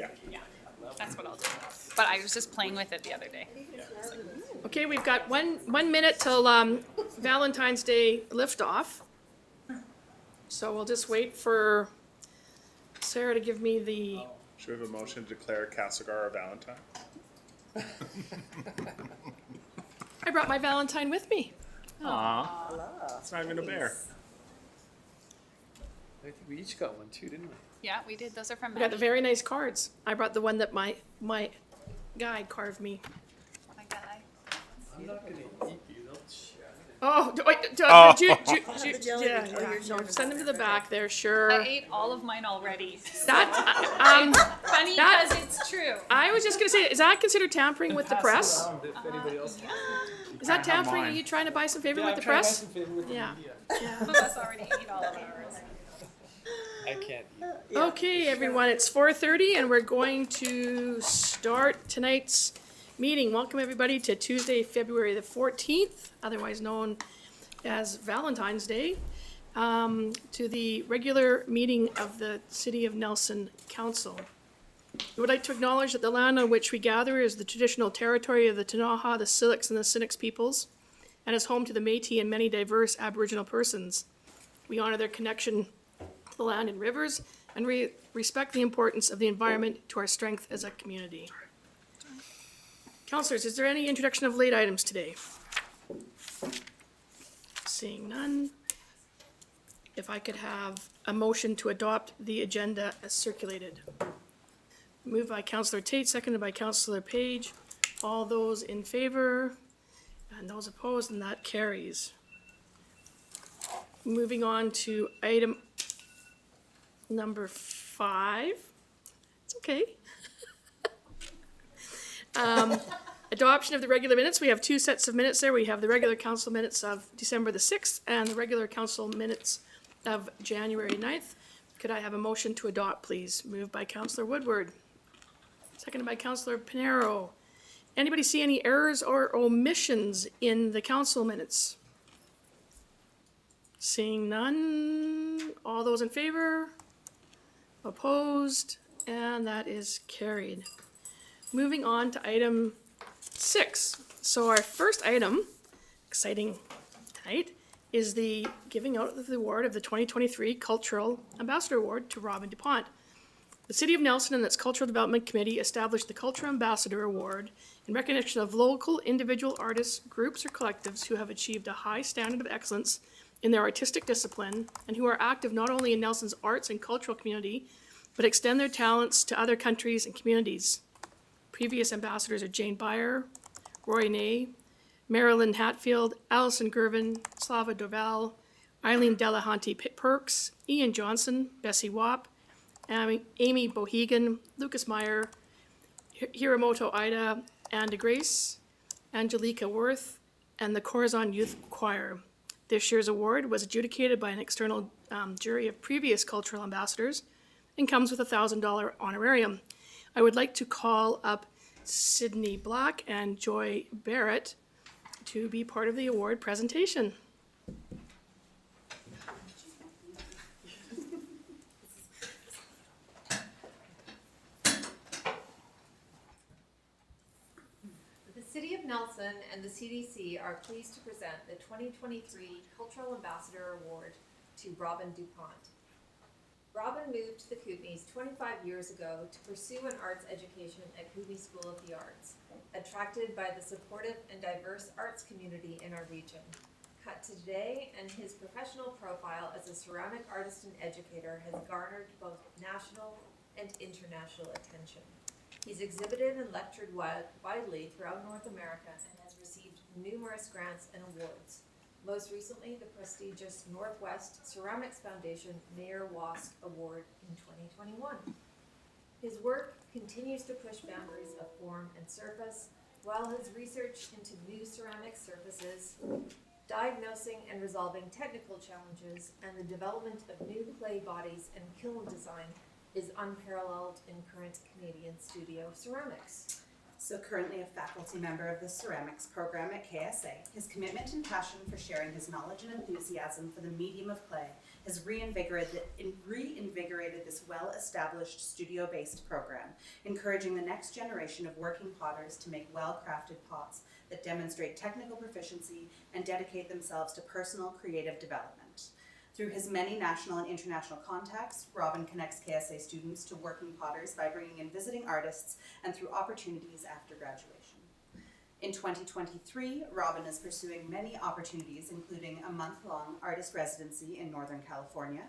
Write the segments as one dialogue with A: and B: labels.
A: Yeah.
B: Yeah, that's what I'll do. But I was just playing with it the other day.
C: Okay, we've got one minute till Valentine's Day liftoff. So we'll just wait for Sarah to give me the,
A: Should we have a motion to declare Castlegar a Valentine?
C: I brought my Valentine with me.
A: Aw. It's not even a bear.
D: I think we each got one too, didn't we?
B: Yeah, we did. Those are from
C: We got the
B: Maddie.
C: very nice cards. I brought the one that my guy carved me.
B: My guy.
D: I'm not gonna eat you, they'll share.
C: Oh, wait,
A: Oh.
C: no, send them to the back there, sure.
B: I ate all of mine already.
C: That,
B: Funny
C: That-
B: because it's true.
C: I was just gonna say, is that considered tampering with the
D: Pass
C: press?
D: around if anybody else wants
C: Is that
A: have
C: tampering? Are
A: mine.
C: you trying to buy some favor
D: it.
C: with the press? Yeah.
B: Some of us already ate all of ours.
D: I can't eat.
C: Okay, everyone, it's 4:30 and we're going to start tonight's meeting. Welcome everybody to Tuesday, February the 14th, otherwise known as Valentine's Day, to the regular meeting of the City of Nelson Council. We would like to acknowledge that the land on which we gather is the traditional territory of the Ktunaxa, the Syilx, and the Sinixt peoples, and is home to the Métis and many diverse Aboriginal persons. We honor their connection to the land and rivers, and respect the importance of the environment to our strength as a community. Councillors, is there any introduction of late items today? Seeing none. If I could have a motion to adopt the agenda as circulated. Moved by Councillor Tate, seconded by Councillor Page. All those in favor and those opposed, and that carries. Moving on to item number 5. It's okay. Adoption of the regular minutes. We have two sets of minutes there. We have the regular council minutes of December the 6th and the regular council minutes of January 9th. Could I have a motion to adopt, please? Moved by Councillor Woodward. Seconded by Councillor Pinero. Anybody see any errors or omissions in the council minutes? Seeing none. All those in favor? Opposed? And that is carried. Moving on to item 6. So our first item, exciting tonight, is the giving out of the award of the 2023 Cultural Ambassador Award to Robin DuPont. The City of Nelson and its Cultural Development Committee established the Cultural Ambassador Award in recognition of local individual artists, groups, or collectives who have achieved a high standard of excellence in their artistic discipline and who are active not only in Nelson's arts and cultural community, but extend their talents to other countries and communities. Previous ambassadors are Jane Byer, Roy Ney, Marilyn Hatfield, Alison Gervin, Slava Dorval, Eileen Delahanty Perks, Ian Johnson, Bessie Wapp, Amy Bohegan, Lucas Meyer, Hiramoto Ida, Anne DeGrace, Angelica Worth, and the Corazon Youth Choir. This year's award was adjudicated by an external jury of previous cultural ambassadors and comes with a $1,000 honorarium. I would like to call up Sydney Black and Joy Barrett to be part of the award presentation.
E: The City of Nelson and the CDC are pleased to present the 2023 Cultural Ambassador Award to Robin DuPont. Robin moved to the Kootenays 25 years ago to pursue an arts education at Kootenay School of the Arts, attracted by the supportive and diverse arts community in our region. Cut to today, and his professional profile as a ceramic artist and educator has garnered both national and international attention. He's exhibited and lectured widely throughout North America and has received numerous grants and awards. Most recently, the prestigious Northwest Ceramics Foundation Mayor Wask Award in 2021. His work continues to push boundaries of form and surface, while his research into new ceramic surfaces, diagnosing and resolving technical challenges, and the development of new clay bodies and kiln design is unparalleled in current Canadian studio ceramics.
F: So currently a faculty member of the ceramics program at KSA, his commitment and passion for sharing his knowledge and enthusiasm for the medium of clay has reinvigorated this well-established studio-based program, encouraging the next generation of working potters to make well-crafted pots that demonstrate technical proficiency and dedicate themselves to personal creative development. Through his many national and international contacts, Robin connects KSA students to working potters by bringing in visiting artists and through opportunities after graduation. In 2023, Robin is pursuing many opportunities, including a month-long artist residency in Northern California,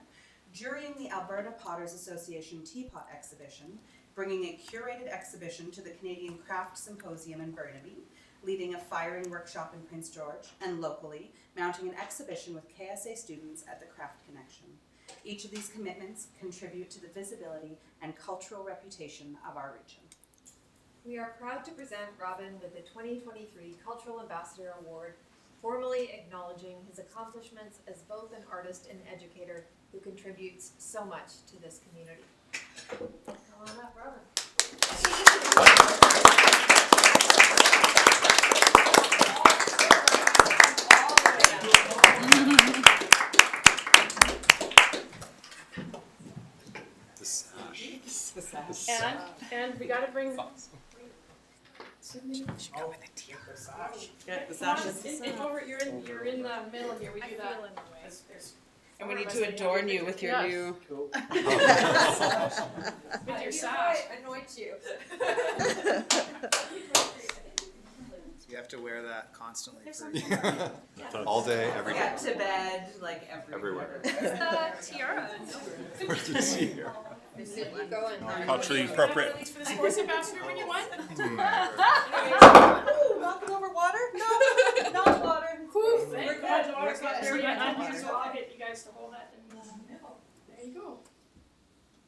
F: jurying the Alberta Potters Association Teapot Exhibition, bringing a curated exhibition to the Canadian Craft Symposium in Burnaby, leading a firing workshop in Prince George, and locally, mounting an exhibition with KSA students at the Craft Connection. Each of these commitments contribute to the visibility and cultural reputation of our region.
E: We are proud to present Robin with the 2023 Cultural Ambassador Award, formally acknowledging his accomplishments as both an artist and educator who contributes so much to this community. Come on up, Robin.
C: And we gotta bring.
G: Get the sashes.
C: You're in the middle here, we do that.
G: And we need to adorn you with your new.
C: With your sash.
E: Anoint you.
H: You have to wear that constantly.
I: All day, every day.
G: Get to bed, like
I: Everywhere.
B: Tiara.
I: Where's the sea here?
E: Keep going.
A: Culturally appropriate.
C: For the sports ambassador when you won?
G: Knocking over water? No, not water.
C: Whew, thank
G: We're
C: God
G: good.
C: the water's
G: We're
C: not
G: good.
C: there
G: We're
C: yet.
G: good.
C: So I'll get you guys to hold that in the middle. There you go.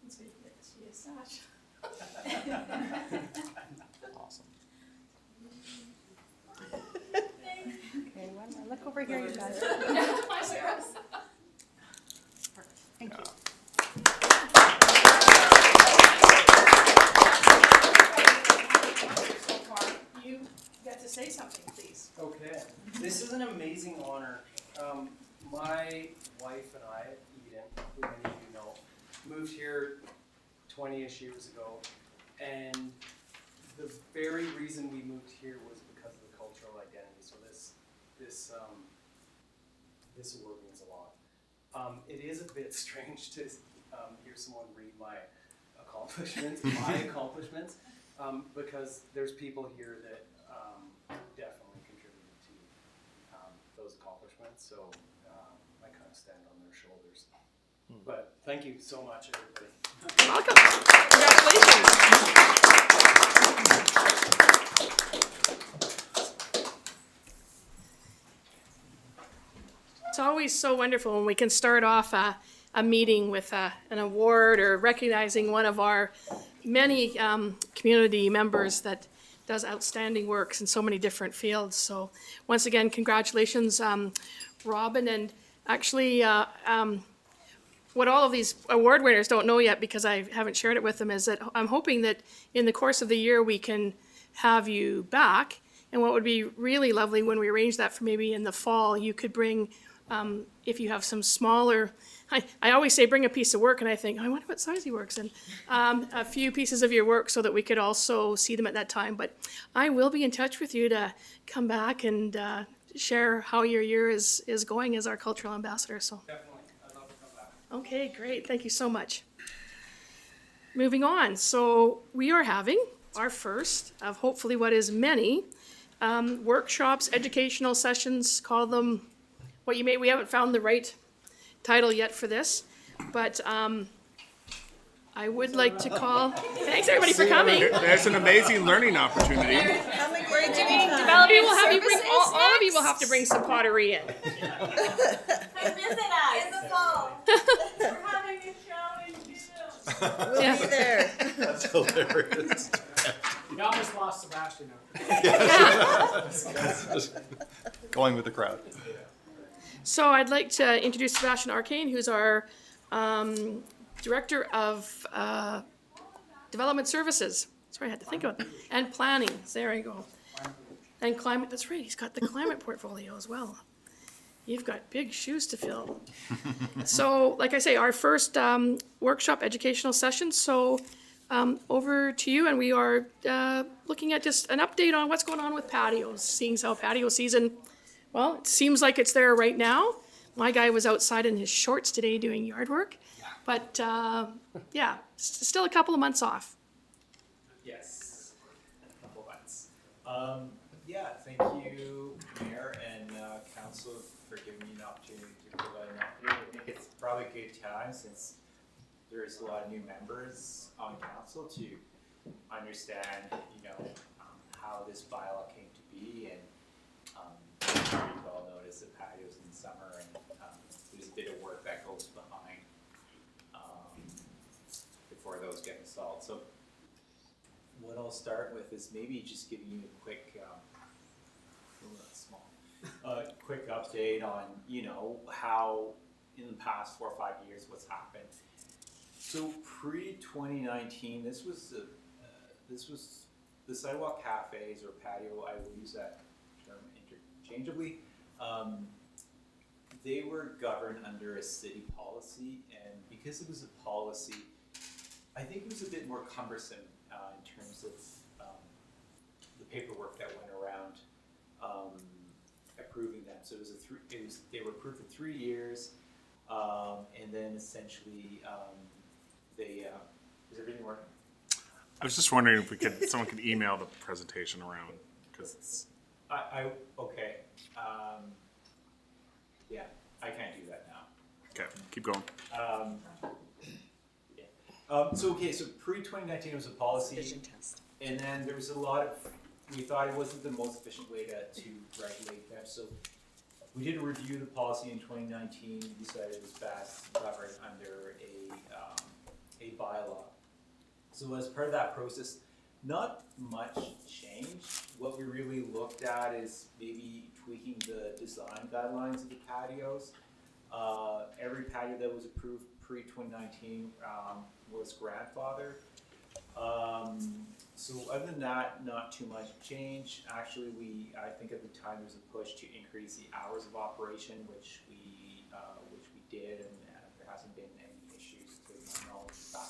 C: And so you can get to see his sash.
I: Awesome.
B: Okay, look over here, you guys. Thank you.
C: So far, you get to say something, please.
J: Okay, this is an amazing honor. My wife and I, Eden, who many of you know, moved here 20-ish years ago, and the very reason we moved here was because of the cultural identity. So this award means a lot. It is a bit strange to hear someone read my accomplishments, because there's people here that definitely contributed to those accomplishments. So I kind of stand on their shoulders. But thank you so much, everybody.
C: Welcome. Congratulations. It's always so wonderful when we can start off a meeting with an award or recognizing one of our many community members that does outstanding works in so many different fields. So once again, congratulations, Robin. And actually, what all of these award winners don't know yet, because I haven't shared it with them, is that I'm hoping that in the course of the year we can have you back. And what would be really lovely when we arrange that for maybe in the fall, you could bring, if you have some smaller, I always say bring a piece of work, and I think, I wonder what size he works in. A few pieces of your work so that we could also see them at that time. But I will be in touch with you to come back and share how your year is going as our cultural ambassador. So.
J: Definitely, I'd love to come back.
C: Okay, great. Thank you so much. Moving on. So we are having our first of hopefully what is many workshops, educational sessions, call them what you may. We haven't found the right title yet for this, but I would like to call, thanks everybody for coming.
A: There's an amazing learning opportunity.
B: We're doing
C: Maybe
B: development
C: we'll have you bring,
B: services
C: all of you will
B: next.
C: have to bring some pottery in.
F: Visit us in the fall.
G: We're having a show in June.
F: We'll be there.
I: That's hilarious.
D: You almost lost Sebastian.
I: Going with the crowd.
C: So I'd like to introduce Sebastian Arcane, who's our Director of Development Services. Sorry, I had to think about that. And Planning, there you go. And Climate, that's right, he's got the climate portfolio as well. You've got big shoes to fill. So, like I say, our first workshop educational session, so over to you, and we are looking at just an update on what's going on with patios, seeing how patio season, well, it seems like it's there right now. My guy was outside in his shorts today doing yard work, but yeah, still a couple of months off.
K: Yes, a couple months. Yeah, thank you, Mayor and Council, for giving me an opportunity to provide an update. I think it's probably a good time, since there's a lot of new members on council, to understand, how this bylaw came to be. And you all notice the patios in the summer, and there's a bit of work that goes behind before those get installed. So what I'll start with is maybe just giving you a quick, quick update on, how in the past 4 or 5 years what's happened. So pre-2019, this was the sidewalk cafes or patio. I will use that term interchangeably. They were governed under a city policy, and because it was a policy, I think it was a bit more cumbersome in terms of the paperwork that went around approving them. So they were approved for 3 years, and then essentially is everything working?
A: I was just wondering if someone could email the presentation around, because it's.
K: Okay. Yeah, I can't do that now.
A: Okay, keep going.
K: So pre-2019 was a policy,
G: Vision test.
K: and then there was a lot of, we thought it wasn't the most efficient way to regulate them. So we did a review of the policy in 2019, we decided it was best governed under a bylaw. So as part of that process, not much changed. What we really looked at is maybe tweaking the design guidelines of the patios. Every patio that was approved pre-2019 was grandfathered. So other than that, not too much change. Actually, I think at the time there was a push to increase the hours of operation, which we did, and there hasn't been any issues to my knowledge of that.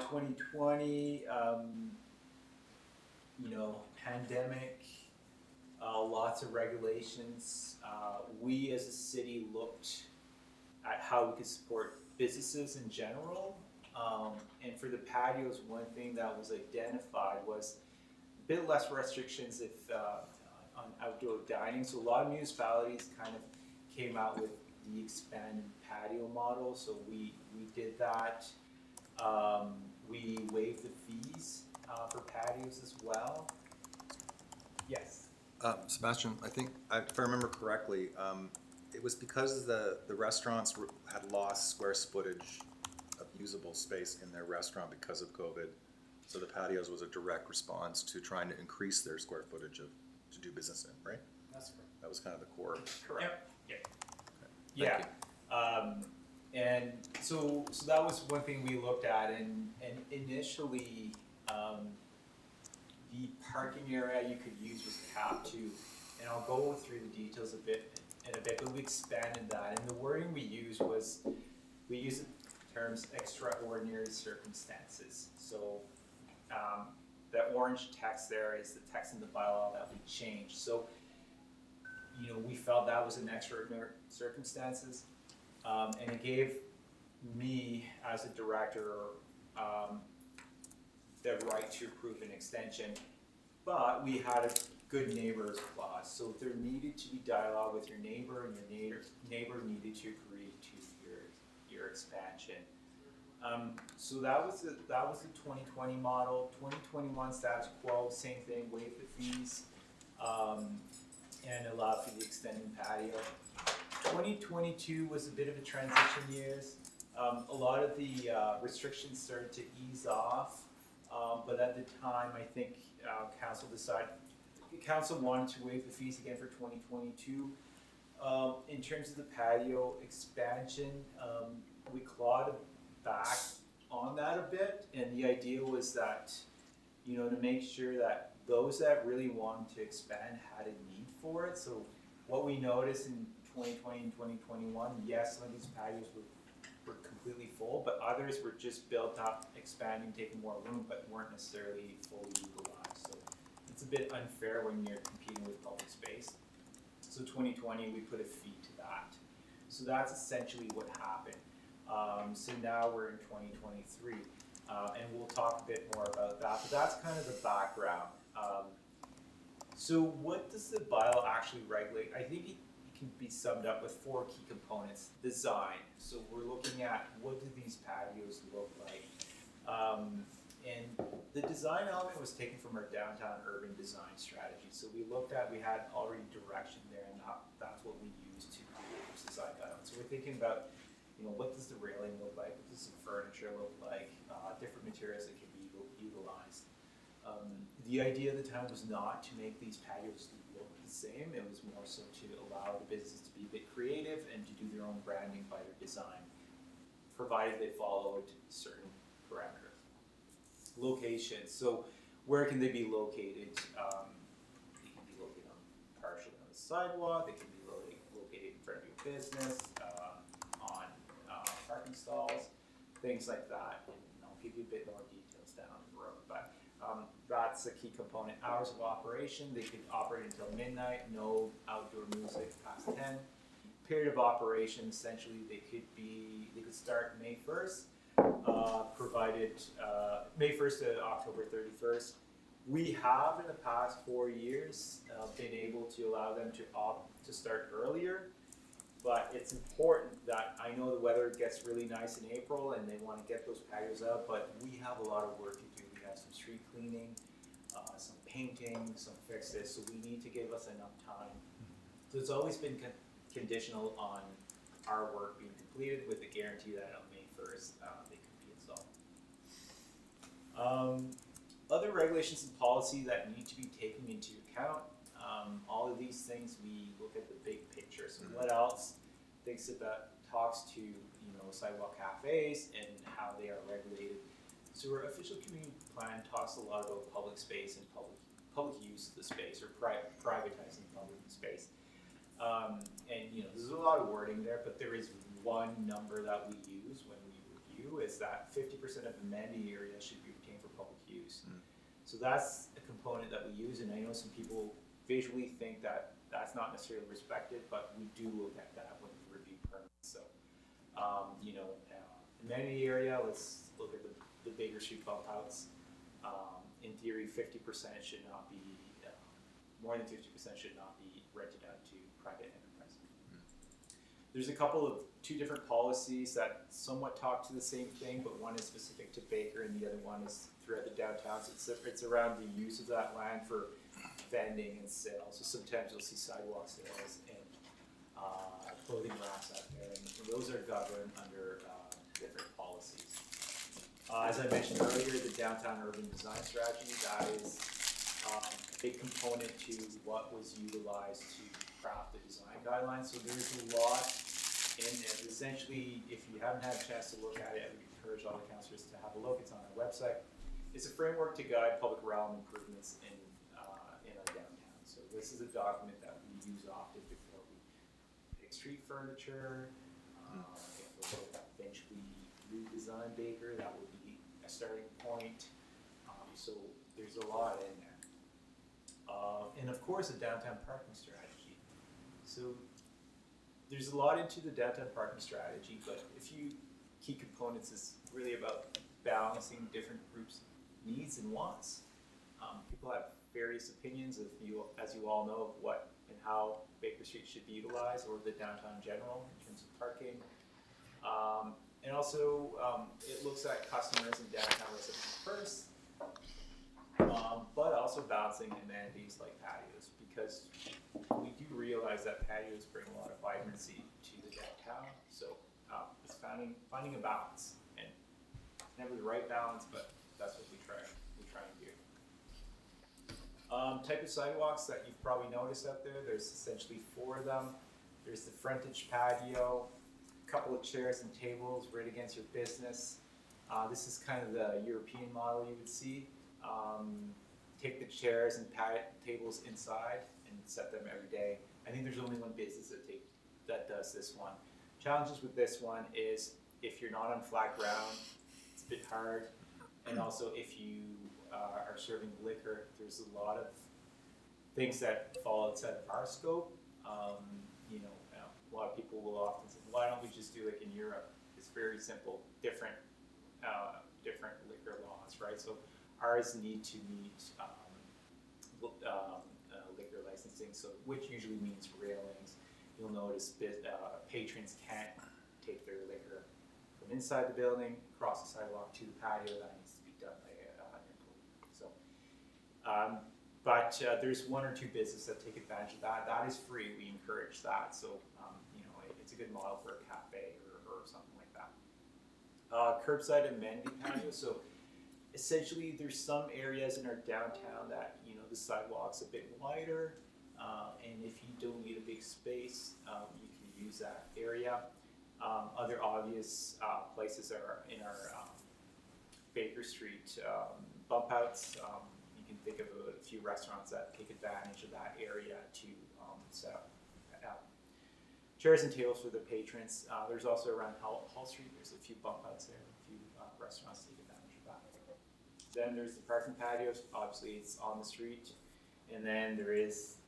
K: 2020, pandemic, lots of regulations. We as a city looked at how we could support businesses in general. And for the patios, one thing that was identified was a bit less restrictions on outdoor dining. So a lot of municipalities kind of came out with the expanded patio model. So we did that. We waived the fees for patios as well. Yes.
I: Sebastian, I think, if I remember correctly, it was because the restaurants had lost square footage of usable space in their restaurant because of COVID. So the patios was a direct response to trying to increase their square footage to do business in, right?
J: That's correct.
I: That was kind of the core.
K: Correct. Yep.
I: Yeah.
K: Okay. Yeah. And so that was one thing we looked at, and initially, the parking area you could use was capped to, and I'll go through the details in a bit, but we expanded that, and the wording we used the terms extraordinary circumstances. So that orange text there is the text in the bylaw that we changed. So we felt that was an extraordinary circumstances, and it gave me as a director the right to approve an extension, but we had a good neighbors clause. So there needed to be dialogue with your neighbor, and your neighbor needed to agree to your expansion. So that was the 2020 model. 2021 status quo, same thing, waive the fees, and allow for the extended patio. 2022 was a bit of a transition years. A lot of the restrictions started to ease off, but at the time, I think council wanted to waive the fees again for 2022. In terms of the patio expansion, we clawed back on that a bit, and the idea was that, to make sure that those that really wanted to expand had a need for it. So what we noticed in 2020 and 2021, yes, some of these patios were completely full, but others were just built up, expanding, taking more room, but weren't necessarily fully utilized. So it's a bit unfair when you're competing with public space. So 2020, we put a fee to that. So that's essentially what happened. So now we're in 2023, and we'll talk a bit more about that, but that's kind of the background. So what does the bylaw actually regulate? I think it can be summed up with 4 key components. Design. So we're looking at what do these patios look like? And the design element was taken from our downtown urban design strategy. So we had already direction there, and that's what we used to create this design guidelines. So we're thinking about, what does the railing look like? What does the furniture look like? Different materials that can be utilized. The idea at the time was not to make these patios look the same. It was more so to allow the business to be a bit creative and to do their own branding by their design, provided they followed certain parameters. Location. So where can they be located? They can be located partially on the sidewalk. They can be located in front of your business, on parking stalls, things like that. And I'll give you a bit more details down the road, but that's a key component. Hours of operation, they could operate until midnight, no outdoor music past 10. Period of operation, essentially they could start May 1st, provided May 1st to October 31st. We have in the past 4 years been able to allow them to opt to start earlier, but it's important that I know the weather gets really nice in April and they want to get those patios out, but we have a lot of work to do. We have some street cleaning, some painting, some fixes, so we need to give us enough time. So it's always been conditional on our work being completed with the guarantee that on May 1st they could be installed. Other regulations and policy that need to be taken into account. All of these things, we look at the big picture. So what else talks to sidewalk cafes and how they are regulated. So our official community plan talks a lot about public space and public use of the space, or privatizing public space. And there's a lot of wording there, but there is one number that we use when we review, is that 50% of amenity area should be retained for public use. So that's a component that we use, and I know some people visually think that that's not necessarily respected, but we do look at that when we review permits. So, amenity area, let's look at the Baker Street bump outs. In theory, 50% should not be, more than 50% should not be rented out to private enterprise. There's two different policies that somewhat talk to the same thing, but one is specific to Baker and the other one is throughout the downtown. So it's around the use of that land for vending and sales. So sometimes you'll see sidewalk sales and clothing racks out there, and those are governed under different policies. As I mentioned earlier, the downtown urban design strategy, that is a big component to what was utilized to craft the design guidelines. So there's a lot in there. Essentially, if you haven't had a chance to look at it, I would encourage all the councillors to have a look. It's on our website. It's a framework to guide public realm improvements in our downtown. So this is a document that we use often before we pick street furniture. If we're eventually redesign Baker, that would be a starting point. So there's a lot in there. And of course, a downtown parking strategy. So there's a lot into the downtown parking strategy, but a few key components is really about balancing different groups' needs and wants. People have various opinions, as you all know, of what and how Baker Street should be utilized, or the downtown in general, in terms of parking. And also, it looks at customers and downtown residents first, but also balancing amenities like patios, because we do realize that patios bring a lot of vibrancy to the downtown. So it's finding a balance, and never the right balance, but that's what we try and do. Type of sidewalks that you've probably noticed out there, there's essentially 4 of them. There's the frontage patio, a couple of chairs and tables right against your business. This is kind of the European model you would see. Take the chairs and tables inside and set them every day I think there's only one business that does this one. Challenges with this one is if you're not on flat ground, it's a bit hard. And also if you are serving liquor, there's a lot of things that fall outside of our scope. A lot of people will often say, why don't we just do like in Europe? It's very simple, different liquor laws, right? So ours need to meet liquor licensing, so which usually means railings. You'll notice patrons can't take their liquor from inside the building, across the sidewalk to the patio. That needs to be done by an employee. So, but there's one or two businesses that take advantage of that. That is free. We encourage that. So, it's a good model for a cafe or something like that. Curbside amenity patio. So, essentially, there's some areas in our downtown that the sidewalk's a bit wider, and if you don't need a big space, you can use that area. Other obvious places are in our Baker Street bump outs. You can think of a few restaurants that take advantage of that area to set up chairs and tables for the patrons. There's also around Hall Street, there's a few bump outs there, a few restaurants take advantage of that. Then there's the parking patios, obviously it's on the street. And then there is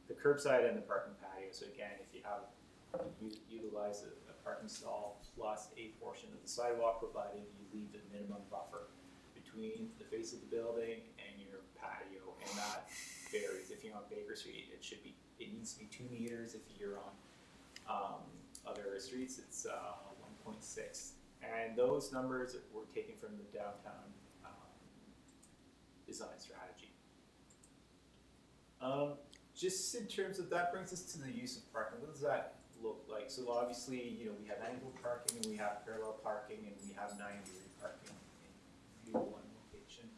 K: the curbside and the parking patio. So again, if you utilize a parking stall plus a portion of the sidewalk, provided you leave the minimum buffer between the face of the building and your patio, and that varies. If you're on Baker Street, it needs to be 2 meters. If you're on other streets, it's 1.6. And those numbers were taken from the downtown design strategy. Just in terms of that brings us to the use of parking. What does that look like? So obviously, we have angled parking and we have parallel parking and we have 9-degree parking in one location.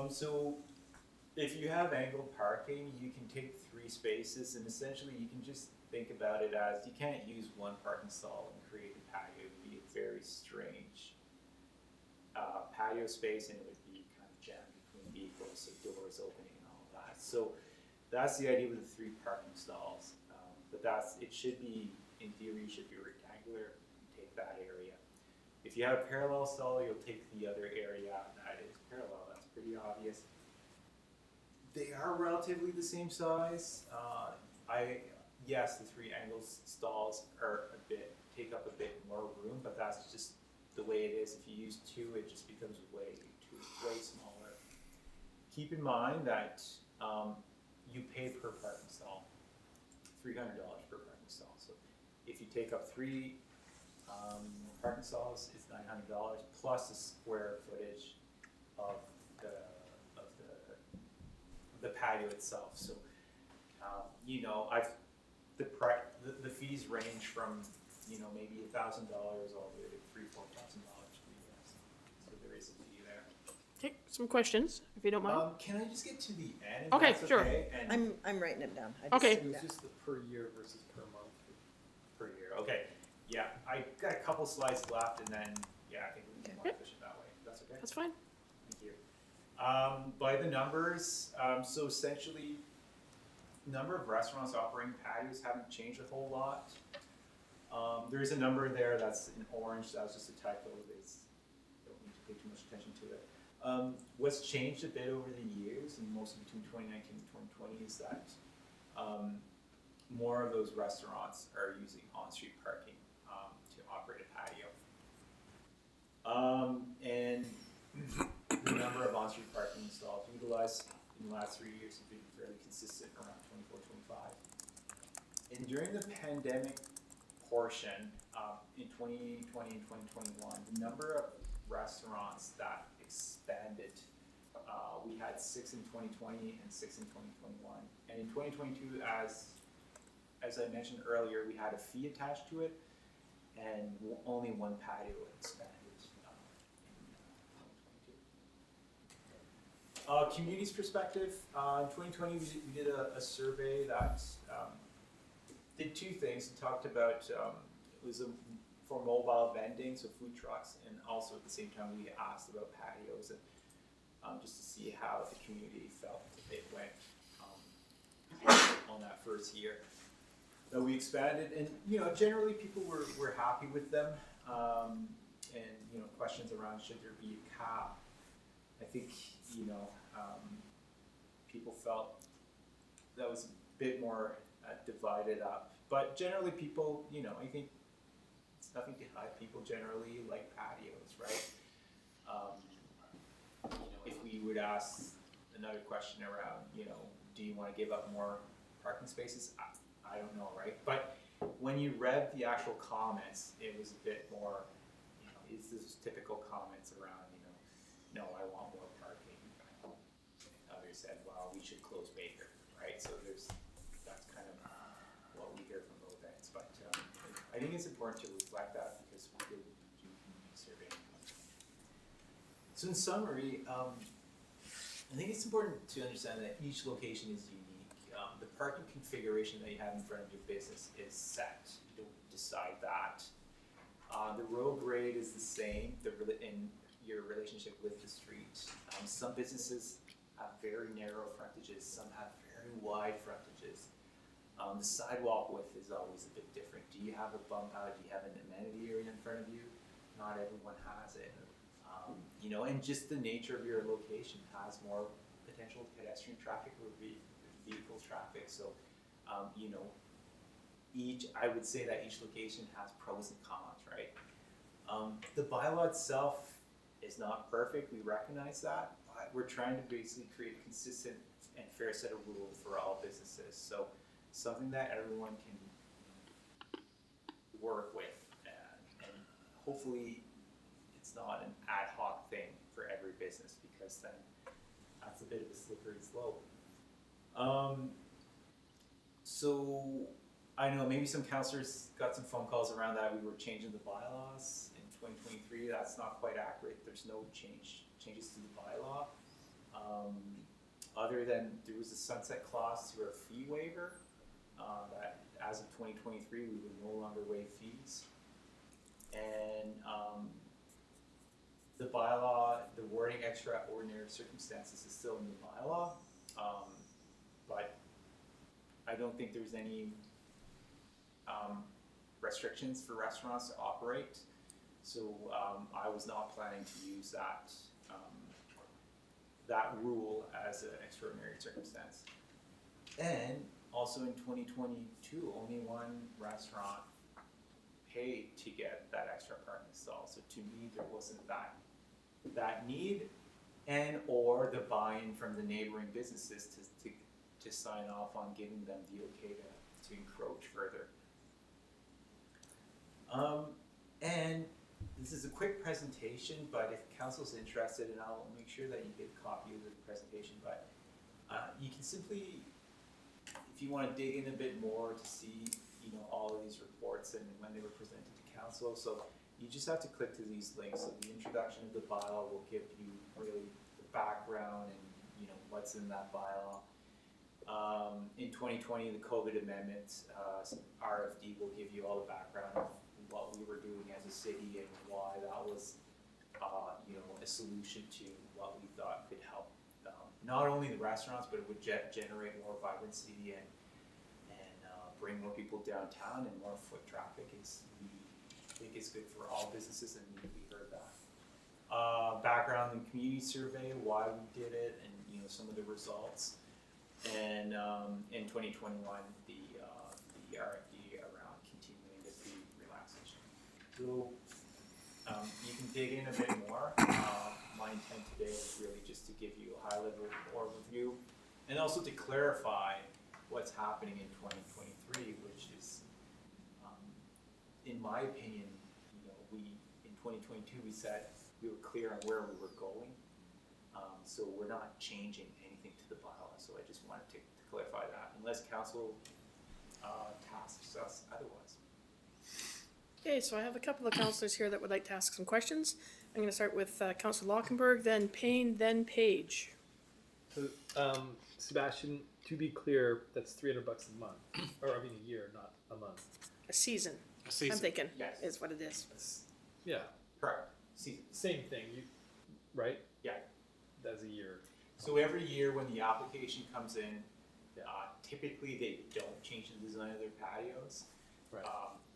K: So if you have angled parking, you can take 3 spaces, and essentially you can just think about it as you can't use one parking stall and create a patio. It would be a very strange patio space, and it would be kind of jammed between vehicles, so doors opening and all of that. So that's the idea with the 3 parking stalls. But it should be, in theory, should be rectangular. You take that area. If you have a parallel stall, you'll take the other area that is parallel. That's pretty obvious. They are relatively the same size. Yes, the 3 angled stalls take up a bit more room, but that's just the way it is. If you use 2, it just becomes way smaller. Keep in mind that you pay per parking stall, $300 per parking stall. So if you take up 3 parking stalls, it's $900 plus the square footage of the patio itself. So the fees range from maybe $1,000 all the way to $3,000-$4,000 per year. So there is a fee there.
C: Okay, some questions, if you don't mind.
K: Can I just get to the end? If
C: Okay,
K: that's
C: sure.
K: Okay? And
G: I'm writing it down.
C: Okay.
J: It was just the per year versus per month.
K: per year. Okay. Yeah, I got a couple slides left, and then I think we can more efficient that way. That's okay.
C: That's fine.
K: Thank you. By the numbers, so essentially, number of restaurants operating patios haven't changed a whole lot. There is a number there that's in orange. That was just a typo. Don't need to pay too much attention to it. What's changed a bit over the years, and mostly between 2019 and 2020, is that more of those restaurants are using on-street parking to operate a patio. And the number of on-street parking stalls utilized in the last 3 years has been fairly consistent, around 24, 25. And during the pandemic portion, in 2020 and 2021, the number of restaurants that expanded, we had 6 in 2020 and 6 in 2021. And in 2022, as I mentioned earlier, we had a fee attached to it, and only 1 patio expanded in 2022. Community's perspective, in 2020 we did a survey that did 2 things. It talked about, it was for mobile vending, so food trucks, and also at the same time we asked about patios, and just to see how the community felt it went. on that first year. That we expanded, and generally people were happy with them. And questions around should there be a cap. I think people felt that was a bit more divided up. But generally people, I think it's nothing to hide. People generally like patios, right? If we would ask another question around, do you want to give up more parking spaces? I don't know, right? But when you read the actual comments, it was a bit more, is this typical comments around, no, I want more parking. Others said, well, we should close Baker, right? So that's kind of what we hear from both ends. But I think it's important to reflect that because we did do community surveying. So in summary, I think it's important to understand that each location is unique. The parking configuration that you have in front of your business is set. You don't decide that. The road grade is the same in your relationship with the street. Some businesses have very narrow frontages, some have very wide frontages. The sidewalk width is always a bit different. Do you have a bump out? Do you have an amenity area in front of you? Not everyone has it. And just the nature of your location has more potential pedestrian traffic or vehicle traffic. So, I would say that each location has pros and cons, right? The bylaw itself is not perfect, we recognize that, but we're trying to basically create a consistent and fair set of rules for all businesses. So something that everyone can work with, and hopefully it's not an ad hoc thing for every business, because then that's a bit of a slippery slope. So I know maybe some councillors got some phone calls around that we were changing the bylaws in 2023. That's not quite accurate. There's no changes to the bylaw. Other than there was a sunset clause to our fee waiver, that as of 2023 we would no longer waive fees. And the bylaw, the wording extraordinary circumstances is still in the bylaw, but I don't think there's any restrictions for restaurants to operate. So I was not planning to use that rule as an extraordinary circumstance. And also in 2022, only one restaurant paid to get that extra parking stall. So to me, there wasn't that need, and or the buy-in from the neighboring businesses to sign off on giving them the okay to encroach further. And this is a quick presentation, but if council's interested, and I'll make sure that you get a copy of the presentation, but you can simply, if you want to dig in a bit more to see, all of these reports and when they were presented to council, so you just have to click to these links. So the introduction of the bylaw will give you really the background and what's in that bylaw. In 2020, the COVID amendment, RFD will give you all the background of what we were doing as a city and why that was, a solution to what we thought could help not only the restaurants, but it would generate more vibrancy and bring more people downtown, and more foot traffic. I think it's good for all businesses, and we heard that. Background in community survey, why we did it, and some of the results. And in 2021, the RFD around continuing the fee relaxation. So you can dig in a bit more. My intent today is really just to give you a high-level overview, and also to clarify what's happening in 2023, which is, in my opinion, we in 2022 we said we were clear on where we were going. So we're not changing anything to the bylaw. So I just wanted to clarify that, unless council tasks us otherwise.
C: Okay, so I have a couple of councillors here that would like to ask some questions. I'm going to start with Councillor Lockenberg, then Payne, then Page.
L: So, Sebastian, to be clear, that's $300 a month, or a year, not a month.
C: A season.
A: A season.
C: I'm thinking
K: Yes.
C: is what it is.
L: Yeah,
K: Correct. See,
L: same thing. right?
K: yeah.
L: That's a year.
K: So every year when the application comes in,
L: Yeah.
K: Typically, they don't change the design of their patios.
L: Right.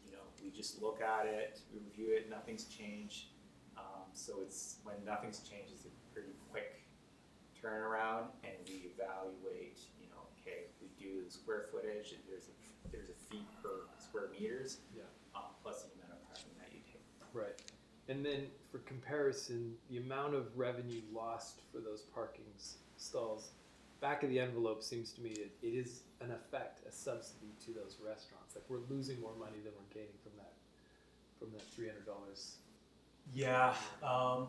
K: You know, we just look at it, we review it, nothing's changed. So it's, when nothing's changed, it's a pretty quick turnaround, and we evaluate, you know, okay, if we do the square footage, there's a fee per square meters,
L: Yeah.
K: plus the amount of parking that you take.
L: Right. And then for comparison, the amount of revenue lost for those parking stalls, back of the envelope seems to me it is an effect, a subsidy to those restaurants. Like we're losing more money than we're gaining from that $300.
K: Yeah, I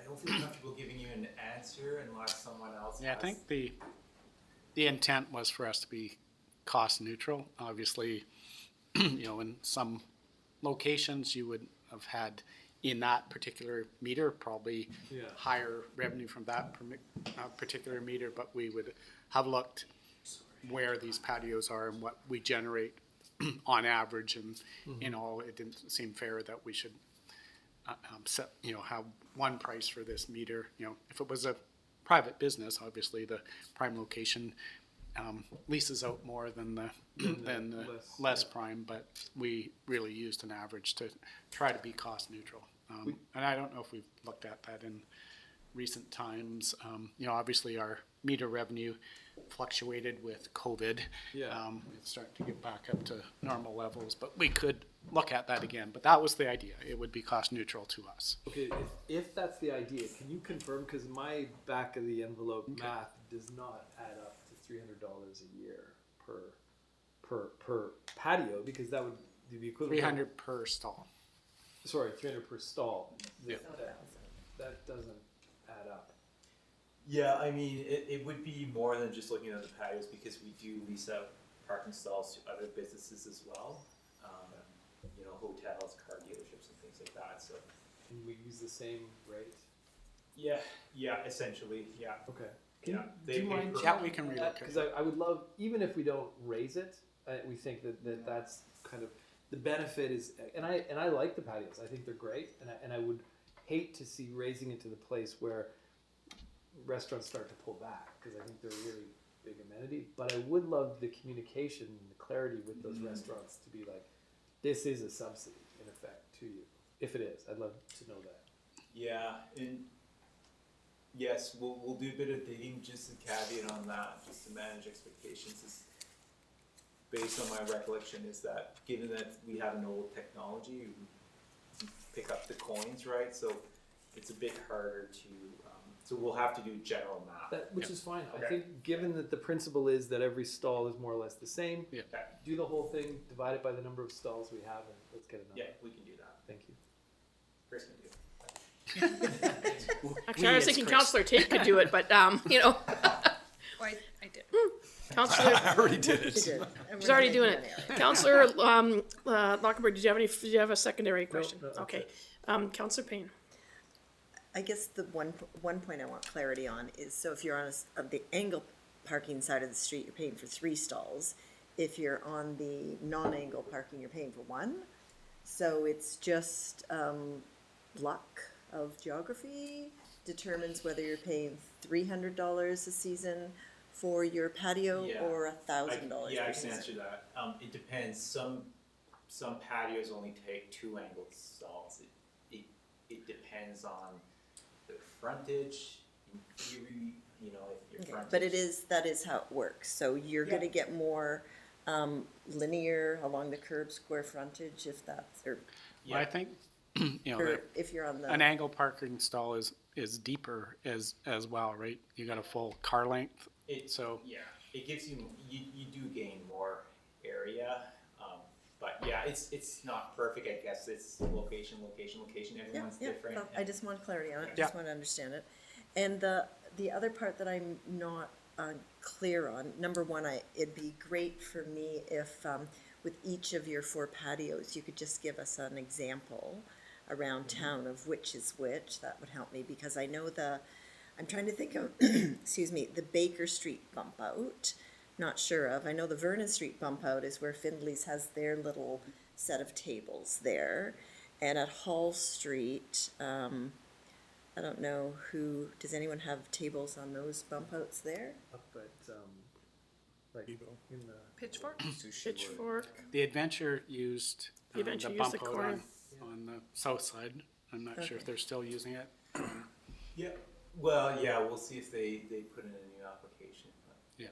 K: don't feel comfortable giving you an answer unless someone else
D: Yeah, I
K: has.
D: think the intent was for us to be cost neutral. Obviously, you know, in some locations you would have had in that particular meter probably
L: Yeah.
D: higher revenue from that particular meter, but we would have looked where these patios are and what we generate on average, and you know, it didn't seem fair that we should set, you know, have one price for this meter. You know, if it was a private business, obviously the prime location leases out more than the less prime, but we really used an average to try to be cost neutral. And I don't know if we've looked at that in recent times. You know, obviously our meter revenue fluctuated with COVID.
L: Yeah.
D: It's starting to get back up to normal levels, but we could look at that again. But that was the idea. It would be cost neutral to us.
L: Okay, if that's the idea, can you confirm? Because my back of the envelope math does not add up to $300 a year per patio, because that would be equivalent.
D: 300 per stall.
L: Sorry, 300 per stall.
D: Yeah.
L: That doesn't add up.
K: Yeah, I mean, it would be more than just looking at the patios, because we do lease out parking stalls to other businesses as well. You know, hotels, car dealerships, and things like that. So.
L: And we use the same rate.
K: Yeah, essentially, yeah.
L: Okay.
K: Yeah,
L: Do
K: they
L: you
K: pay
L: mind?
K: per-
D: Yeah, we can relocate.
L: Because I would love, even if we don't raise it, we think that's kind of the benefit is, and I like the patios. I think they're great, and I would hate to see raising it to the place where restaurants start to pull back, because I think they're a really big amenity. But I would love the communication and the clarity with those restaurants to be like, this is a subsidy in effect to you. If it is, I'd love to know that.
K: Yeah, and yes, we'll do a bit of digging. Just a caveat on that, just to manage expectations, is based on my recollection is that given that we have an old technology, we pick up the coins, right? So it's a bit harder to. So we'll have to do general math.
L: Which is fine.
K: Okay.
L: I think given that the principle is that every stall is more or less the same,
D: Yeah.
K: Okay.
L: do the whole thing, divide it by the number of stalls we have, and let's get a number.
K: Yeah, we can do that.
L: Thank you.
K: Chris can do it.
C: Actually, I was thinking Councillor Tate could do it, but, you know,
B: I did.
C: Councillor,
I: I already did it.
C: she's already doing it. Councillor Lockenberg, did you have a secondary question?
L: no, that's
C: Okay. Councillor Payne.
M: I guess the one point I want clarity on is, so if you're on the angle parking side of the street, you're paying for 3 stalls. If you're on the non-angle parking, you're paying for 1. So it's just luck of geography determines whether you're paying $300 a season for your patio
K: Yeah.
M: or $1,000
K: Yeah, I
M: per
K: can
M: season.
K: answer that. It depends. Some patios only take 2 angled stalls. It depends on the frontage. In theory, you know, if your
M: Okay,
K: frontage.
M: but that is how it works. So you're gonna get more linear along the curb square frontage if that's, or
D: Well, I think, you know,
M: or if you're on the.
D: an angle parking stall is deeper as well, right? You got a full car length. So
K: Yeah, it gives you do gain more area. But yeah, it's not perfect. I guess it's location. Everyone's different.
M: I just want clarity on it,
D: Yeah.
M: just want to understand it. And the other part that I'm not clear on, number one, it'd be great for me if with each of your 4 patios, you could just give us an example around town of which is which. That would help me, because I know I'm trying to think of, excuse me, the Baker Street bump out. Not sure of. I know the Vernon Street bump out is where Findley's has their little set of tables there. And at Hall Street, I don't know does anyone have tables on those bump outs there?
L: Up at like in the.
B: Pitchfork?
C: Pitchfork.
D: The Adventure used
C: The Adventure
D: the
C: used
D: bump
C: the
D: out
C: corner.
D: on the south side. I'm not sure if they're still using it.
K: Yeah, well, yeah, we'll see if they put in a new application. But,
D: Yeah.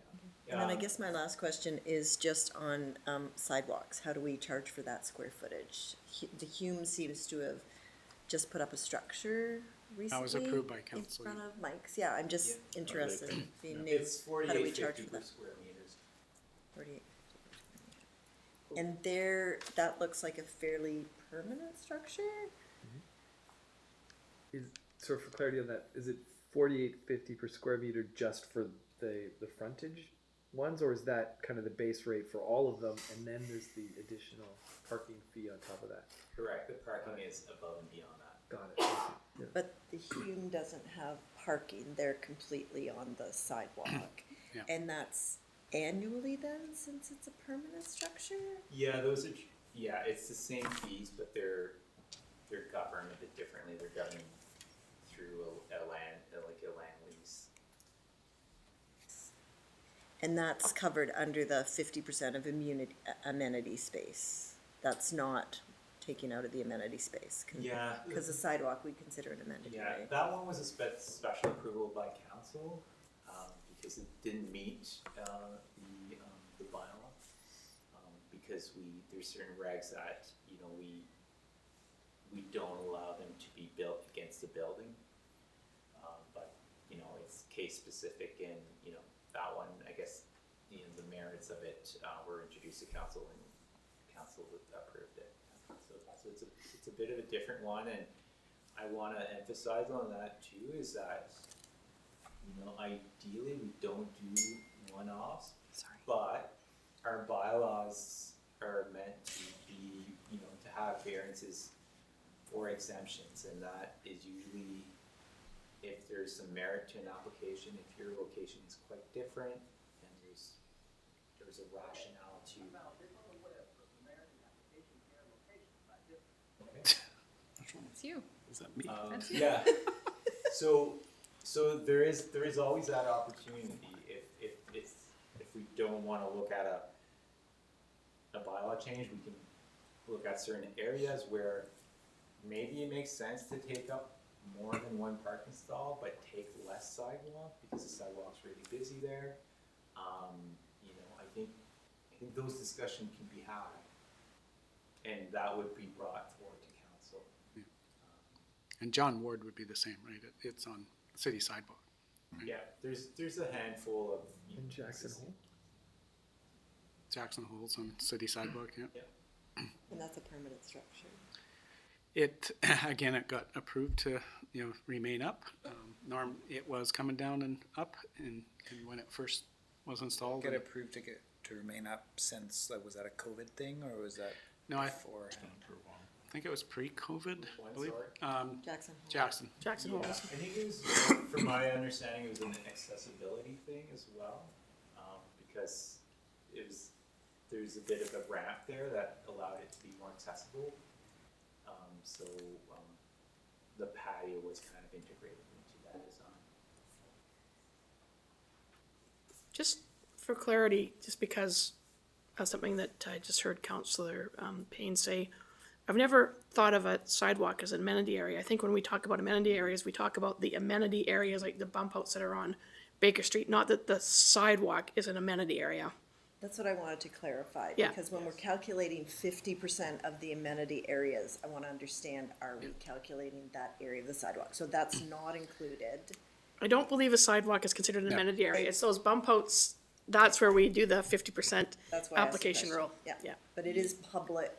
M: And then I guess my last question is just on sidewalks. How do we charge for that square footage? The Hume seems to have just put up a structure recently.
D: was approved by council.
M: In front of Mike's, yeah, I'm just interested in being new.
K: It's
M: How do we charge
K: $48.50
M: for
K: per
M: that?
K: square meters.
M: 48. And there, that looks like a fairly permanent structure?
L: So for clarity on that, is it $48.50 per square meter just for the frontage ones, or is that kind of the base rate for all of them, and then there's the additional parking fee on top of that?
K: Correct, the parking is above and beyond that.
L: Got it. Thank you. Yeah.
M: But the Hume doesn't have parking, they're completely on the sidewalk.
D: Yeah.
M: And that's annually then, since it's a permanent structure?
K: Yeah, it's the same fees, but they're governed a bit differently. They're governed through a land lease.
M: And that's covered under the 50% of amenity space. That's not taking out of the amenity space.
K: Yeah.
M: Because the sidewalk we consider an amenity,
K: Yeah,
M: right?
K: that one was a special approval by council, because it didn't meet, the bylaw. Because there's certain regs that, we don't allow them to be built against the building. But, it's case specific and, that one, I guess, the merits of it, were introduced to council and council approved it. So it's a bit of a different one, and I want to emphasize on that too, is that, ideally we don't do one-offs.
B: Sorry.
K: But our bylaws are meant to be, to have variances or exemptions, and that is usually if there's some merit to an application, if your location is quite different, then there's a rationale to.
B: It's you.
D: Is that me?
K: Yeah. So there is always that opportunity if we don't want to look at a bylaw change, we can look at certain areas where maybe it makes sense to take up more than one parking stall, but take less sidewalk because the sidewalk's really busy there. I think those discussions can be had, and that would be brought forward to council.
D: And John Ward would be the same, right? It's on city sidewalk.
K: Yeah, there's a handful of.
L: In Jackson Hole?
D: Jackson Hole's on city sidewalk, yeah.
M: And that's a permanent structure.
D: It, again, it got approved to, remain up. Norm, it was coming down and up, and when it first was installed.
H: Get approved to remain up since, was that a COVID thing, or was that
D: No, I
H: beforehand?
D: think it was pre-COVID, I believe.
M: Jackson Hole.
C: Jackson
K: Yeah,
C: Hole.
K: I think it was, from my understanding, it was an accessibility thing as well, because there's a bit of a ramp there that allowed it to be more accessible. So the patio was kind of integrated into that design.
C: Just for clarity, just because of something that I just heard Councillor Payne say, I've never thought of a sidewalk as an amenity area. I think when we talk about amenity areas, we talk about the amenity areas like the bump outs that are on Baker Street, not that the sidewalk is an amenity area.
M: That's what I wanted to clarify,
C: Yeah.
M: because when we're calculating 50% of the amenity areas, I want to understand, are we calculating that area of the sidewalk? So that's not included.
C: I don't believe a sidewalk is considered an
D: No.
C: amenity area. It's those bump outs, that's where we do the 50%
M: That's why I asked the
C: application
M: question.
C: rule.
M: Yeah,
C: Yeah.
M: but it is public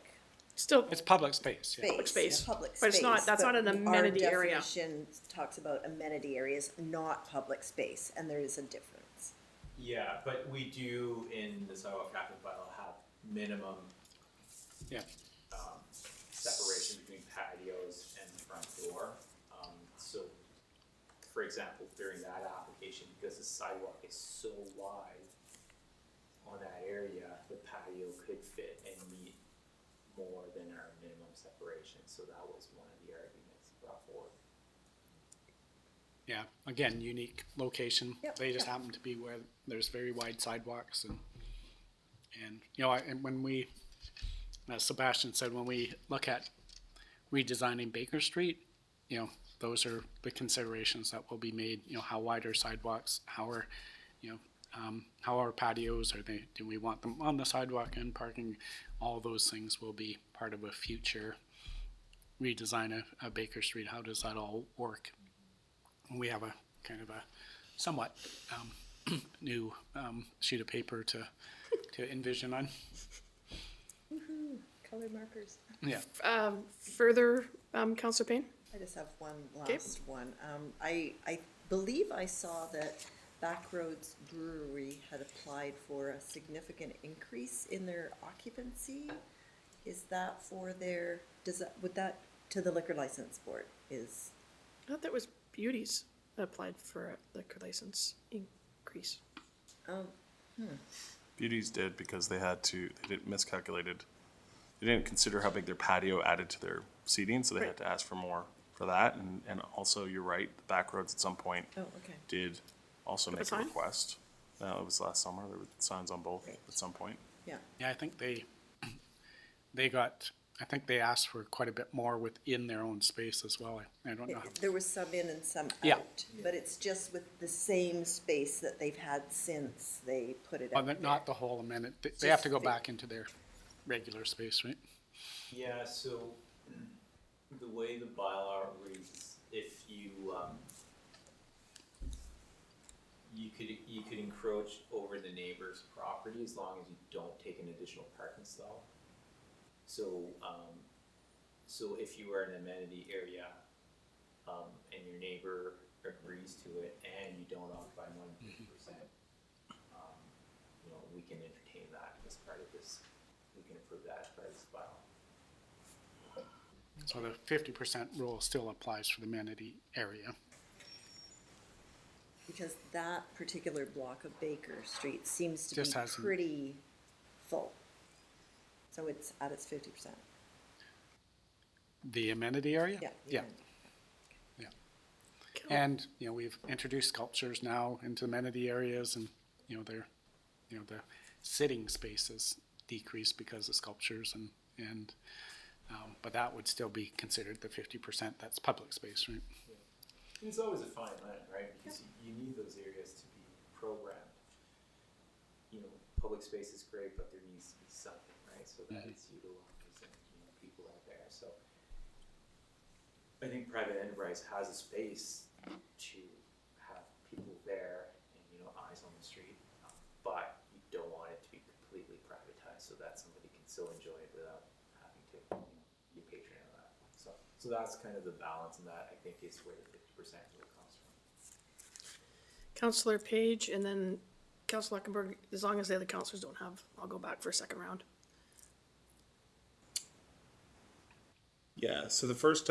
C: Still,
D: It's public space, yeah.
C: Public space.
M: Public
C: But it's not-
M: space,
C: that's not an
M: but
C: amenity area.
M: Our definition talks about amenity areas, not public space, and there is a difference.
K: Yeah, but we do in the sidewalk traffic bylaw have minimum
D: Yeah.
K: separation between patios and the front door. So, for example, during that application, because the sidewalk is so wide on that area, the patio could fit and meet more than our minimum separation. So that was one of the arguments brought forward.
D: Yeah, again, unique location.
M: Yep,
D: They just
M: yep.
D: happen to be where there's very wide sidewalks and And, and when we, as Sebastian said, when we look at redesigning Baker Street, those are the considerations that will be made, how wide are sidewalks, how are, how are patios, do we want them on the sidewalk and parking? All those things will be part of a future redesign of Baker Street. How does that all work? We have a kind of a somewhat new sheet of paper to envision on.
M: Woohoo, color markers.
D: Yeah.
C: Further, Councillor Payne?
M: I just have one last one. I believe I saw that Backroads Brewery had applied for a significant increase in their occupancy. Is that for their, would that, to the liquor license board is?
C: I thought that was Beauty's applied for a liquor license increase.
A: Beauties did because they didn't miscalculated. They didn't consider how big their patio added to their seating, so they had to ask for more for that. And also, you're right, the Backroads at some point did also make a request. It was last summer. There were signs on both at some point.
M: Yeah.
D: Yeah, I think they asked for quite a bit more within their own space as well. I don't know.
M: There was some in and some
D: Yeah.
M: out, but it's just with the same space that they've had since they put it out.
D: But not the whole amenity. They have to go back into their regular space, right?
K: Yeah, so the way the bylaw reads is if you, you could encroach over the neighbor's property as long as you don't take an additional parking stall. So, so if you are in an amenity area, and your neighbor agrees to it and you don't occupy more than 50%, we can entertain that as part of this, we can approve that as part of this bylaw.
D: So the 50% rule still applies for the amenity area.
M: Because that particular block of Baker Street seems to
D: Just
M: be
D: hasn't-
M: pretty full. So it's at its 50%.
D: The amenity area?
M: Yeah.
D: Yeah. Yeah. And, we've introduced sculptures now into amenity areas and, they're, the sitting spaces decreased because of sculptures and but that would still be considered the 50%, that's public space, right?
K: And it's always a fine line, right? Because you need those areas to be programmed. Public space is great, but there needs to be something, right? So that it's utilized and, people are there. So I think private enterprise has a space to have people there and, eyes on the street. But you don't want it to be completely privatized so that somebody can still enjoy it without having to, be a patron of that. So that's kind of the balance, and that I think is where the 50% really comes from.
C: Councillor Page and then Councillor Luckenberg, as long as the other councillors don't have, I'll go back for a second round.
A: Yeah, so the first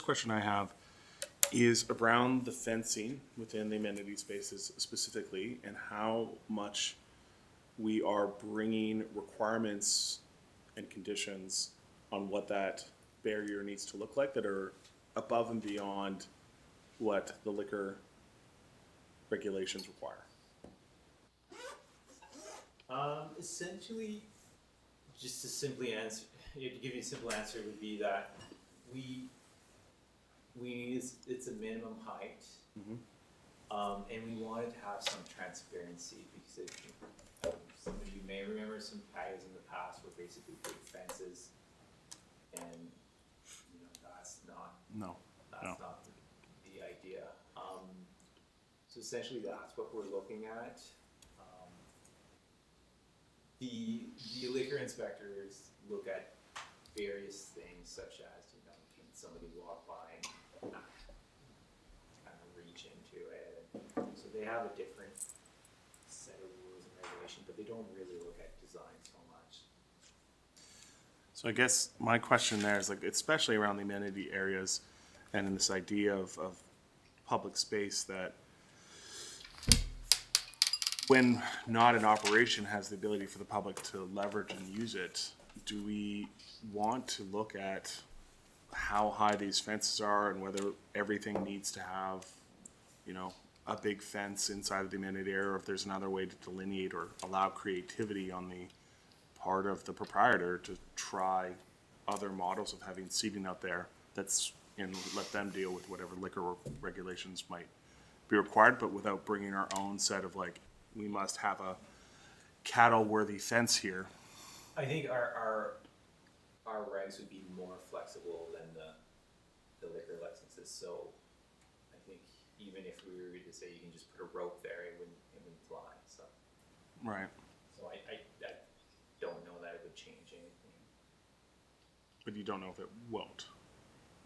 A: question I have is around the fencing within the amenity spaces specifically, and how much we are bringing requirements and conditions on what that barrier needs to look like that are above and beyond what the liquor regulations require.
K: Essentially, just to simply answer, to give you a simple answer would be that it's a minimum height, and we wanted to have some transparency because some of you may remember some patios in the past were basically big fences, and that's not not the idea. So essentially, that's what we're looking at. The liquor inspectors look at various things such as, can somebody walk by and kind of reach into it? So they have a different set of rules and regulations, but they don't really look at design so much.
A: So I guess my question there is especially around the amenity areas and in this idea of public space that when not in operation has the ability for the public to leverage and use it, do we want to look at how high these fences are and whether everything needs to have, a big fence inside of the amenity area, or if there's another way to delineate or allow creativity on part of the proprietor to try other models of having seating out there that's, and let them deal with whatever liquor regulations might be required, but without bringing our own set of like, we must have a cattle-worthy fence here.
K: I think our regs would be more flexible than the liquor licenses, so I think even if we were to say you can just put a rope there, it wouldn't fly, so.
A: Right.
K: So I don't know that it would change anything.
A: But you don't know if it won't.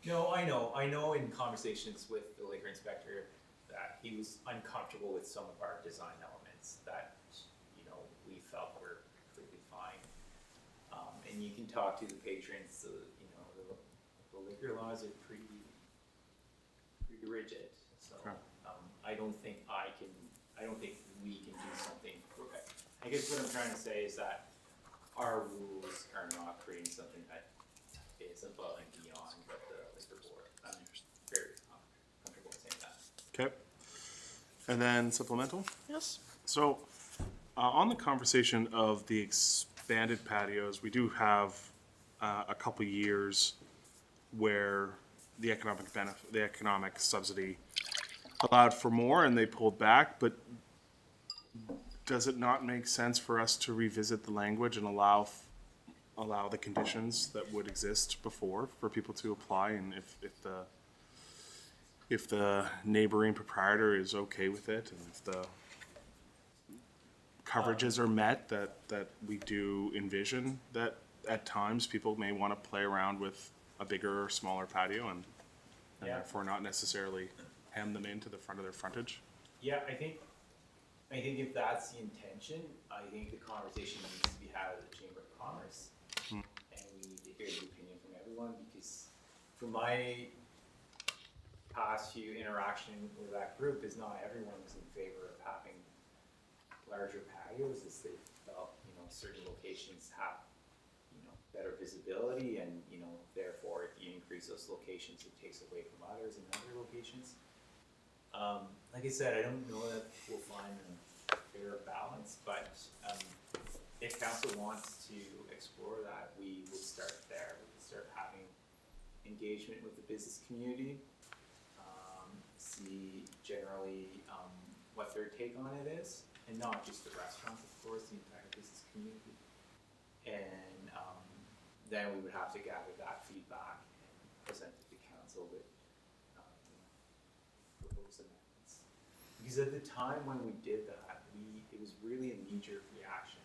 K: No, I know in conversations with the liquor inspector that he was uncomfortable with some of our design elements that, you know, we felt were completely fine. And you can talk to the patrons, you know, the liquor laws are pretty rigid, so,
A: Okay.
K: I don't think we can do something. I guess what I'm trying to say is that our rules are not creating something that is above and beyond what the liquor board. I'm very comfortable saying that.
A: Okay. And then supplemental?
C: Yes?
A: So, on the conversation of the expanded patios, we do have a couple years where the economic subsidy allowed for more and they pulled back, but does it not make sense for us to revisit the language and allow the conditions that would exist before for people to apply, and if the neighboring proprietor is okay with it, and if the coverages are met, that we do envision that at times people may want to play around with a bigger or smaller patio and
K: Yeah.
A: therefore not necessarily hem them into the front of their frontage?
K: Yeah, I think if that's the intention, I think the conversation needs to be had at the Chamber of Commerce. And we need to hear the opinion from everyone, because from my past few interaction with that group is not everyone was in favor of having larger patios, as they felt, you know, certain locations have, you know, better visibility, and, you know, therefore if you increase those locations, it takes away from others in other locations. Like I said, I don't know that we'll find a fair balance, but if council wants to explore that, we would start there. We could start having engagement with the business community, see generally what their take on it is, and not just the restaurants, of course, the entire business community. And then we would have to gather that feedback and present it to council with proposed amendments. Because at the time when we did that, it was really a knee-jerk reaction.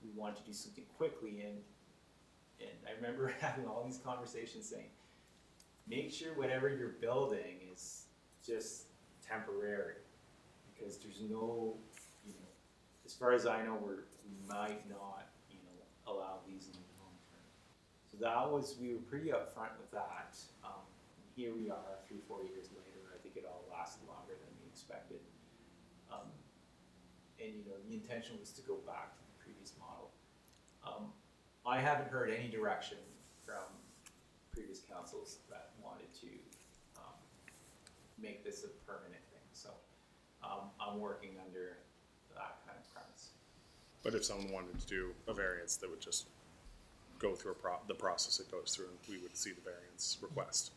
K: We wanted to do something quickly, and I remember having all these conversations saying, make sure whatever you're building is just temporary, because there's no, you know, as far as I know, we might not, you know, allow these in the long term. So we were pretty upfront with that. Here we are 3-4 years later. I think it all lasted longer than we expected. And, you know, the intention was to go back to the previous model. I haven't heard any direction from previous councils that wanted to make this a permanent thing. So I'm working under that kind of premise.
A: But if someone wanted to do a variance, that would just go through the process it goes through, and we would see the variance request.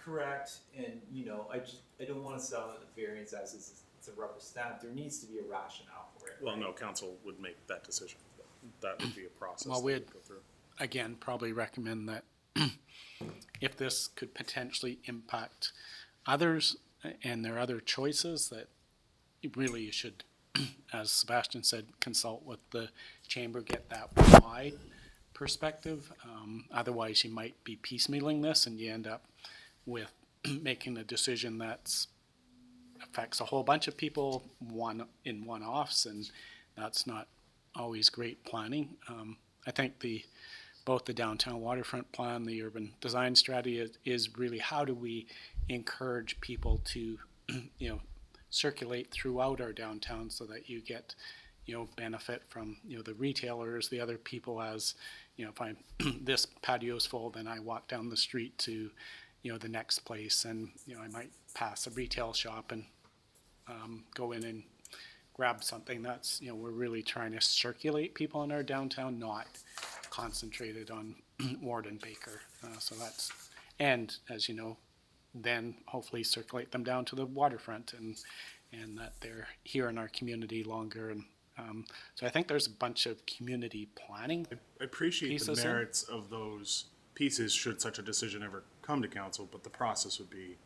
K: Correct, and, you know, I don't want to sell the variance as it's a rubber stamp. There needs to be a rationale for it.
A: Well,
K: right?
A: no, council would make that decision. That would be a process
D: Well,
A: that
D: we'd-
A: would go through.
D: Again, probably recommend that if this could potentially impact others and their other choices, that really you should, as Sebastian said, consult with the chamber, get that wide perspective. Otherwise, you might be piecemealing this and you end up with making a decision that affects a whole bunch of people in one-offs, and that's not always great planning. I think both the downtown waterfront plan, the urban design strategy is really how do we encourage people to, you know, circulate throughout our downtown so that you get, you know, benefit from, you know, the retailers, the other people, as, you know, if this patio's full, then I walk down the street to, you know, the next place, and, you know, I might pass a retail shop and go in and grab something. That's, you know, we're really trying to circulate people in our downtown, not concentrated on Ward and Baker. So that's, and as you know, then hopefully circulate them down to the waterfront and that they're here in our community longer. And so I think there's a bunch of community planning.
A: I appreciate the
D: pieces in.
A: merits of those pieces should such a decision ever come to council, but the process would be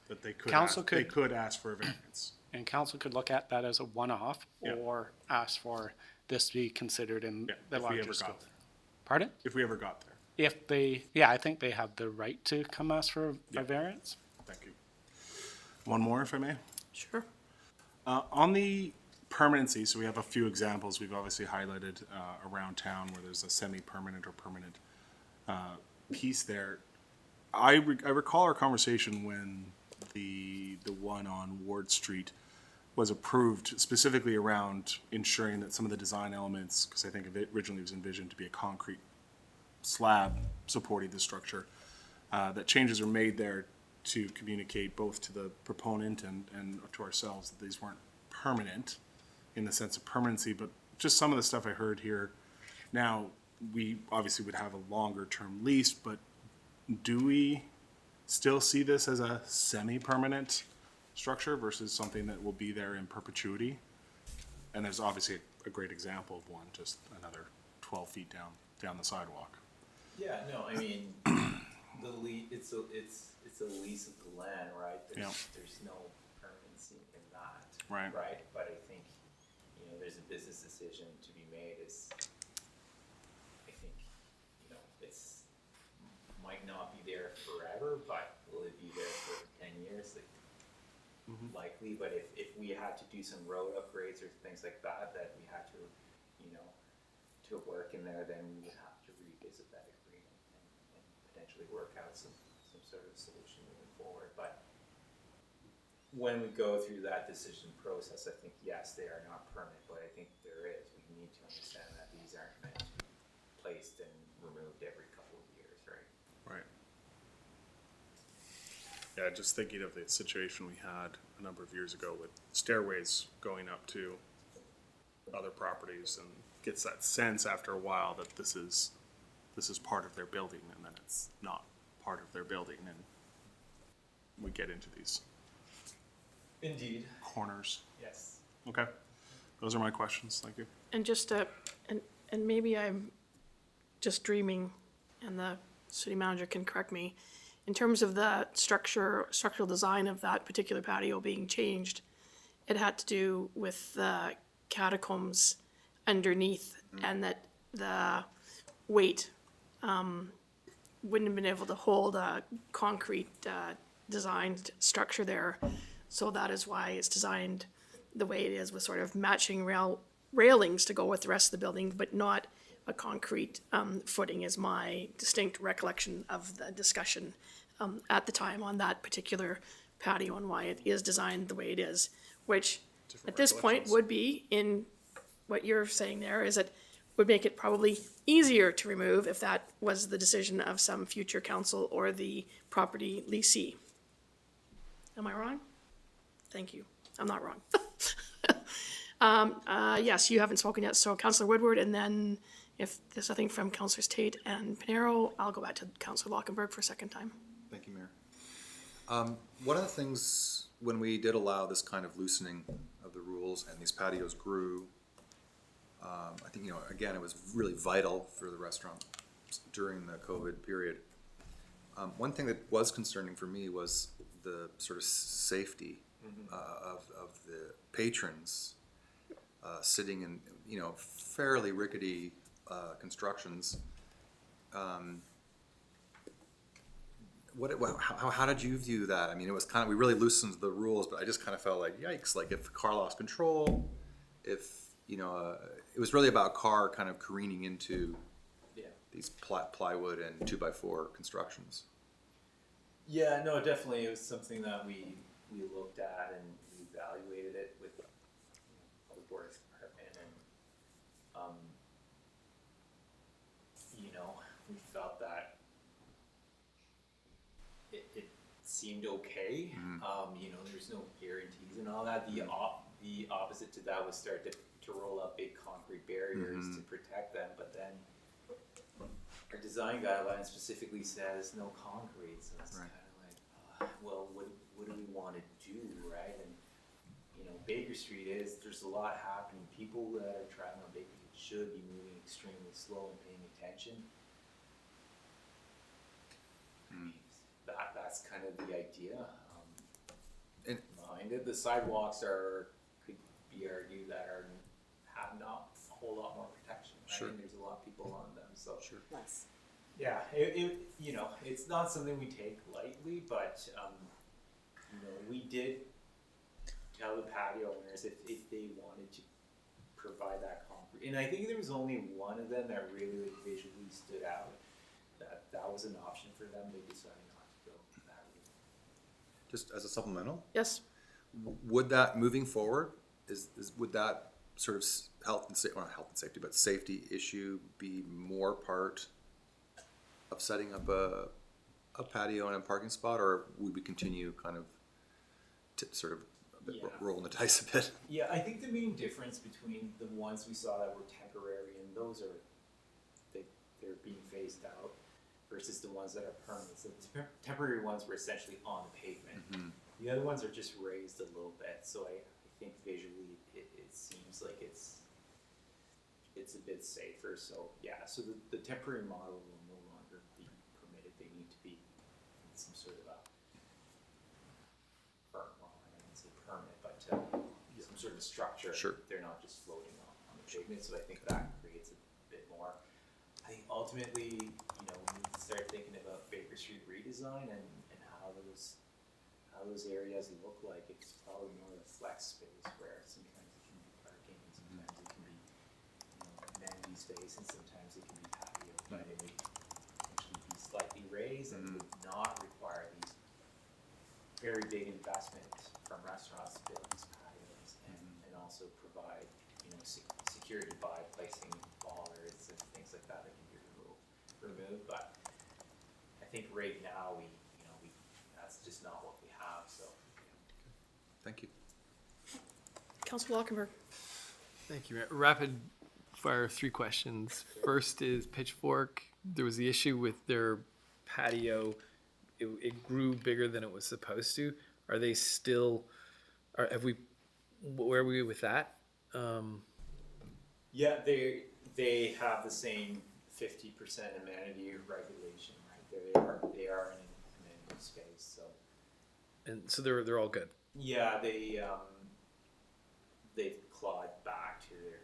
A: that they could they could ask for a variance.
D: And council could look at that as a one-off
A: Yeah.
D: or ask for this to be considered in
A: Yeah,
D: the
A: if we
D: larger
A: ever
D: scope.
A: got there.
D: Pardon?
A: If we ever got there.
D: If they, yeah, I think they have the right to come ask for
A: Yeah.
D: a variance.
A: Thank you. One more, if I may.
C: Sure.
A: On the permanency, so we have a few examples we've obviously highlighted around town where there's a semi-permanent or permanent piece there. I recall our conversation when the one on Ward Street was approved specifically around ensuring that some of the design elements, because I think it originally was envisioned to be a concrete slab supporting the structure, that changes are made there to communicate both to the proponent and to ourselves that these weren't permanent in the sense of permanency, but just some of the stuff I heard here. Now, we obviously would have a longer term lease, but do we still see this as a semi-permanent structure versus something that will be there in perpetuity? And there's obviously a great example of one, just another 12 feet down the sidewalk.
K: Yeah, no, I mean, it's a lease of the land, right? There's no permanency in that.
A: Right.
K: Right, but I think, there's a business decision to be made I think, it's, might not be there forever, but will it be there for 10 years? Likely, but if we had to do some road upgrades or things like that we had to, to work in there, then we would have to revisit that agreement and potentially work out some sort of solution moving forward. But when we go through that decision process, I think, yes, they are not permanent, but I think there is. We need to understand that these aren't meant to be placed and removed every couple of years, right?
A: Right. Yeah, just thinking of the situation we had a number of years ago with stairways going up to other properties, and gets that sense after a while that this is part of their building, and then it's not part of their building, and we get into these
K: Indeed.
A: corners.
K: Yes.
A: Okay, those are my questions. Thank you.
C: And just and maybe I'm just dreaming, and the city manager can correct me. In terms of the structural design of that particular patio being changed, it had to do with the catacombs underneath, and that the weight wouldn't have been able to hold a concrete designed structure there. So that is why it's designed the way it is, with sort of matching railings to go with the rest of the building, but not a concrete footing, is my distinct recollection of the discussion at the time on that particular patio and why it is designed the way it is, which at this point would be, in what you're saying there, is it would make it probably easier to remove if that was the decision of some future council or the property leasee. Am I wrong? Thank you. I'm not wrong. Yes, you haven't spoken yet, so Councillor Woodward, and then if there's nothing from Councillors Tate and Pinero, I'll go back to Councillor Lockenberg for a second time.
I: Thank you, Mayor. One of the things, when we did allow this kind of loosening of the rules and these patios grew, I think, again, it was really vital for the restaurant during the COVID period. One thing that was concerning for me was the sort of safety of the patrons sitting in, fairly rickety constructions. How did you view that? I mean, it was kind of, we really loosened the rules, but I just kind of felt like, yikes, like if the car lost control, if, it was really about a car kind of careening into these plywood and 2x4 constructions.
K: Yeah, no, definitely. It was something that we looked at and we evaluated it with the Public Works Department, and we felt that it seemed okay. There's no guarantees and all that. the opposite to that was start to roll up big concrete barriers to protect them, but then our design guideline specifically says no concrete, so it's kind of like, well, what do we want to do, right? And you know, Baker Street there's a lot happening. People that are traveling on Baker Street should be moving extremely slow and paying attention. That's kind of the idea behind it. The sidewalks could be argued have not a whole lot more protection, right?
I: Sure.
K: And there's a lot of people on them, so
I: Sure.
M: Less.
K: yeah, you know, it's not something we take lightly, but you know, we did tell the patio owners if they wanted to provide that concrete, and I think there was only one of them that really visually stood out. That was an option for them. They decided not to go that route.
I: Just as a supplemental,
C: Yes,
I: would that, moving forward, would that sort of health and safety, but safety issue be more part of setting up a patio and a parking spot, or would we continue kind of to sort of rolling the dice a bit?
K: Yeah, I think the main difference between the ones we saw that were temporary and those they're being phased out versus the ones that are permanent. So the temporary ones were essentially on the pavement. The other ones are just raised a little bit. So I think visually it seems like it's a bit safer. So yeah, so the temporary model will no longer be permitted. They need to be in some sort of I don't say permanent, but some sort of structure.
I: Sure.
K: They're not just floating on the pavement. So I think that creates a bit more. I think ultimately, you know, we need to start thinking about Baker Street redesign and how those areas look like. It's probably more of a flex space where sometimes it can be parking and sometimes it can be, you know, amenity space and sometimes it can be patio, but it would actually be slightly raised and would not require these very big investments from restaurants to build these patios and also provide, you know, security by placing bollards and things like that can be removed. But I think right now that's just not what we have. So
I: Thank you.
C: Councillor Lockenberg.
L: Thank you. Rapid fire 3 questions. First is Pitchfork. There was the issue with their patio. It grew bigger than it was supposed to. Are they still? Where are we with that?
K: yeah, they have the same 50% amenity regulation, right? They are in an amenity space, so.
L: And so they're all good.
K: Yeah, they've clawed back to their.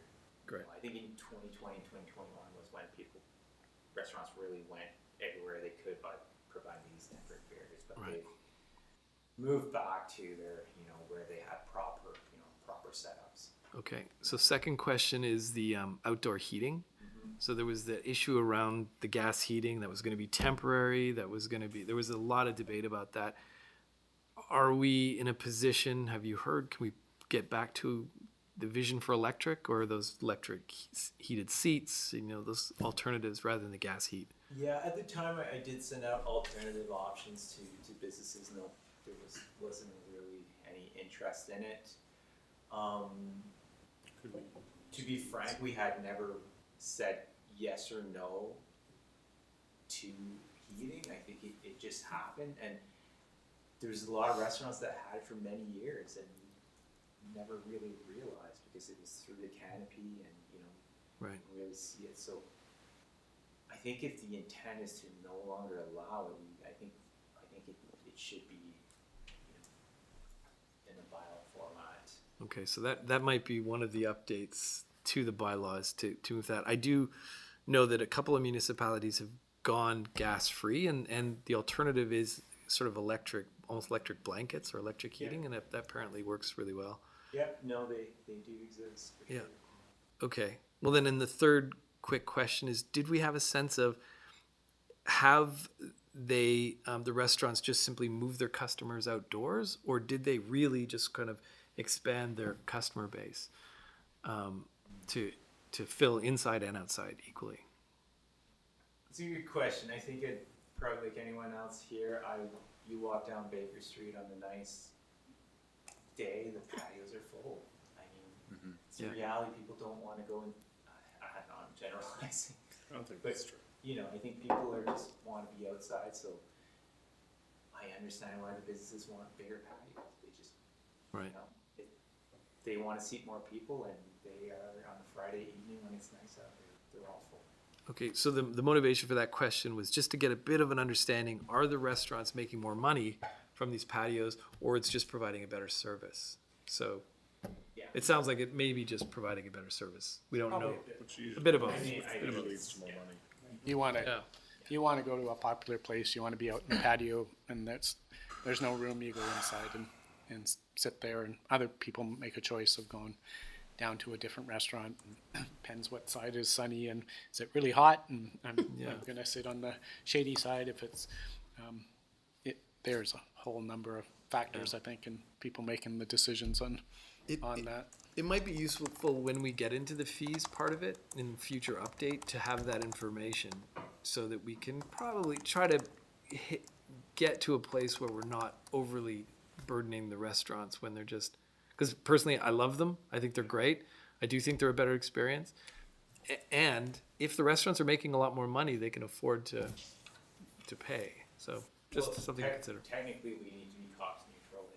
L: Great.
K: I think in 2020, 2021 was when restaurants really went everywhere they could by providing these temporary barriers, but
L: Right.
K: they've moved back to their, you know, where they had proper setups.
L: Okay. So second question is the outdoor heating. So there was the issue around the gas heating that was going to be temporary. There was a lot of debate about that. Are we in a position? Have you heard? Can we get back to the vision for electric, or those electric heated seats? You know, those alternatives rather than the gas heat.
K: Yeah, at the time I did send out alternative options to businesses. No, there wasn't really any interest in it. To be frank, we had never said yes or no to heating. I think it just happened, and there's a lot of restaurants that had it for many years and never really realized because it was through the canopy and, you know,
L: Right.
K: you really see it. So I think if the intent is to no longer allow it, I think it should be, you know, in a bylaw format.
L: Okay, so that might be one of the updates to the bylaws to move that. I do know that a couple of municipalities have gone gas free, and the alternative is sort of almost electric blankets or electric heating, and that apparently works really well.
K: Yep, no, they do exist. For
L: Yeah.
K: sure.
L: Okay. Well, then, in the third quick question is: did we have a sense of have they the restaurants just simply move their customers outdoors, or did they really just kind of expand their customer base to fill inside and outside equally?
K: It's a good question. I think it probably like anyone else here. You walk down Baker Street on a nice day, the patios are full. So in
L: Yeah.
K: reality, people don't wanna go in, I don't know, I'm generalizing.
A: I don't think
K: But,
A: that's true.
K: you know, I think people are just wanna be outside, so I understand why the businesses want bigger patios. They just, you
L: Right.
K: know, they wanna seat more people, and they are on a Friday evening when it's nice out, they're all full.
L: Okay, so the motivation for that question was just to get a bit of an understanding, are the restaurants making more money from these patios, or it's just providing a better service? So
K: Yeah.
L: it sounds like it may be just providing a better service. We don't know.
A: Which
L: A
A: usually,
L: bit of both.
K: I mean,
A: it usually leads to more money.
D: You wanna,
L: Yeah.
D: if you wanna go to a popular place, you wanna be out in the patio, and there's no room, you go inside and sit there, and other people make a choice of going down to a different restaurant. Depends what side is sunny, and is it really hot, and I'm gonna sit on the shady side if it's, there's a whole number of factors, I think, in people making the decisions on that.
L: It might be useful when we get into the fees part of it in future update to have that information so that we can probably try to get to a place where we're not overly burdening the restaurants when they're just, because personally I love them. I think they're great. I do think they're a better experience. And if the restaurants are making a lot more money, they can afford to pay. So just something to consider.
K: Technically, we need to be cost neutral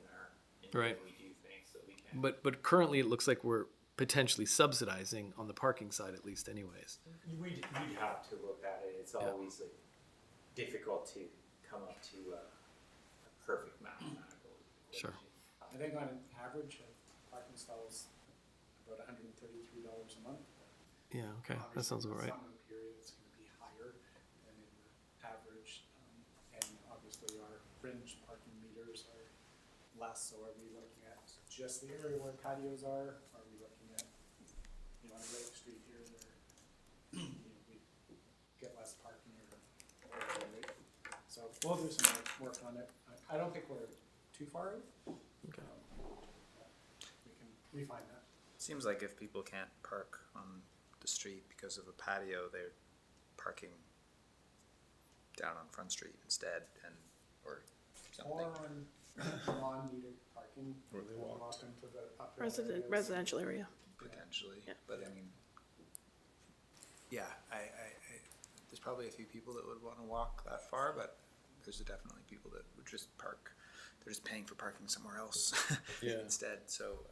K: in
L: Right.
K: when we do things, so we can.
L: But currently it looks like we're potentially subsidizing on the parking side at least anyways.
K: We'd have to look at it. It's always like difficult to come up to a perfect mathematical equation.
L: Sure.
D: I think on average, a parking stall is about $133 a month.
L: Yeah, okay, that sounds about right.
D: Some of the periods gonna be higher than in the average, and obviously our fringe parking meters are less, so are we looking at just the area where patios are we looking at, on Lake Street here where, we get less parking or right? So we'll do some more work on it. I don't think we're too far out.
L: Okay.
D: We can refine that.
H: Seems like if people can't park on the street because of a patio, they're parking down on Front Street instead, or something.
D: Or on non-metered parking,
A: Or they walk.
D: walk into the upper areas.
C: Residential area.
H: Potentially,
C: Yeah.
H: but I mean, yeah, I, there's probably a few people that would wanna walk that far, but there's definitely people that would just park, they're just paying for parking somewhere else instead, so,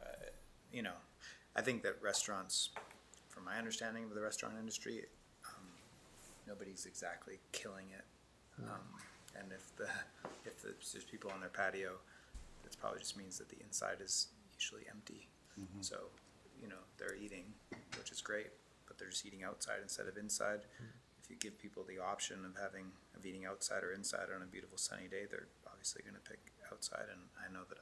H: I think that restaurants, from my understanding of the restaurant industry, nobody's exactly killing it. And if there's people on their patio, that probably just means that the inside is usually empty. So, they're eating, which is great, but they're just eating outside instead of inside. If you give people the option of eating outside or inside on a beautiful sunny day, they're obviously gonna pick outside, and I know that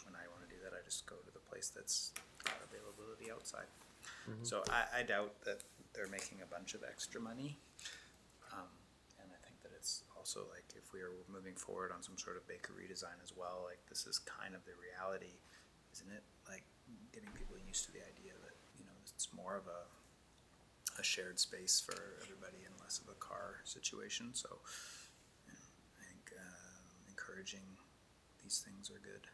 H: when I wanna do that, I just go to the place that's got availability outside. So I doubt that they're making a bunch of extra money. And I think that it's also like, if we are moving forward on some sort of bakery design as well, like this is kind of the reality, isn't it? Like getting people used to the idea that, it's more of a shared space for everybody and less of a car situation. So I think encouraging these things are good.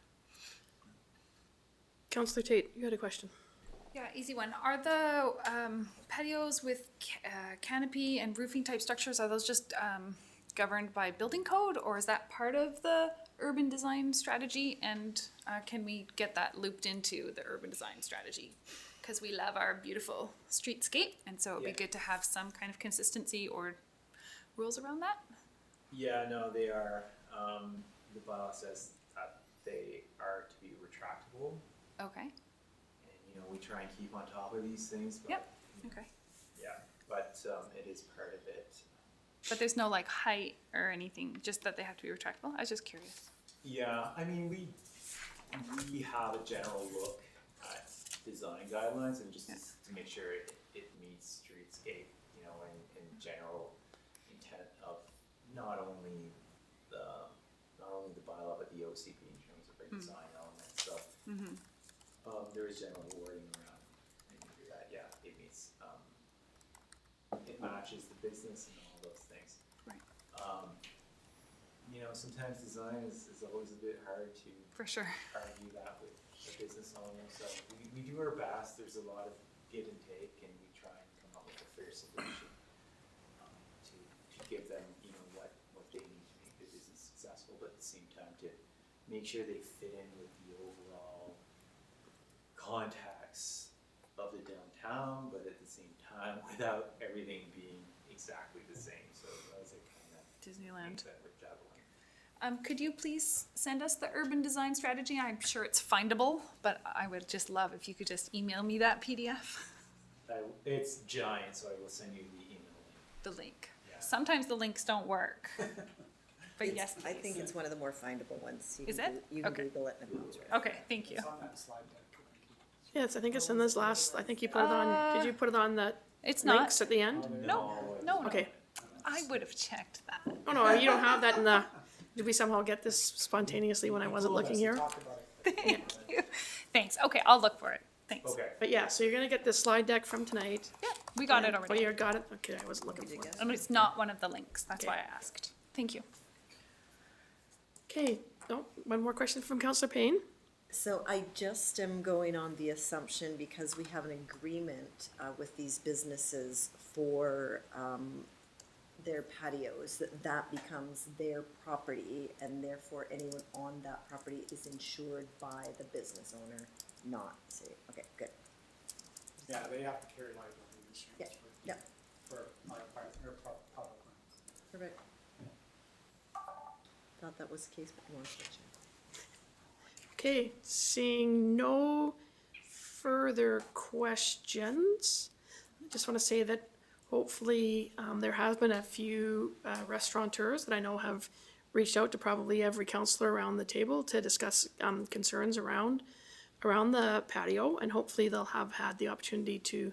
C: Councillor Tate, you had a question.
B: Yeah, easy one. Are the patios with canopy and roofing type structures, are those just governed by building code, or is that part of the urban design strategy? And can we get that looped into the urban design strategy? Because we love our beautiful streetscape, and so it'd be good to have some kind of consistency or rules around that.
K: Yeah, no, they are, the bylaw says that they are to be retractable,
B: Okay.
K: and, we try and keep on top of these things, but.
B: Yep. Okay.
K: Yeah, but, it is part of it.
B: But there's no like height or anything, just that they have to be retractable. I was just curious.
K: Yeah, I mean, we have a general look at design guidelines and just to make sure it meets streetscape, and general intent of not only the bylaw, but the OCP in terms of the design elements, so. There is general wording around making sure that, it meets, it matches the business and all those things.
B: Right.
K: Sometimes design is always a bit hard to
B: For sure.
K: argue that with a business owner, so we do do our best. There's a lot of give and take, and we try and come up with a fair solution to give them, you know, what they need to make their business successful, but at the same time to make sure they fit in with the overall context of the downtown, but at the same time without everything being exactly the same. So those are kind of
B: Disneyland.
K: things that we're juggling.
B: Could you please send us the urban design strategy? I'm sure it's findable, but I would just love if you could just email me that PDF,
K: It's giant, so I will send you the email link.
B: the link.
K: Yeah.
B: Sometimes the links don't work. But
M: It's-
B: yes,
M: I think
B: please.
M: it's one of the more findable ones. You
B: Is
M: can
B: it?
M: You can
B: Okay.
M: Google it and it comes right.
B: Okay, thank you.
D: It's on that slide deck.
C: Yes, I think it's in this last, I think you put it on, did you put it on the
B: It's not.
C: links at the end?
B: No.
C: Okay.
B: I would have checked that.
C: Oh, no, you don't have that in the, did we somehow get this spontaneously when I wasn't looking here?
B: Thank you. Thanks. Okay, I'll look for it. Thanks.
K: Okay.
C: But yeah, so you're gonna get the slide deck from tonight.
B: Yeah, we got it
C: Oh,
B: already.
C: you got it? Okay, I wasn't looking for it.
B: And it's not one of the links. That's
C: Okay.
B: why I asked. Thank you.
C: Okay, oh, one more question from Councillor Payne.
M: So I just am going on the assumption, because we have an agreement with these businesses for their patios, that becomes their property, and therefore anyone on that property is insured by the business owner, not the city. Okay, good.
D: Yeah, they have to carry liability insurance
M: Yeah,
D: for public lands.
M: perfect. Thought that was the case, but you want to check.
C: Okay, seeing no further questions, I just want to say that hopefully there have been a few restaurateurs that I know have reached out to probably every councillor around the table to discuss concerns around the patio, and hopefully they'll have had the opportunity to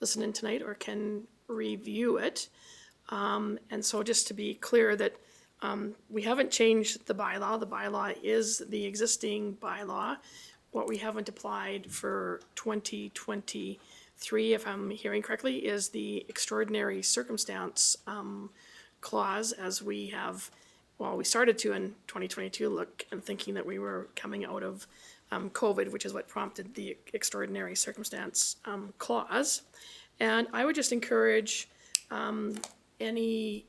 C: listen in tonight or can review it. And so just to be clear that we haven't changed the bylaw. The bylaw is the existing bylaw. What we haven't applied for 2023, if I'm hearing correctly, is the extraordinary circumstance clause, as we have, well, we started to in 2022 look and thinking that we were coming out of COVID, which is what prompted the extraordinary circumstance clause. And I would just encourage any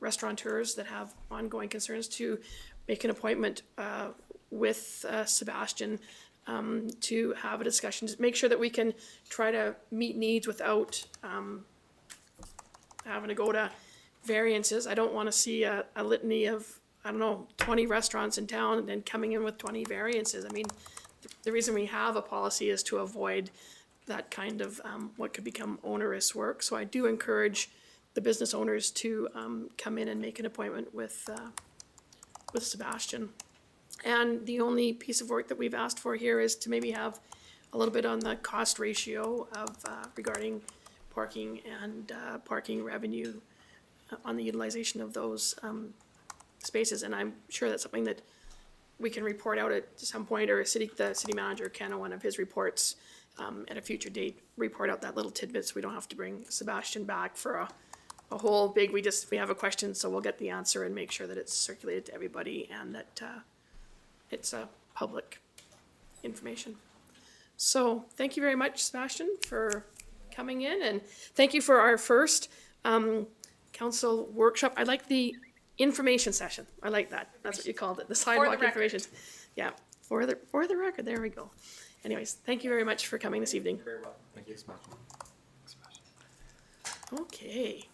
C: restaurateurs that have ongoing concerns to make an appointment with Sebastian to have a discussion, to make sure that we can try to meet needs without having to go to variances. I don't want to see a litany of, 20 restaurants in town and then coming in with 20 variances. I mean, the reason we have a policy is to avoid that kind of what could become onerous work. So I do encourage the business owners to come in and make an appointment with Sebastian. And the only piece of work that we've asked for here is to maybe have a little bit on the cost ratio of regarding parking and parking revenue on the utilization of those spaces. And I'm sure that's something that we can report out at some point, or the city manager can, on one of his reports at a future date, report out that little tidbit, so we don't have to bring Sebastian back for a whole big, we have a question, so we'll get the answer and make sure that it's circulated to everybody and that it's public information. So thank you very much, Sebastian, for coming in, and thank you for our first council workshop. I like the information session. I like that. That's what you called it, the sidewalk information. Yeah, for the record, there we go. Anyways, thank you very much for coming this evening.
K: Very well.
I: Thank you.
C: Okay.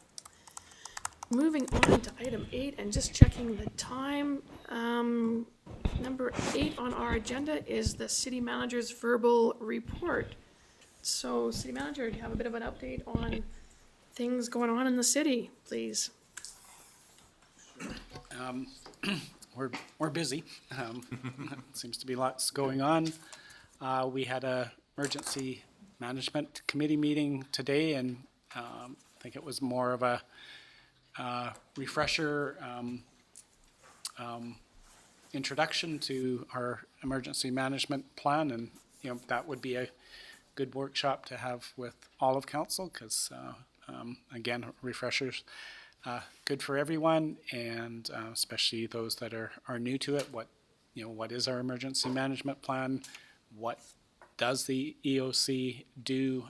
C: Moving on to item 8 and just checking the time. Number 8 on our agenda is the city manager's verbal report. So, city manager, do you have a bit of an update on things going on in the city, please?
D: We're busy. Seems to be lots going on. We had a emergency management committee meeting today, and I think it was more of a refresher introduction to our emergency management plan, and that would be a good workshop to have with all of council, because again, refreshers good for everyone, and especially those that are new to it. What is our emergency management plan? What does the EOC do?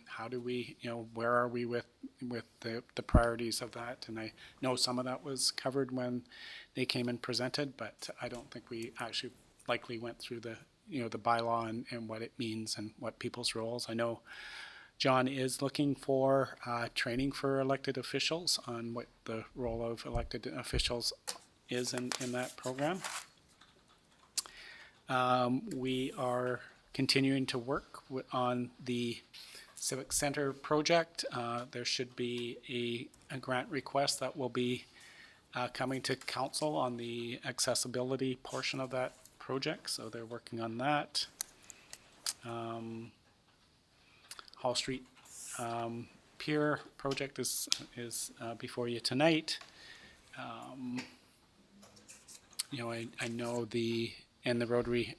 D: How do we, where are we with the priorities of that? And I know some of that was covered when they came and presented, but I don't think we actually likely went through the bylaw and what it means and what people's roles. I know John is looking for training for elected officials on what the role of elected officials is in that program. We are continuing to work on the Civic Center project. There should be a grant request that will be coming to council on the accessibility portion of that project, so they're working on that. Hall Street Pier project is before you tonight. I know the Rotary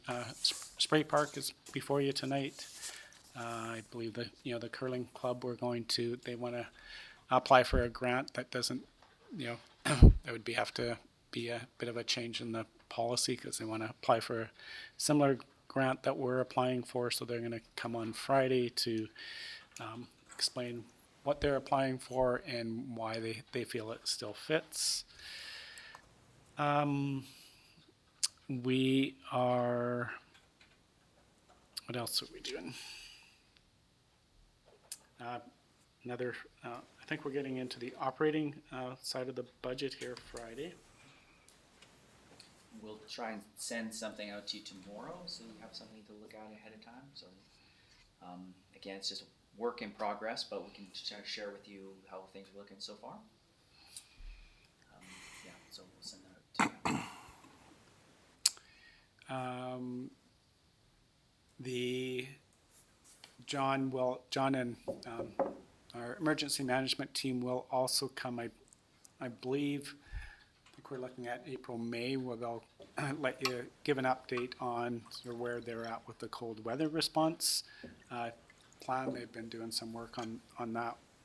D: Spray Park is before you tonight. I believe the curling club they want to apply for a grant that doesn't, there would have to be a bit of a change in the policy because they want to apply for a similar grant that we're applying for. So they're going to come on Friday to explain what they're applying for and why they feel it still fits. We are, what else are we doing? I think we're getting into the operating side of the budget here Friday.
N: We'll try and send something out to you tomorrow so you have something to look at ahead of time. So again, it's just a work in progress, but we can share with you how things are looking so far. So we'll send that out to you.
D: John and our emergency management team will also come. I believe we're looking at April, May, where they'll let you give an update on sort of where they're at with the cold weather response plan. They've been doing some work on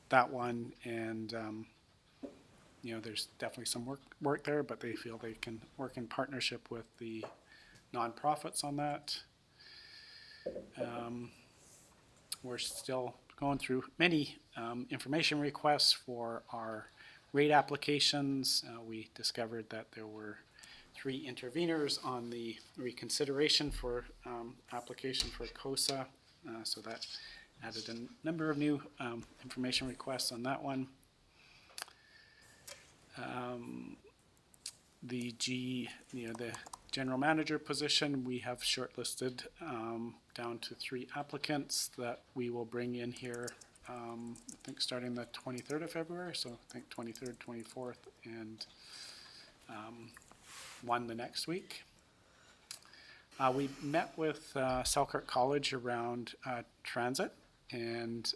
D: that one, and there's definitely some work there, but they feel they can work in partnership with the nonprofits on that. We're still going through many information requests for our rate applications. We discovered that there were 3 interveners on the reconsideration for application for COSA, so that added a number of new information requests on that one. The general manager position, we have shortlisted down to 3 applicants that we will bring in here, I think starting the 23rd of February, so I think 23rd, 24th, and one the next week. We met with Selkirk College around transit, and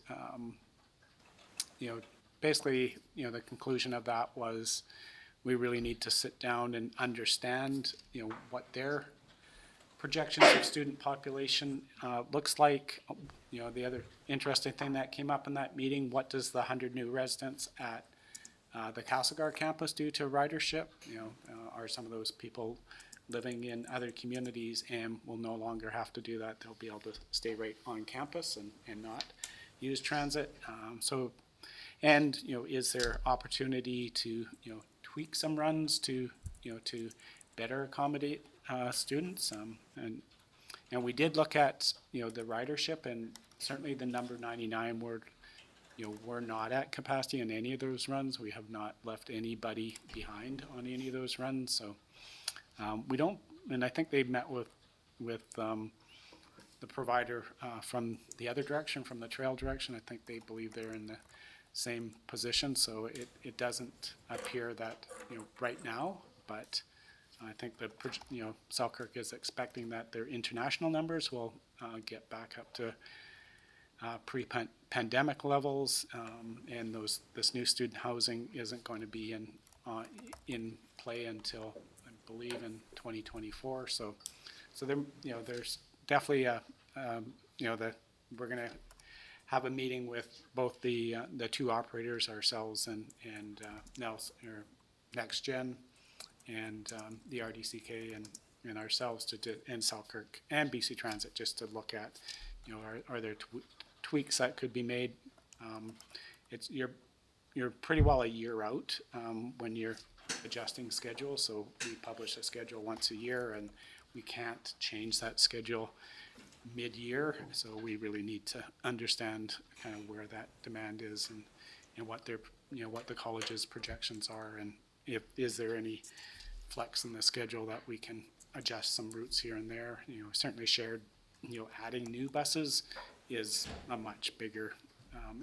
D: basically, the conclusion of that was we really need to sit down and understand, what their projections of student population looks like. The other interesting thing that came up in that meeting, what does the 100 new residents at the Castlegar campus do to ridership? Are some of those people living in other communities and will no longer have to do that? They'll be able to stay right on campus and not use transit. Is there opportunity to, tweak some runs to better accommodate students? And we did look at, the ridership, and certainly the number 99 we're not at capacity in any of those runs. We have not left anybody behind on any of those runs. So we don't, and I think they met with the provider from the other direction, from the trail direction. I think they believe they're in the same position, so it doesn't appear that right now, but I think Selkirk is expecting that their international numbers will get back up to pre-pandemic levels, and this new student housing isn't going to be in play until I believe in 2024. So there there's definitely we're going to have a meeting with both the 2 operators, ourselves and Next Gen, and the RDCK and ourselves and Selkirk and BC Transit, just to look at are there tweaks that could be made? You're pretty well a year out when you're adjusting schedule, so we publish a schedule once a year, and we can't change that schedule mid-year, so we really need to understand kind of where that demand is and what their, what the college's projections are, and is there any flex in the schedule that we can adjust some routes here and there. Certainly shared, adding new buses is a much bigger,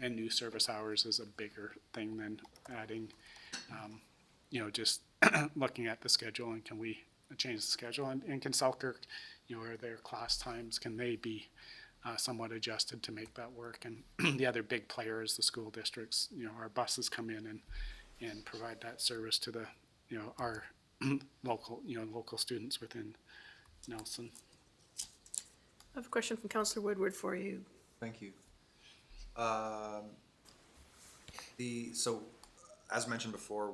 D: and new service hours is a bigger thing than adding, just looking at the schedule and can we change the schedule, and can Selkirk, are their class times, can they be somewhat adjusted to make that work? And the other big player is the school districts. Our buses come in and provide that service to the, our local students within Nelson.
C: I have a question from Councillor Woodward for you.
I: Thank you. So, as mentioned before,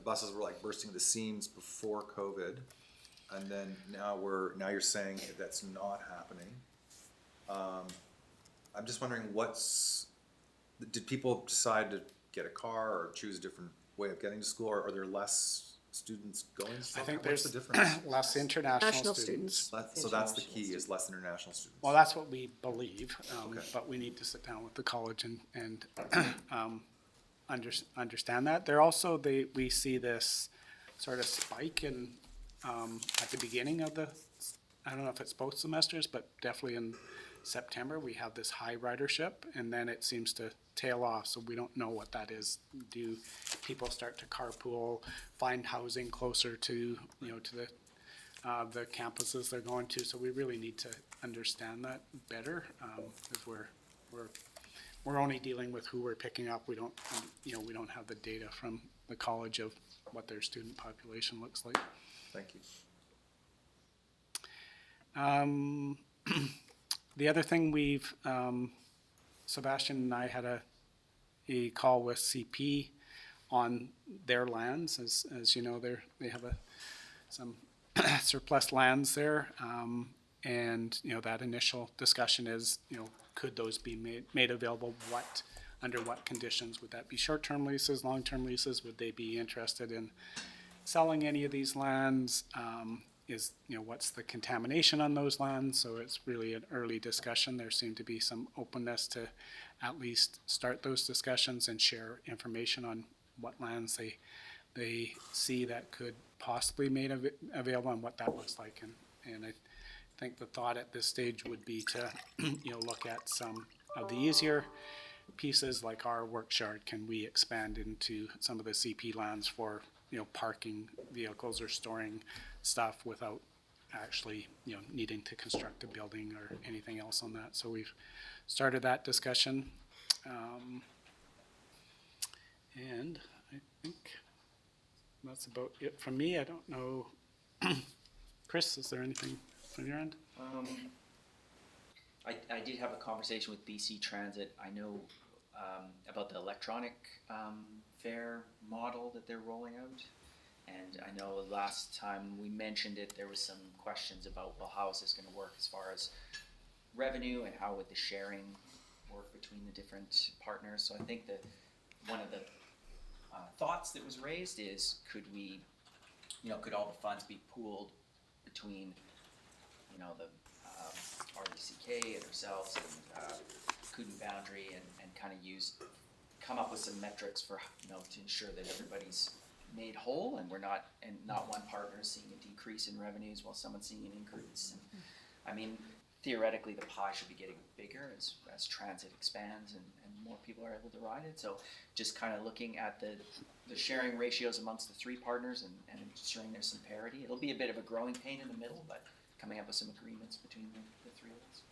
I: buses were like bursting at the seams before COVID, and then now you're saying that's not happening. I'm just wondering, did people decide to get a car or choose a different way of getting to school, or are there less students going to school?
D: I think
I: What's
D: there's
I: the difference?
D: less international
C: National
D: students.
I: So that's the key, is less international students.
D: Well, that's what we believe,
I: Okay.
D: but we need to sit down with the college and understand that. They're also, we see this sort of spike in, at the beginning of I don't know if it's both semesters, but definitely in September, we have this high ridership, and then it seems to tail off, so we don't know what that is. Do people start to carpool, find housing closer to, to the campuses they're going to? So we really need to understand that better, because we're only dealing with who we're picking up. We don't, we don't have the data from the college of what their student population looks like.
I: Thank you.
D: The other thing Sebastian and I had a call with CP on their lands. As you know, they have some surplus lands there. And, that initial discussion is, could those be made available? Under what conditions? Would that be short-term leases, long-term leases? Would they be interested in selling any of these lands? What's the contamination on those lands? So it's really an early discussion. There seemed to be some openness to at least start those discussions and share information on what lands they see that could possibly be made available and what that looks like. And I think the thought at this stage would be to, look at some of the easier pieces like our work yard. Can we expand into some of the CP lands for, parking vehicles or storing stuff without actually, needing to construct a building or anything else on that. So we've started that discussion. And I think that's about it from me. I don't know. Chris, is there anything from your end?
N: I did have a conversation with BC Transit. I know about the electronic fare model that they're rolling out. And I know last time we mentioned it, there was some questions about, well, how is this going to work as far as revenue and how would the sharing work between the different partners. So I think that one of the thoughts that was raised is, could we, could all the funds be pooled between, the RDCK and ourselves and Kootenai Boundary and kind of come up with some metrics for, to ensure that everybody's made whole and not one partner is seeing a decrease in revenues while someone's seeing an increase. And I mean, theoretically, the pie should be getting bigger as transit expands and more people are able to ride it. So just kind of looking at the sharing ratios amongst the three partners and ensuring there's some parity. It'll be a bit of a growing pain in the middle, but coming up with some agreements between the three of us.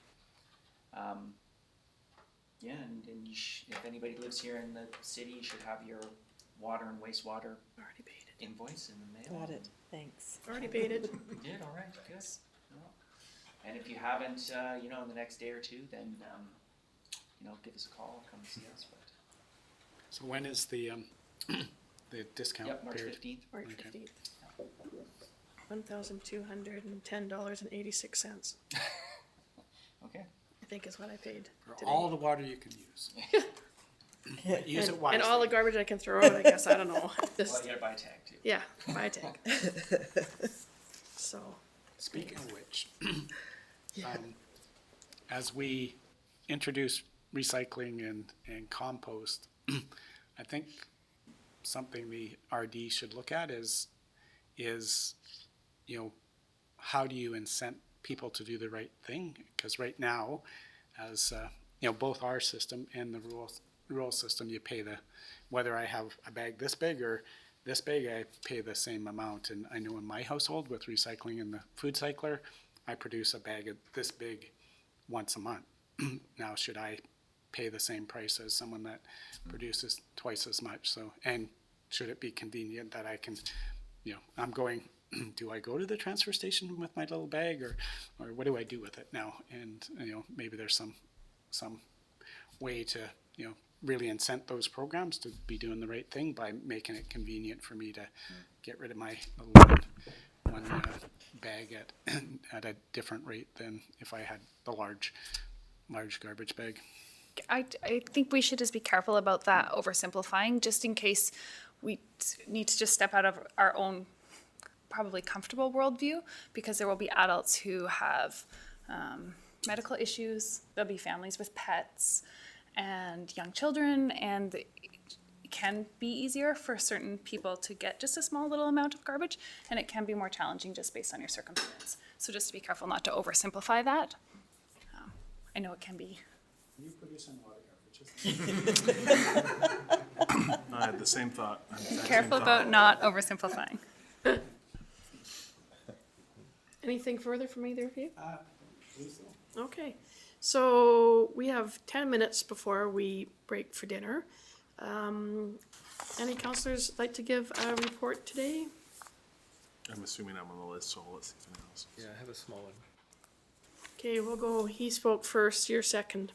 N: And if anybody lives here in the city, you should have your water and wastewater
C: Already paid it.
N: invoice in the mail.
M: Got it, thanks.
C: Already paid it.
N: You did, all right, good. Well, and if you haven't, in the next day or two, then, give us a call, come see us. But
D: So when is the discount
N: Yep, March
D: period?
N: 15th.
C: March
D: Okay.
C: 15th. $1,210.86.
N: Okay.
C: I think is what I paid
D: For
C: today.
D: all the water you can use. But use it wisely.
C: And all the garbage I can throw out, I guess, I don't know. Just-
N: Well, you gotta buy a tag too.
C: yeah, buy a tank. So,
D: Speaking of which, as we introduce recycling and compost, I think something the RD should look at is, you know, how do you incent people to do the right thing? Because right now, as, you know, both our system and the rural system, you pay whether I have a bag this big or this big, I pay the same amount. And I know in my household with recycling and the food cycler, I produce a bag of this big once a month. Now, should I pay the same price as someone that produces twice as much? So, and should it be convenient that I can, you know, I'm going, do I go to the transfer station with my little bag, or what do I do with it now? And, you know, maybe there's some way to, you know, really incent those programs to be doing the right thing by making it convenient for me to get rid of my little one bag at a different rate than if I had the large garbage bag.
B: I think we should just be careful about that oversimplifying, just in case we need to just step out of our own probably comfortable worldview, because there will be adults who have medical issues, there'll be families with pets and young children, and it can be easier for certain people to get just a small little amount of garbage, and it can be more challenging just based on your circumstance. So just to be careful not to oversimplify that. I know it can be.
J: You producing water garbage.
A: I had the same thought.
B: Careful about not oversimplifying.
C: anything further from either of you?
J: Please do.
C: Okay, so we have 10 minutes before we break for dinner. Any counselors like to give a report today?
A: I'm assuming I'm on the list, so let's see if anyone else.
L: Yeah, I have a small one.
C: Okay, we'll go, he spoke first, you're second.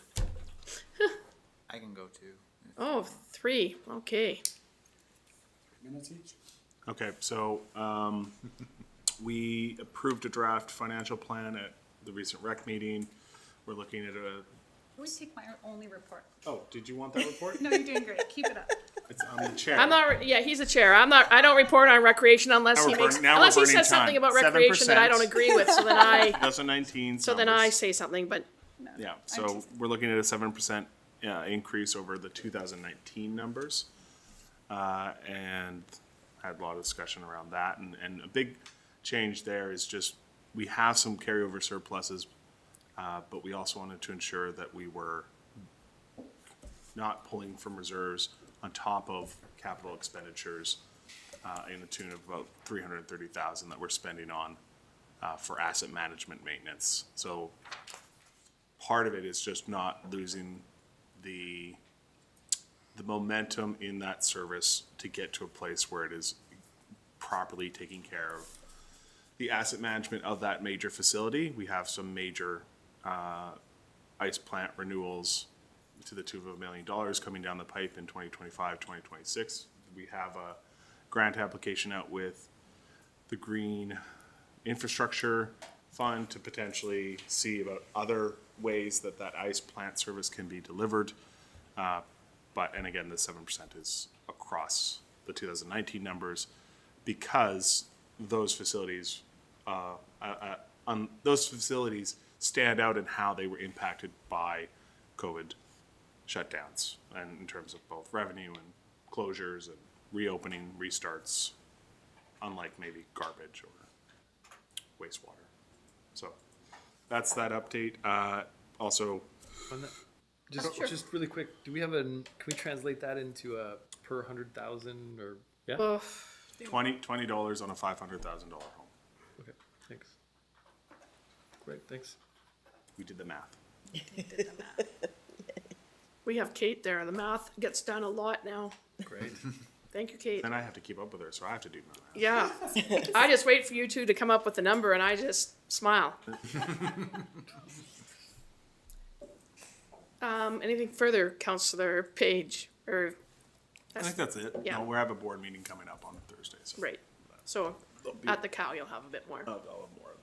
H: I can go too.
C: Oh, 3, okay.
J: Minutes each?
A: Okay, so we approved a draft financial plan at the recent rec meeting. We're looking at a.
B: I would take my only report.
A: Oh, did you want that report?
B: No, you're doing great. Keep it up.
A: I'm the chair.
C: I'm not, yeah, he's a chair, I don't report on recreation unless
A: Now
C: he
A: we're
C: makes,
A: burning- now we're
C: unless he
A: burning
C: says something
A: time.
C: about recreation that I
A: 7%.
C: don't agree with, so then I,
A: 2019.
C: so then I say something, but
A: Yeah, so we're looking at a 7% increase over the 2019 numbers. And had a lot of discussion around that. And a big change there is just, we have some carryover surpluses, but we also wanted to ensure that we were not pulling from reserves on top of capital expenditures in the tune of about 330,000 that we're spending on for asset management maintenance. So part of it is just not losing the momentum in that service to get to a place where it is properly taking care of the asset management of that major facility. We have some major ice plant renewals to the tune of $1 million coming down the pipe in 2025, 2026. We have a grant application out with the Green Infrastructure Fund to potentially see about other ways that ice plant service can be delivered. And again, the 7% is across the 2019 numbers because those facilities stand out in how they were impacted by COVID shutdowns, and in terms of both revenue and closures and reopening, restarts, unlike maybe garbage or wastewater. So that's that update. Also,
L: On that, just really quick, do we have can we translate that into a per 100,000 or, yeah?
C: oh,
A: $20 on a $500,000 home.
L: Okay, thanks. Great, thanks.
A: We did the math.
C: we have Kate there, the math gets done a lot now.
L: Great.
C: Thank you, Kate.
A: Then I have to keep up with her, so I have to do math.
C: Yeah, I just wait for you two to come up with the number and I just smile. Anything further, Councillor Page, or?
A: I think that's it.
C: Yeah.
A: No, we have a board meeting coming up on Thursday. So
C: Right, so at the cow you'll have a bit more.
A: I'll have more.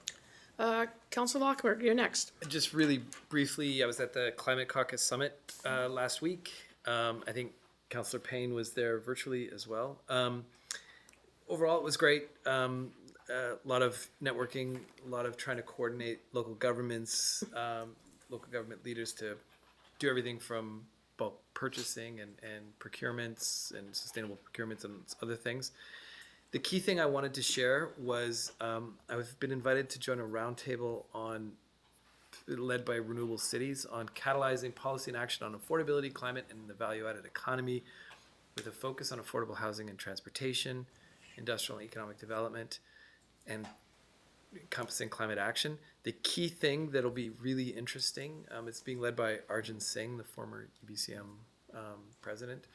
C: Councillor Lockberg, you're next.
L: Just really briefly, I was at the Climate Caucus Summit last week. I think Councillor Payne was there virtually as well. Overall, it was great. A lot of networking, a lot of trying to coordinate local governments, local government leaders to do everything from bulk purchasing and procurements and sustainable procurements and other things. The key thing I wanted to share was I've been invited to join a roundtable led by Renewable Cities on catalyzing policy and action on affordability, climate, and the value-added economy, with a focus on affordable housing and transportation, industrial and economic development, and encompassing climate action. The key thing that'll be really interesting, it's being led by Arjun Singh, the former UBCM president,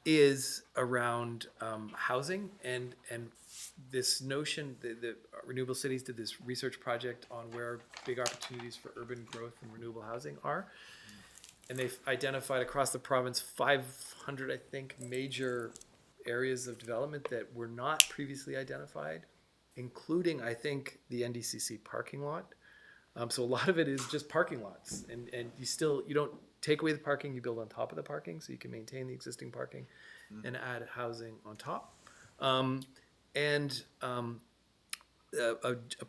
L: is around housing and this notion that the Renewable Cities did this research project on where big opportunities for urban growth and renewable housing are. And they've identified across the province 500, I think, major areas of development that were not previously identified, including, I think, the NDCC parking lot. So a lot of it is just parking lots, and you don't take away the parking, you build on top of the parking, so you can maintain the existing parking and add housing on top. A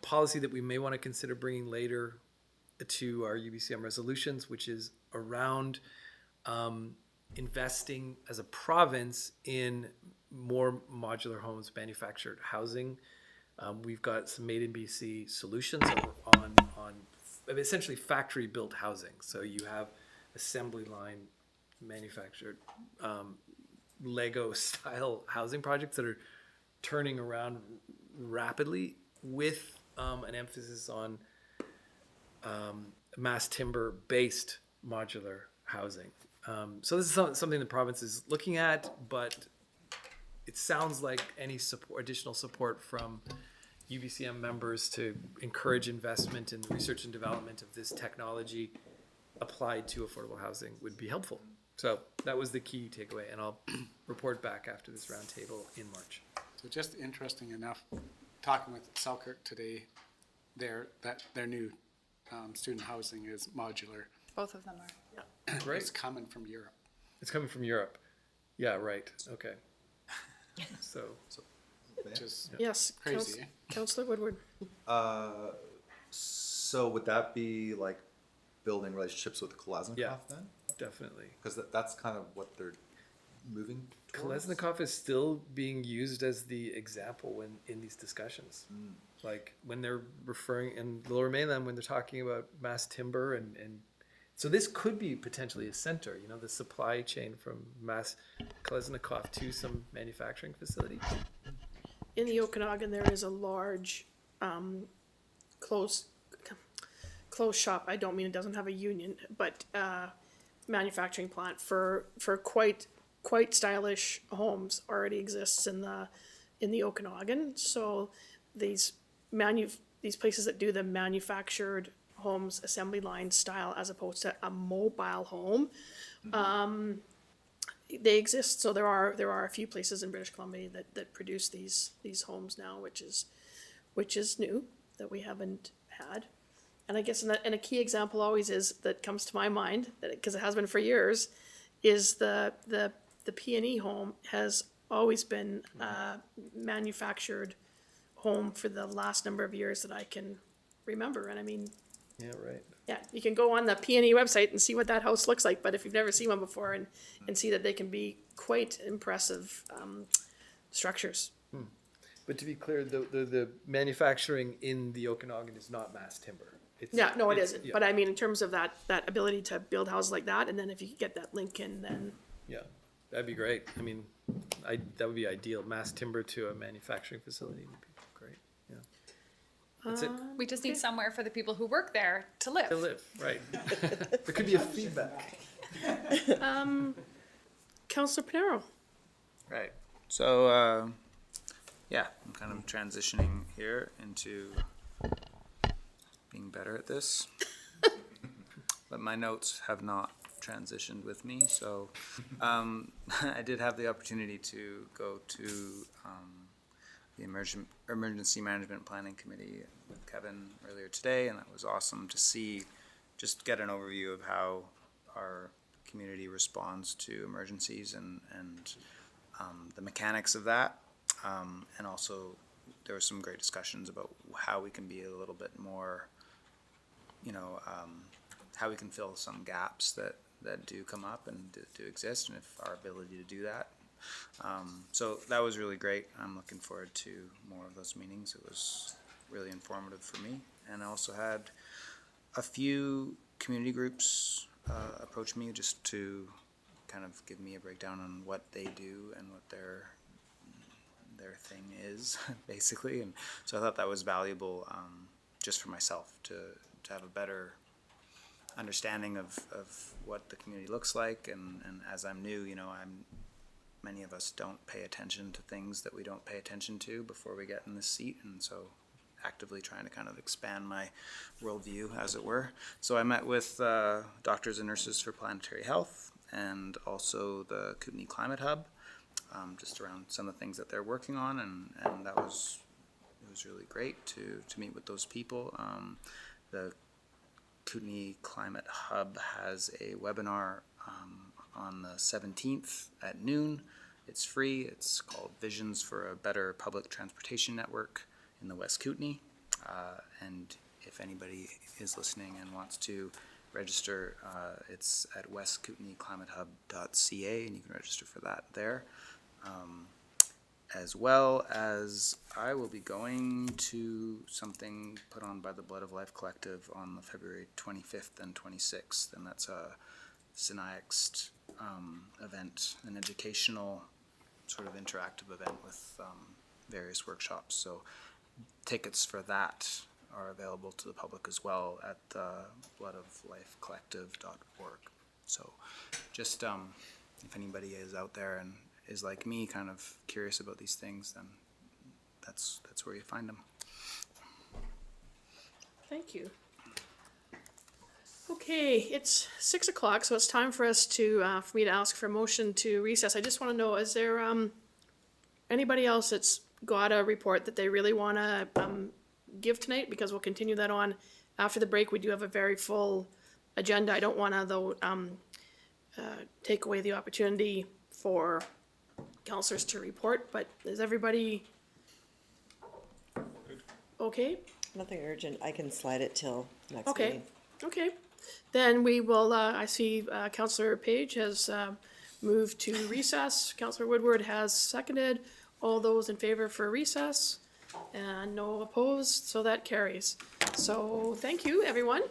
L: policy that we may want to consider bringing later to our UBCM resolutions, which is around investing as a province in more modular homes, manufactured housing. We've got some Made in BC solutions on essentially factory built housing. So you have assembly line manufactured Lego style housing projects that are turning around rapidly with an emphasis on mass timber based modular housing. So this is something the province is looking at, but it sounds like any additional support from UBCM members to encourage investment in the research and development of this technology applied to affordable housing would be helpful. So that was the key takeaway, and I'll report back after this roundtable in March.
D: So just interesting enough, talking with Selkirk today, their new student housing is modular.
B: Both of them are.
L: Great.
D: It's coming from Europe.
L: It's coming from Europe. Yeah, right. Okay. So
D: Just
C: Yes,
D: crazy.
C: Councillor Woodward.
I: So would that be like building relationships with Kalashnikov then?
L: definitely.
I: Because that's kind of what they're moving towards?
L: Kalashnikov is still being used as the example in these discussions. Like when they're referring in Lower Mainland, when they're talking about mass timber and so this could be potentially a center, the supply chain from mass Kalashnikov to some manufacturing facility.
C: In the Okanagan, there is a large closed shop. I don't mean it doesn't have a union, but manufacturing plant for quite stylish homes already exists in the Okanagan. So these places that do the manufactured homes assembly line style as opposed to a mobile home, they exist. So there are a few places in British Columbia that produce these homes now, which is new that we haven't had. And I guess and a key example always that comes to my mind, because it has been for years, is the P&E home has always been a manufactured home for the last number of years that I can remember. And I mean,
L: Yeah, right.
C: yeah, you can go on the P&E website and see what that house looks like, but if you've never seen one before and see that they can be quite impressive structures.
L: But to be clear, the manufacturing in the Okanagan is not mass timber. It
C: isn't.
L: Yeah.
C: But I mean, in terms of that ability to build houses like that, and then if you could get that link in, then
L: Yeah, that'd be great. I mean, that would be ideal. Mass timber to a manufacturing facility would be great. Yeah. That's it.
B: We just need somewhere for the people who work there to live.
L: To live, right. There could be a feedback.
C: Councillor Pinero.
H: Right. So, yeah, I'm kind of transitioning here into being better at this. But my notes have not transitioned with me, so I did have the opportunity to go to the Emergency Management Planning Committee with Kevin earlier today, and that was awesome to see, just get an overview of how our community responds to emergencies and the mechanics of that. And also, there were some great discussions about how we can be a little bit more, how we can fill some gaps that do come up and do exist, and if our ability to do that. So that was really great. I'm looking forward to more of those meetings. It was really informative for me. And I also had a few community groups approach me just to kind of give me a breakdown on what they do and what their thing is, basically. And so I thought that was valuable just for myself to have a better understanding of what the community looks like. And as I'm new, many of us don't pay attention to things that we don't pay attention to before we get in this seat. And so actively trying to kind of expand my worldview, as it were. So I met with Doctors and Nurses for Planetary Health and also the Kootenai Climate Hub, just around some of the things that they're working on, and it was really great to meet with those people. The Kootenai Climate Hub has a webinar on the 17th at noon. It's free. It's called Visions for a Better Public Transportation Network in the West Kootenai. And if anybody is listening and wants to register, it's at westkootenaiclimatehub.ca, and you can register for that there. As well as I will be going to something put on by the Blood of Life Collective on the February 25th and 26th, and that's a Synaxed event, an educational sort of interactive event with various workshops. So tickets for that are available to the public as well at bloodoflifecollective.org. So just if anybody is out there and is like me, kind of curious about these things, then that's where you find them.
C: Thank you. Okay, it's 6 o'clock, so it's time for us to, for me to ask for a motion to recess. I just want to know, is there anybody else that's got a report that they really want to give tonight? Because we'll continue that on after the break. We do have a very full agenda. I don't want to, though, take away the opportunity for councillors to report, but is everybody okay?
M: Nothing urgent. I can slide it till next
C: Okay.
M: meeting.
C: Okay, then we will, I see Councillor Page has moved to recess. Councillor Woodward has seconded. All those in favor for recess? And no opposed, so that carries. So thank you, everyone.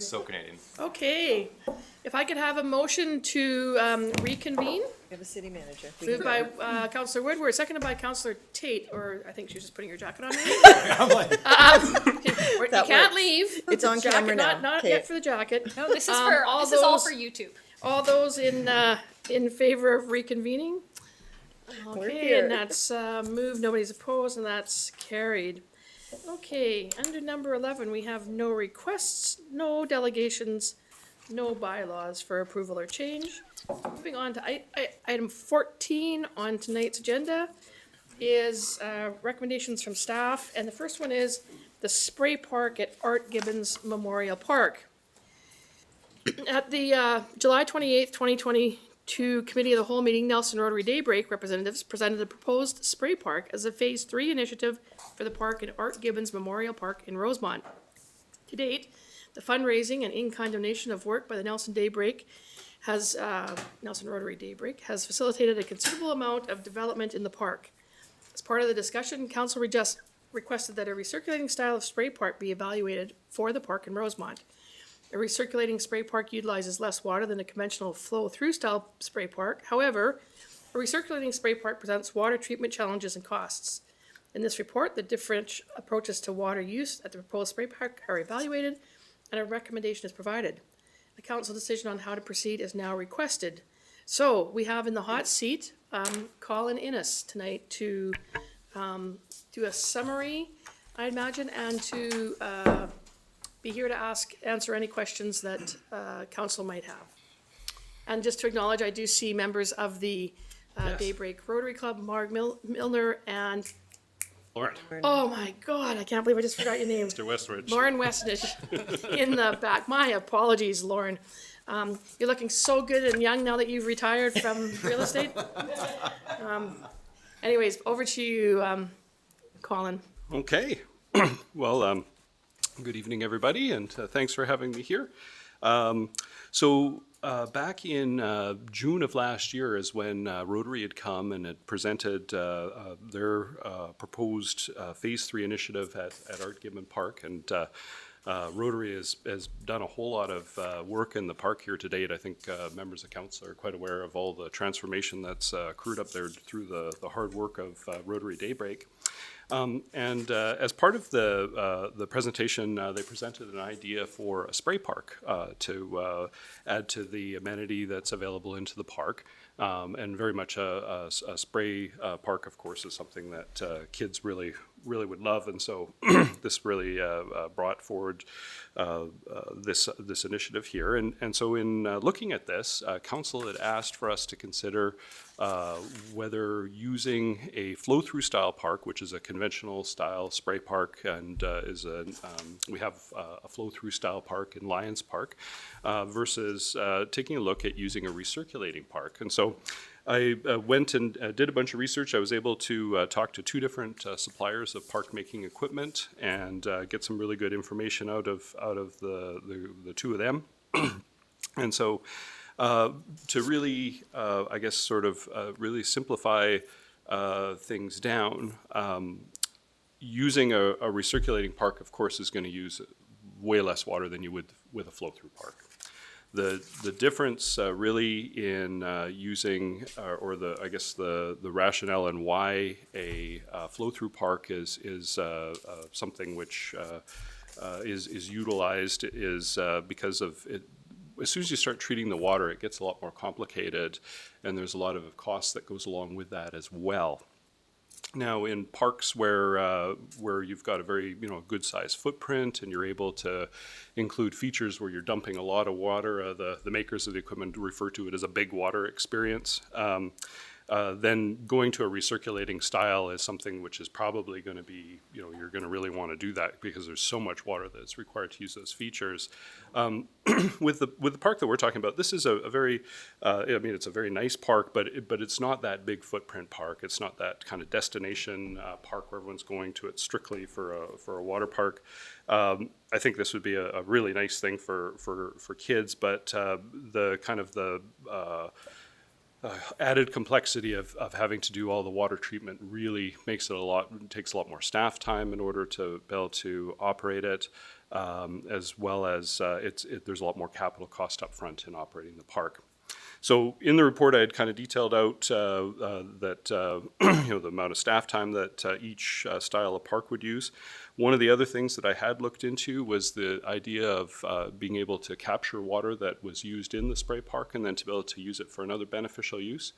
I: So Canadian.
C: Okay, if I could have a motion to reconvene,
M: We have a city manager. We
C: moved
M: can
C: by
M: vote.
C: Councillor Woodward, seconded by Councillor Tate, or I think she was just putting her jacket on. You
M: That
C: can't
M: works.
C: leave.
M: It's on
C: Jacket,
M: camera now.
C: Not
M: Okay.
C: yet for the jacket.
B: No, this is
C: all
B: this is all
C: those-
B: for YouTube.
C: All those in favor of reconvening?
M: We're
C: Okay,
M: here.
C: and that's moved, nobody's opposed, and that's carried. Okay, under number 11, we have no requests, no delegations, no bylaws for approval or change. Moving on to item 14 on tonight's agenda is recommendations from staff, and the first one is the spray park at Art Gibbon's Memorial Park. At the July 28th, 2022 Committee of the Whole meeting, Nelson Rotary Daybreak representatives presented the proposed spray park as a Phase 3 initiative for the park at Art Gibbon's Memorial Park in Rosemont. To date, the fundraising and in-kind donation of work by the Nelson Daybreak has, Nelson Rotary Daybreak, has facilitated a considerable amount of development in the park. As part of the discussion, council requested that a recirculating style of spray park be evaluated for the park in Rosemont. A recirculating spray park utilizes less water than a conventional flow-through style spray park. However, a recirculating spray park presents water treatment challenges and costs. In this report, the different approaches to water use at the proposed spray park are evaluated, and a recommendation is provided. A council decision on how to proceed is now requested. So we have in the hot seat Colin Innes tonight to do a summary, I imagine, and to be here to answer any questions that council might have. And just to acknowledge, I do see members of the Daybreak Rotary Club, Mark Milner and,
O: Lauren.
C: oh my God, I can't believe I just forgot your name.
O: Mr. Westridge.
C: Lauren Westnich in the back. My apologies, Lauren. You're looking so good and young now that you've retired from real estate. Anyways, over to you, Colin.
O: Okay. Well, good evening, everybody, and thanks for having me here. Back in June of last year is when Rotary had come and had presented their proposed Phase 3 initiative at Art Gibbon Park. And Rotary has done a whole lot of work in the park here to date. I think members of council are quite aware of all the transformation that's accrued up there through the hard work of Rotary Daybreak. As part of the presentation, they presented an idea for a spray park to add to the amenity that's available into the park. And very much a spray park, of course, is something that kids really would love. And so this really brought forward this initiative here. And so in looking at this, council had asked for us to consider whether using a flow-through style park, which is a conventional style spray park, and we have a flow-through style park in Lions Park, versus taking a look at using a recirculating park. And so I went and did a bunch of research. I was able to talk to two different suppliers of park making equipment and get some really good information out of the two of them. And so to really, I guess, sort of really simplify things down, using a recirculating park, of course, is going to use way less water than you would with a flow-through park. The difference really in using, or the rationale and why a flow-through park is something which is utilized is because of it. As soon as you start treating the water, it gets a lot more complicated, and there's a lot of cost that goes along with that as well. Now, in parks where you've got a very good sized footprint and you're able to include features where you're dumping a lot of water, the makers of the equipment refer to it as a big water experience. Then going to a recirculating style is something which is probably going to be, you're going to really want to do that because there's so much water that's required to use those features. With the park that we're talking about, this is a very, it's a very nice park, but it's not that big footprint park. It's not that kind of destination park where everyone's going to it strictly for a water park. I think this would be a really nice thing for kids, but the kind of the added complexity of having to do all the water treatment really takes a lot more staff time in order to be able to operate it. as well as there's a lot more capital cost up front in operating the park. So in the report, I had kind of detailed out that the amount of staff time that each style of park would use. One of the other things that I had looked into was the idea of being able to capture water that was used in the spray park and then to be able to use it for another beneficial use.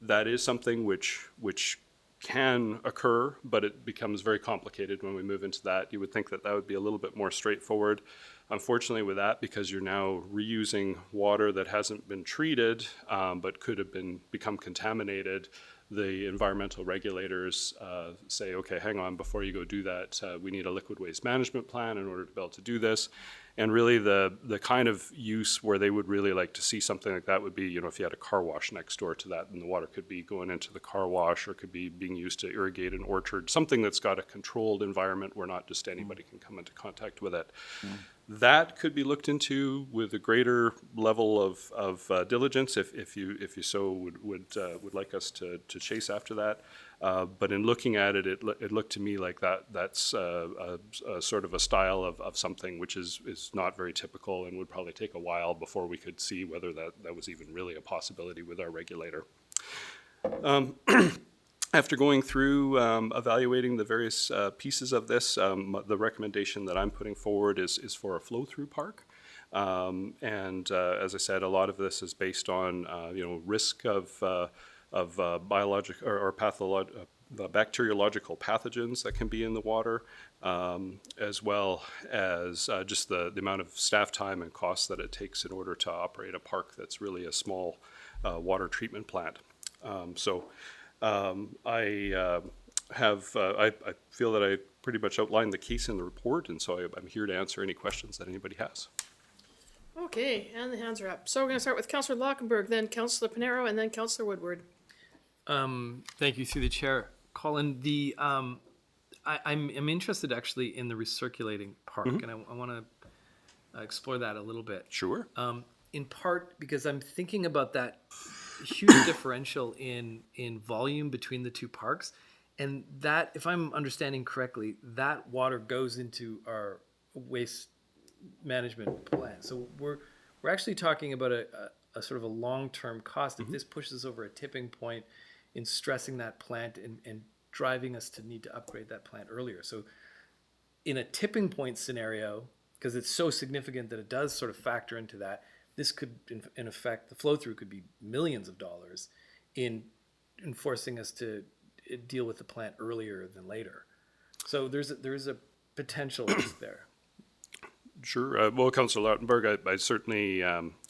O: That is something which can occur, but it becomes very complicated when we move into that. You would think that would be a little bit more straightforward. Unfortunately with that, because you're now reusing water that hasn't been treated, but could have become contaminated, the environmental regulators say, okay, hang on, before you go do that, we need a liquid waste management plan in order to be able to do this. And really the kind of use where they would really like to see something like that would be, if you had a car wash next door to that, and the water could be going into the car wash or could be being used to irrigate an orchard, something that's got a controlled environment where not just anybody can come into contact with it. That could be looked into with a greater level of diligence if you so would like us to chase after that. But in looking at it, it looked to me like that's a sort of a style of something which is not very typical and would probably take a while before we could see whether that was even really a possibility with our regulator. After going through evaluating the various pieces of this, the recommendation that I'm putting forward is for a flow-through park. And as I said, a lot of this is based on risk of biological or bacteriological pathogens that can be in the water, as well as just the amount of staff time and cost that it takes in order to operate a park that's really a small water treatment plant. I feel that I pretty much outlined the case in the report, and so I'm here to answer any questions that anybody has.
C: Okay, and the hands are up. So we're going to start with Councillor Lockenberg, then Councillor Panero, and then Councillor Woodward.
L: Thank you, through the chair. Colin, I'm interested actually in the recirculating park, and I want to explore that a little bit.
O: Sure.
L: In part because I'm thinking about that huge differential in volume between the two parks, and that, if I'm understanding correctly, that water goes into our waste management plan. So we're actually talking about a sort of a long-term cost. If this pushes over a tipping point in stressing that plant and driving us to need to upgrade that plant earlier. So in a tipping point scenario, because it's so significant that it does sort of factor into that, this could, in effect, the flow-through could be millions of dollars in forcing us to deal with the plant earlier than later. So there's a potential risk there.
O: Sure. Well, Councillor Lautenberg, I certainly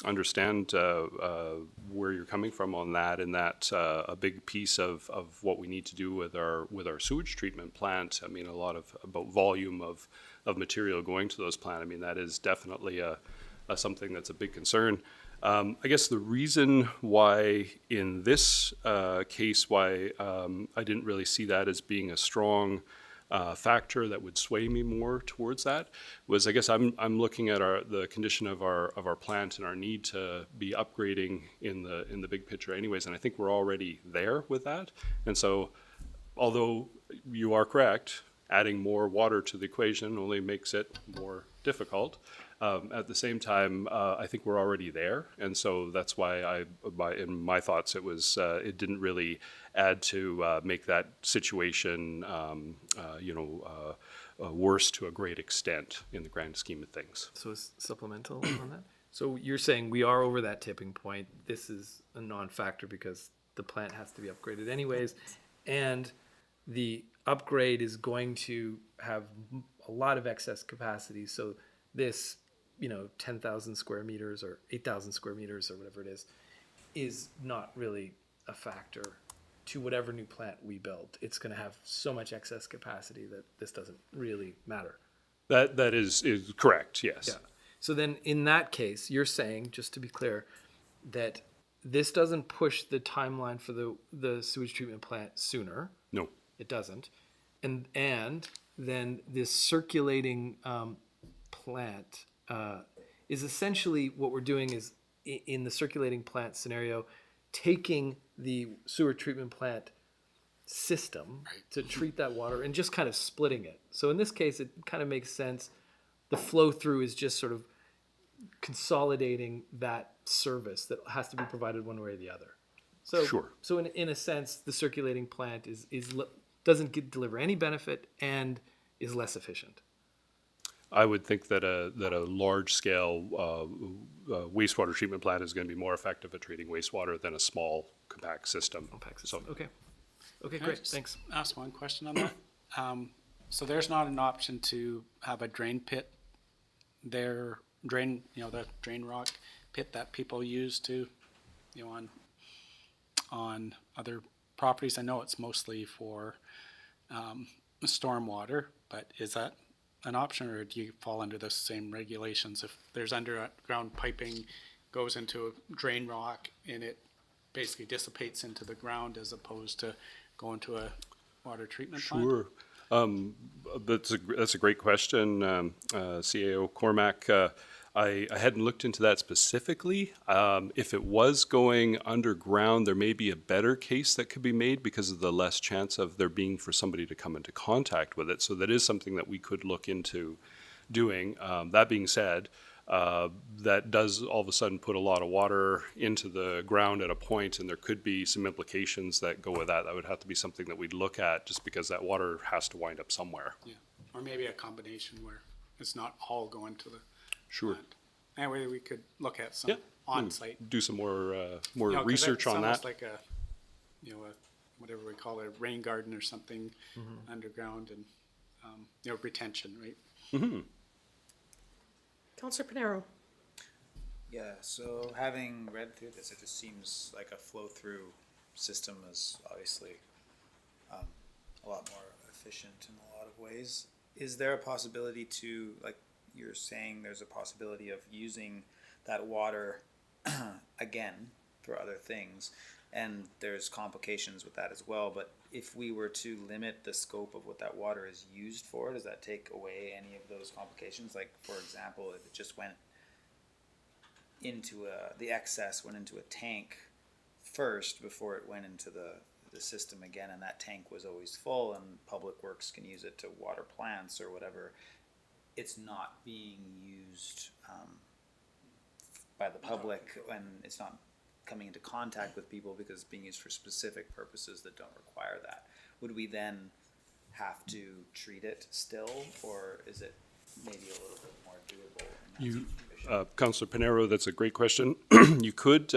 O: understand where you're coming from on that, and that a big piece of what we need to do with our sewage treatment plant. I mean, a lot about volume of material going to those plants. I mean, that is definitely something that's a big concern. I guess the reason why in this case, why I didn't really see that as being a strong factor that would sway me more towards that was, I guess I'm looking at the condition of our plant and our need to be upgrading in the big picture anyways, and I think we're already there with that. And so, although you are correct, adding more water to the equation only makes it more difficult. At the same time, I think we're already there, and so that's why in my thoughts, it didn't really add to make that situation, worse to a great extent in the grand scheme of things.
L: So it's supplemental on that. So you're saying we are over that tipping point. This is a non-factor because the plant has to be upgraded anyways, and the upgrade is going to have a lot of excess capacity. So this 10,000 square meters or 8,000 square meters or whatever it is not really a factor to whatever new plant we build. It's going to have so much excess capacity that this doesn't really matter.
O: That is correct, yes.
L: Yeah. So then in that case, you're saying, just to be clear, that this doesn't push the timeline for the sewage treatment plant sooner.
O: No.
L: It doesn't. And then this circulating plant is essentially what we're doing is in the circulating plant scenario, taking the sewer treatment plant system to treat that water and just kind of splitting it. So in this case, it kind of makes sense the flow through is just sort of consolidating that service that has to be provided one way or the other. So,
O: Sure.
L: So in a sense, the circulating plant doesn't deliver any benefit and is less efficient.
O: I would think that a large scale wastewater treatment plant is going to be more effective at treating wastewater than a small compact system.
L: Okay. Okay,
D: Can I
L: great.
D: just
L: Thanks.
D: ask one question on that? So there's not an option to have a drain pit there, the drain rock pit that people use to, on other properties. I know it's mostly for stormwater, but is that an option, or do you fall under the same regulations? If there's underground piping goes into a drain rock and it basically dissipates into the ground as opposed to going to a water treatment plant?
O: Sure. That's a great question, CAO Cormac. I hadn't looked into that specifically. If it was going underground, there may be a better case that could be made because of the less chance of there being for somebody to come into contact with it. So that is something that we could look into doing. That being said, that does all of a sudden put a lot of water into the ground at a point, and there could be some implications that go with that. That would have to be something that we'd look at, just because that water has to wind up somewhere.
D: Yeah, or maybe a combination where it's not all going to the
O: Sure.
D: plant. Anyway, we could look at some on-site.
O: Do some more
D: You know, 'cause
O: research
D: it's
O: on
D: almost
O: that.
D: like a whatever we call it, a rain garden or something underground, and retention, right?
O: Mm-hmm.
C: Councillor Panero.
H: Yeah, so having read through this, it just seems like a flow-through system is obviously a lot more efficient in a lot of ways. Is there a possibility to, like you're saying, there's a possibility of using that water again for other things, and there's complications with that as well, but if we were to limit the scope of what that water is used for, does that take away any of those complications? Like, for example, if it just went into the excess went into a tank first before it went into the system again, and that tank was always full and Public Works can use it to water plants or whatever, it's not being used by the public, and it's not coming into contact with people because it's being used for specific purposes that don't require that. Would we then have to treat it still, or is it maybe a little bit more doable in that situation?
O: Councillor Panero, that's a great question. You could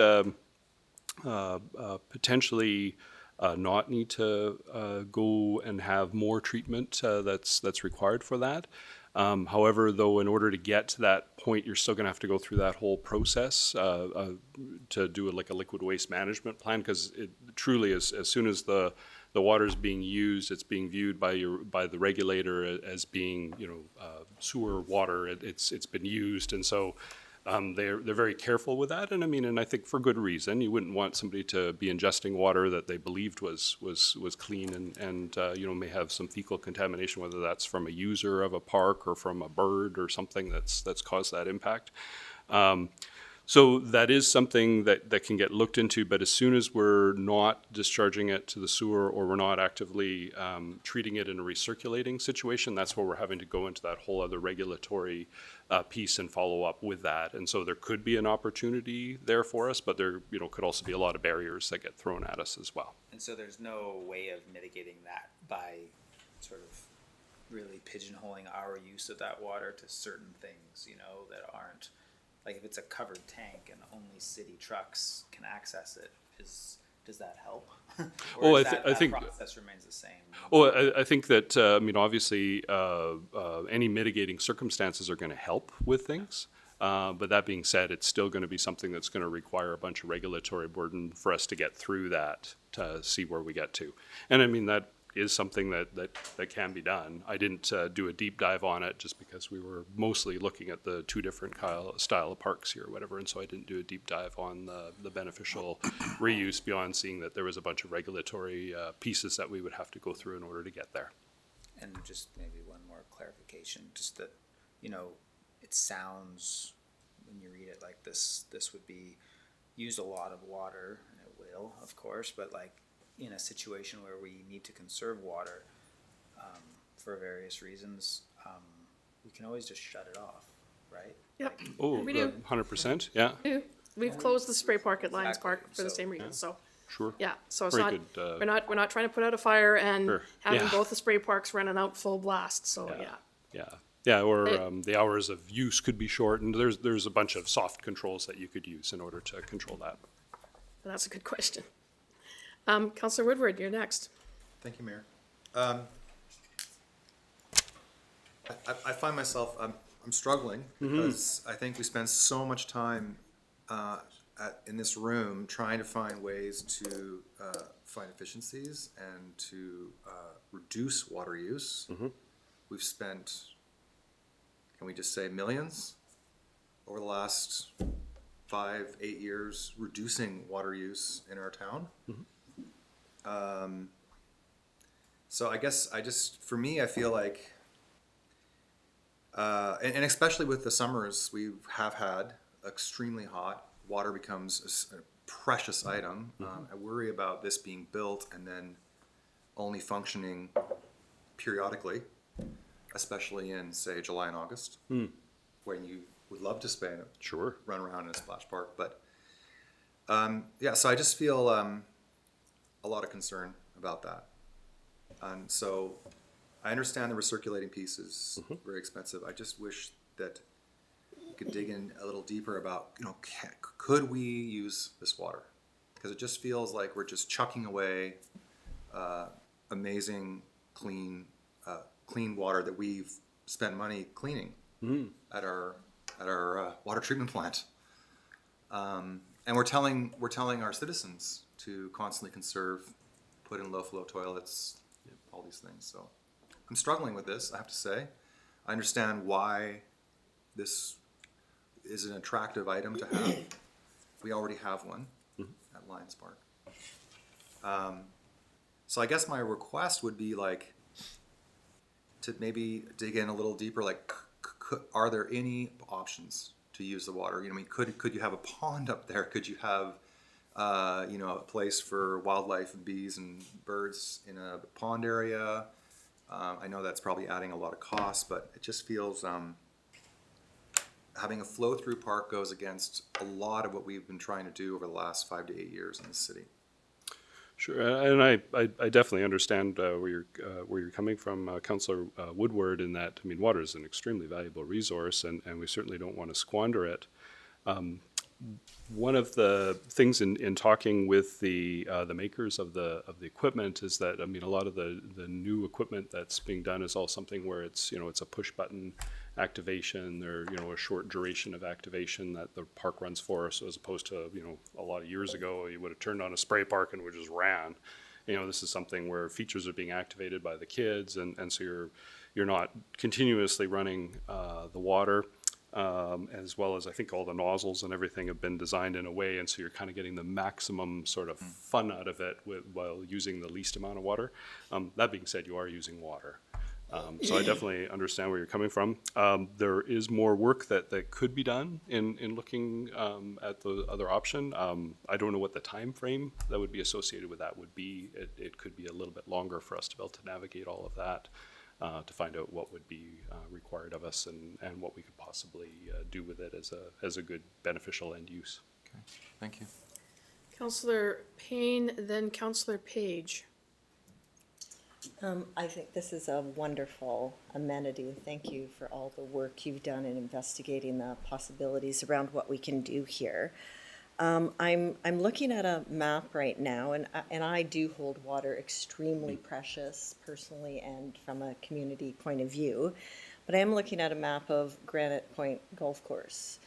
O: potentially not need to go and have more treatment that's required for that. However, though, in order to get to that point, you're still going to have to go through that whole process to do like a liquid waste management plan, because it truly is, as soon as the water is being used, it's being viewed by the regulator as being sewer water. It's been used, and so they're very careful with that. And I think for good reason. You wouldn't want somebody to be ingesting water that they believed was clean and may have some fecal contamination, whether that's from a user of a park or from a bird or something that's caused that impact. So that is something that can get looked into, but as soon as we're not discharging it to the sewer, or we're not actively treating it in a recirculating situation, that's where we're having to go into that whole other regulatory piece and follow up with that. And so there could be an opportunity there for us, but there could also be a lot of barriers that get thrown at us as well.
H: And so there's no way of mitigating that by sort of really pigeonholing our use of that water to certain things, that aren't, like if it's a covered tank and only city trucks can access it, does that help? Or
O: I think
H: that process remains the same.
O: Well, I think that obviously any mitigating circumstances are going to help with things. But that being said, it's still going to be something that's going to require a bunch of regulatory burden for us to get through that to see where we get to. And that is something that can be done. I didn't do a deep dive on it just because we were mostly looking at the two different style of parks here or whatever, and so I didn't do a deep dive on the beneficial reuse beyond seeing that there was a bunch of regulatory pieces that we would have to go through in order to get there.
H: And just maybe one more clarification, just that, it sounds, when you read it like this would be use a lot of water, and it will, of course, but like in a situation where we need to conserve water for various reasons, we can always just shut it off, right?
C: Yep,
O: Oh,
C: we do.
O: 100%, yeah,
C: We've closed the spray park at Lions
H: Exactly,
C: Park for the
H: so-
C: same reason, so,
O: sure.
C: yeah, so it's
O: Very
C: not,
O: good,
C: we're not trying to put out a fire and
O: Sure,
C: having
O: yeah.
C: both the spray parks running out full blast, so, yeah.
O: Yeah, or
C: It-
O: the hours of use could be shortened. There's a bunch of soft controls that you could use in order to control that.
C: That's a good question. Councillor Woodward, you're next.
I: Thank you, Mayor. I find myself, I'm struggling because I think we spend so much time in this room trying to find ways to find efficiencies and to reduce water use. We've spent, can we just say millions over the last 5-8 years reducing water use in our town. So I guess for me, I feel like, and especially with the summers we have had extremely hot, water becomes a precious item. I worry about this being built and then only functioning periodically, especially in, say, July and August, when you would love to spend it,
O: Sure.
I: run around in a splash park. But yeah, so I just feel a lot of concern about that. And so I understand the recirculating piece is very expensive. I just wish that we could dig in a little deeper about, could we use this water? Because it just feels like we're just chucking away amazing, clean water that we've spent money cleaning at our water treatment plant. And we're telling our citizens to constantly conserve, put in low flow toilets, all these things. So I'm struggling with this, I have to say. I understand why this is an attractive item to have. We already have one at Lions Park. So I guess my request would be to maybe dig in a little deeper, are there any options to use the water? Could you have a pond up there? Could you have a place for wildlife and bees and birds in a pond area? I know that's probably adding a lot of costs, but it just feels having a flow-through park goes against a lot of what we've been trying to do over the last 5 to 8 years in the city.
O: Sure, and I definitely understand where you're coming from, Councillor Woodward, in that, water is an extremely valuable resource, and we certainly don't want to squander it. One of the things in talking with the makers of the equipment is that, a lot of the new equipment that's being done is all something where it's a push button activation, or a short duration of activation that the park runs for. So as opposed to a lot of years ago, you would have turned on a spray park and would just ran. This is something where features are being activated by the kids, and so you're not continuously running the water. As well as I think all the nozzles and everything have been designed in a way, and so you're kind of getting the maximum sort of fun out of it while using the least amount of water. That being said, you are using water. So I definitely understand where you're coming from. There is more work that could be done in looking at the other option. I don't know what the time frame that would be associated with that would be. It could be a little bit longer for us to be able to navigate all of that. To find out what would be required of us and what we could possibly do with it as a good beneficial end use.
I: Okay, thank you.
C: Councillor Payne, then Councillor Page.
M: I think this is a wonderful amenity. Thank you for all the work you've done in investigating the possibilities around what we can do here. I'm looking at a map right now, and I do hold water extremely precious personally and from a community point of view. But I am looking at a map of Granite Point Golf Course,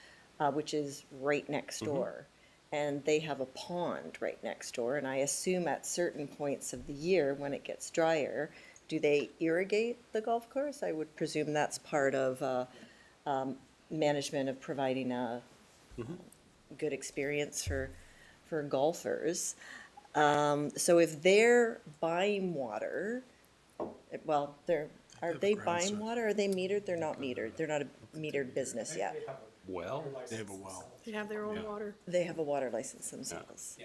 M: which is right next door. And they have a pond right next door, and I assume at certain points of the year when it gets drier, do they irrigate the golf course? I would presume that's part of management of providing a good experience for golfers. So if they're buying water, well, are they buying water? Are they metered? They're not metered. They're not a metered business yet.
O: Well,
A: They have a well.
C: They have their own water.
M: They have a water license themselves.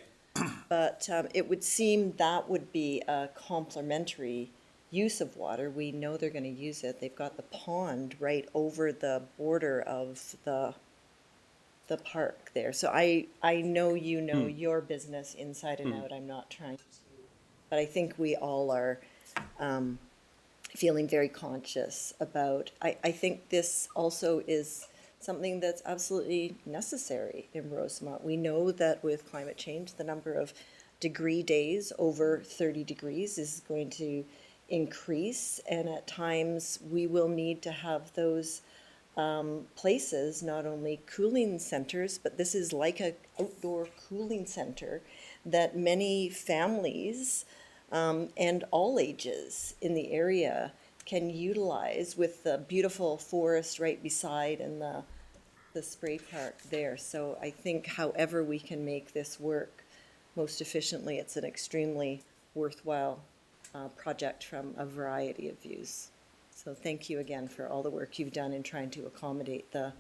M: But it would seem that would be a complementary use of water. We know they're gonna use it. They've got the pond right over the border of the park there. So I know you know your business inside and out. I'm not trying to, but I think we all are feeling very conscious about, I think this also is something that's absolutely necessary in Rosemont. We know that with climate change, the number of degree days over 30 degrees is going to increase, and at times we will need to have those places, not only cooling centers, but this is like a outdoor cooling center that many families and all ages in the area can utilize, with the beautiful forest right beside and the spray park there. So I think however we can make this work most efficiently, it's an extremely worthwhile project from a variety of views. So thank you again for all the work you've done in trying to accommodate the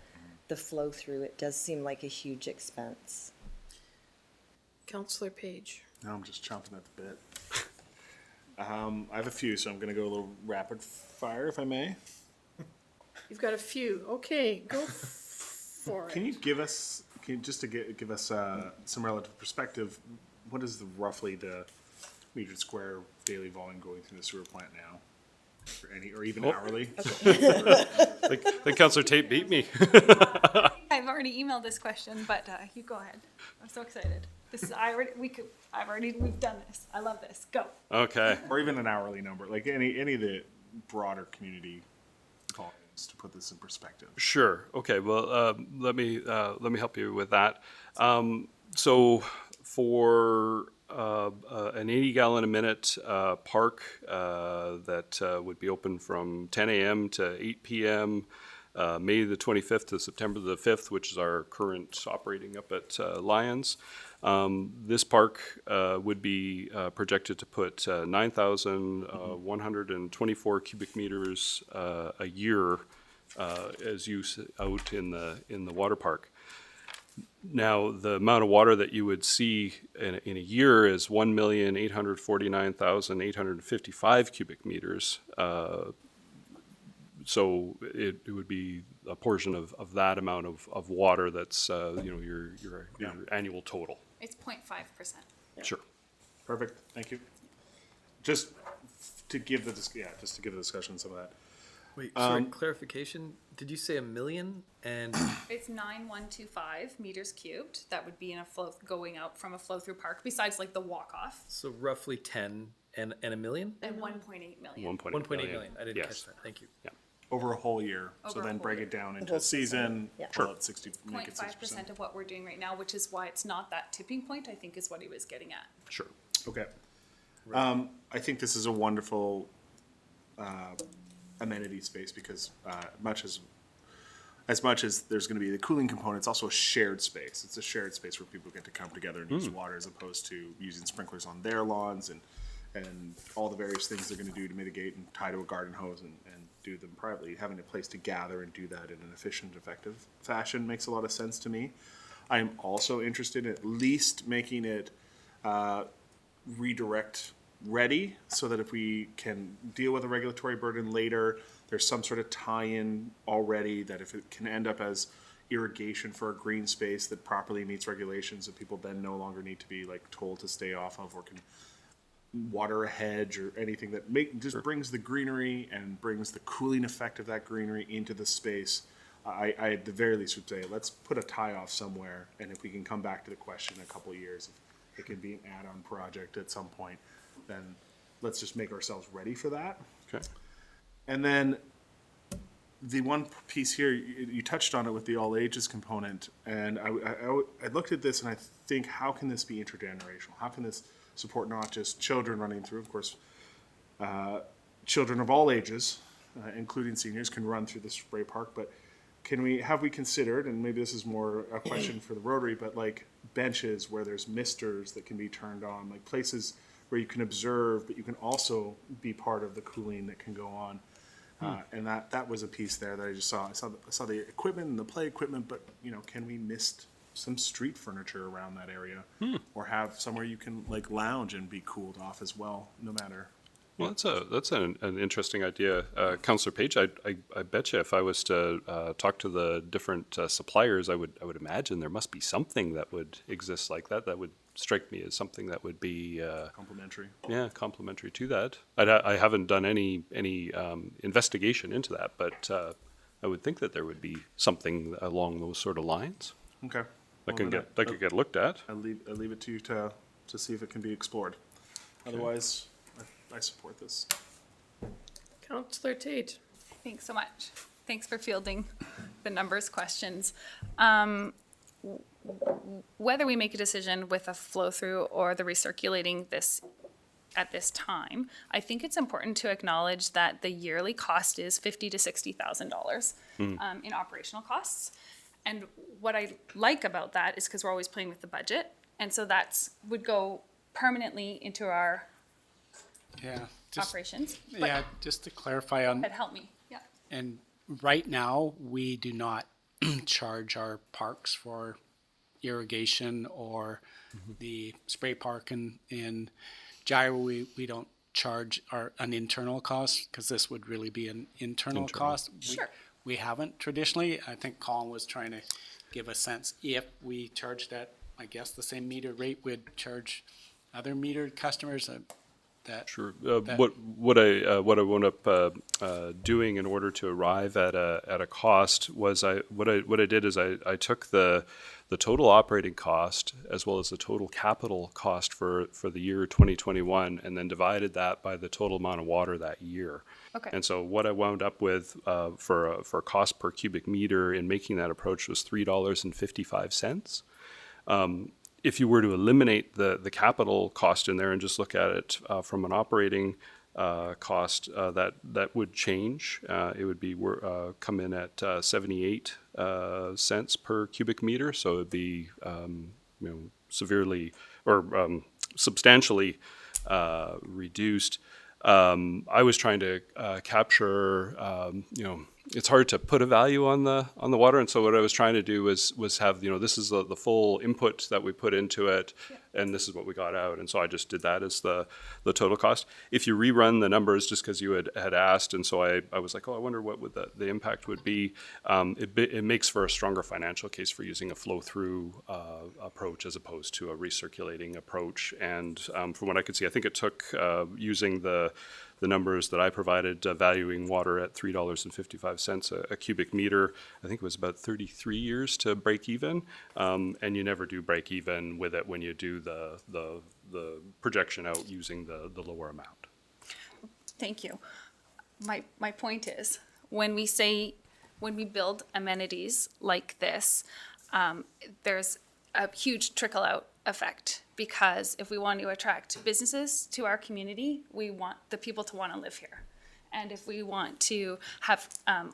M: flow through. It does seem like a huge expense.
C: Councillor Page.
A: Now I'm just chomping at the bit. I have a few, so I'm gonna go a little rapid fire, if I may.
C: You've got a few. Okay, go for it.
A: Can you give us, just to give us some relative perspective, what is roughly the metered square daily volume going through the sewer plant now? Or even hourly?
O: I think Councillor Tate beat me.
B: I've already emailed this question, but you go ahead. I'm so excited. This is we've done this. I love this. Go.
O: Okay.
A: Or even an hourly number, like any of the broader community volumes, to put this in perspective.
O: Sure. Okay. Well, let me help you with that. So for an 80-gallon a minute park that would be open from 10 a.m. to 8 p.m. May the 25th to September the 5th, which is our current operating up at Lions. This park would be projected to put 9,124 cubic meters a year as use out in the water park. Now, the amount of water that you would see in a year is 1,849,855 cubic meters. So it would be a portion of that amount of water that's your annual total.
B: It's 0.5%.
O: Sure.
A: Perfect. Thank you. Just to give the discussion some of that.
L: Wait, sorry, clarification. Did you say 1 million? And
B: It's 9,125 meters cubed. That would be in a flow going out from a flow through park, besides like the walk off.
L: so roughly 10 and 1 million?
B: And 1.8 million.
O: 1.8
L: million. I didn't
O: Yes.
L: catch that. Thank you.
O: Yeah.
A: Over a whole year, so
B: Over a
A: then
B: whole
A: break
B: year.
A: it down into
M: whole
A: a season,
M: Yeah.
A: call it 60, make it
B: 0.5%
A: 60%.
B: of what we're doing right now, which is why it's not that tipping point, I think is what he was getting at.
O: Sure.
A: Okay. I think this is a wonderful amenity space because as much as there's going to be the cooling component, it's also a shared space. It's a shared space where people get to come together and use water, as opposed to using sprinklers on their lawns and all the various things they're going to do to mitigate and tie to a garden hose and do them privately. Having a place to gather and do that in an efficient, effective fashion makes a lot of sense to me. I am also interested in at least making it redirect ready, so that if we can deal with a regulatory burden later, there's some sort of tie-in already, that if it can end up as irrigation for a green space that properly meets regulations, that people then no longer need to be like told to stay off of, or can water a hedge or anything that brings the greenery and brings the cooling effect of that greenery into the space. I at the very least would say, let's put a tie off somewhere, and if we can come back to the question in a couple of years, if it can be an add-on project at some point, then let's just make ourselves ready for that.
O: Okay.
A: And then the one piece here, you touched on it with the all ages component, and I looked at this and I think, how can this be intergenerational? How can this support not just children running through? Of course, children of all ages, including seniors, can run through the spray park, but have we considered, and maybe this is more a question for the Rotary, but like benches where there's misters that can be turned on, like places where you can observe, but you can also be part of the cooling that can go on. And that was a piece there that I just saw. I saw the equipment and the play equipment, but can we mist some street furniture around that area, or have somewhere you can like lounge and be cooled off as well, no matter
O: Well, that's an interesting idea, Councillor Page. I bet you if I was to talk to the different suppliers, I would imagine there must be something that would exist like that. That would strike me as something that would be
A: Complementary.
O: yeah, complementary to that. I haven't done any investigation into that, but I would think that there would be something along those sort of lines
A: Okay.
O: that
A: Well,
O: could get looked at.
A: I leave it to you to see if it can be explored. Otherwise, I support this.
C: Councillor Tate.
B: Thanks so much. Thanks for fielding the numbers questions. Whether we make a decision with a flow through or the recirculating this at this time, I think it's important to acknowledge that the yearly cost is $50,000 to $60,000 in operational costs. And what I like about that is because we're always playing with the budget, and so that's would go permanently into our
D: Yeah. Just,
B: operations. But
D: yeah, just to clarify on,
B: that helped me. Yeah.
D: and right now, we do not charge our parks for irrigation or the spray park in Gyro. We don't charge an internal cost, because this would really be an internal cost.
B: Sure.
D: We haven't traditionally. I think Colin was trying to give a sense, if we charged at, I guess, the same meter rate, we'd charge other metered customers that.
O: Sure.
D: that-
O: What I wound up doing in order to arrive at a cost was what I did is I took the total operating cost as well as the total capital cost for the year 2021, and then divided that by the total amount of water that year.
B: Okay.
O: And so what I wound up with for a cost per cubic meter in making that approach was $3.55. If you were to eliminate the capital cost in there and just look at it from an operating cost, that would change. It would be come in at 78 cents per cubic meter, so it'd be severely or substantially reduced. I was trying to capture, it's hard to put a value on the water, and so what I was trying to do was have, this is the full input that we put into it, and this is what we got out, and so I just did that as the total cost. If you rerun the numbers, just because you had asked, and so I was like, I wonder what would the impact would be. It makes for a stronger financial case for using a flow-through approach as opposed to a recirculating approach, and from what I could see, I think it took using the numbers that I provided, valuing water at $3.55 a cubic meter. I think it was about 33 years to break even, and you never do break even with it when you do the projection out using the lower amount.
B: Thank you. My point is, when we build amenities like this, there's a huge trickle out effect, because if we want to attract businesses to our community, we want the people to want to live here. And if we want to have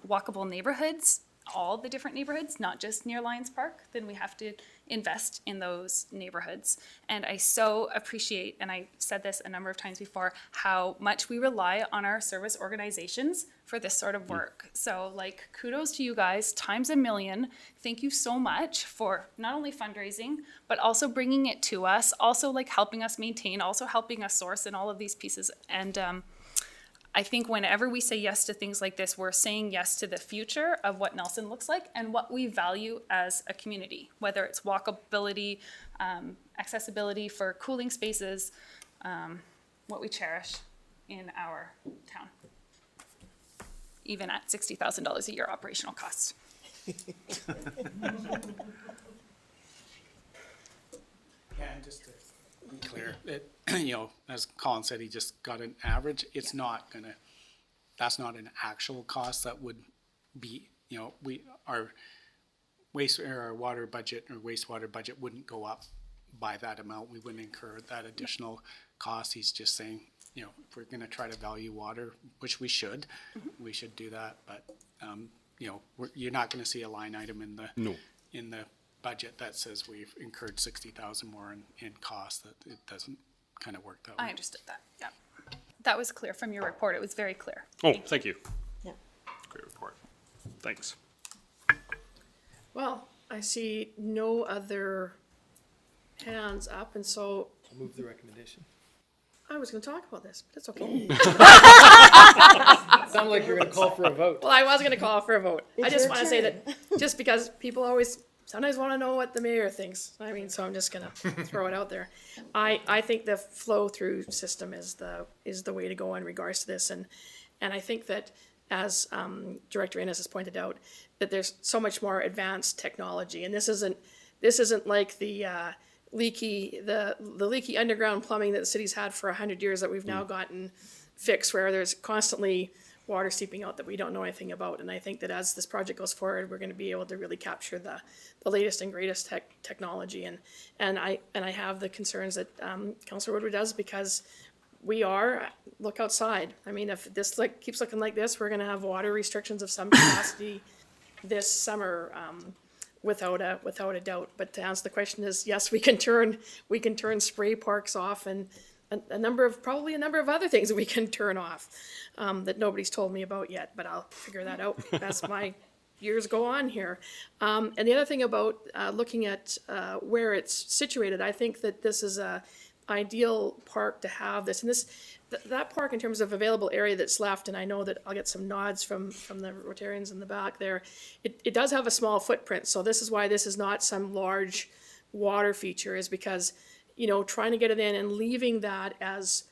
B: walkable neighborhoods, all the different neighborhoods, not just near Lions Park, then we have to invest in those neighborhoods. And I so appreciate, and I said this a number of times before, how much we rely on our service organizations for this sort of work. So kudos to you guys, times a million. Thank you so much for not only fundraising, but also bringing it to us, also helping us maintain, also helping us source and all of these pieces. And I think whenever we say yes to things like this, we're saying yes to the future of what Nelson looks like and what we value as a community, whether it's walkability, accessibility for cooling spaces, what we cherish in our town, even at $60,000 a year operational costs.
D: Yeah, and just to be clear, as Colin said, he just got an average. It's not that's not an actual cost that would be, our water budget or wastewater budget wouldn't go up by that amount. We wouldn't incur that additional cost. He's just saying, if we're gonna try to value water, which we should do that, but, you're not gonna see a line item in the budget that says we've incurred 60,000 more in costs. That it doesn't kind of work that way.
B: I understood that, yeah. That was clear from your report. It was very clear.
O: Thank you.
M: Yeah.
O: Great report. Thanks.
C: Well, I see no other hands up, and so
L: I'll move the recommendation.
C: I was gonna talk about this, but it's okay.
L: Sounded like you're gonna call for a vote.
C: Well, I was gonna call for a vote. I
M: It's
C: just
M: your
C: wanna say
M: turn.
C: that, just because people always, sometimes wanna know what the mayor thinks. I mean, so I'm just gonna throw it out there. I think the flow-through system is the way to go in regards to this, and I think that, as Director Innes has pointed out, that there's so much more advanced technology, and this isn't like the leaky underground plumbing that the city's had for 100 years that we've now gotten fixed, where there's constantly water seeping out that we don't know anything about. And I think that as this project goes forward, we're going to be able to really capture the latest and greatest technology. And I have the concerns that Councillor Woodward does, because look outside. I mean, if this keeps looking like this, we're going to have water restrictions of some capacity this summer, without a doubt. But to answer the question is, yes, we can turn spray parks off, and probably a number of other things that we can turn off, that nobody's told me about yet, but I'll figure that out as my years go on here. And the other thing about looking at where it's situated, I think that this is a ideal park to have this, and that park, in terms of available area that's left, and I know that I'll get some nods from the Rotarians in the back there, it does have a small footprint. So this is why this is not some large water feature, is because, trying to get it in and leaving that as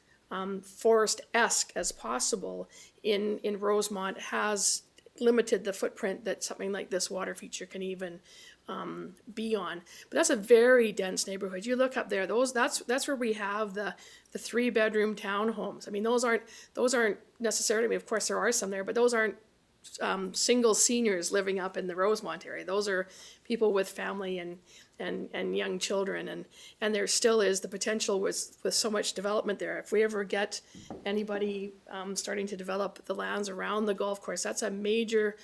C: forest-esque as possible in Rosemont has limited the footprint that something like this water feature can even be on. But that's a very dense neighborhood. You look up there; that's where we have the 3-bedroom townhomes. I mean, those aren't necessarily. I mean, of course, there are some there, but those aren't single seniors living up in the Rosemont area. Those are people with family and young children, and there still is the potential with so much development there. If we ever get anybody starting to develop the lands around the golf course, that's a major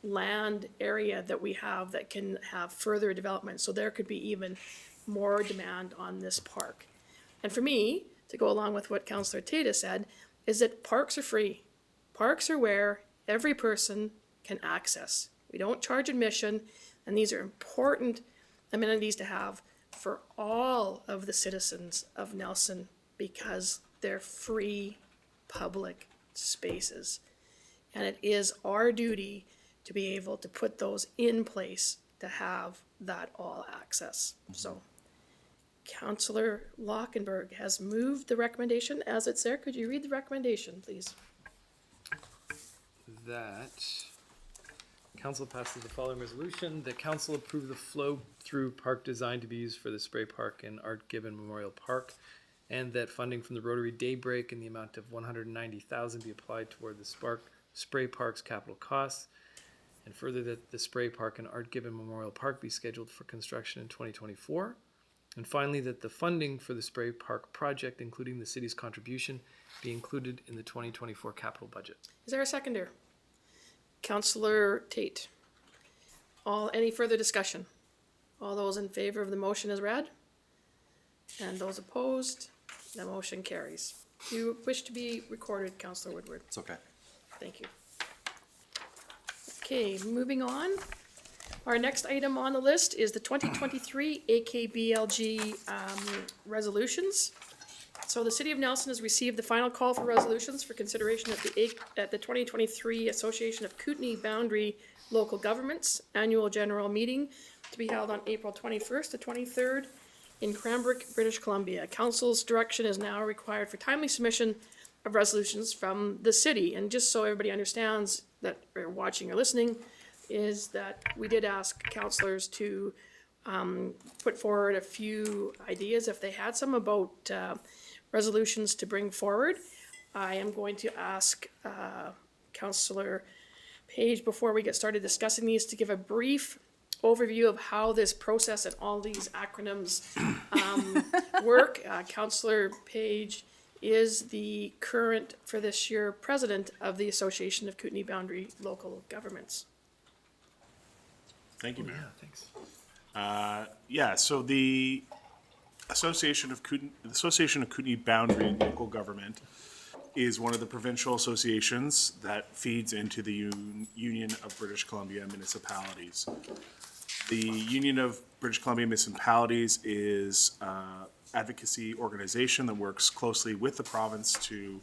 C: land area that we have that can have further development. So there could be even more demand on this park. And for me, to go along with what Councillor Tata said, is that parks are free. Parks are where every person can access. We don't charge admission, and these are important amenities to have for all of the citizens of Nelson, because they're free public spaces. And it is our duty to be able to put those in place to have that all access. So Councillor Lockenberg has moved the recommendation as it's there. Could you read the recommendation, please?
L: That council passes the following resolution: that council approve the flow-through park design to be used for the spray park in Art Gibbon Memorial Park, and that funding from the Rotary Daybreak in the amount of $190,000 be applied toward the spray park's capital costs. And further, that the spray park in Art Gibbon Memorial Park be scheduled for construction in 2024. And finally, that the funding for the spray park project, including the city's contribution, be included in the 2024 capital budget.
C: Is there a seconder? Councillor Tate. Any further discussion? All those in favor of the motion as read? And those opposed? The motion carries. Do you wish to be recorded, Councillor Woodward?
I: It's okay.
C: Thank you. Okay, moving on. Our next item on the list is the 2023 AKBLG resolutions. So the City of Nelson has received the final call for resolutions for consideration at the 2023 Association of Kootenai Boundary Local Governments Annual General Meeting to be held on April 21st to 23rd in Cranbrook, British Columbia. Council's direction is now required for timely submission of resolutions from the city. And just so everybody understands that are watching or listening, is that we did ask councillors to put forward a few ideas if they had some about resolutions to bring forward. I am going to ask Councillor Page, before we get started discussing these, to give a brief overview of how this process and all these acronyms work. Councillor Page is the current, for this year, president of the Association of Kootenai Boundary Local Governments.
A: Thank you, Mayor.
L: Thanks.
A: So the Association of Kootenai Boundary Local Government is one of the provincial associations that feeds into the Union of British Columbia Municipalities. The Union of British Columbia Municipalities is advocacy organization that works closely with the province to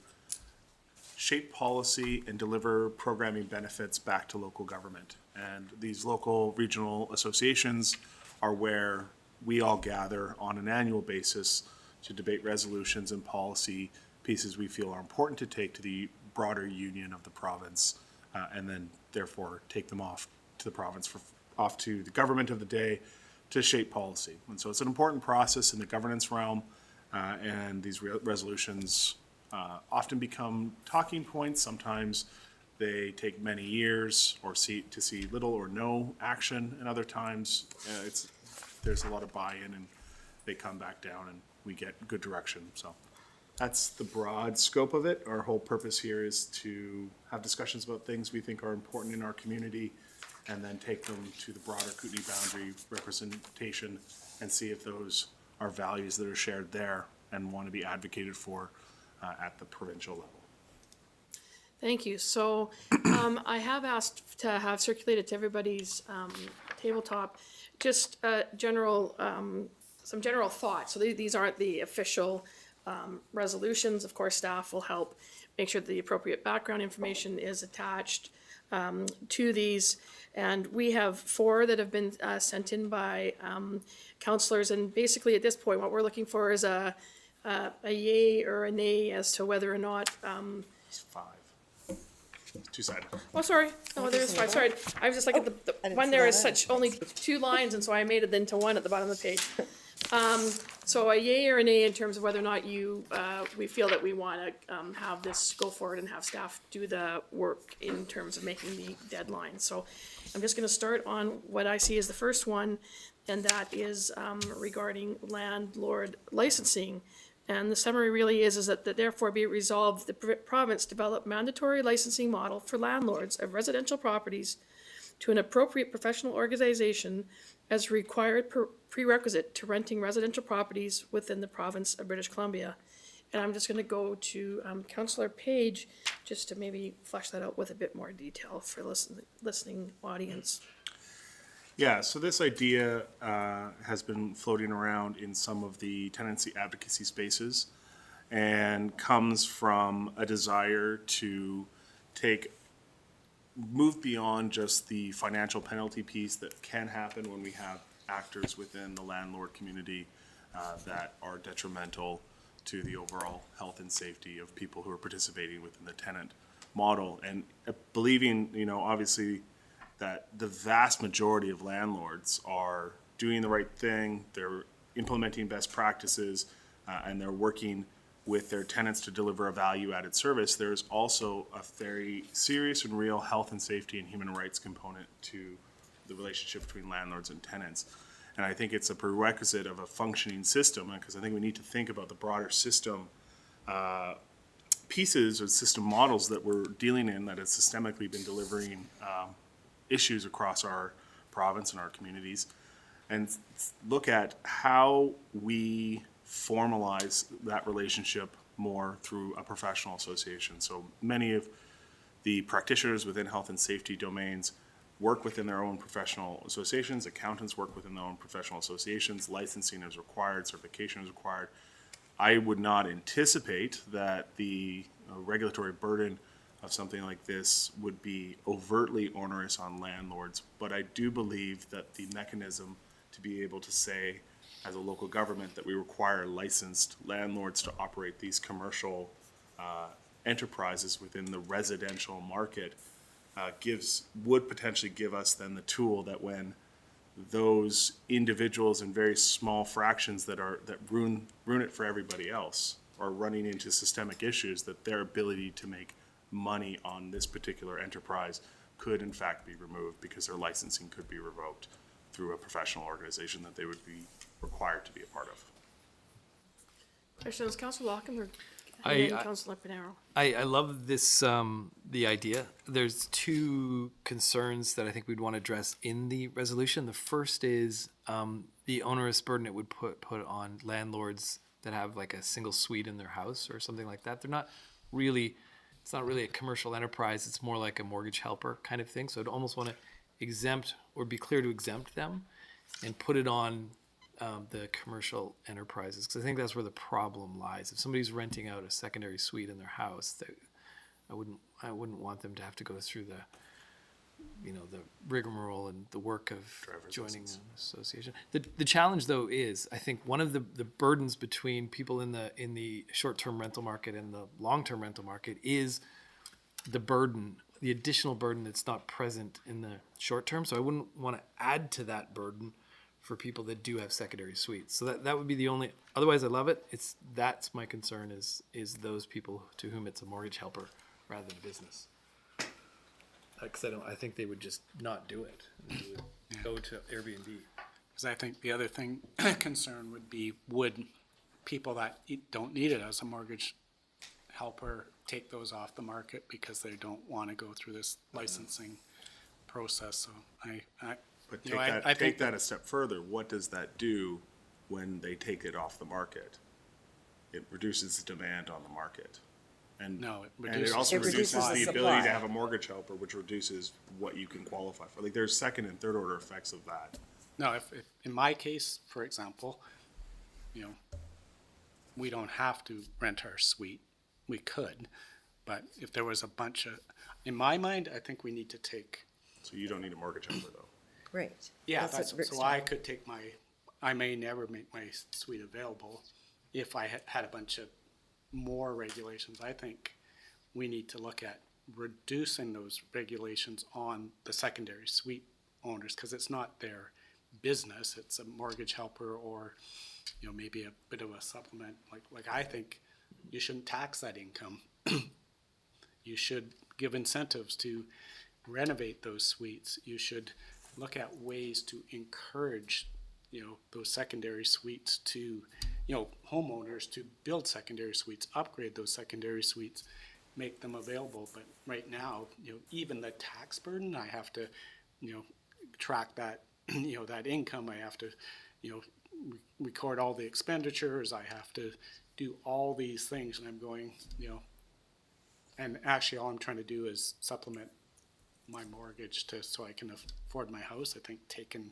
A: shape policy and deliver programming benefits back to local government. And these local regional associations are where we all gather on an annual basis to debate resolutions and policy pieces we feel are important to take to the broader union of the province, and then therefore take them off to the province off to the government of the day to shape policy. And so it's an important process in the governance realm, and these resolutions often become talking points. Sometimes they take many years to see little or no action, and other times there's a lot of buy-in and they come back down and we get good direction. So that's the broad scope of it. Our whole purpose here is to have discussions about things we think are important in our community and then take them to the broader Kootenai boundary representation and see if those are values that are shared there and want to be advocated for at the provincial level.
C: Thank you. So I have asked to have circulated to everybody's tabletop just some general thoughts. So these aren't the official resolutions. Of course, staff will help make sure that the appropriate background information is attached to these. And we have 4 that have been sent in by councillors. And basically at this point, what we're looking for is a yay or a nay as to whether or not.
A: It's 5. Two-sided.
C: Oh, sorry. No, there's 5. Sorry. I was just like, the one there is such only 2 lines, and so I made it into 1 at the bottom of the page. So a yay or a nay in terms of whether or not we feel that we want to have this go forward and have staff do the work in terms of making the deadline. So I'm just going to start on what I see as the first one, and that is regarding landlord licensing. And the summary really is that therefore be it resolved, the province develop mandatory licensing model for landlords of residential properties to an appropriate professional organization as required prerequisite to renting residential properties within the province of British Columbia. And I'm just going to go to Councillor Page just to maybe flesh that out with a bit more detail for listening audience.
A: Yeah, so this idea has been floating around in some of the tenancy advocacy spaces and comes from a desire to move beyond just the financial penalty piece that can happen when we have actors within the landlord community that are detrimental to the overall health and safety of people who are participating within the tenant model. And believing, obviously, that the vast majority of landlords are doing the right thing, they're implementing best practices, and they're working with their tenants to deliver a value-added service. There's also a very serious and real health and safety and human rights component to the relationship between landlords and tenants. And I think it's a prerequisite of a functioning system, because I think we need to think about the broader system pieces or system models that we're dealing in that have systemically been delivering issues across our province and our communities, and look at how we formalize that relationship more through a professional association. So many of the practitioners within health and safety domains work within their own professional associations, accountants work within their own professional associations, licensing is required, certification is required. I would not anticipate that the regulatory burden of something like this would be overtly onerous on landlords, but I do believe that the mechanism to be able to say as a local government that we require licensed landlords to operate these commercial enterprises within the residential market would potentially give us then the tool that when those individuals in very small fractions that ruin it for everybody else are running into systemic issues, that their ability to make money on this particular enterprise could in fact be removed because their licensing could be revoked through a professional organization that they would be required to be a part of.
C: Questions, Councillor Lockham or Councillor Pinero?
L: I love this, the idea. There's 2 concerns that I think we'd want to address in the resolution. The first is the onerous burden it would put on landlords that have like a single suite in their house or something like that. It's not really a commercial enterprise. It's more like a mortgage helper kind of thing. So I'd almost want to exempt or be clear to exempt them and put it on the commercial enterprises, because I think that's where the problem lies. If somebody's renting out a secondary suite in their house, I wouldn't want them to have to go through the rigmarole and the work of joining an association. The challenge, though, is I think one of the burdens between people in the short-term rental market and the long-term rental market is the additional burden that's not present in the short term. So I wouldn't want to add to that burden for people that do have secondary suites. So that would be the only. Otherwise, I love it. That's my concern is those people to whom it's a mortgage helper rather than a business. Because I think they would just not do it. They would go to Airbnb.
D: Because I think the other thing concern would be, would people that don't need it as a mortgage helper take those off the market because they don't want to go through this licensing process? So
A: But
D: I
A: take
D: think
A: that a step further. What does that do when they take it off the market? It reduces the demand on the market. And,
D: No, it
A: and it
D: reduces
A: also
M: the
A: reduces
M: supply.
A: the ability to have a mortgage helper, which reduces what you can qualify for. Like there's second and third order effects of that.
D: No, if in my case, for example, we don't have to rent our suite. We could, but if there was a bunch of, in my mind, I think we need to take.
A: So you don't need a mortgage helper though.
M: Right.
D: Yeah,
M: That's what Rick's
D: so I could take I may never make my suite available if I had a bunch of more regulations. I think we need to look at reducing those regulations on the secondary suite owners, because it's not their business. It's a mortgage helper or, maybe a bit of a supplement. Like I think you shouldn't tax that income. You should give incentives to renovate those suites. You should look at ways to encourage, those secondary suites to, homeowners to build secondary suites, upgrade those secondary suites, make them available. But right now, even the tax burden, I have to, track that, that income. I have to, record all the expenditures. I have to do all these things, and I'm going, and actually all I'm trying to do is supplement my mortgage so I can afford my house. I think taking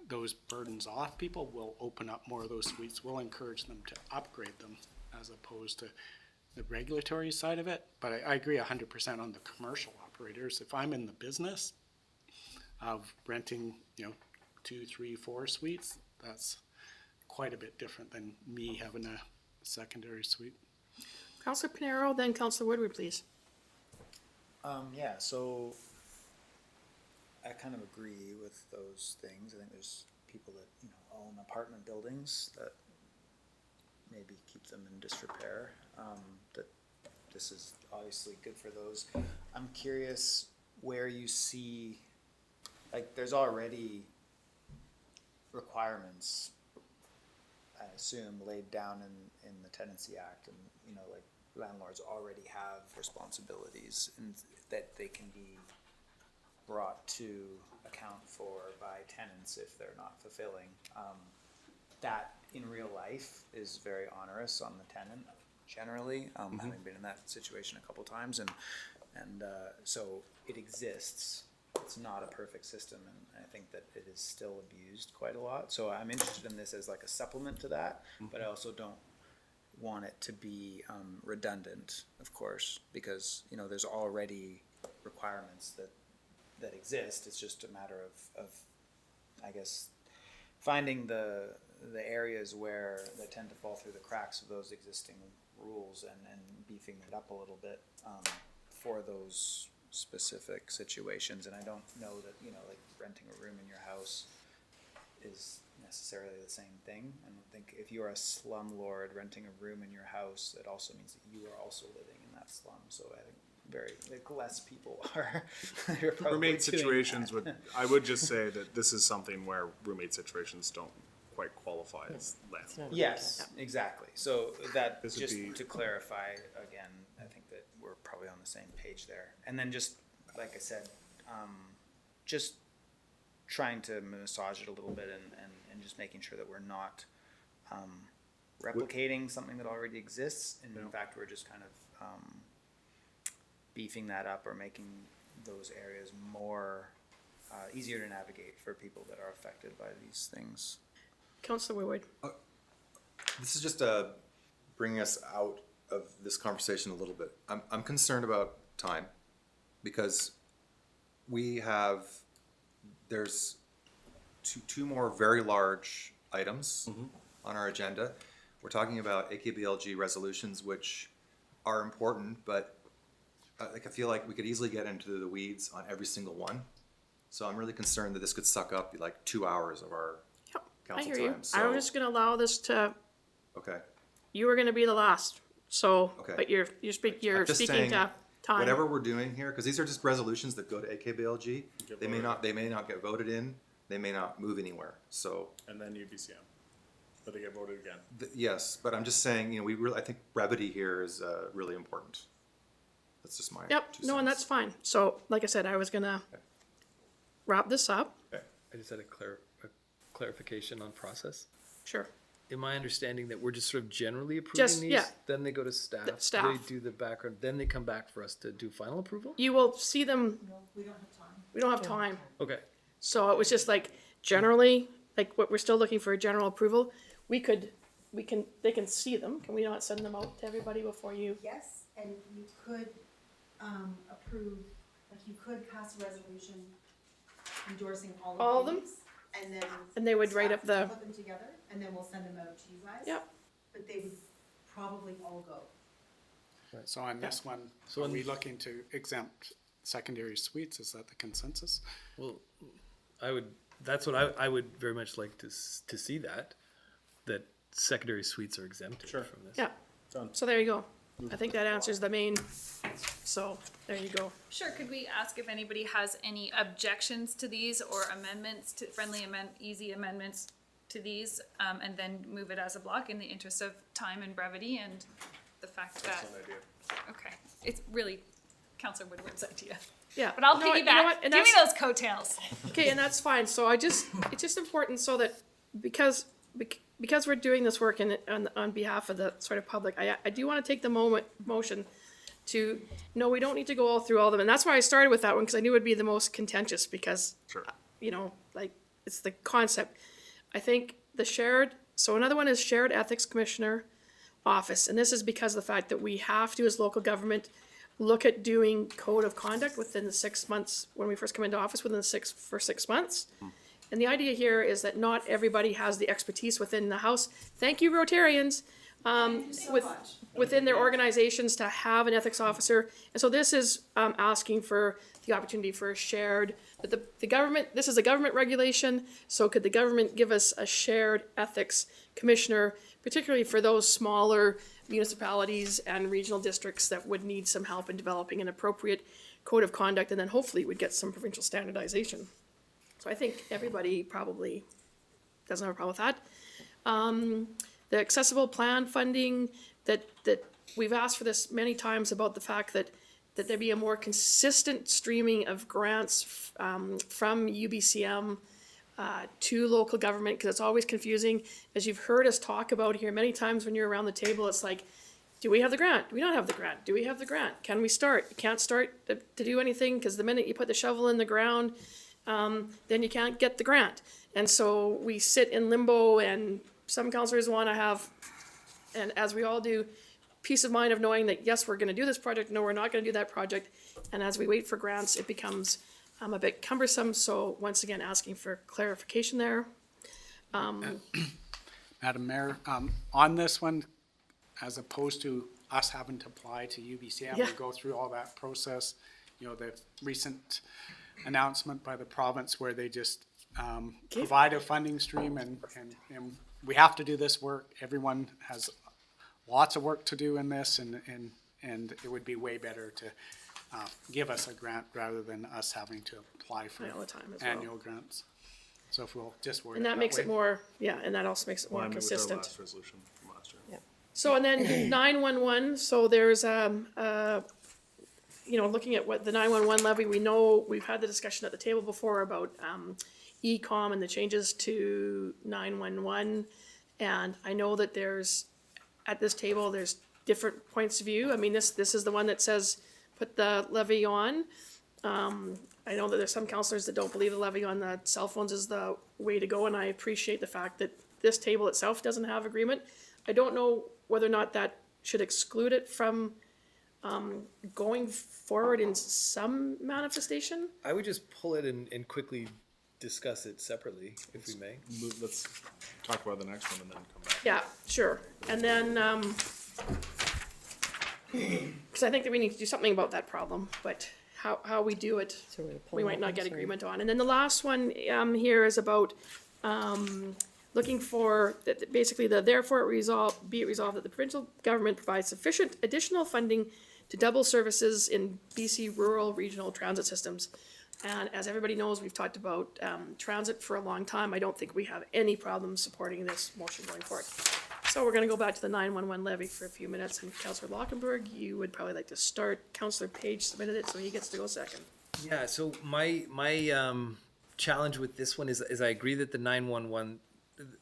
D: those burdens off people will open up more of those suites, will encourage them to upgrade them as opposed to the regulatory side of it. But I agree 100% on the commercial operators. If I'm in the business of renting, 2, 3, 4 suites, that's quite a bit different than me having a secondary suite.
C: Councillor Pinero, then Councillor Woodward, please.
H: Yeah, so I kind of agree with those things. I think there's people that, own apartment buildings that maybe keep them in disrepair. That this is obviously good for those. I'm curious where you see, there's already requirements, I assume, laid down in the Tenancy Act, and landlords already have responsibilities and that they can be brought to account for by tenants if they're not fulfilling. That in real life is very onerous on the tenant generally, having been in that situation a couple times, and so it exists. It's not a perfect system, and I think that it is still abused quite a lot. So I'm interested in this as like a supplement to that, but I also don't want it to be redundant, of course, because there's already requirements that exist. It's just a matter of I guess finding the areas where they tend to fall through the cracks of those existing rules and beefing it up a little bit for those specific situations. And I don't know that like renting a room in your house is necessarily the same thing. I don't think if you are a slumlord renting a room in your house, it also means that you are also living in that slum. So I think less people are
A: Roommate situations I would just say that this is something where roommate situations don't quite qualify as landlord.
H: Yes, exactly. So that
A: This would
H: just
A: be-
H: to clarify again, I think that we're probably on the same page there. And then just like I said, just trying to massage it a little bit and just making sure that we're not replicating something that already exists. And in fact, we're just kind of beefing that up or making those areas more easier to navigate for people that are affected by these things.
C: Councillor Wood.
I: This is just bringing us out of this conversation a little bit. I'm concerned about time because there's two more very large items on our agenda. We're talking about AKBLG resolutions, which are important, but I feel like we could easily get into the weeds on every single one. So I'm really concerned that this could suck up like 2 hours of our
C: I
I: council
C: hear you.
I: time. So,
C: I'm just gonna allow this to,
I: okay.
C: you were gonna be the last, so,
I: Okay.
C: but you're
I: I'm
C: speaking
I: just
C: to
I: saying,
C: time.
I: whatever we're doing here, because these are just resolutions that go to AKBLG. They may not get voted in. They may not move anywhere. So
A: And then UBCM, but they get voted again.
I: yes, but I'm just saying, I think brevity here is really important. That's just my
C: Yep,
I: 2
C: no, and
I: cents.
C: that's fine. So, like I said, I was gonna wrap this up.
L: I just had a clarification on process.
C: Sure.
L: In my understanding that we're just sort of generally approving
C: Just-
L: these,
C: yeah.
L: then they go to staff,
C: staff.
L: they do the background, then they come back for us to do final approval?
C: You will see them,
E: We don't have time.
C: we don't have time.
L: Okay,
C: So it was just like, generally, like what we're still looking for a general approval. They can see them. Can we not send them out to everybody before you?
P: Yes, and you could approve, like you could pass a resolution endorsing
C: All
P: all
C: of
P: of
C: them?
P: these. And then.
C: And they would write up
P: staff
C: the-
P: Put them together, and then we'll send them out to you guys.
C: Yep.
P: But they would probably all go.
D: So on this one,
L: So
D: are
L: on-
D: we looking to exempt secondary suites? Is that the consensus?
L: well, that's what I would very much like to see that secondary suites are exempted
A: Sure.
L: from this.
C: Yeah. So there you go. I think that answers the main, so there you go.
B: Sure, could we ask if anybody has any objections to these or amendments to, easy amendments to these, and then move it as a block in the interest of time and brevity and the fact that,
A: That's an idea.
B: okay, it's really Councillor Woodward's idea.
C: Yeah.
B: But I'll
C: No, you know
B: piggyback,
C: what? And
B: give me
C: that's-
B: those coattails.
C: Okay, and that's fine. So it's just important so that because we're doing this work on behalf of the sort of public, I do want to take the motion to, no, we don't need to go all through all of them. And that's why I started with that one, because I knew it would be the most contentious because, like, it's the concept. I think so another one is shared ethics commissioner office. And this is because of the fact that we have to, as local government, look at doing code of conduct within the 6 months, when we first come into office, for 6 months. And the idea here is that not everybody has the expertise within the House. Thank you, Rotarians, within their organizations to have an ethics officer. And so this is asking for the opportunity for a shared, but the government, this is a government regulation, so could the government give us a shared ethics commissioner, particularly for those smaller municipalities and regional districts that would need some help in developing an appropriate code of conduct, and then hopefully we'd get some provincial standardization. So I think everybody probably doesn't have a problem with that. The accessible plan funding, that we've asked for this many times about the fact that there be a more consistent streaming of grants from UBCM to local government, because it's always confusing. As you've heard us talk about here many times when you're around the table, it's like, do we have the grant? Do we not have the grant? Do we have the grant? Can we start? You can't start to do anything, because the minute you put the shovel in the ground, then you can't get the grant. And so we sit in limbo, and some councillors want to have, and as we all do, peace of mind of knowing that, yes, we're going to do this project, no, we're not going to do that project. And as we wait for grants, it becomes a bit cumbersome. So once again, asking for clarification there.
D: Madam Mayor, on this one, as opposed to us having to apply to UBCM
C: Yeah.
D: and go through all that process, the recent announcement by the province where they just provide a funding stream and we have to do this work. Everyone has lots of work to do in this, and it would be way better to give us a grant rather than us having to apply for
C: All the time as well.
D: annual grants. So if we'll just word it
C: And that makes
D: way.
C: it more, and that also makes it more
A: Alignment with our
C: consistent.
A: last resolution from last year.
C: So, and then 911, so there's, looking at what the 911 levy, we know, we've had the discussion at the table before about e-com and the changes to 911. And I know that at this table, there's different points of view. I mean, this is the one that says, put the levy on. I know that there's some councillors that don't believe the levy on the cell phones is the way to go, and I appreciate the fact that this table itself doesn't have agreement. I don't know whether or not that should exclude it from going forward in some manifestation.
L: I would just pull it and quickly discuss it separately, if we may.
A: Let's talk about the next one and then come back.
C: Yeah, sure. And then, because I think that we need to do something about that problem, but how we do it,
M: So we're gonna pull
C: we
M: that
C: might not
M: one,
C: get
M: sorry.
C: agreement on. And then the last one here is about looking for, basically therefore be it resolved that the provincial government provides sufficient additional funding to double services in BC rural regional transit systems. And as everybody knows, we've talked about transit for a long time. I don't think we have any problem supporting this motion going forward. So we're gonna go back to the 911 levy for a few minutes, and Councillor Lockenberg, you would probably like to start. Councillor Page submitted it, so he gets to go second.
L: Yeah, so my challenge with this one is I agree that the 911,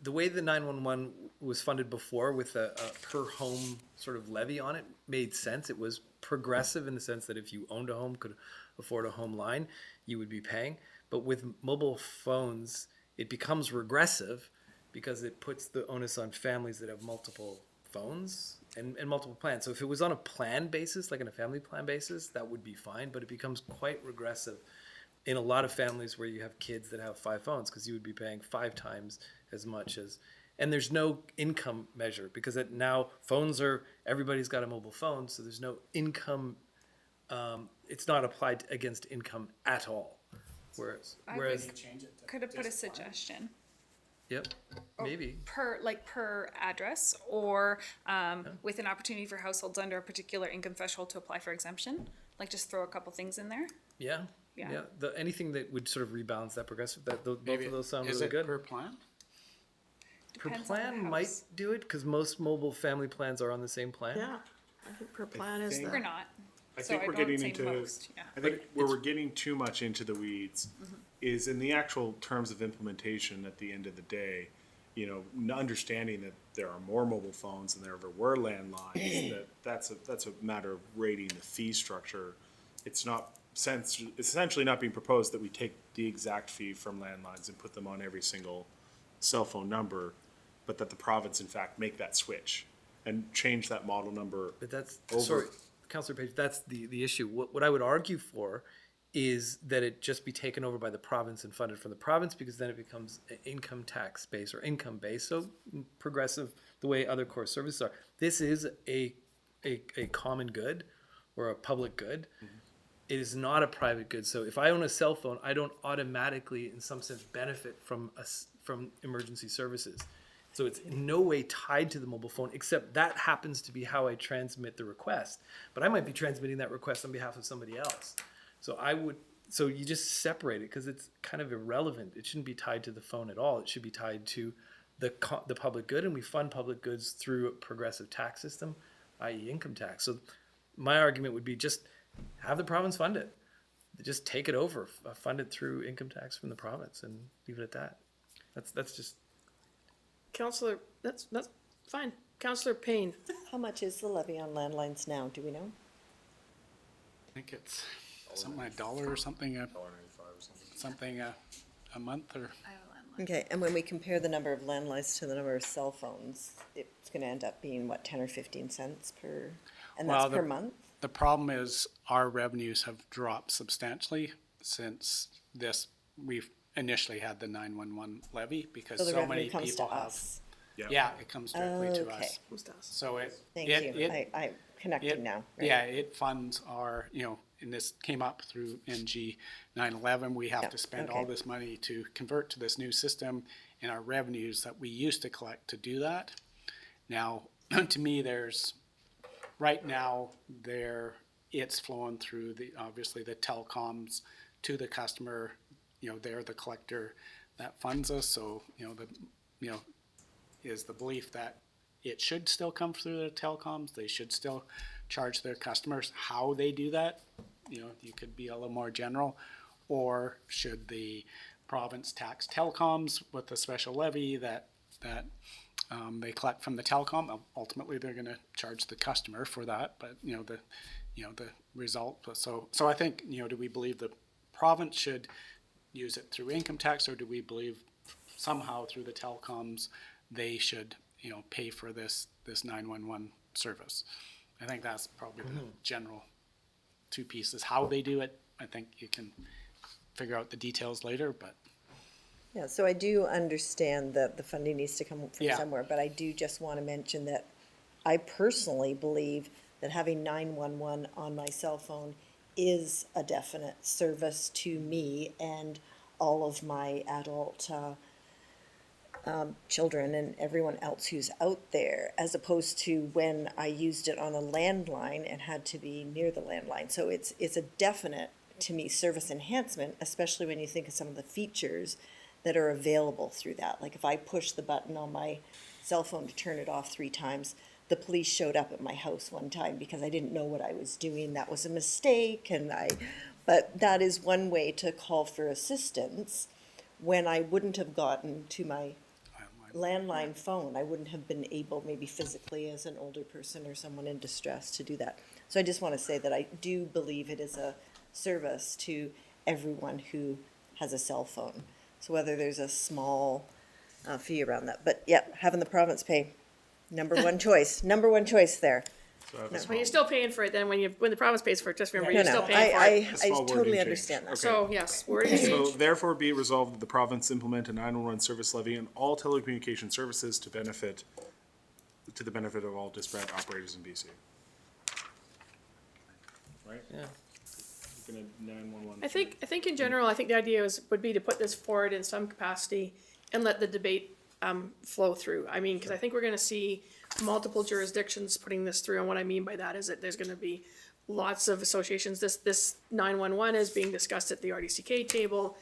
L: the way the 911 was funded before with a per home sort of levy on it made sense. It was progressive in the sense that if you owned a home, could afford a home line, you would be paying. But with mobile phones, it becomes regressive because it puts the onus on families that have multiple phones and multiple plans. So if it was on a plan basis, like on a family plan basis, that would be fine, but it becomes quite regressive in a lot of families where you have kids that have 5 phones, because you would be paying 5 times as much as, and there's no income measure because now phones are, everybody's got a mobile phone, so there's no income, it's not applied against income at all. Whereas,
B: Could have put a suggestion.
L: yep, maybe.
B: Per address, or with an opportunity for households under a particular income threshold to apply for exemption. Like just throw a couple things in there.
L: Yeah.
B: Yeah.
L: Anything that would sort of rebalance that progressive, both
D: Maybe
L: of those sound
D: is
L: really
D: it
L: good.
D: per plan?
L: Per
B: Depends on the
L: plan might
B: house.
L: do it, because most mobile family plans are on the same plan.
C: Yeah, I think per plan is
A: think-
C: the.
B: We're not.
A: I
B: So
A: think we're
B: don't
A: getting
B: say
A: into,
B: most, yeah.
A: I think where we're getting too much into the weeds is in the actual terms of implementation at the end of the day, you know, understanding that there are more mobile phones than there ever were landlines, that's a matter of rating the fee structure. It's essentially not being proposed that we take the exact fee from landlines and put them on every single cell phone number, but that the province in fact make that switch and change that model number.
L: But that's,
A: Over.
L: sorry, Councillor Page, that's the issue. What I would argue for is that it just be taken over by the province and funded from the province, because then it becomes an income tax base or income base, so progressive the way other core services are. This is a common good or a public good. It is not a private good. So if I own a cell phone, I don't automatically, in some sense, benefit from emergency services. So it's in no way tied to the mobile phone, except that happens to be how I transmit the request. But I might be transmitting that request on behalf of somebody else. So you just separate it, because it's kind of irrelevant. It shouldn't be tied to the phone at all. It should be tied to the public good, and we fund public goods through a progressive tax system, i.e. income tax. So my argument would be just have the province fund it. Just take it over, fund it through income tax from the province, and leave it at that. That's just.
C: Councillor, that's fine. Councillor Payne.
M: How much is the levy on landlines now, do we know?
D: I think it's something like $1 or something, something a month or.
B: I have a landline.
M: Okay, and when we compare the number of landlines to the number of cell phones, it's gonna end up being what, 10 or 15 cents per, and that's
D: Well,
M: per month?
D: The problem is our revenues have dropped substantially since we've initially had the 911 levy, because
M: So the
D: so many
M: revenue comes to
D: people have.
M: us.
D: Yeah, it comes directly to
M: Okay.
D: us.
C: Who's to us?
D: So
M: Thank you, I'm connecting now. right.
D: Yeah, it funds our, and this came up through NG 911. We have
M: Yep,
D: to spend
M: okay.
D: all this money to convert to this new system, and our revenues that we used to collect to do that. Now, to me, right now, it's flowing through obviously the telecoms to the customer. They're the collector that funds us, so, is the belief that it should still come through the telecoms. They should still charge their customers. How they do that, you could be a little more general. Or should the province tax telecoms with a special levy that they collect from the telecom? Ultimately, they're going to charge the customer for that. But the result. So I think, do we believe the province should use it through income tax, or do we believe somehow through the telecoms they should, you know, pay for this 911 service. I think that's probably the general two pieces. How they do it, I think you can figure out the details later, but
M: Yeah, so I do understand that the funding needs to come from
D: Yeah.
M: somewhere, but I do just want to mention that I personally believe that having 911 on my cell phone is a definite service to me and all of my adult children and everyone else who's out there, as opposed to when I used it on a landline and had to be near the landline. So it's a definite, to me, service enhancement, especially when you think of some of the features that are available through that. Like if I push the button on my cell phone to turn it off 3 times, the police showed up at my house one time because I didn't know what I was doing. That was a mistake, but that is one way to call for assistance when I wouldn't have gotten to my landline phone. I wouldn't have been able, maybe physically as an older person or someone in distress, to do that. So I just want to say that I do believe it is a service to everyone who has a cell phone. So whether there's a small fee around that, but yeah, having the province pay, number one choice there.
A: So I have a
C: But
A: small-
C: you're still paying for it then when the province pays for it, just remember,
M: No,
C: you're still
M: no,
C: paying for it.
M: I
A: small wording
M: totally
A: change.
M: understand that.
A: Okay.
C: So, yes, wording
A: So
C: change.
A: therefore be it resolved that the province implement a 911 service levy on all telecommunication services to the benefit of all disparate operators in BC. Right?
L: Yeah.
A: We're gonna 911.
C: I think in general, I think the idea would be to put this forward in some capacity and let the debate flow through. I mean, because I think we're gonna see multiple jurisdictions putting this through, and what I mean by that is that there's gonna be lots of associations. This 911 is being discussed at the RDCK table.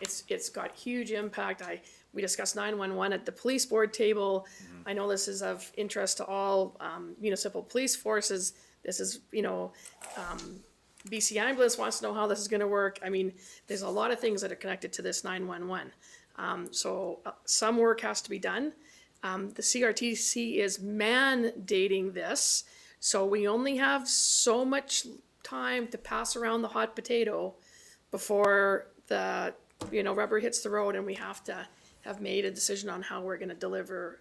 C: It's got huge impact. We discussed 911 at the police board table. I know this is of interest to all municipal police forces. This is, BC Ambulance wants to know how this is gonna work. I mean, there's a lot of things that are connected to this 911. So some work has to be done. The CRTC is mandating this, so we only have so much time to pass around the hot potato before the, rubber hits the road and we have to have made a decision on how we're gonna deliver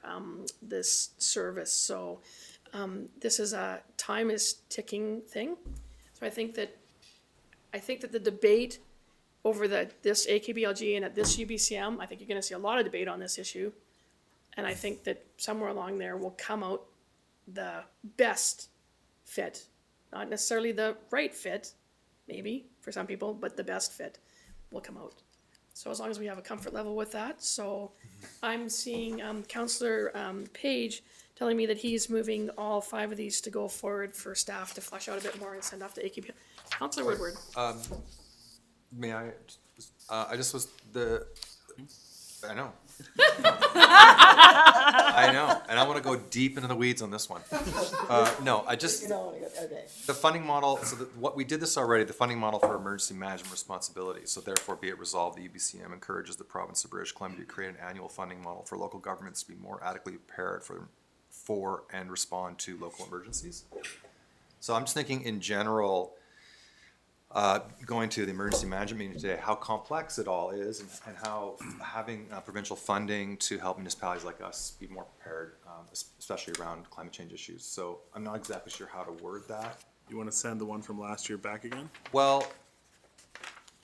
C: this service. So this is a time is ticking thing. So I think that the debate over this AKBLG and at this UBCM, I think you're gonna see a lot of debate on this issue. And I think that somewhere along there will come out the best fit, not necessarily the right fit, maybe for some people, but the best fit will come out. So as long as we have a comfort level with that, so I'm seeing Councillor Page telling me that he's moving all 5 of these to go forward for staff to flesh out a bit more and send off to AKB. Councillor Woodward.
I: May I, I know. I know, and I want to go deep into the weeds on this one. No,
M: Okay.
I: the funding model, what we did this already, the funding model for emergency management responsibility. So therefore be it resolved, the UBCM encourages the province of British Columbia to create an annual funding model for local governments to be more adequately prepared for and respond to local emergencies. So I'm just thinking in general, going to the emergency management meeting today, how complex it all is and how having provincial funding to help municipalities like us be more prepared, especially around climate change issues. So I'm not exactly sure how to word that.
A: You wanna send the one from last year back again?
I: Well,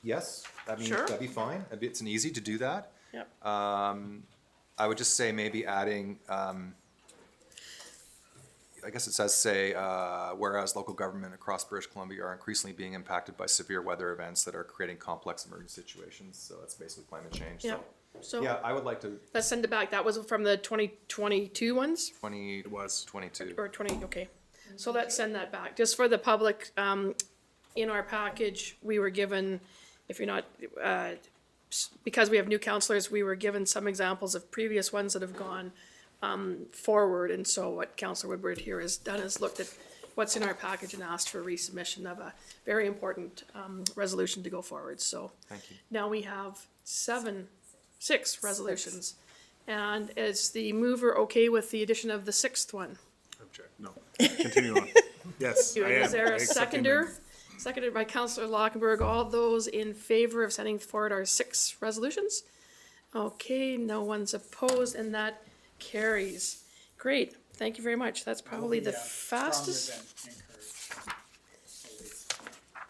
I: yes,
C: Sure.
I: that'd be fine. It's an easy to do that.
C: Yep.
I: I would just say maybe adding, I guess it says whereas local government across British Columbia are increasingly being impacted by severe weather events that are creating complex emergency situations. So that's basically climate change.
C: Yeah. So
I: Yeah, I would like to
C: let's send it back. That was from the 2022 ones?
I: 22.
C: Or 20, okay. So let's send that back. Just for the public, in our package, we were given, if you're not, because we have new counselors, we were given some examples of previous ones that have gone forward. And so what Councillor Woodward here has done is looked at what's in our package and asked for resubmission of a very important resolution to go forward. So
I: Thank you.
C: now we have 6 resolutions. And is the mover okay with the addition of the 6th one?
A: Object, no. Continue on. Yes, I am.
C: Is there
A: I
C: a
A: accept the
C: seconder?
A: amendment.
C: Seconded by Councillor Lockenberg. All those in favor of sending forward our 6 resolutions? Okay, no one's opposed, and that carries. Great, thank you very much. That's probably the fastest.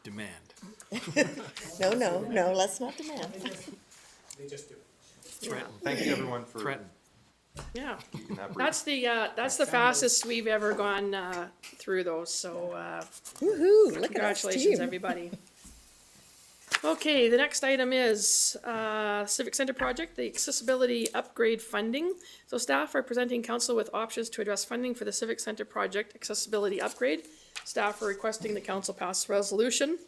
L: Demand.
M: No, let's not demand.
J: They just do.
L: Threaten.
I: Thank you, everyone, for
L: Threaten.
C: Yeah,
I: keeping that brief.
C: that's the fastest we've ever gone through those, so
M: Woohoo, look at us,
C: congratulations,
M: team.
C: everybody. Okay, the next item is Civic Center project, the accessibility upgrade funding. So staff are presenting council with options to address funding for the Civic Center project accessibility upgrade. Staff are requesting the council pass a resolution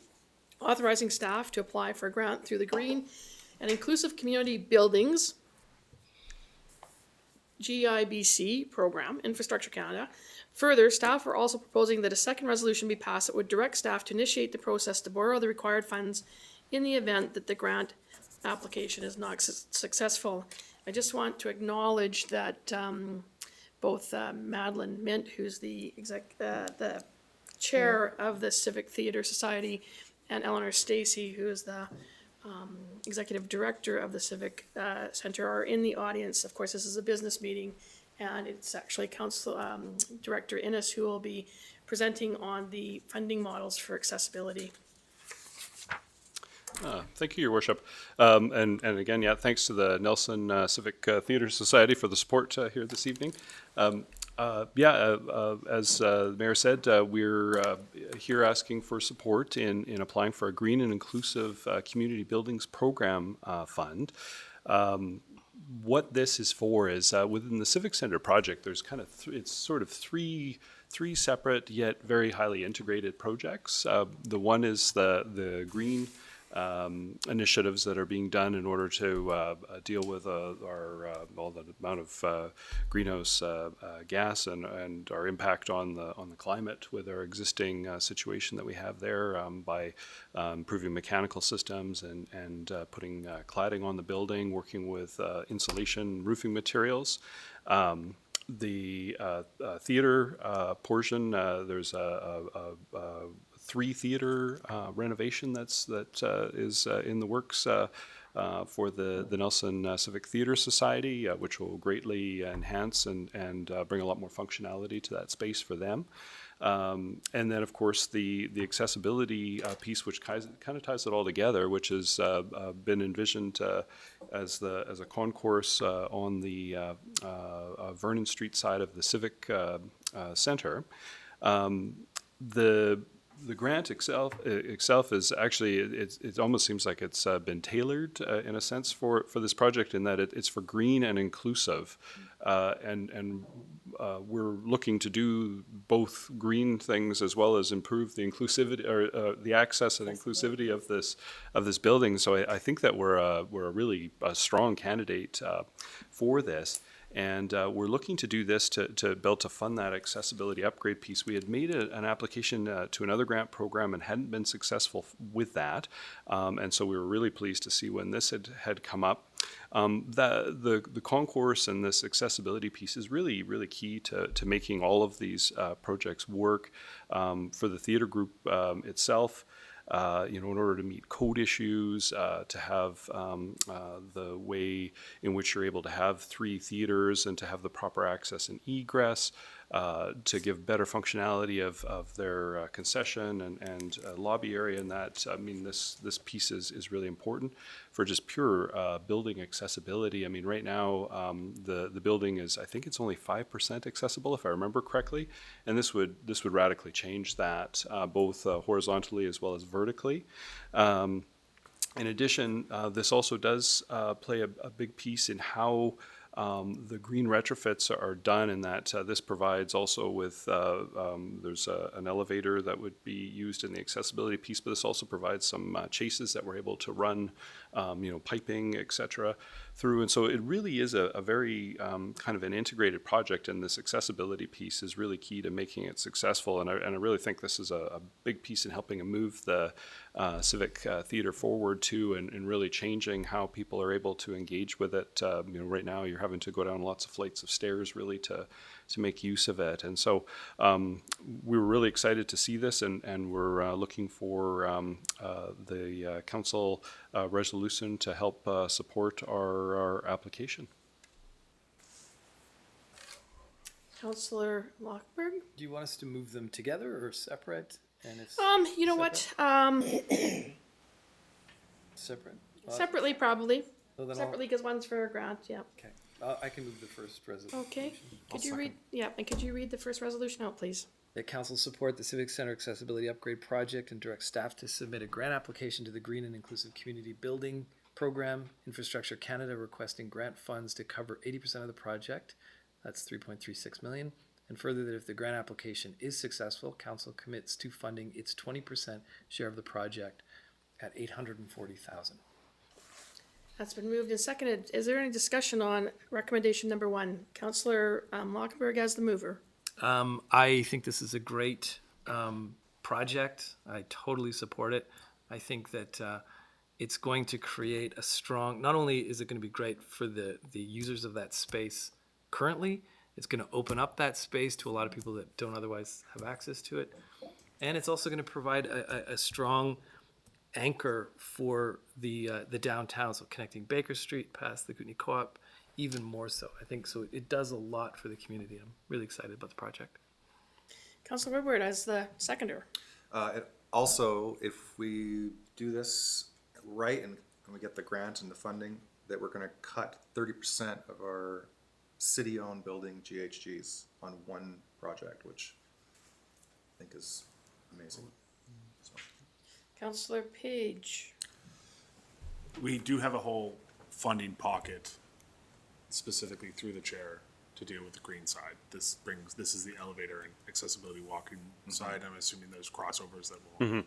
C: authorizing staff to apply for a grant through the Green and Inclusive Community Buildings GIBC program, Infrastructure Canada. Further, staff are also proposing that a second resolution be passed that would direct staff to initiate the process to borrow the required funds in the event that the grant application is not successful. I just want to acknowledge that both Madeline Mint, who's the chair of the Civic Theatre Society, and Eleanor Stacy, who is the executive director of the Civic Center, are in the audience. Of course, this is a business meeting, and it's actually Council Director Innes who will be presenting on the funding models for accessibility.
O: Thank you, Your Worship. And again, yeah, thanks to the Nelson Civic Theatre Society for the support here this evening. As the Mayor said, we're here asking for support in applying for a Green and Inclusive Community Buildings Program Fund. What this is for is within the Civic Center project, there's kind of it's sort of three separate yet very highly integrated projects. The one is the green initiatives that are being done in order to deal with all the amount of greenhouse gas and our impact on the climate with our existing situation that we have there by improving mechanical systems and putting cladding on the building, working with insulation roofing materials. The theater portion, there's a 3 theater renovation that is in the works for the Nelson Civic Theatre Society, which will greatly enhance and bring a lot more functionality to that space for them. And then, of course, the accessibility piece, which kind of ties it all together, which has been envisioned as a concourse on the Vernon Street side of the Civic Center. The grant itself is actually, it almost seems like it's been tailored in a sense for this project in that it's for green and inclusive. And we're looking to do both green things as well as improve the inclusivity or the access and inclusivity of this building. So I think that we're a really strong candidate for this. And we're looking to do this to be able to fund that accessibility upgrade piece. We had made an application to another grant program and hadn't been successful with that. And so we were really pleased to see when this had come up. The concourse and this accessibility piece is really, really key to making all of these projects work for the theater group itself. In order to meet code issues, to have the way in which you're able to have 3 theaters and to have the proper access and egress, to give better functionality of their concession and lobby area, and that, I mean, this piece is really important for just pure building accessibility. I mean, right now, the building is, I think it's only 5% accessible, if I remember correctly, and this would radically change that, both horizontally as well as vertically. In addition, this also does play a big piece in how the green retrofits are done, in that this provides also with, there's an elevator that would be used in the accessibility piece, but this also provides some chases that we're able to run, piping, etc. through. And so it really is a very kind of an integrated project, and this accessibility piece is really key to making it successful. And I really think this is a big piece in helping move the Civic Theatre forward too, and really changing how people are able to engage with it. Right now you're having to go down lots of flights of stairs really to make use of it. And so we were really excited to see this, and we're looking for the council resolution to help support our application.
C: Counselor Lockberg?
L: Do you want us to move them together or separate? And if
C: You know what,
L: separate?
C: separately probably,
L: So then I'll-
C: separately, because one's for a grant, yeah.
L: Okay, I can move the first resolution.
C: Okay, could you read, yeah, and could you read the first resolution out, please?
L: That council support the Civic Center Accessibility Upgrade Project and direct staff to submit a grant application to the Green and Inclusive Community Building Program, Infrastructure Canada, requesting grant funds to cover 80% of the project. That's 3.36 million. And further, that if the grant application is successful, council commits to funding its 20% share of the project at 840,000.
C: That's been moved and seconded. Is there any discussion on recommendation number one? Counselor Lockberg as the mover.
L: I think this is a great project. I totally support it. I think that it's going to create a strong, not only is it going to be great for the users of that space currently, it's going to open up that space to a lot of people that don't otherwise have access to it. And it's also going to provide a strong anchor for the downtown, so connecting Baker Street past the Kootenai Co-op, even more so. I think so. It does a lot for the community. I'm really excited about the project.
C: Counselor Woodward as the seconder.
I: Also, if we do this right and we get the grant and the funding, that we're gonna cut 30% of our city-owned building GHGs on one project, which I think is amazing. So.
C: Counselor Page.
A: We do have a whole funding pocket specifically through the chair to deal with the green side. This is the elevator and accessibility walking side. I'm assuming there's crossovers that will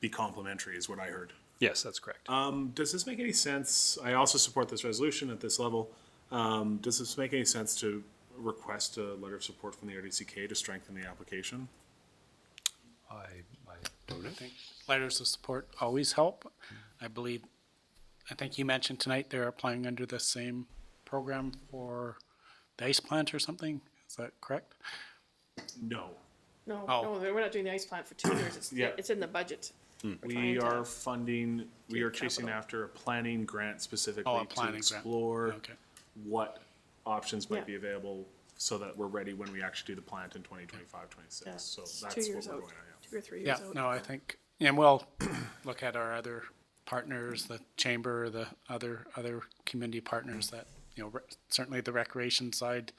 A: be complementary is what I heard.
O: Yes, that's correct.
A: Does this make any sense? I also support this resolution at this level. Does this make any sense to request a letter of support from the RDCK to strengthen the application?
O: I don't know.
D: I think letters of support always help. I think you mentioned tonight they're applying under the same program for the ice plant or something. Is that correct?
A: No.
C: No,
D: Oh.
C: no, we're not doing the ice plant for 2 years. It's,
A: Yeah.
C: it's in the budget. We're
A: We
C: trying to-
A: are funding, we
C: do
A: are chasing
C: capital.
A: after a planning grant specifically
D: Oh, a
A: to
D: planning grant.
A: explore
D: Okay.
A: what options might
C: Yeah.
A: be available so that we're ready when we actually do the plant in 2025, 26.
C: Yeah,
A: So
C: it's
A: that's
C: 2
A: what
C: years
A: we're
C: out,
A: going on, yeah.
C: 2 or 3 years
D: Yeah,
C: out.
D: no, I think, and we'll look at our other partners, the chamber, the other community partners that, certainly the recreation side,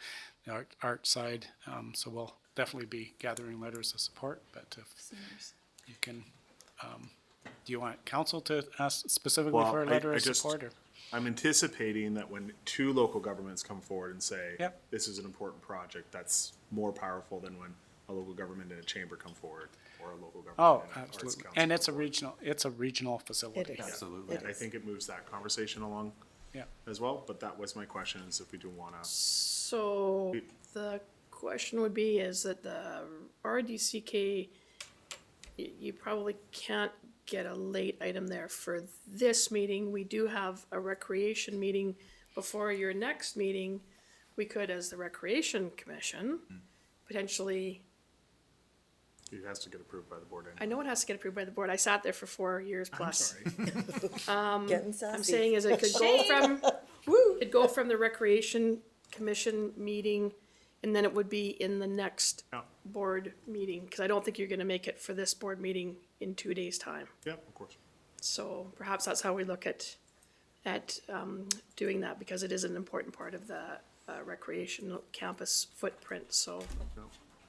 D: the art side. So we'll definitely be gathering letters of support, but if you can, do you want council to ask specifically
A: Well,
D: for a
A: I
D: letter of
A: just-
D: support or?
A: I'm anticipating that when two local governments come forward and say,
D: Yep.
A: this is an important project, that's more powerful than when a local government and a chamber come forward or a local government
D: Oh,
A: and an arts
D: absolutely.
A: council
D: And
A: come
D: it's a
A: forward.
D: regional facility.
M: It is.
O: Absolutely.
A: And I think it moves that conversation along
D: Yeah.
A: as well, but that was my question, is if we do wanna.
C: So the question would be is that the RDCK, you probably can't get a late item there for this meeting. We do have a recreation meeting before your next meeting. We could, as the Recreation Commission, potentially,
A: It has to get approved by the board anyway.
C: I know it has to get approved by the board. I sat there for 4 years plus.
M: Getting sassy.
C: I'm saying is it could go from, it'd go from the Recreation Commission meeting, and then it would be in the next
A: Yeah.
C: board meeting, because I don't think you're gonna make it for this board meeting in 2 days' time.
A: Yeah, of course.
C: So perhaps that's how we look at doing that, because it is an important part of the recreational campus footprint, so
A: Yeah.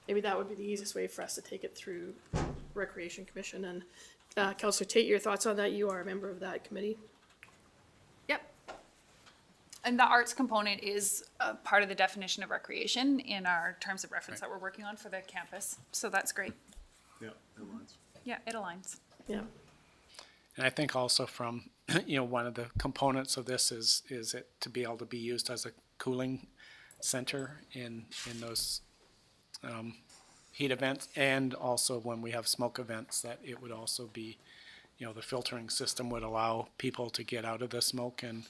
C: maybe that would be the easiest way for us to take it through Recreation Commission. And Councillor Tate, your thoughts on that? You are a member of that committee.
B: Yep. And the arts component is a part of the definition of recreation in our terms of reference that we're working on for the campus. So that's great.
A: Yeah, it aligns.
B: Yeah, it aligns.
C: Yeah.
D: And I think also from, one of the components of this is it to be able to be used as a cooling center in those heat events, and also when we have smoke events, that it would also be, the filtering system would allow people to get out of the smoke and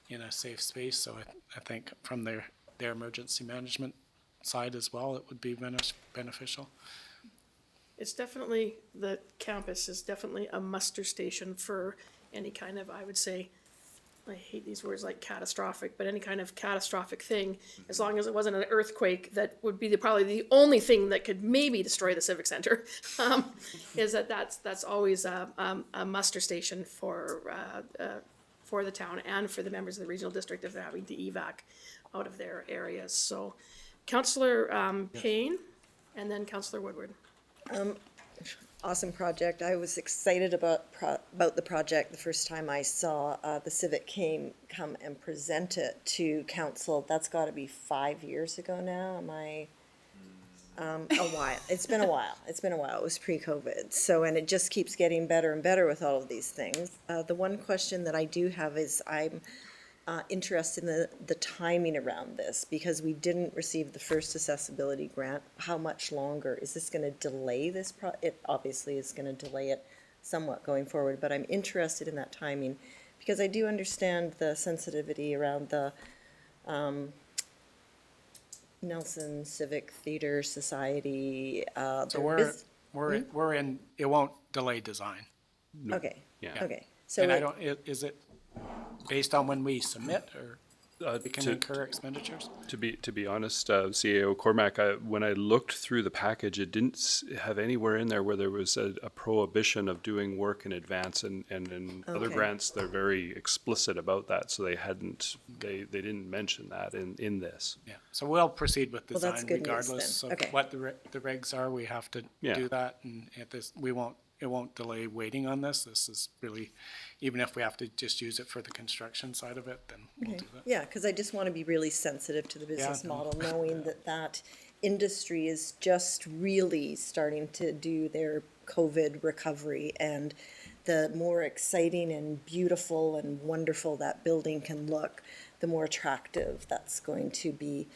D: in a safe space. So I think from their emergency management side as well, it would be beneficial.
C: It's definitely, the campus is definitely a muster station for any kind of, I would say, I hate these words like catastrophic, but any kind of catastrophic thing, as long as it wasn't an earthquake, that would be probably the only thing that could maybe destroy the Civic Center. Is that's always a muster station for the town and for the members of the regional district if they're having to evac out of their areas. So, Councillor Payne, and then Councillor Woodward.
M: Awesome project. I was excited about the project the first time I saw the Civic come and present it to council. That's got to be 5 years ago now. Am I? A while. It's been a while. It's been a while. It was pre-COVID. So, and it just keeps getting better and better with all of these things. The one question that I do have is I'm interested in the timing around this, because we didn't receive the first accessibility grant. How much longer? Is this going to delay this? It obviously is going to delay it somewhat going forward, but I'm interested in that timing because I do understand the sensitivity around the Nelson Civic Theater Society.
D: So we're in, it won't delay design.
M: Okay,
O: Yeah.
M: okay. So
D: And I don't, is it based on when we submit, or we can incur expenditures?
O: To be honest, CAO Cormac, when I looked through the package, it didn't have anywhere in there where there was a prohibition of doing work in advance, and in other
M: Okay.
O: grants they're very explicit about that, so they didn't mention that in this.
D: Yeah, so we'll proceed with
M: Well, that's
D: design
M: good news
D: regardless
M: then.
D: of
M: Okay.
D: what the regs are. We have to
O: Yeah.
D: do that, and at this, it won't delay waiting on this. This is really, even if we have to just use it for the construction side of it, then we'll
M: Okay.
D: do that.
M: Yeah, because I just want to be really sensitive to the business
D: Yeah.
M: model, knowing that industry is just really starting to do their COVID recovery, and the more exciting and beautiful and wonderful that building can look, the more attractive that's going to be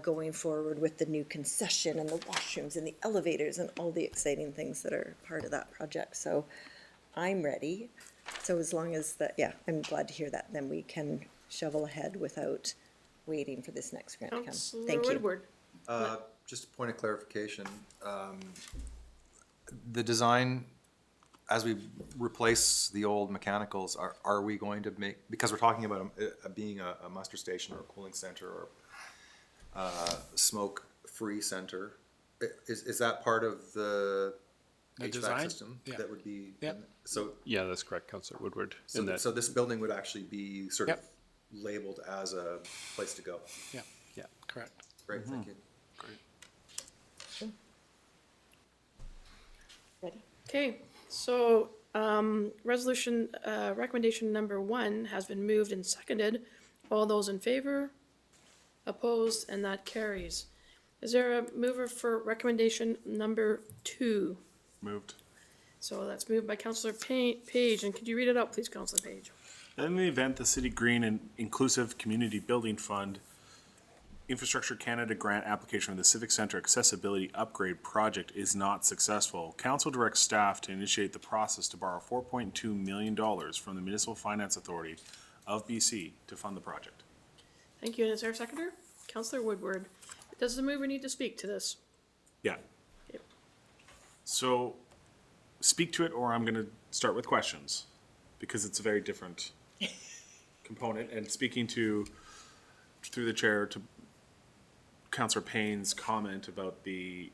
M: going forward with the new concession and the washrooms and the elevators and all the exciting things that are part of that project. So I'm ready. So as long as that, yeah, I'm glad to hear that. Then we can shovel ahead without waiting for this next grant to come.
C: Councillor
M: Thank you.
C: Woodward.
I: Just a point of clarification. The design, as we replace the old mechanicals, are we going to make, because we're talking about being a muster station or a cooling center or smoke-free center, is that part of the HVAC
D: design?
I: system?
D: Yeah.
I: That would be,
D: Yep.
I: so,
O: Yeah, that's correct, Councillor Woodward.
I: so,
O: in that,
I: so this building would actually be sort of
D: Yep.
I: labeled as a place to go.
D: Yeah,
O: yeah.
D: correct.
I: Great, thank you.
M: Ready?
C: Okay, so, recommendation number 1 has been moved and seconded. All those in favor? Opposed, and that carries. Is there a mover for recommendation number 2?
A: Moved.
C: So that's moved by Councillor Page, and could you read it out, please, Councillor Page?
A: In the event the City Green and Inclusive Community Building Fund Infrastructure Canada grant application for the Civic Center Accessibility Upgrade Project is not successful, Council directs staff to initiate the process to borrow $4.2 million from the Municipal Finance Authority of BC to fund the project.
C: Thank you, and is there a seconder? Councillor Woodward. Does the mover need to speak to this?
A: Yeah.
C: Yep.
A: So, speak to it, or I'm gonna start with questions, because it's a very different component, and speaking to, through the chair, to Councillor Payne's comment about the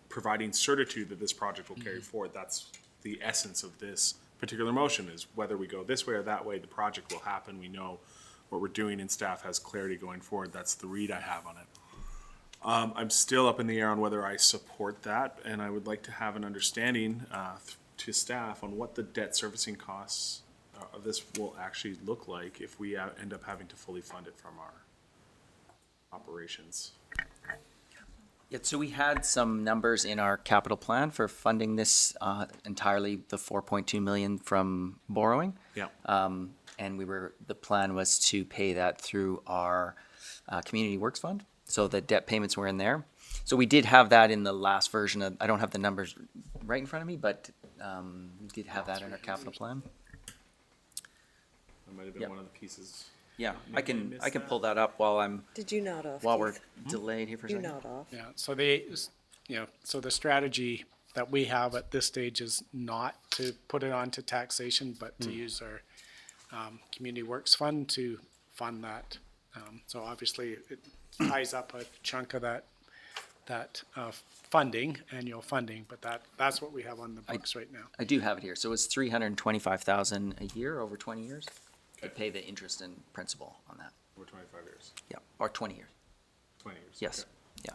A: providing certitude that this project will carry forward, that's the essence of this particular motion, is whether we go this way or that way, the project will happen, we know what we're doing, and staff has clarity going forward. That's the read I have on it. I'm still up in the air on whether I support that, and I would like to have an understanding to staff on what the debt servicing costs of this will actually look like if we end up having to fully fund it from our operations.
N: Yeah, so we had some numbers in our capital plan for funding this entirely, the 4.2 million from borrowing.
A: Yeah.
N: And the plan was to pay that through our Community Works Fund. So the debt payments were in there. So we did have that in the last version of, I don't have the numbers right in front of me, but we did have that in our capital plan.
A: That might have been
N: Yep.
A: one of the pieces.
N: Yeah,
A: Maybe
N: I can
A: missed
N: pull that up while
M: Did you nod off?
N: we're
M: Keith?
N: delayed here for a
M: You
N: second.
M: nod off.
D: Yeah, so so the strategy that we have at this stage is not to put it onto taxation, but to use our Community Works Fund to fund that. So obviously, it ties up a chunk of that funding, annual funding, but that's what we have on the books right now.
N: I do have it here. So it's $325,000 a year over 20 years. They pay the interest and principal on that.
A: Over 25 years.
N: Yeah, or 20 years.
A: 20 years.
N: Yes.
A: Okay.
N: Yeah.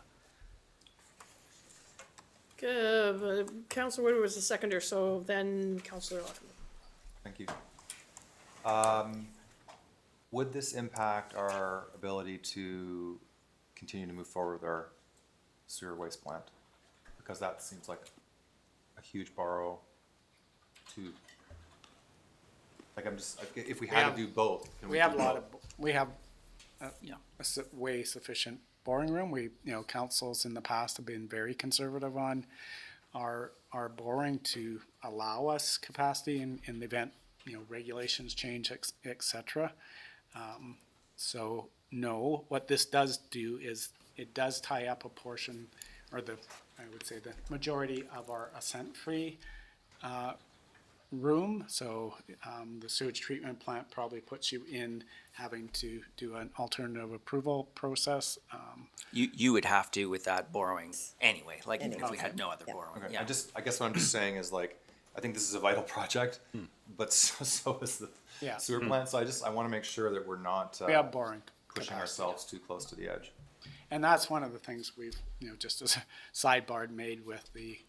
C: Good. Councillor Woodward was the seconder, so then Councillor Lockwood.
I: Thank you. Would this impact our ability to continue to move forward with our sewer waste plant? Because that seems like a huge borrow to, like, I'm just, if we had to do both, can we
D: We have
I: do
D: a lot
I: both?
D: of, we have
N: Yeah.
D: way sufficient boring room. We, councils in the past have been very conservative on our boring to allow us capacity in the event, regulations change, et cetera. So no, what this does do is it does tie up a portion, or I would say the majority of our assent-free room. So the sewage treatment plant probably puts you in having to do an alternative approval process.
N: You would have to with that borrowing anyway, like even if we had no other borrowing.
I: Okay,
N: Yeah.
I: I guess what I'm just saying is, like, I think this is a vital project, but so is the
D: Yeah.
I: sewer plant, so I want to make sure that we're not
D: We have boring
I: pushing
D: capacity.
I: ourselves too close to the edge.
D: And that's one of the things we've, just as a sidebar made with the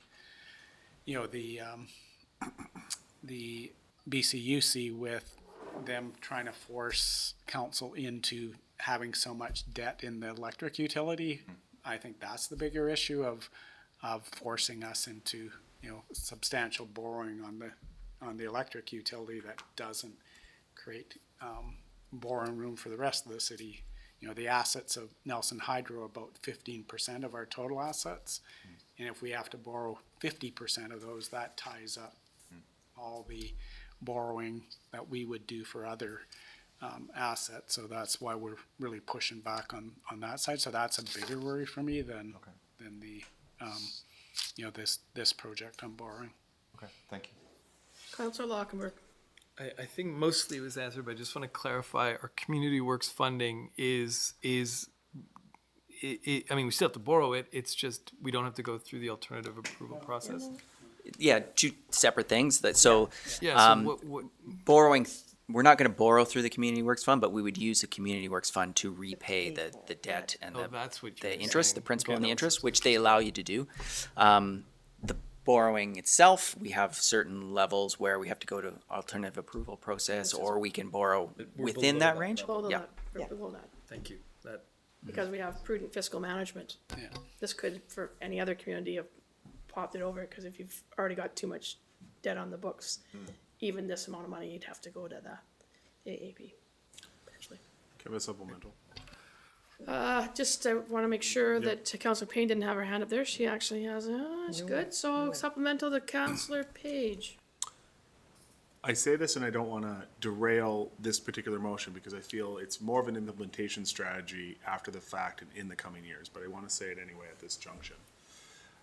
D: BCUC with them trying to force council into having so much debt in the electric utility. I think that's the bigger issue of forcing us into, substantial borrowing on the electric utility that doesn't create, borrowing room for the rest of the city. The assets of Nelson Hydro are about 15% of our total assets. And if we have to borrow 50% of those, that ties up all the borrowing that we would do for other assets. So that's why we're really pushing back on that side. So that's a bigger worry for me than the, this project on borrowing.
I: Okay, thank you.
C: Councillor Lockenberg.
L: I think mostly it was answered, but I just want to clarify, our community works funding is I mean, we still have to borrow it, it's just, we don't have to go through the alternative approval process.
N: Yeah, two separate things. So
L: Yeah, so what,
N: borrowing, we're not going to borrow through the Community Works Fund, but we would use the Community Works Fund to repay the debt and
L: that's what
N: the
L: you're
N: interest,
L: saying.
N: the principal
L: Okay,
N: and the
L: that
N: interest,
L: makes
N: which they allow you to do. The borrowing itself, we have certain levels where we have to go to alternative approval process, or we can borrow
L: We're
N: within
L: below
N: that
L: that
N: range.
C: Below
N: Yeah.
C: that, we're below that,
L: Thank you, that,
C: because we have prudent fiscal management.
D: Yeah.
C: This could, for any other community, have popped it over, because if you've already got too much debt on the books, even this amount of money, you'd have to go to the AAP, potentially.
A: Give a supplemental.
C: Just, I wanna make sure that Councillor Payne didn't have her hand up there, she actually has, it's good, so supplemental to Councillor Page.
A: I say this and I don't want to derail this particular motion because I feel it's more of an implementation strategy after the fact and in the coming years, but I want to say it anyway at this junction.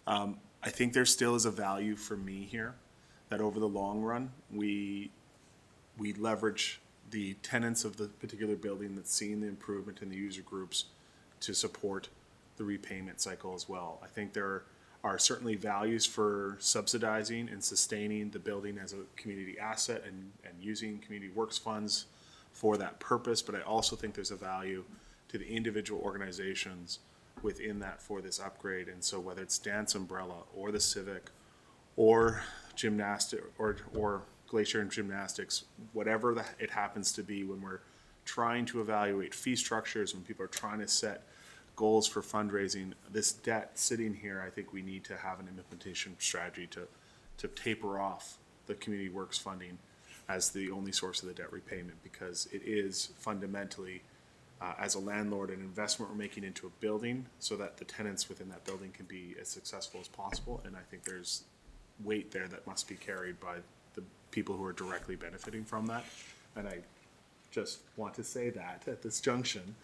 A: I think there still is a value for me here that over the long run, we leverage the tenants of the particular building that's seeing the improvement in the user groups to support the repayment cycle as well. I think there are certainly values for subsidizing and sustaining the building as a community asset and using community works funds for that purpose, but I also think there's a value to the individual organizations within that for this upgrade. And so whether it's Dance Umbrella or the Civic or gymnastic or Glacier and Gymnastics, whatever it happens to be, when we're trying to evaluate fee structures, when people are trying to set goals for fundraising, this debt sitting here, I think we need to have an implementation strategy to taper off the community works funding as the only source of the debt repayment, because it is fundamentally, as a landlord, an investment we're making into a building so that the tenants within that building can be as successful as possible. And I think there's weight there that must be carried by the people who are directly benefiting from that. And I just want to say that at this junction,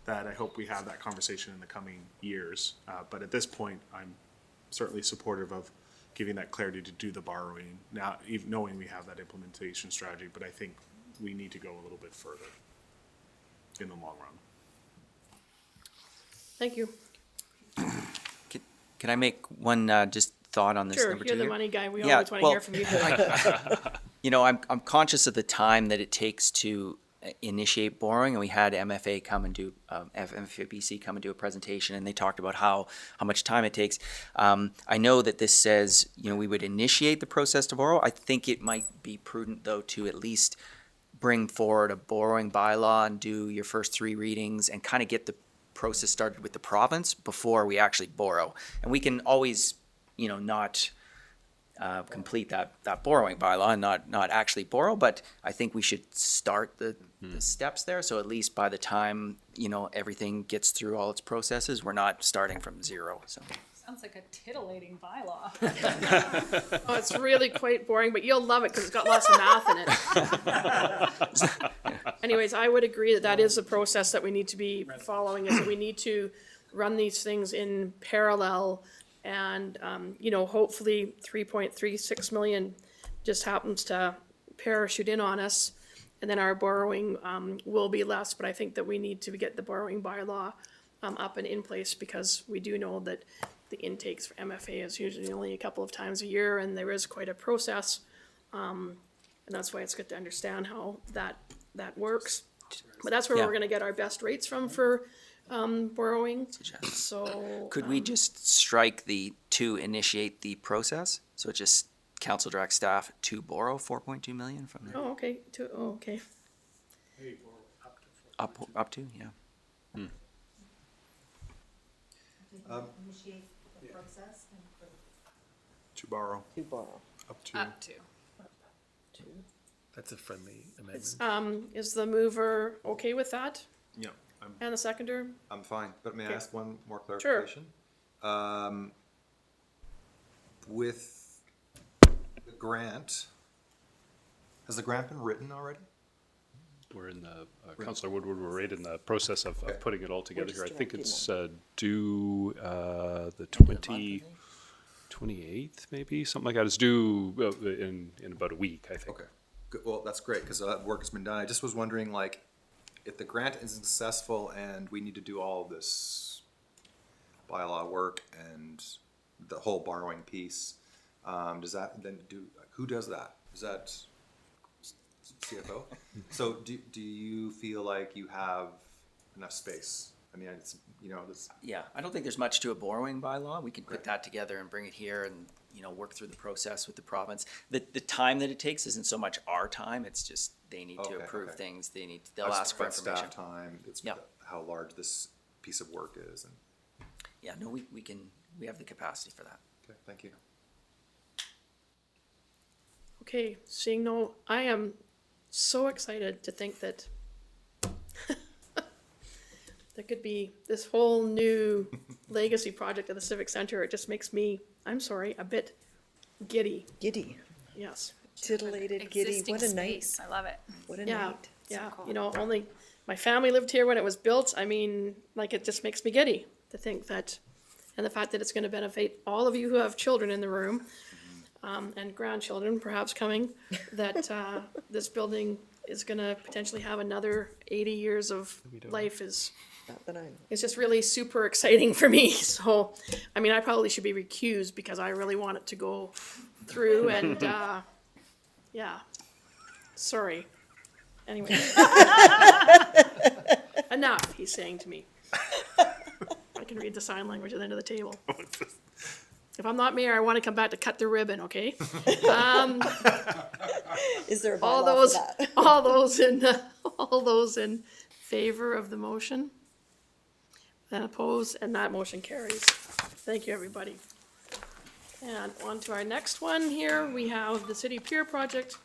A: that I hope we have that conversation in the coming years. But at this point, I'm certainly supportive of giving that clarity to do the borrowing now, even knowing we have that implementation strategy. But I think we need to go a little bit further in the long run.
C: Thank you.
N: Can I make one just thought on this
C: Sure,
N: number
C: you're
N: two
C: the
N: here?
C: money guy. We
N: Yeah,
C: always want to
N: well,
C: hear from you.
N: You know, I'm conscious of the time that it takes to initiate borrowing, and we had MFA come and do FMFBC come and do a presentation, and they talked about how much time it takes. I know that this says, you know, we would initiate the process to borrow. I think it might be prudent though to at least bring forward a borrowing bylaw and do your first 3 readings and kind of get the process started with the province before we actually borrow. And we can always, you know, not complete that borrowing bylaw and not actually borrow, but I think we should start the steps there. So at least by the time, you know, everything gets through all its processes, we're not starting from zero. So
B: Sounds like a titillating bylaw.
C: Oh, it's really quite boring, but you'll love it because it's got lots of math in it. Anyways, I would agree that that is the process that we need to be following, is that we need to run these things in parallel. And, you know, hopefully 3.36 million just happens to parachute in on us. And then our borrowing will be less, but I think that we need to get the borrowing bylaw up and in place, because we do know that the intakes for MFA is usually only a couple of times a year, and there is quite a process. And that's why it's good to understand how that works. But that's where
N: Yeah.
C: we're gonna get our best rates from for borrowing. So
N: could we just strike the to initiate the process? So it just council direct staff to borrow 4.2 million from there.
C: Oh, okay, okay.
N: Up to, yeah.
P: Initiate the process and approve.
A: To borrow.
M: To borrow.
A: Up to.
B: Up to.
L: That's a friendly amendment.
C: Is the mover okay with that?
A: Yeah.
C: And the seconder?
I: I'm fine, but may I
C: Okay.
I: ask one more
C: Sure.
I: clarification? With the grant, has the grant been written already?
O: We're in the, Councillor Woodward, we're right in the process of putting it all together here. I
M: just
O: think
M: drafting
O: it's due the 28th, maybe, something like that. It's due in about a week, I think.
I: Okay, good, well, that's great, because that work has been done. I just was wondering, like, if the grant isn't successful and we need to do all this bylaw work and the whole borrowing piece, does that then who does that? Is that CFO? So do you feel like you have enough space? I mean, it's, you know, this.
N: Yeah, I don't think there's much to a borrowing bylaw. We can put that together and bring it here and, you know, work through the process with the province. The time that it takes isn't so much our time, it's just they need to approve things, they'll ask for information.
I: Staff time, it's how large this piece of work is, and.
N: Yeah, no, we have the capacity for that.
I: Okay, thank you.
C: Okay, seeing no, I am so excited to think that there could be this whole new legacy project at the Civic Center. It just makes me, I'm sorry, a bit giddy.
M: Giddy.
C: Yes.
M: Titillated, giddy.
B: Existing
M: What a night.
B: space. I love it.
M: What a
C: Yeah,
M: night.
C: yeah.
B: cool.
C: You know, only my family lived here when it was built. I mean, like, it just makes me giddy to think that, and the fact that it's going to benefit all of you who have children in the room, and grandchildren perhaps coming, that this building is going to potentially have another 80 years of life is.
M: Not that I know.
C: It's just really super exciting for me. So, I mean, I probably should be recused because I really want it to go through, and yeah. Sorry. Anyway. Enough, he's saying to me. I can read the sign language at the end of the table. If I'm not mayor, I want to come back to cut the ribbon, okay?
M: Is there a
C: All
M: bylaw
C: those,
M: for that?
C: all those in favor of the motion? And opposed, and that motion carries. Thank you, everybody. And on to our next one here, we have the City Pier project.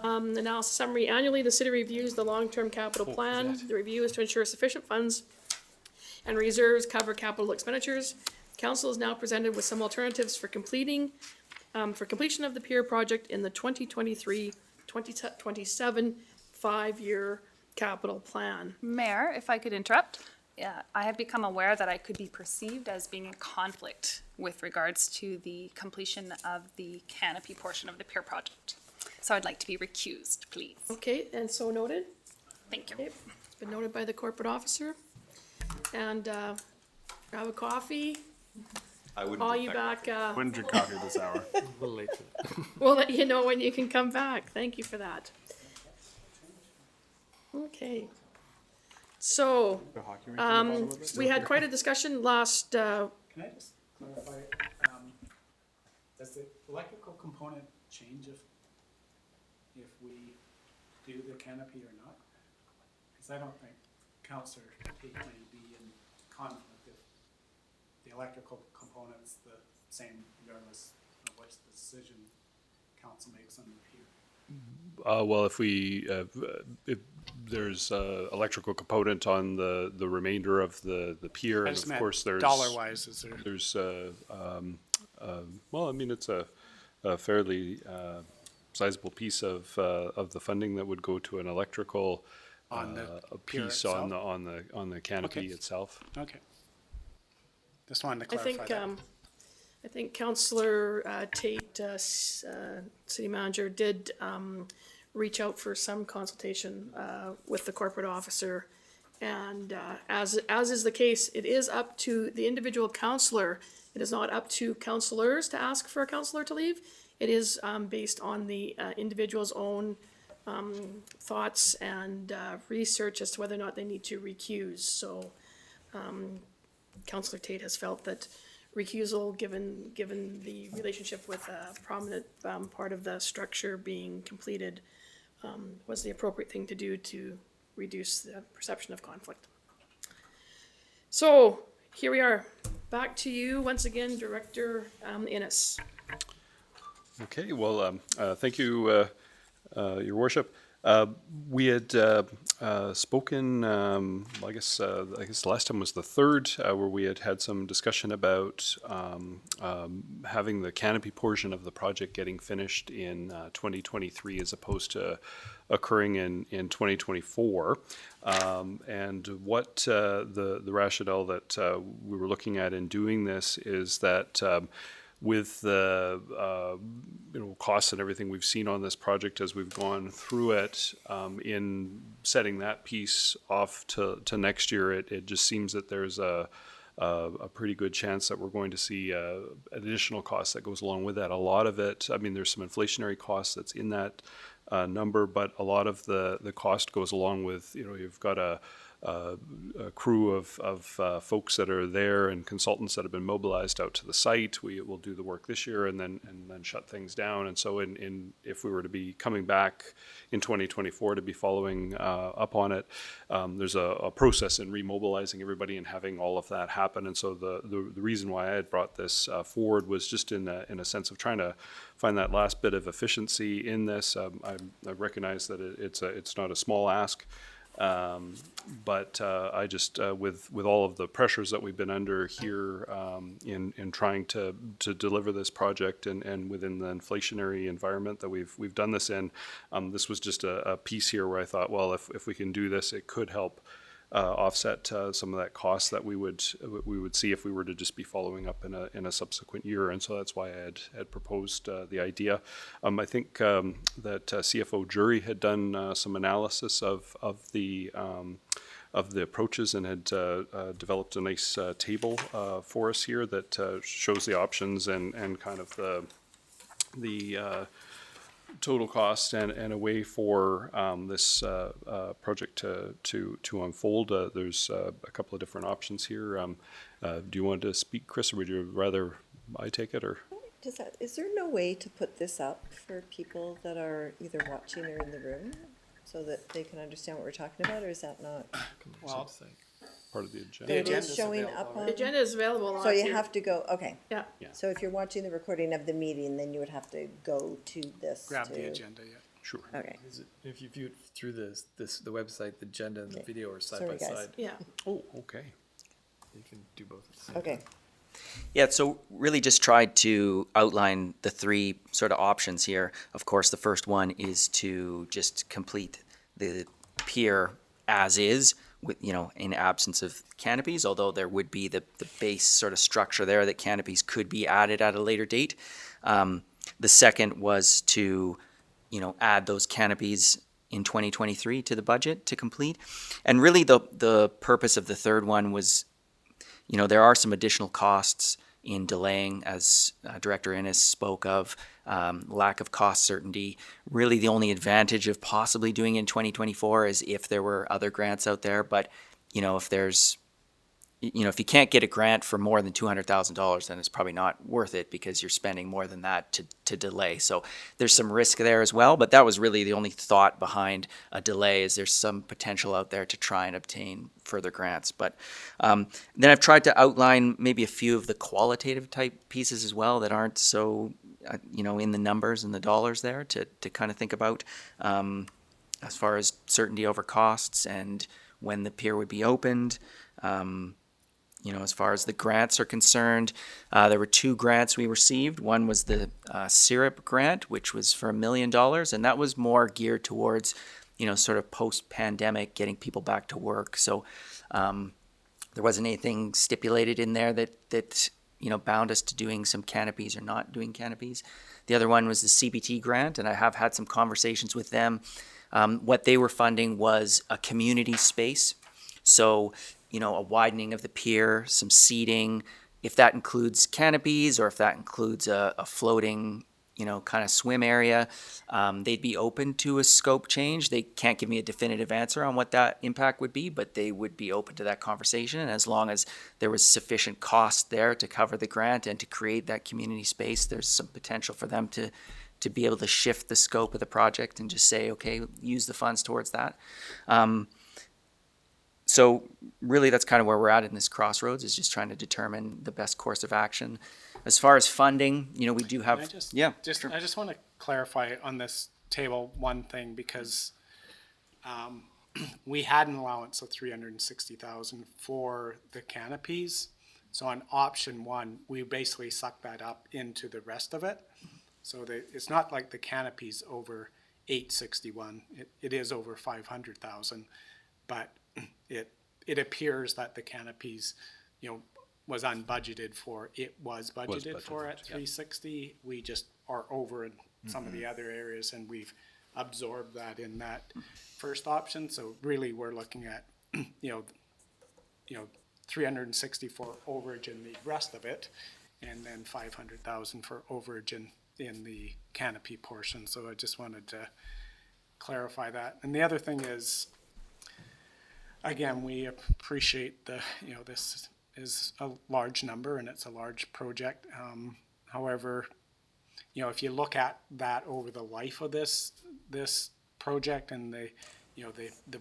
C: Analysis summary: annually, the city reviews the long-term capital plan. The review is to ensure sufficient funds and reserves cover capital expenditures. Council is now presented with some alternatives for completion of the Pier project in the 2023-2027 5-year capital plan.
B: Mayor, if I could interrupt. Yeah, I have become aware that I could be perceived as being in conflict with regards to the completion of the canopy portion of the Pier project. So so I'd like to be recused, please.
C: Okay, and so noted.
B: Thank you.
C: Okay, it's been noted by the corporate officer. And grab a coffee.
I: I wouldn't.
C: Call you back.
A: Wouldn't drink coffee this hour.
C: We'll let you know when you can come back. Thank you for that. Okay. So, we had quite a discussion last,
D: Can I just clarify, does the electrical component change if we do the canopy or not? Because I don't think Councillor Tate may be in conflict if the electrical component's the same regardless of which decision council makes on the pier.
O: Well, if there's electrical component on the remainder of the pier,
D: I
O: and
D: just
O: of
D: meant
O: course there's
D: dollar-wise, is there?
O: there's well, I mean it's a fairly sizable piece of the funding that would go to an electrical
D: On the
O: a
D: pier
O: piece
D: itself?
O: on the canopy
D: Okay.
O: itself.
D: Okay. Just wanted to
C: I
D: clarify
C: think,
D: that.
C: I think Councillor Tate, city manager, did reach out for some consultation with the corporate officer. And as is the case, it is up to the individual councillor. It is not up to councillors to ask for a councillor to leave. It is based on the individual's own thoughts and research as to whether or not they need to recuse. So Councillor Tate has felt that recusal, given the relationship with a prominent part of the structure being completed, was the appropriate thing to do to reduce the perception of conflict. So here we are, back to you once again, Director Innes.
O: Okay, well, thank you, Your Worship. We had spoken, I guess the last time was the 3rd, where we had some discussion about having the canopy portion of the project getting finished in 2023 as opposed to occurring in 2024. And what the rationale that we were looking at in doing this is that with the costs and everything we've seen on this project as we've gone through it, in setting that piece off to next year, it just seems that there's a pretty good chance that we're going to see additional costs that goes along with that. A lot of it, I mean, there's some inflationary costs that's in that number, but a lot of the cost goes along with, you've got a crew of folks that are there and consultants that have been mobilized out to the site. We will do the work this year and then shut things down. And so if we were to be coming back in 2024 to be following up on it, there's a process in remobilizing everybody and having all of that happen. And so the reason why I had brought this forward was just in a sense of trying to find that last bit of efficiency in this. I recognize that it's not a small ask. But I just, with all of the pressures that we've been under here in trying to deliver this project and within the inflationary environment that we've done this in, this was just a piece here where I thought, well, if we can do this, it could help offset some of that cost that we would see if we were to just be following up in a subsequent year. And so that's why I had proposed the idea. I think that CFO Jury had done some analysis of the approaches and had developed a nice table for us here that shows the options and kind of the total cost and a way for this project to unfold. There's a couple of different options here. Do you want to speak, Chris, or would you rather I take it? Or
M: Is there no way to put this up for people that are either watching or in the room so that they can understand what we're talking about, or is that not?
D: Well,
O: part of the agenda.
M: It is showing up on.
C: The agenda is available on
M: So you
C: here.
M: have to go, okay.
C: Yeah.
M: So if you're watching the recording of the meeting, then you would have to go to this.
D: grab the agenda, yeah.
O: Sure.
M: Okay.
L: If you view it through the website, the agenda and the
M: Okay.
L: video are side
M: Sorry,
L: by
M: guys.
L: side.
C: Yeah.
O: Oh, okay.
L: You can do both at the same
M: Okay.
L: time.
N: Yeah, so really just tried to outline the 3 sort of options here. Of course, the first one is to just complete the pier as is, with, in absence of canopies, although there would be the base sort of structure there that canopies could be added at a later date. The second was to add those canopies in 2023 to the budget to complete. And really the purpose of the third one was, there are some additional costs in delaying, as Director Innes spoke of, lack of cost certainty. Really the only advantage of possibly doing it in 2024 is if there were other grants out there. But, if you can't get a grant for more than $200,000, then it's probably not worth it because you're spending more than that to delay. So there's some risk there as well, but that was really the only thought behind a delay, is there's some potential out there to try and obtain further grants. But then I've tried to outline maybe a few of the qualitative type pieces as well that aren't so, in the numbers and the dollars there to kind of think about as far as certainty over costs and when the pier would be opened. As far as the grants are concerned, there were 2 grants we received. One was the Syrup grant, which was for $1 million, and that was more geared towards, sort of post-pandemic, getting people back to work. So there wasn't anything stipulated in there that bound us to doing some canopies or not doing canopies. The other one was the CBT grant, and I have had some conversations with them. What they were funding was a community space. So, a widening of the pier, some seating, if that includes canopies or if that includes a floating, kind of swim area, they'd be open to a scope change. They can't give me a definitive answer on what that impact would be, but they would be open to that conversation. And as long as there was sufficient cost there to cover the grant and to create that community space, there's some potential for them to be able to shift the scope of the project and just say, okay, use the funds towards that. So really that's kind of where we're at in this crossroads, is just trying to determine the best course of action. As far as funding, we do have,
D: I just want to clarify on this table one thing, because we had an allowance of $360,000 for the canopies. So on option 1, we basically sucked that up into the rest of it. So it's not like the canopies over 861. It is over 500,000, but it appears that the canopies, was unbudgeted for. It was budgeted for at 360. We just are over in some of the other areas, and we've absorbed that in that first option. So really, we're looking at 360 for overage in the rest of it, and then 500,000 for overage in the canopy portion. So I just wanted to clarify that. And the other thing is, again, we appreciate this is a large number and it's a large project. However, if you look at that over the life of this project and the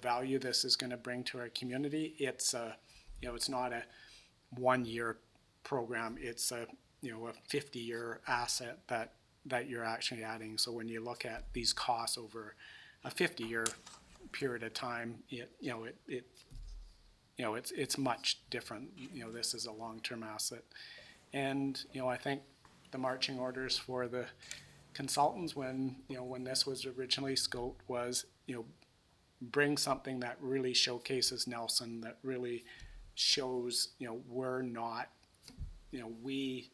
D: value this is going to bring to our community, it's not a 1-year program. It's a 50-year asset that you're actually adding. So when you look at these costs over a 50-year period of time, it's much different. This is a long-term asset. And, I think the marching orders for the consultants when this was originally scoped was, bring something that really showcases Nelson, that really shows, we're not, we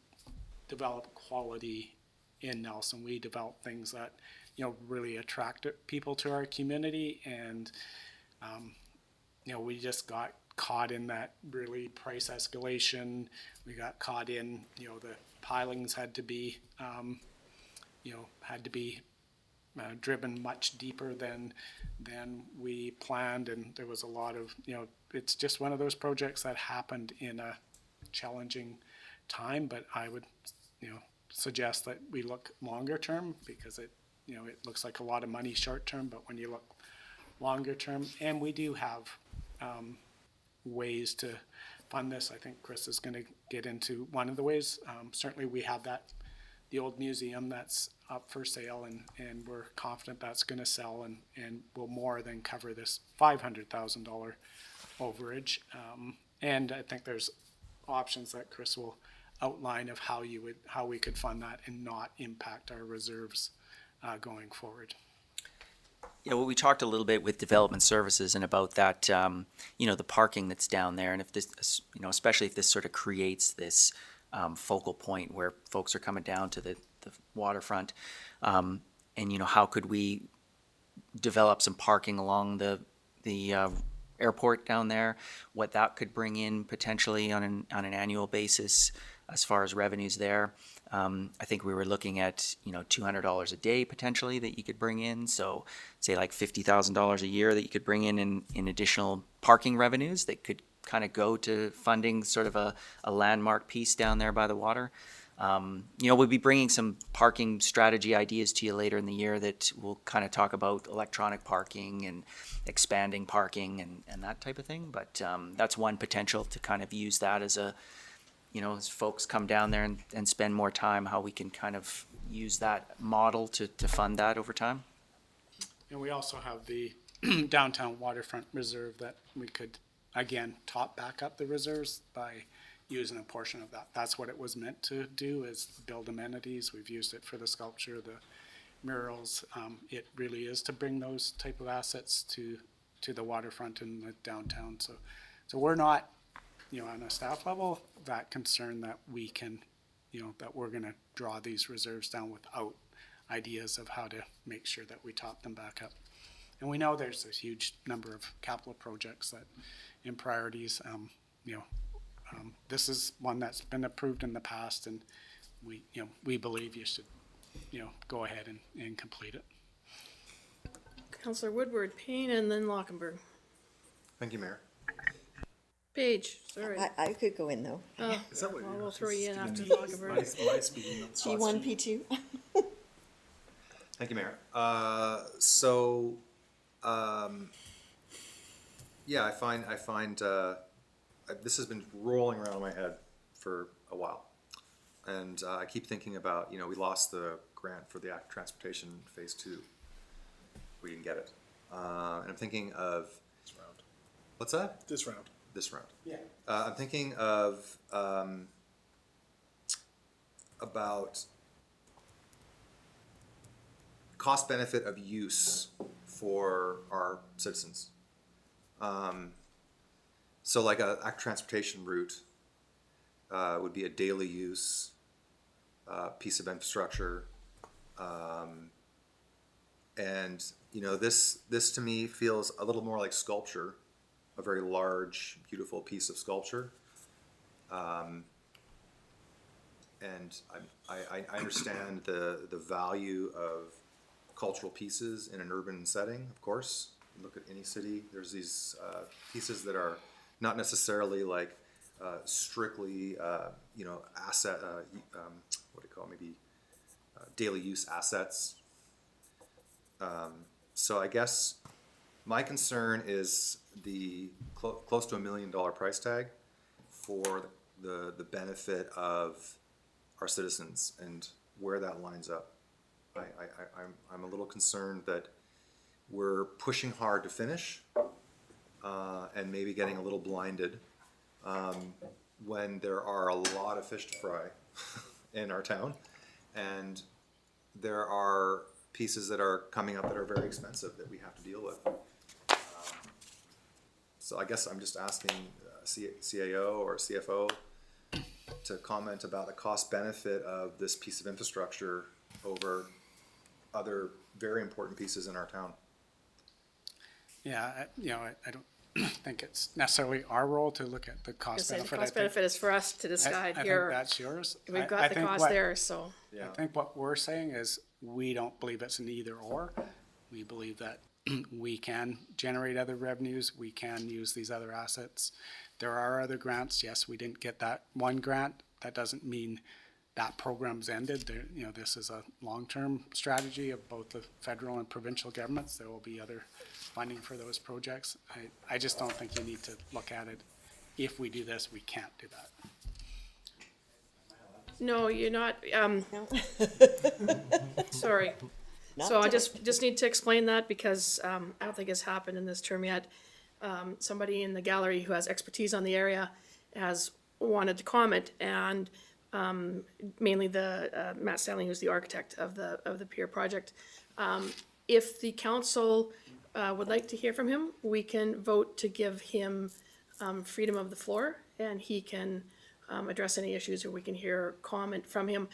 D: develop quality in Nelson. We develop things that, really attract people to our community. And, we just got caught in that really price escalation. We got caught in, the pilings had to be driven much deeper than we planned, and there was a lot of, it's just one of those projects that happened in a challenging time. But I would, suggest that we look longer term, because it looks like a lot of money short term, but when you look longer term, and we do have ways to fund this. I think Chris is going to get into one of the ways. Certainly we have the old museum that's up for sale, and we're confident that's going to sell and will more than cover this $500,000 overage. And I think there's options that Chris will outline of how we could fund that and not impact our reserves going forward.
N: Yeah, well, we talked a little bit with development services and about that, the parking that's down there, and if this, especially if this sort of creates this focal point where folks are coming down to the waterfront. you know, how could we develop some parking along the airport down there, what that could bring in potentially on an annual basis as far as revenues there. I think we were looking at, you know, $200 a day potentially that you could bring in. So say like $50,000 a year that you could bring in additional parking revenues that could kind of go to funding sort of a landmark piece down there by the water. You know, we'll be bringing some parking strategy ideas to you later in the year that will kind of talk about electronic parking and expanding parking and that type of thing. But that's one potential to kind of use that as a, you know, as folks come down there and spend more time, how we can kind of use that model to fund that over time.
D: And we also have the downtown waterfront reserve that we could, again, top back up the reserves by using a portion of that. That's what it was meant to do, is build amenities. We've used it for the sculpture, the murals. It really is to bring those type of assets to the waterfront and the downtown. So we're not, you know, on a staff level, that concerned that we can, you know, that we're gonna draw these reserves down without ideas of how to make sure that we top them back up. And we know there's a huge number of capital projects that in priorities, you know, this is one that's been approved in the past, and we believe you should, you know, go ahead and complete it.
C: Councillor Woodward, Payne, and then Lockenberg.
I: Thank you, Mayor.
C: Page, sorry.
M: I could go in though.
C: Oh,
A: Is that what
C: well,
A: you're
C: we'll throw you in after
A: speaking?
C: Lockenberg.
A: My speaking notes.
M: P1, P2.
I: Thank you, Mayor. Yeah, I find this has been rolling around in my head for a while. And I keep thinking about, you know, we lost the grant for the transportation phase 2. We didn't get it. And I'm thinking of,
A: This round.
I: what's that?
A: This round.
I: This round.
J: Yeah.
I: I'm thinking of about cost benefit of use for our citizens. So like a transportation route would be a daily use piece of infrastructure. And you know, this to me feels a little more like sculpture, a very large, beautiful piece of sculpture. And I understand the value of cultural pieces in an urban setting, of course. Look at any city, there's these pieces that are not necessarily like strictly, you know, asset, what do you call it, maybe daily use assets. So I guess my concern is the close to $1 million price tag for the benefit of our citizens and where that lines up. I'm a little concerned that we're pushing hard to finish and maybe getting a little blinded when there are a lot of fish to fry in our town, and there are pieces that are coming up that are very expensive that we have to deal with. So I guess I'm just asking CAO or CFO to comment about the cost benefit of this piece of infrastructure over other very important pieces in our town.
D: Yeah, you know, I don't think it's necessarily our role to look at the cost benefit.
C: The cost benefit is for us to decide here.
D: I think that's yours.
C: We've got the cost there, so.
D: I think what we're saying is we don't believe it's an either or. We believe that we can generate other revenues, we can use these other assets. There are other grants. Yes, we didn't get that one grant. That doesn't mean that program's ended. There, you know, this is a long-term strategy of both the federal and provincial governments. There will be other funding for those projects. I just don't think you need to look at it. If we do this, we can't do that.
C: No, you're not, sorry.
M: Not
C: So I
M: to-
C: just need to explain that because, I don't think it's happened in this term yet. Somebody in the gallery who has expertise on the area has wanted to comment, and, mainly the, Matt Stanley, who's the architect of the Pier project. If the council, would like to hear from him, we can vote to give him, freedom of the floor, and he can, address any issues, or we can hear comment from him.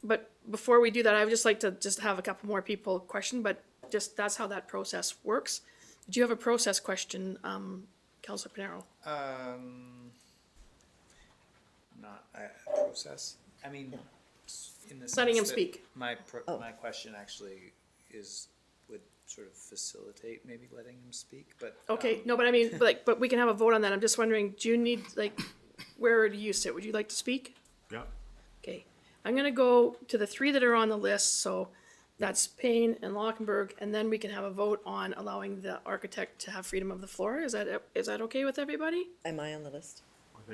C: but before we do that, I would just like to just have a couple more people question, but just that's how that process works. Do you have a process question, Councilor Pinero?
H: Not a process. I mean, in the sense
C: Letting him
H: that
C: speak.
H: my question actually would sort of facilitate maybe letting him speak, but.
C: Okay, no, but I mean, but we can have a vote on that. I'm just wondering, do you need, like, where do you sit? Would you like to speak?
A: Yeah.
C: Okay, I'm gonna go to the three that are on the list, so that's Payne and Lockenberg, and then we can have a vote on allowing the architect to have freedom of the floor. Is that okay with everybody?
M: Am I on the list?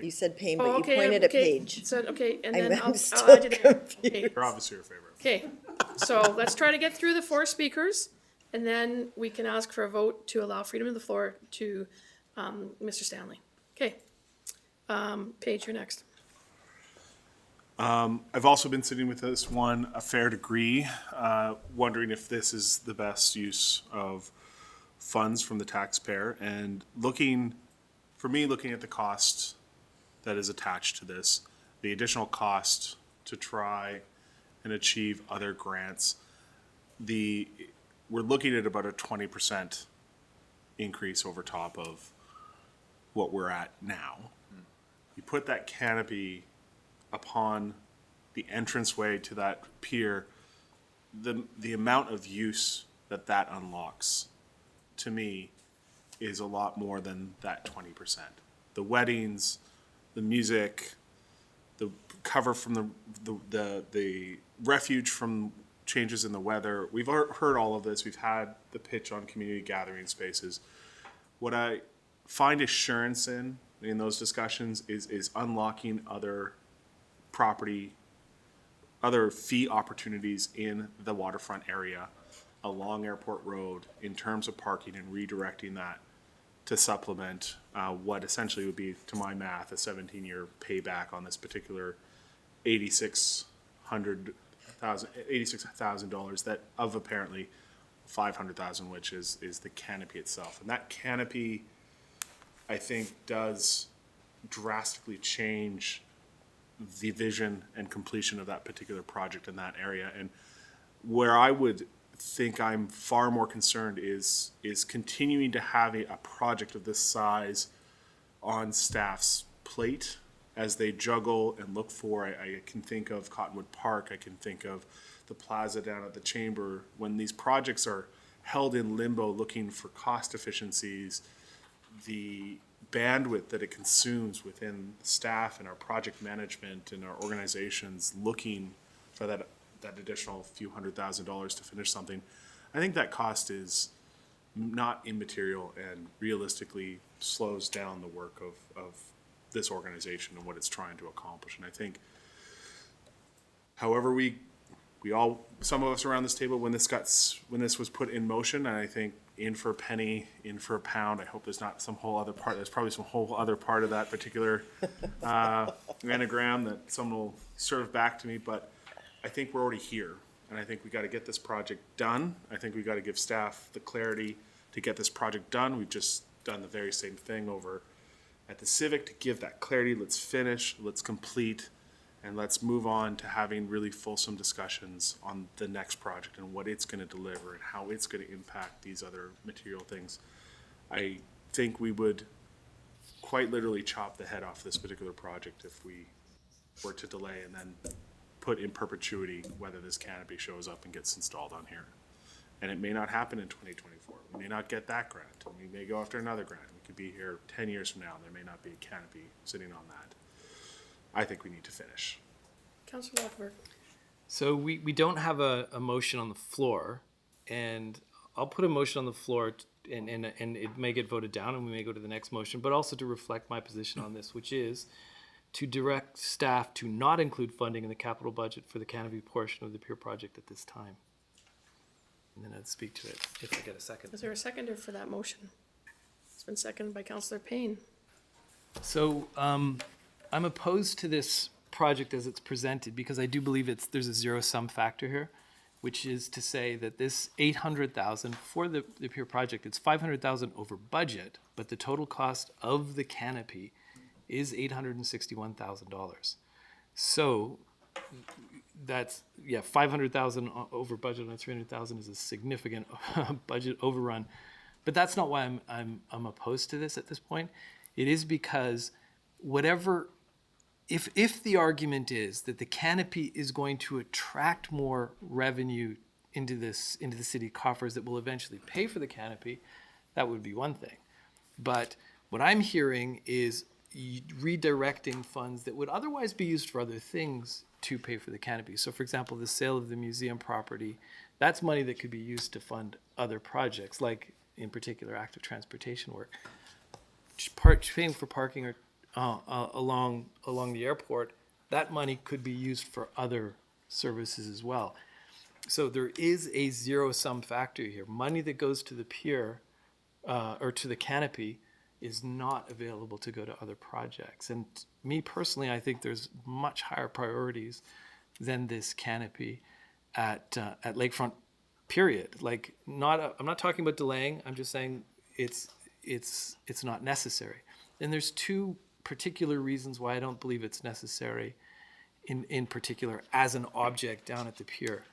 M: You said Payne,
C: Oh,
M: but you
C: okay,
M: pointed at
C: okay.
M: Page.
C: So, okay, and
M: I'm-
C: then
M: I'm
C: I'll
M: still
C: add you there. Okay.
A: You're obviously your favorite.
C: Okay, so let's try to get through the four speakers, and then we can ask for a vote to allow freedom of the floor to Mr. Stanley. Okay, Paige, you're next.
A: I've also been sitting with this one a fair degree, wondering if this is the best use of funds from the taxpayer, and looking at the cost that is attached to this, the additional cost to try and achieve other grants. We're looking at about a 20% increase over top of what we're at now. You put that canopy upon the entranceway to that pier, the amount of use that unlocks, to me, is a lot more than that 20%. The weddings, the music, the cover from the refuge from changes in the weather. We've heard all of this. We've had the pitch on community gathering spaces. What I find assurance in those discussions is unlocking other fee opportunities in the waterfront area along Airport Road in terms of parking and redirecting that to supplement what essentially would be, to my math, a 17-year payback on this particular $86,000 that of apparently $500,000, which is the canopy itself. And that canopy, I think, does drastically change the vision and completion of that particular project in that area. And where I would think I'm far more concerned is continuing to have a project of this size on staff's plate as they juggle and look for. I can think of Cottonwood Park, I can think of the plaza down at the Chamber. When these projects are held in limbo looking for cost efficiencies, the bandwidth that it consumes within staff and our project management and our organizations looking for that additional few $100,000s to finish something, I think that cost is not immaterial and realistically slows down the work of this organization and what it's trying to accomplish. And I think, however, some of us around this table, when this was put in motion, and I think in for a penny, in for a pound, I hope there's not some whole other part, there's probably some whole other part of that particular anagram that someone will serve back to me, but I think we're already here, and I think we got to get this project done. I think we got to give staff the clarity to get this project done. We've just done the very same thing over at the Civic to give that clarity. Let's finish, let's complete, and let's move on to having really fulsome discussions on the next project and what it's going to deliver and how it's going to impact these other material things. I think we would quite literally chop the head off this particular project if we were to delay and then put in perpetuity whether this canopy shows up and gets installed on here. And it may not happen in 2024. We may not get that grant. We may go after another grant. We could be here 10 years from now. There may not be a canopy sitting on that. I think we need to finish.
C: Councilor Lockenberg.
L: So we don't have a motion on the floor, and I'll put a motion on the floor and it may get voted down and we may go to the next motion, but also to reflect my position on this, which is to direct staff to not include funding in the capital budget for the canopy portion of the Pier project at this time. And then I'd speak to it if I get a second.
C: Is there a seconder for that motion? It's been seconded by Councilor Payne.
L: So I'm opposed to this project as it's presented because I do believe there's a zero-sum factor here, which is to say that this $800,000 for the Pier project, it's $500,000 over budget, but the total cost of the canopy is $861,000. So that's, yeah, 500,000 over budget on 300,000 is a significant budget overrun. But that's not why I'm opposed to this at this point. It is because whatever, if the argument is that the canopy is going to attract more revenue into the city coffers that will eventually pay for the canopy, that would be one thing. But what I'm hearing is redirecting funds that would otherwise be used for other things to pay for the canopy. So for example, the sale of the museum property, that's money that could be used to fund other projects, like in particular active transportation work. Paying for parking or along the airport, that money could be used for other services as well. So there is a zero-sum factor here. Money that goes to the pier or to the canopy is not available to go to other projects. And me personally, I think there's much higher priorities than this canopy at Lakefront, period. Like, I'm not talking about delaying, I'm just saying it's not necessary. And there's two particular reasons why I don't believe it's necessary in particular as an object down at the pier.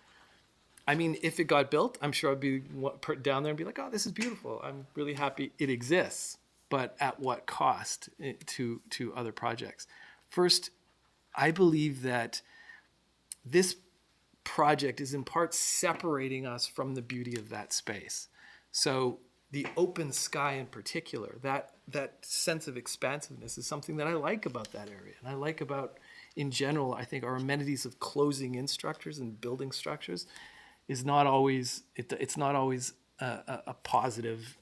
L: I mean, if it got built, I'm sure I'd be down there and be like, oh, this is beautiful. I'm really happy it exists. But at what cost to other projects? First, I believe that this project is in part separating us from the beauty of that space. So the open sky in particular, that sense of expansiveness is something that I like about that area. And I like about, in general, I think our amenities of closing in structures and building structures is not always, it's not always a positive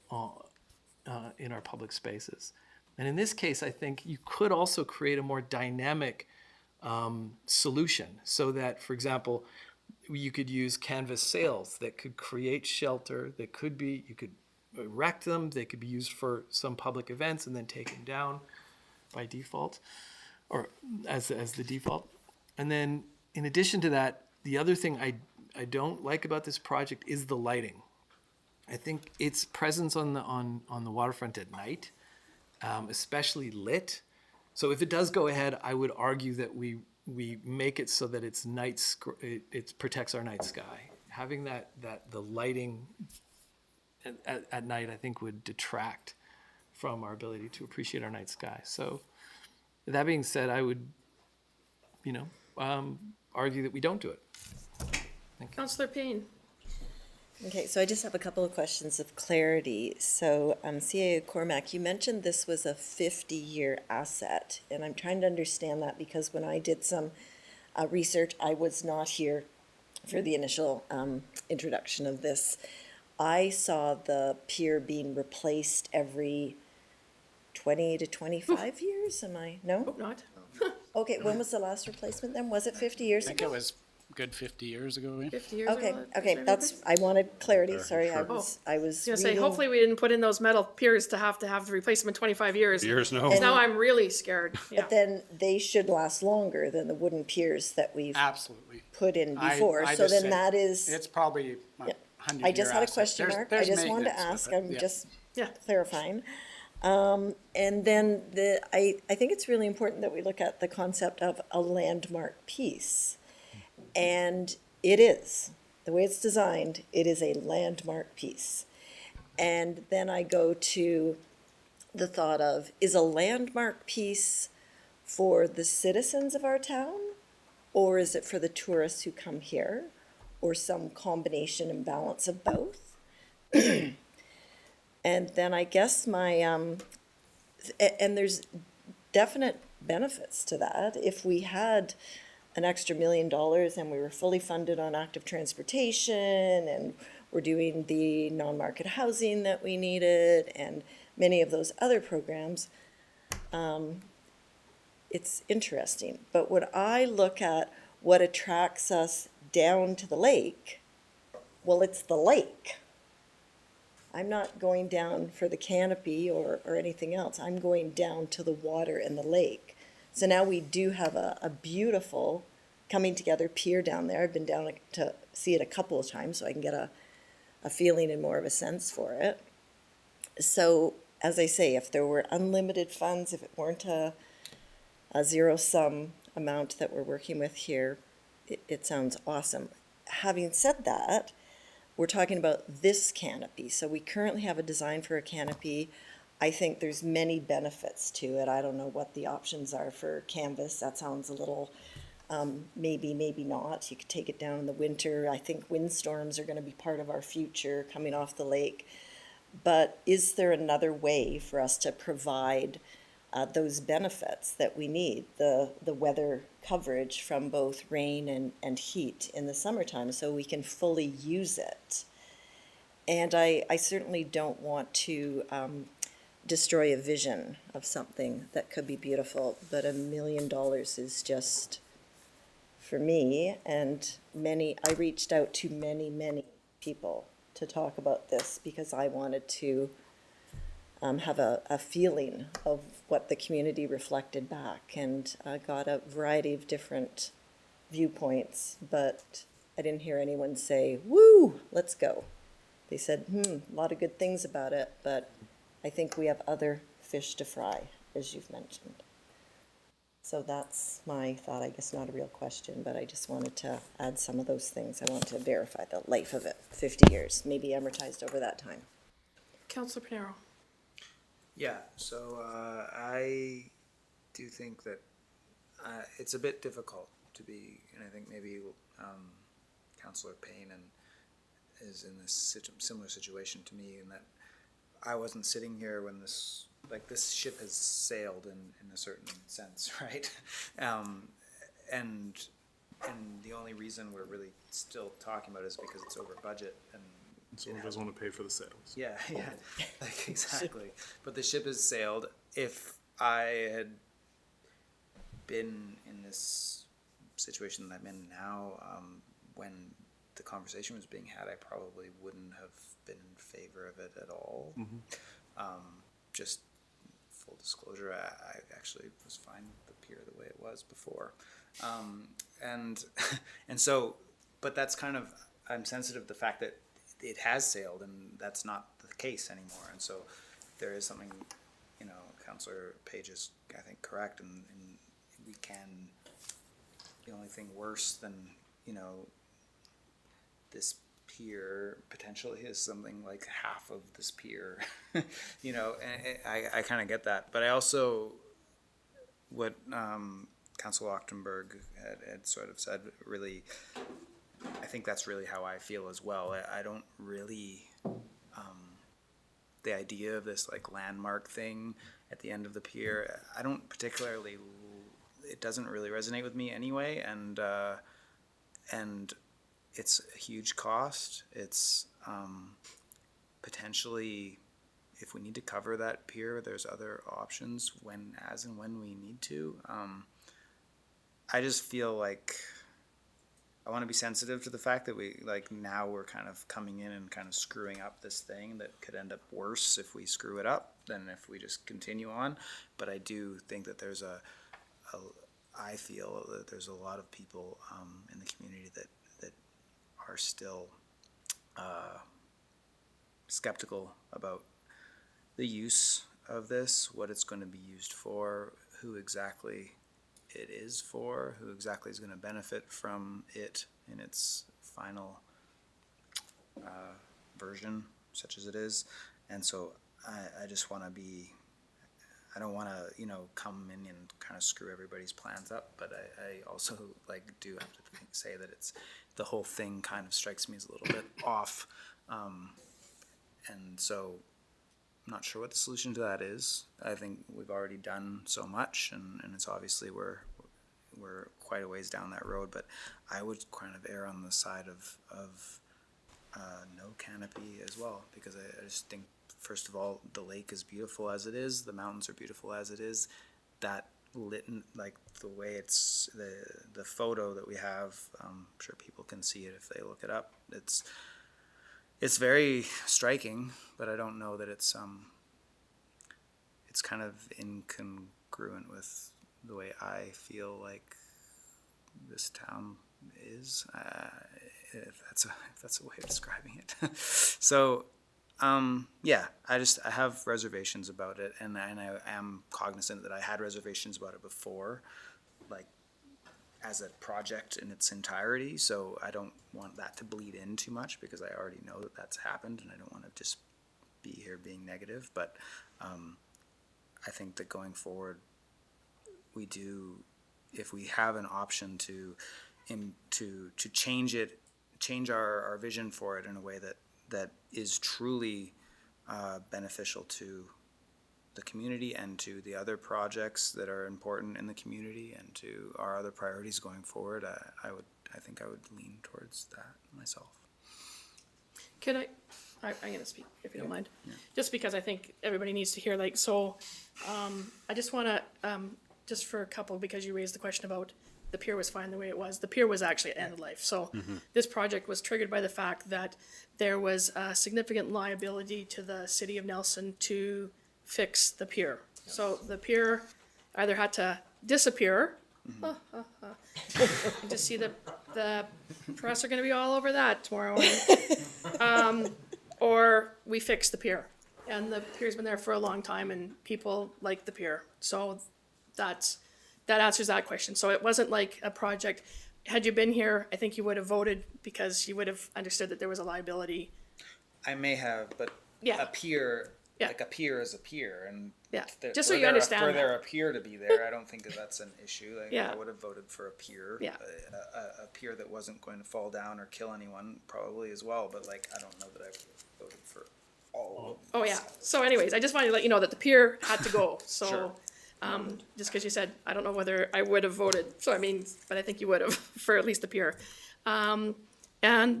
L: in our public spaces. And in this case, I think you could also create a more dynamic solution so that, for example, you could use canvas sails that could create shelter, that could be, you could erect them, they could be used for some public events and then taken down by default, or as the default. And then in addition to that, the other thing I don't like about this project is the lighting. I think its presence on the waterfront at night, especially lit. So if it does go ahead, I would argue that we make it so that it's it protects our night sky. Having the lighting at night, I think, would detract from our ability to appreciate our night sky. So that being said, I would, argue that we don't do it. Thank you.
C: Councillor Payne.
M: Okay, so I just have a couple of questions of clarity. So, CA Cormac, you mentioned this was a 50-year asset, and I'm trying to understand that because when I did some research, I was not here for the initial introduction of this. I saw the pier being replaced every 20 to 25 years. Am I? No?
C: Hope not.
M: Okay, when was the last replacement then? Was it 50 years
D: I think
M: ago?
D: it was good 50 years ago. Yeah.
C: 50 years
M: Okay,
C: ago.
M: okay, I wanted clarity, sorry, I was
C: I was gonna say,
M: reading-
C: hopefully we didn't put in those metal piers to have the replacement 25 years.
O: Years, no.
C: Now I'm really scared. Yeah.
M: But then they should last longer than the wooden piers that we've
D: Absolutely.
M: put in
D: I
M: before, so
D: just
M: then
D: said
M: that is,
D: It's probably a
M: Yeah.
D: 100-year
M: I just had a
D: asset.
M: question
D: There's-
M: mark, I
D: there's
M: just wanted to
D: maintenance
M: ask,
D: with it,
M: I'm
D: yeah.
M: just
C: Yeah.
M: clarifying. And then I think it's really important that we look at the concept of a landmark piece. And it is, the way it's designed, it is a landmark piece. And then I go to the thought of, is a landmark piece for the citizens of our town? Or is it for the tourists who come here? Or some combination and balance of both? And then I guess and there's definite benefits to that. If we had an extra $1 million and we were fully funded on active transportation and we're doing the non-market housing that we needed and many of those other programs, it's interesting. But when I look at what attracts us down to the lake, well, it's the lake. I'm not going down for the canopy or anything else. I'm going down to the water and the lake. So now we do have a beautiful coming together pier down there. I've been down to see it a couple of times so I can get a feeling and more of a sense for it. So as I say, if there were unlimited funds, if it weren't a zero-sum amount that we're working with here, it sounds awesome. Having said that, we're talking about this canopy. So we currently have a design for a canopy. I think there's many benefits to it. I don't know what the options are for canvas. That sounds a little, maybe, maybe not. You could take it down in the winter. I think windstorms are going to be part of our future coming off the lake. But is there another way for us to provide those benefits that we need, the weather coverage from both rain and heat in the summertime, so we can fully use it? And I certainly don't want to destroy a vision of something that could be beautiful, but $1 million is just, for me, and I reached out to many people to talk about this because I wanted to have a feeling of what the community reflected back, and got a variety of different viewpoints, but I didn't hear anyone say, woo, let's go. They said, a lot of good things about it, but I think we have other fish to fry, as you've mentioned. So that's my thought. I guess not a real question, but I just wanted to add some of those things. I want to verify the life of it, 50 years, maybe amortized over that time.
C: Councillor Pinero.
H: Yeah, so I do think that it's a bit difficult to be, and I think maybe Councillor Payne is in this similar situation to me, in that I wasn't sitting here when this ship has sailed in a certain sense, right? And the only reason we're really still talking about it is because it's over budget, and
A: Someone doesn't want to pay for the sails.
H: yeah, like exactly. But the ship has sailed. If I had been in this situation that I'm in now, when the conversation was being had, I probably wouldn't have been in favor of it at all. Just full disclosure, I actually was fine with the pier the way it was before. And so, but that's kind of, I'm sensitive to the fact that it has sailed, and that's not the case anymore. And so there is something, Councillor Page is, I think, correct, and we can, the only thing worse than, this pier potentially is something like half of this pier, and I kind of get that. But I also, what Councillor Ochtenberg had sort of said, really, I think that's really how I feel as well. I don't really, the idea of this like landmark thing at the end of the pier, I don't particularly, it doesn't really resonate with me anyway, and it's a huge cost. It's potentially, if we need to cover that pier, there's other options as and when we need to. I just feel like I want to be sensitive to the fact that now we're kind of coming in and kind of screwing up this thing that could end up worse if we screw it up than if we just continue on. But I do think that there's I feel that there's a lot of people in the community that are still skeptical about the use of this, what it's going to be used for, who exactly it is for, who exactly is going to benefit from it in its final version, such as it is. And so I just want to be, I don't want to, come in and kind of screw everybody's plans up, but I also do have to say that the whole thing kind of strikes me as a little bit off. And so I'm not sure what the solution to that is. I think we've already done so much, and it's obviously we're quite a ways down that road, but I would kind of err on the side of no canopy as well, because I just think, first of all, the lake is beautiful as it is, the mountains are beautiful as it is. That lit, the way it's, the photo that we have, I'm sure people can see it if they look it up. It's very striking, but I don't know that it's kind of incongruent with the way I feel like this town is, if that's a way of describing it. So, yeah, I have reservations about it, and I am cognizant that I had reservations about it before. as a project in its entirety, so I don't want that to bleed in too much, because I already know that that's happened, and I don't want to just be here being negative, but I think that going forward, we do, if we have an option to change our vision for it in a way that is truly beneficial to the community and to the other projects that are important in the community and to our other priorities going forward, I think I would lean towards that myself.
C: Could I'm gonna speak, if you don't mind. Just because I think everybody needs to hear, like, so, I just wanna, just for a couple, because you raised the question about the pier was fine the way it was. The pier was actually at end of life. So this project was triggered by the fact that there was a significant liability to the city of Nelson to fix the pier. So the pier either had to disappear. You just see the press are gonna be all over that tomorrow morning. Or we fixed the pier. And the pier's been there for a long time and people like the pier. So that answers that question. So it wasn't like a project, had you been here, I think you would have voted because you would have understood that there was a liability.
H: I may have, but
C: Yeah.
H: a pier,
C: Yeah.
H: like a pier is a pier, and
C: Yeah,
H: th-
C: just so
H: for
C: you
H: there-
C: understand
H: for
C: that.
H: there a pier to be there, I don't think that that's an issue. Like,
C: Yeah.
H: I would have voted for a pier,
C: Yeah.
H: a pier that wasn't going to fall down or kill anyone, probably as well. But like, I don't know that I would have voted for all of
C: Oh, yeah. So anyways, I just wanted to let you know that the pier had to go. So,
H: Sure.
C: just because you said, I don't know whether I would have voted. So I mean, but I think you would have for at least the pier. And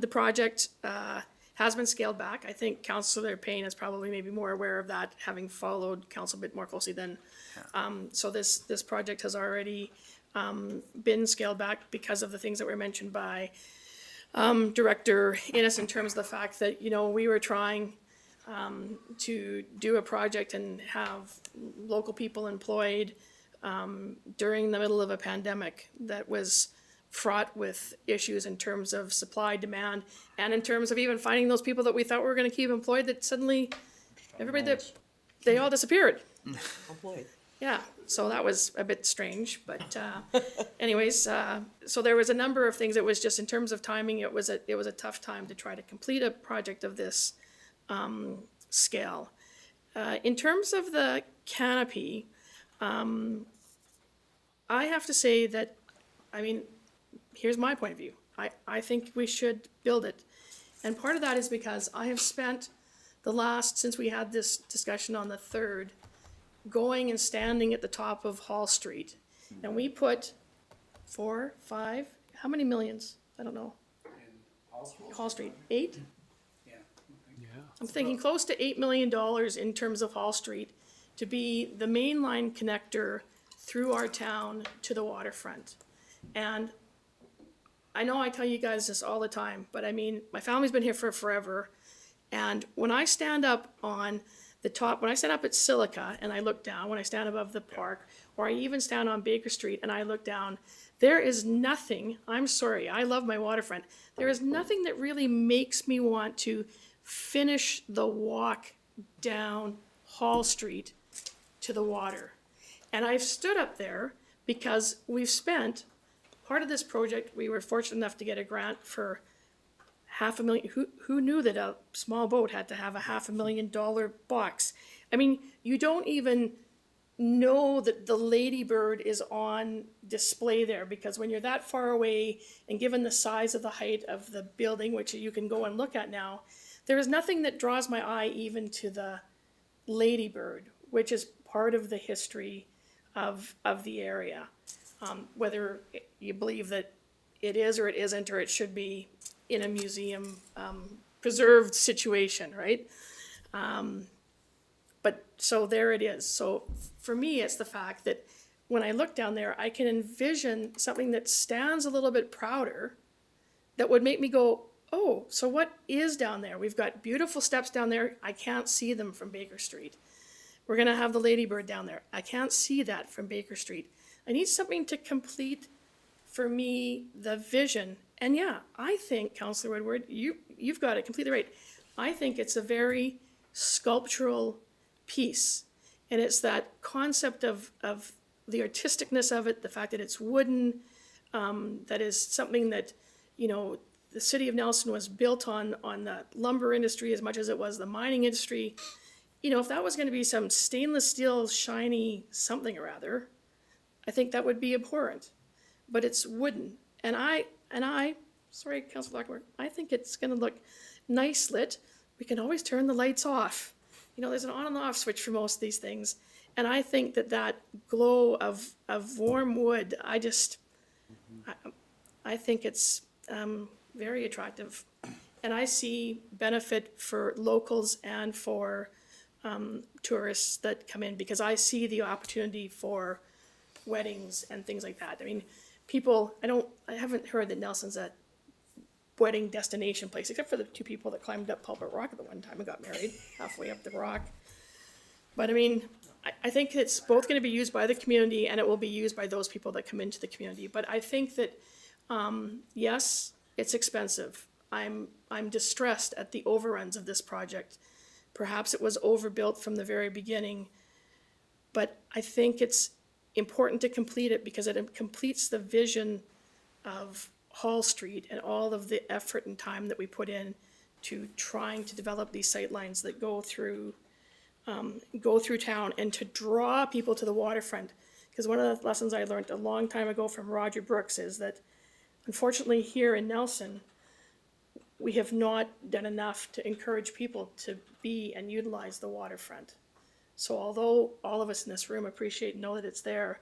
C: the project has been scaled back. I think Councillor Payne is probably maybe more aware of that, having followed council a bit more closely than. So this project has already been scaled back because of the things that were mentioned by Director Innes in terms of the fact that, you know, we were trying to do a project and have local people employed during the middle of a pandemic that was fraught with issues in terms of supply, demand, and in terms of even finding those people that we thought we were gonna keep employed, that suddenly, everybody that, they all disappeared. Yeah, so that was a bit strange, but anyways, so there was a number of things. It was just in terms of timing, it was a tough time to try to complete a project of this scale. In terms of the canopy, I have to say that, I mean, here's my point of view. I think we should build it. And part of that is because I have spent the last, since we had this discussion on the 3rd, going and standing at the top of Hall Street. And we put 4, 5, how many millions? I don't know. Hall Street, 8? I'm thinking close to $8 million in terms of Hall Street to be the mainline connector through our town to the waterfront. And I know I tell you guys this all the time, but I mean, my family's been here for forever. And when I stand up on the top, when I stand up at Silica and I look down, when I stand above the park, or I even stand on Baker Street and I look down, there is nothing, I'm sorry, I love my waterfront. There is nothing that really makes me want to finish the walk down Hall Street to the water. And I've stood up there because we've spent, part of this project, we were fortunate enough to get a grant for $500,000. Who knew that a small boat had to have a $500,000 box? I mean, you don't even know that the Ladybird is on display there, because when you're that far away and given the size of the height of the building, which you can go and look at now, there is nothing that draws my eye even to the Ladybird, which is part of the history of the area. Whether you believe that it is or it isn't, or it should be in a museum preserved situation, right? But so there it is. So for me, it's the fact that when I look down there, I can envision something that stands a little bit prouder that would make me go, oh, so what is down there? We've got beautiful steps down there. I can't see them from Baker Street. We're gonna have the Ladybird down there. I can't see that from Baker Street. I need something to complete, for me, the vision. And yeah, I think, Councillor Woodward, you've got it completely right. I think it's a very sculptural piece. And it's that concept of the artisticness of it, the fact that it's wooden, that is something that, you know, the city of Nelson was built on the lumber industry as much as it was the mining industry. You know, if that was gonna be some stainless steel shiny something or other, I think that would be abhorrent. But it's wooden, and I, sorry, Councilor Blackmore, I think it's gonna look nice lit. We can always turn the lights off. You know, there's an on and off switch for most of these things. And I think that glow of warm wood, I think it's very attractive. And I see benefit for locals and for tourists that come in, because I see the opportunity for weddings and things like that. I mean, people, I haven't heard that Nelson's a wedding destination place, except for the two people that climbed up Pulpit Rock at the one time and got married halfway up the rock. But I mean, I think it's both gonna be used by the community, and it will be used by those people that come into the community. But I think that, yes, it's expensive. I'm distressed at the overruns of this project. Perhaps it was overbuilt from the very beginning, but I think it's important to complete it because it completes the vision of Hall Street and all of the effort and time that we put in to trying to develop these sightlines that go through town and to draw people to the waterfront. Because one of the lessons I learned a long time ago from Roger Brooks is that unfortunately here in Nelson, we have not done enough to encourage people to be and utilize the waterfront. So although all of us in this room appreciate and know that it's there,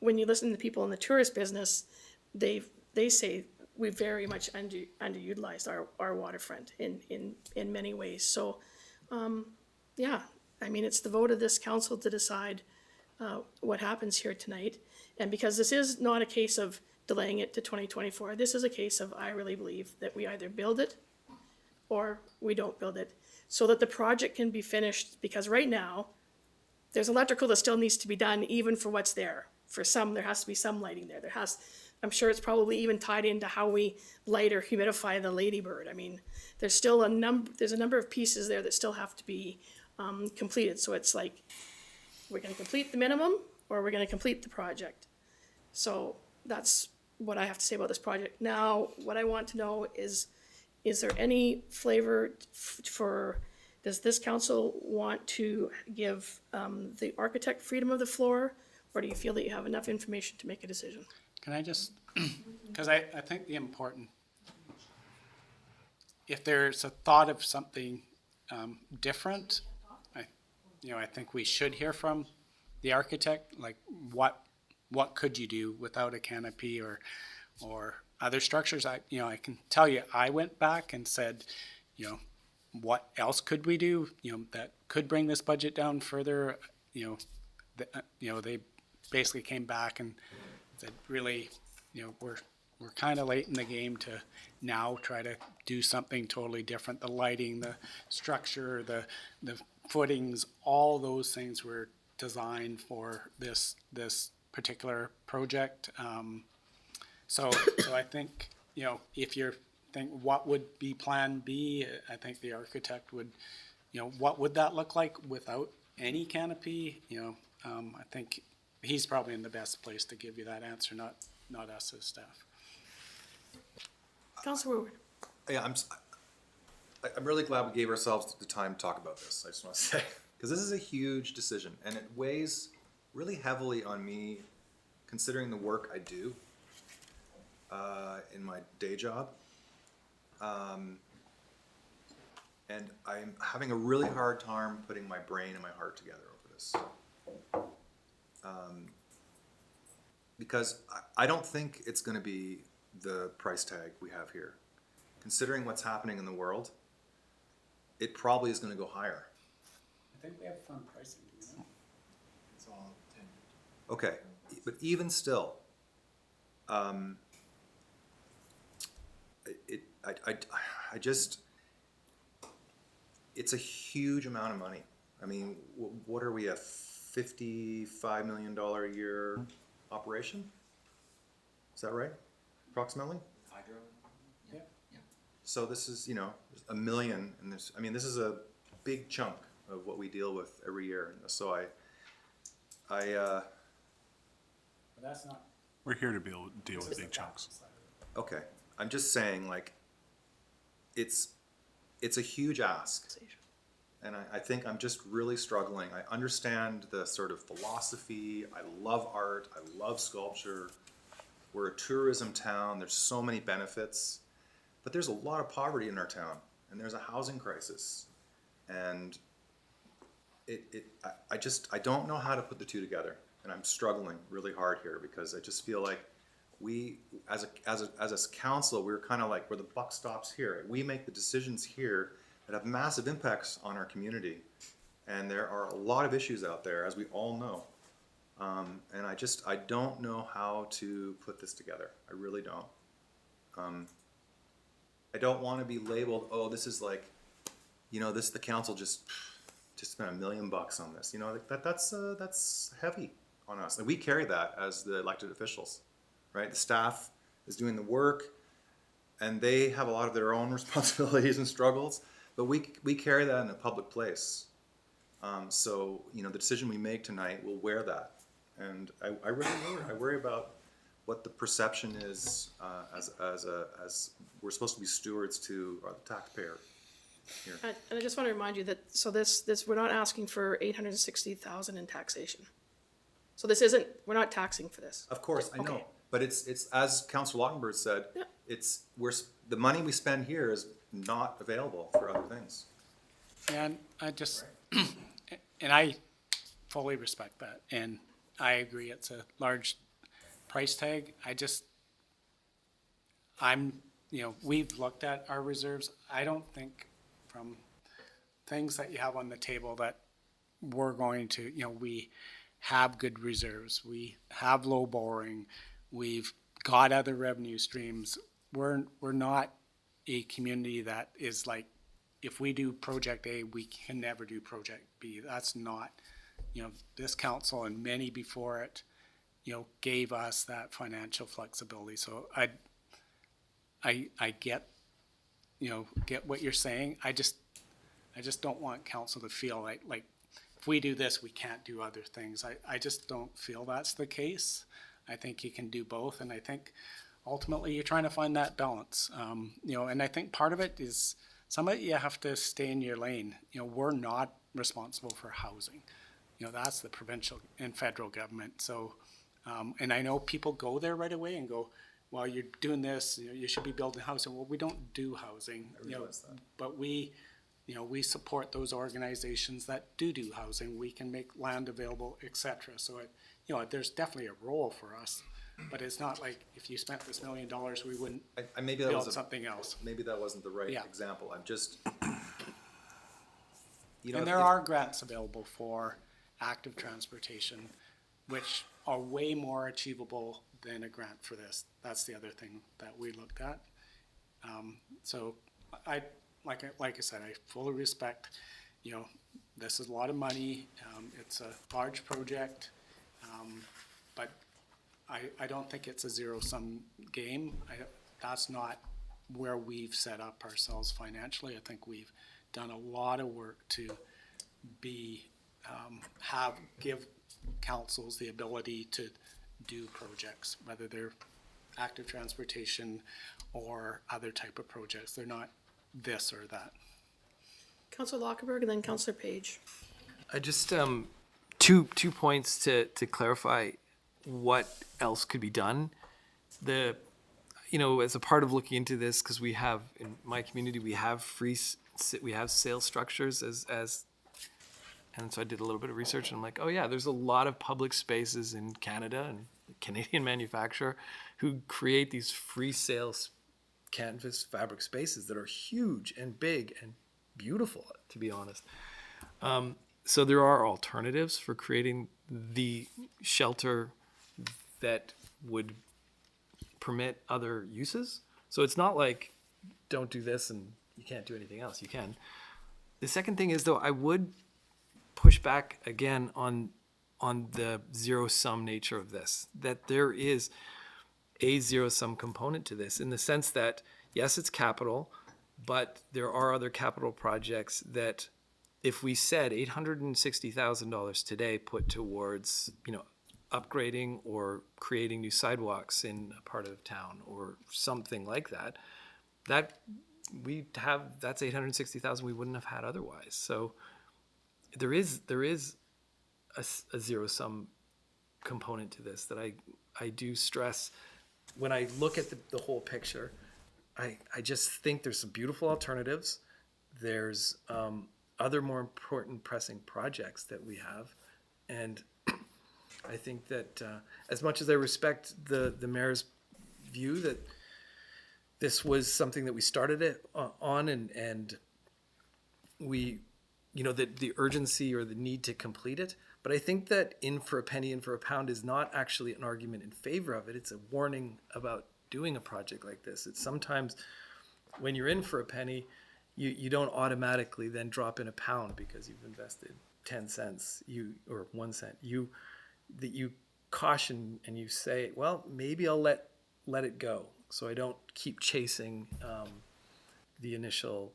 C: when you listen to people in the tourist business, they say we very much underutilized our waterfront in many ways. So, yeah, I mean, it's the vote of this council to decide what happens here tonight. And because this is not a case of delaying it to 2024, this is a case of, I really believe, that we either build it or we don't build it, so that the project can be finished, because right now, there's electrical that still needs to be done even for what's there. For some, there has to be some lighting there. I'm sure it's probably even tied into how we light or humidify the Ladybird. I mean, there's still a number of pieces there that still have to be completed. So it's like, we're gonna complete the minimum or we're gonna complete the project. So that's what I have to say about this project. Now, what I want to know is there any flavor for, does this council want to give the architect freedom of the floor, or do you feel that you have enough information to make a decision?
D: Can I just, because I think the important, if there's a thought of something different, I think we should hear from the architect, like what could you do without a canopy or other structures. I can tell you, I went back and said, what else could we do, that could bring this budget down further. They basically came back and said, really, we're kind of late in the game to now try to do something totally different. The lighting, the structure, the footings, all those things were designed for this particular project. So I think, if you're thinking what would be plan B, I think the architect would, what would that look like without any canopy? I think he's probably in the best place to give you that answer, not us as staff.
C: Councilor Woodward.
I: Yeah, I'm really glad we gave ourselves the time to talk about this. I just want to say, because this is a huge decision and it weighs really heavily on me, considering the work I do in my day job. And I'm having a really hard time putting my brain and my heart together over this. Because I don't think it's going to be the price tag we have here. Considering what's happening in the world, it probably is going to go higher.
D: I think we have fun pricing,
H: It's all
I: Okay, but even still, it's a huge amount of money. I mean, what are we, a $55 million a year operation? Is that right, approximately?
N: Hydro?
I: Yeah. So this is, $1 million, and this is a big chunk of what we deal with every year. So
D: But that's not
A: We're here to deal with big chunks.
I: Okay, I'm just saying, like, it's a huge ask. And I think I'm just really struggling. I understand the sort of philosophy. I love art. I love sculpture. We're a tourism town. There's so many benefits. But there's a lot of poverty in our town. And there's a housing crisis. And I don't know how to put the two together. And I'm struggling really hard here because I just feel like we, as a council, we're kind of like, where the buck stops here. We make the decisions here that have massive impacts on our community. And there are a lot of issues out there, as we all know. And I don't know how to put this together. I really don't. I don't want to be labeled, oh, this is like, the council just spent $1 million on this. That's heavy on us. And we carry that as the elected officials, right? The staff is doing the work, and they have a lot of their own responsibilities and struggles. But we carry that in a public place. So, the decision we make tonight will wear that. And I really worry about what the perception is as we're supposed to be stewards to the taxpayer here.
C: And I just want to remind you that, so this, we're not asking for $860,000 in taxation. So this isn't, we're not taxing for this.
I: Of course, I know.
C: Okay.
I: But it's as Councillor Lockenberg said,
C: Yeah.
I: the money we spend here is not available for other things.
D: And I just, and I fully respect that, and I agree it's a large price tag. We've looked at our reserves. I don't think from things that you have on the table that we're going to, we have good reserves. We have low borrowing. We've got other revenue streams. We're not a community that is like, if we do project A, we can never do project B. That's not, this council and many before it, gave us that financial flexibility. So I get, get what you're saying. I just don't want council to feel like if we do this, we can't do other things. I just don't feel that's the case. I think you can do both, and I think ultimately you're trying to find that balance. And I think part of it is some of it you have to stay in your lane. We're not responsible for housing. That's the provincial and federal government. So, and I know people go there right away and go, well, you're doing this, you should be building housing. Well, we don't do housing, but we support those organizations that do housing. We can make land available, etc. So, there's definitely a role for us. But it's not like if you spent this $1 million, we wouldn't build something else.
I: Maybe that wasn't the right example. I'm just,
D: and there are grants available for active transportation, which are way more achievable than a grant for this. That's the other thing that we looked at. So like I said, I fully respect, this is a lot of money. It's a large project, but I don't think it's a zero-sum game. That's not where we've set up ourselves financially. I think we've done a lot of work to give councils the ability to do projects, whether they're active transportation or other type of projects. They're not this or that.
C: Councillor Lockenberg and then Councillor Page.
L: I just, two points to clarify what else could be done. As a part of looking into this, because we have, in my community, we have sales structures and so I did a little bit of research and I'm like, oh yeah, there's a lot of public spaces in Canada and Canadian manufacturer who create these free sales canvas fabric spaces that are huge and big and beautiful, to be honest. So there are alternatives for creating the shelter that would permit other uses. So it's not like, don't do this and you can't do anything else. You can. The second thing is, though, I would push back again on the zero-sum nature of this, that there is a zero-sum component to this in the sense that, yes, it's capital, but there are other capital projects that if we said $860,000 today put towards, upgrading or creating new sidewalks in a part of town or something like that, that's 860,000 we wouldn't have had otherwise. So there is a zero sum component to this that I do stress when I look at the whole picture. I just think there's some beautiful alternatives. There's other more important pressing projects that we have. And I think that as much as I respect the mayor's view that this was something that we started it on and we, the urgency or the need to complete it. But I think that in for a penny, in for a pound is not actually an argument in favor of it. It's a warning about doing a project like this. It's sometimes when you're in for a penny, you don't automatically then drop in a pound because you've invested 10 cents or 1 cent. You caution and you say, well, maybe I'll let it go so I don't keep chasing the initial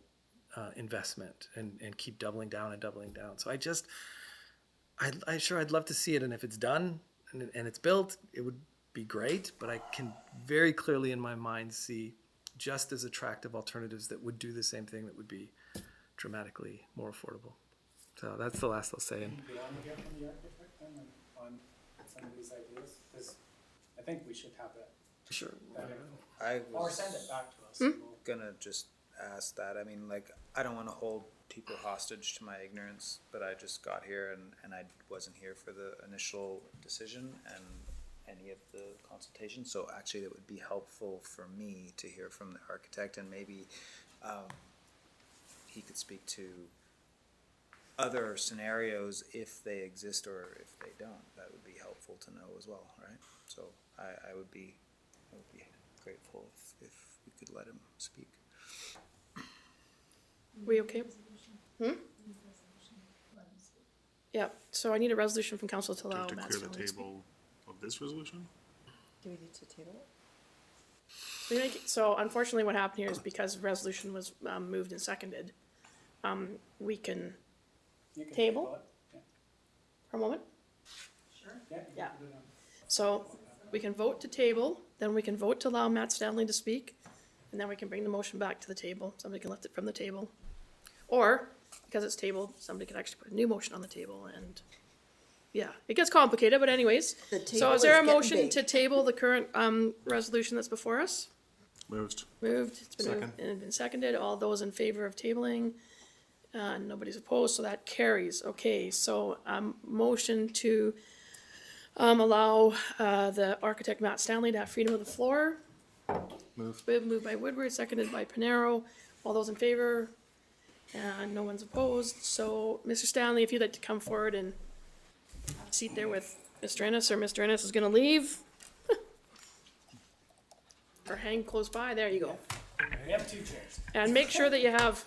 L: investment and keep doubling down and doubling down. So I'd love to see it, and if it's done and it's built, it would be great, but I can very clearly in my mind see just as attractive alternatives that would do the same thing that would be dramatically more affordable. So that's the last I'll say. And
D: Do you want to hear from the architect then on some of these ideas? Because I think we should have that.
L: Sure.
D: Or send it back to us.
H: Gonna just ask that. I mean, like, I don't want to hold people hostage to my ignorance, but I just got here and I wasn't here for the initial decision and any of the consultation. So actually it would be helpful for me to hear from the architect, and maybe he could speak to other scenarios if they exist or if they don't. That would be helpful to know as well, right? So I would be grateful if we could let him speak.
C: We okay? Yeah, so I need a resolution from council to allow
A: To
C: Matt
A: clear the
C: Stanley to speak.
A: table of this resolution?
M: Do we need to table it?
C: So unfortunately what happened here is because resolution was moved and seconded, we can
D: You can
C: table
D: it.
C: for a moment.
D: Sure.
C: Yeah. So we can vote to table, then we can vote to allow Matt Stanley to speak, and then we can bring the motion back to the table. Somebody can lift it from the table. Or, because it's tabled, somebody can actually put a new motion on the table and, yeah, it gets complicated, but anyways.
M: The
C: So
M: table
C: is there a
M: is getting
C: motion
M: big.
C: to table the current resolution that's before us?
A: Moved.
C: Moved, it's been moved and been seconded. All those in favor of tabling? Nobody's opposed, so that carries. Okay, so motion to allow the architect Matt Stanley to have freedom of the floor.
A: Move.
C: Moved by Woodward, seconded by Panero. All those in favor? And no one's opposed. So, Mr. Stanley, if you'd like to come forward and have a seat there with Mr. Ennis, or Mr. Ennis is gonna leave. Or hang close by, there you go.
J: We have 2 chairs.
C: And make sure that you have,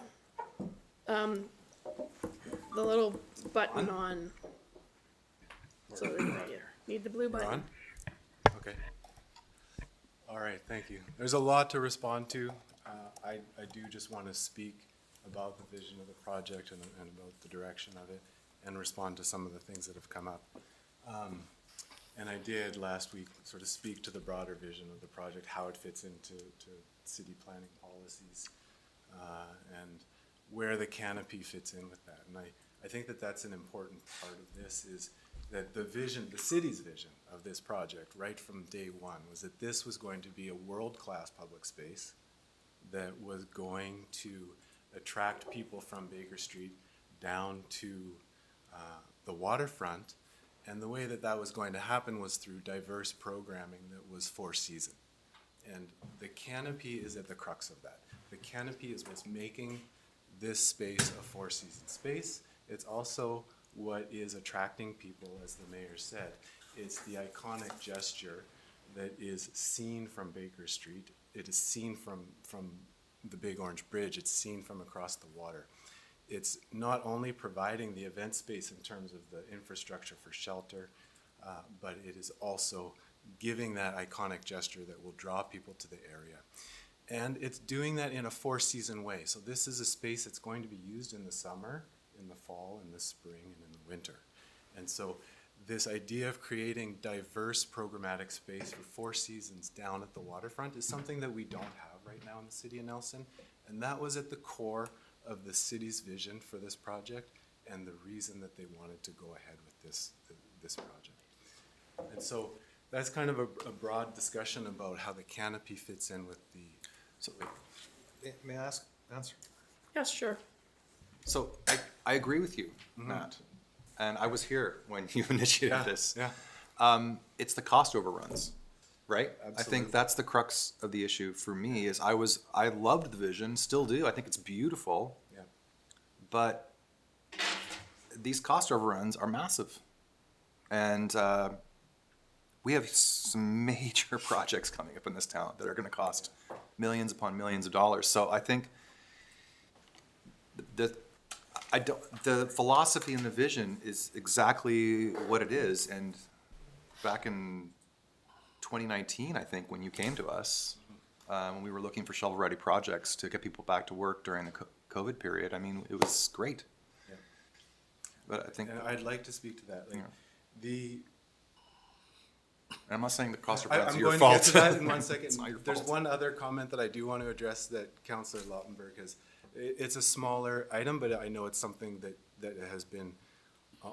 C: the little button on. So that you need the blue button.
Q: On? Okay. All right, thank you. There's a lot to respond to. I do just want to speak about the vision of the project and about the direction of it and respond to some of the things that have come up. And I did last week sort of speak to the broader vision of the project, how it fits into city planning policies, and where the canopy fits in with that. And I think that that's an important part of this, is that the vision, the city's vision of this project right from day one was that this was going to be a world-class public space that was going to attract people from Baker Street down to the waterfront. And the way that that was going to happen was through diverse programming that was for season. And the canopy is at the crux of that. The canopy is what's making this space a four-season space. It's also what is attracting people, as the mayor said. It's the iconic gesture that is seen from Baker Street. It is seen from the Big Orange Bridge. It's seen from across the water. It's not only providing the event space in terms of the infrastructure for shelter, but it is also giving that iconic gesture that will draw people to the area. And it's doing that in a four-season way. So this is a space that's going to be used in the summer, in the fall, in the spring, and in the winter. And so this idea of creating diverse programmatic space for Four Seasons down at the waterfront is something that we don't have right now in the city of Nelson. And that was at the core of the city's vision for this project and the reason that they wanted to go ahead with this project. And so that's kind of a broad discussion about how the canopy fits in with the.
I: So, may I answer?
C: Yes, sure.
I: So I agree with you, Matt, and I was here when you initiated this.
Q: Yeah.
I: It's the cost overruns, right? I
Q: Absolutely.
I: think that's the crux of the issue for me. Is I loved the vision, still do. I think it's beautiful.
Q: Yeah.
I: But these cost overruns are massive, and we have some major projects coming up in this town that are going to cost millions upon millions of dollars. So I think the philosophy and the vision is exactly what it is. And back in 2019, I think, when you came to us, when we were looking for shovel-ready projects to get people back to work during the COVID period, I mean, it was great.
Q: Yeah.
I: But I think,
Q: And I'd like to speak to that. Like,
I: yeah. I'm not saying the cost of
Q: I'm
I: rents are your
Q: going
I: fault.
Q: to get to that in one second.
I: It's not your
Q: There's
I: fault.
Q: one other comment that I do want to address that Councillor Lautenberg has. It's a smaller item, but I know it's something that has been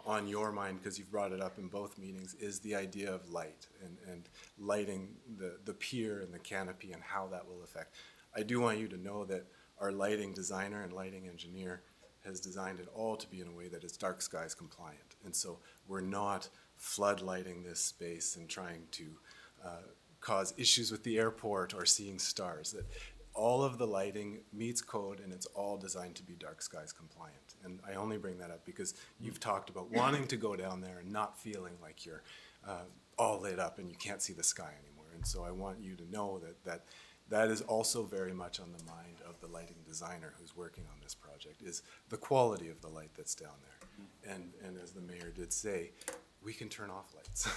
Q: on your mind because you've brought it up in both meetings, is the idea of light and lighting the pier and the canopy and how that will affect. I do want you to know that our lighting designer and lighting engineer has designed it all to be in a way that is dark skies compliant. And so we're not floodlighting this space and trying to cause issues with the airport or seeing stars. That all of the lighting meets code and it's all designed to be dark skies compliant. And I only bring that up because you've talked about wanting to go down there and not feeling like you're all lit up and you can't see the sky anymore. And so I want you to know that is also very much on the mind of the lighting designer who's working on this project, is the quality of the light that's down there. And as the mayor did say, we can turn off lights,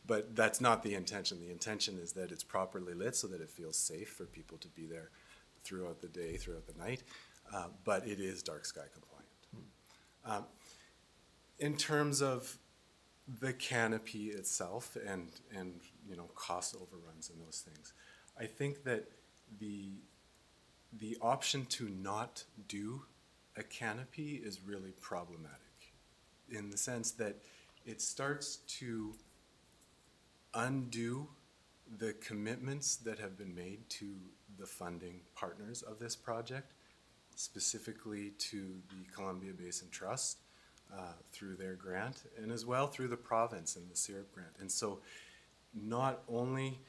Q: but that's not the intention. The intention is that it's properly lit so that it feels safe for people to be there throughout the day, throughout the night, but it is dark sky compliant. In terms of the canopy itself and cost overruns and those things, I think that the option to not do a canopy is really problematic in the sense that it starts to undo the commitments that have been made to the funding partners of this project, specifically to the Columbia Basin Trust through their grant, and as well through the province and the Civic grant. And so not only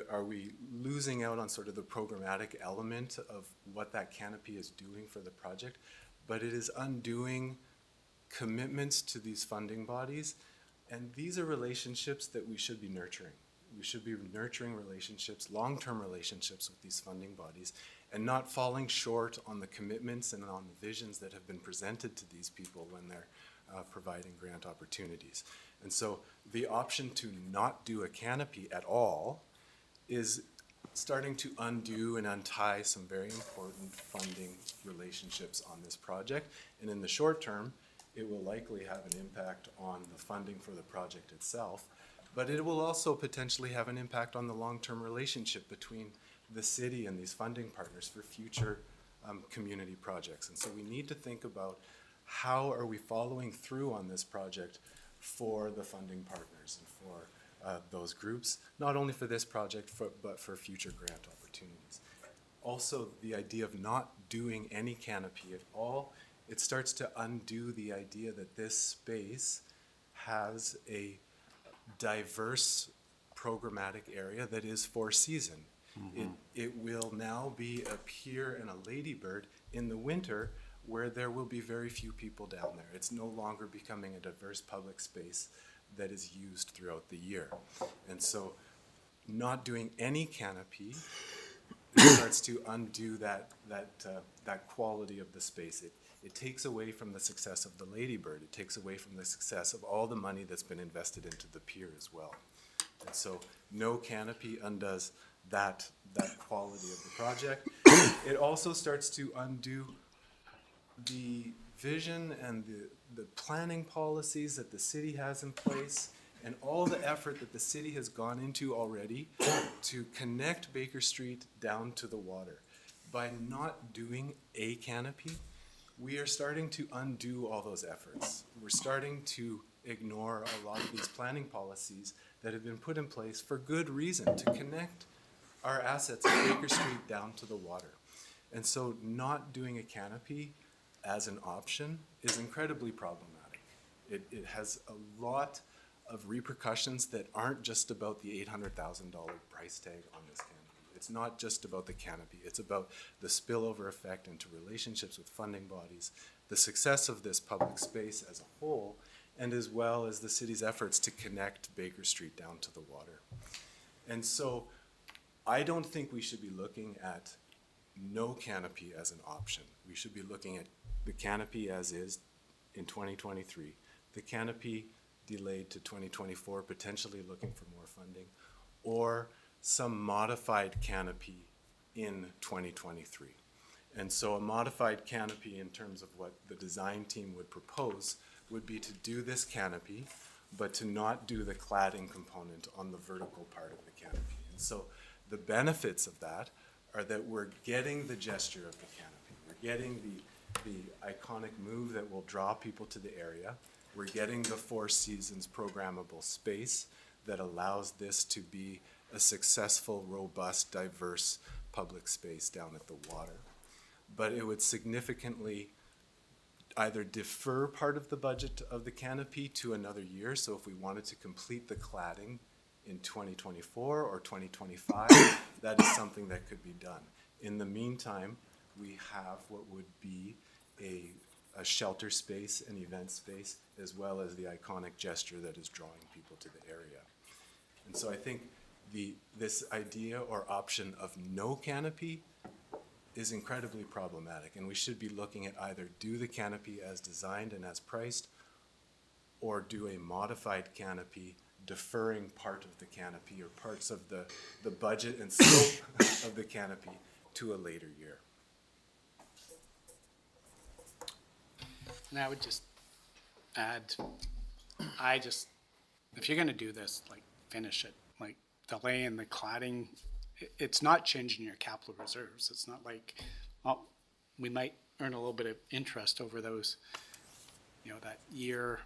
Q: are we losing out on sort of the programmatic element of what that canopy is doing for the project, but it is undoing commitments to these funding bodies, and these are relationships that we should be nurturing. We should be nurturing relationships, long-term relationships with these funding bodies, and not falling short on the commitments and on the visions that have been presented to these people when they're providing grant opportunities. And so the option to not do a canopy at all is starting to undo and untie some very important funding relationships on this project. And in the short term, it will likely have an impact on the funding for the project itself, but it will also potentially have an impact on the long-term relationship between the city and these funding partners for future community projects. And so we need to think about how are we following through on this project for the funding partners and for those groups, not only for this project, but for future grant opportunities. Also, the idea of not doing any canopy at all, it starts to undo the idea that this space has a diverse programmatic area that is for season. It will now be a pier and a ladybird in the winter where there will be very few people down there. It's no longer becoming a diverse public space that is used throughout the year. And so not doing any canopy starts to undo that quality of the space. It takes away from the success of the ladybird. It takes away from the success of all the money that's been invested into the pier as well. And so no canopy undoes that quality of the project. It also starts to undo the vision and the planning policies that the city has in place and all the effort that the city has gone into already to connect Baker Street down to the water. By not doing a canopy, we are starting to undo all those efforts. We're starting to ignore a lot of these planning policies that have been put in place for good reason, to connect our assets at Baker Street down to the water. And so not doing a canopy as an option is incredibly problematic. It has a lot of repercussions that aren't just about the $800,000 price tag on this canopy. It's not just about the canopy. It's about the spillover effect into relationships with funding bodies, the success of this public space as a whole, and as well as the city's efforts to connect Baker Street down to the water. And so I don't think we should be looking at no canopy as an option. We should be looking at the canopy as is in 2023, the canopy delayed to 2024, potentially looking for more funding, or some modified canopy in 2023. And so a modified canopy in terms of what the design team would propose would be to do this canopy, but to not do the cladding component on the vertical part of the canopy. And so the benefits of that are that we're getting the gesture of the canopy. We're getting the iconic move that will draw people to the area. We're getting the Four Seasons programmable space that allows this to be a successful, robust, diverse public space down at the water. But it would significantly either defer part of the budget of the canopy to another year. So if we wanted to complete the cladding in 2024 or 2025, that is something that could be done. In the meantime, we have what would be a shelter space, an event space, as well as the iconic gesture that is drawing people to the area. And so I think this idea or option of no canopy is incredibly problematic, and we should be looking at either do the canopy as designed and as priced, or do a modified canopy, deferring part of the canopy or parts of the budget and scope of the canopy to a later year.
D: And I would just add, if you're gonna do this, like, finish it. Like, delaying the cladding, it's not changing your capital reserves. It's not like, well, we might earn a little bit of interest over those, that year.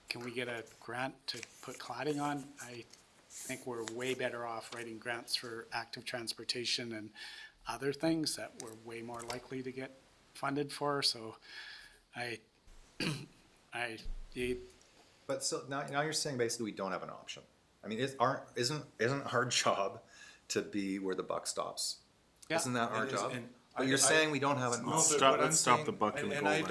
D: Can we get a grant to put cladding on? I think we're way better off writing grants for active transportation and other things that we're way more likely to get funded for. So
I: But so now you're saying basically we don't have an option. I mean, isn't our job to be where the buck stops?
D: Yeah.
I: Isn't that our
Q: It is,
I: job?
Q: and
I: But you're saying we don't have an option.
A: Let's stop the buck in the goal line.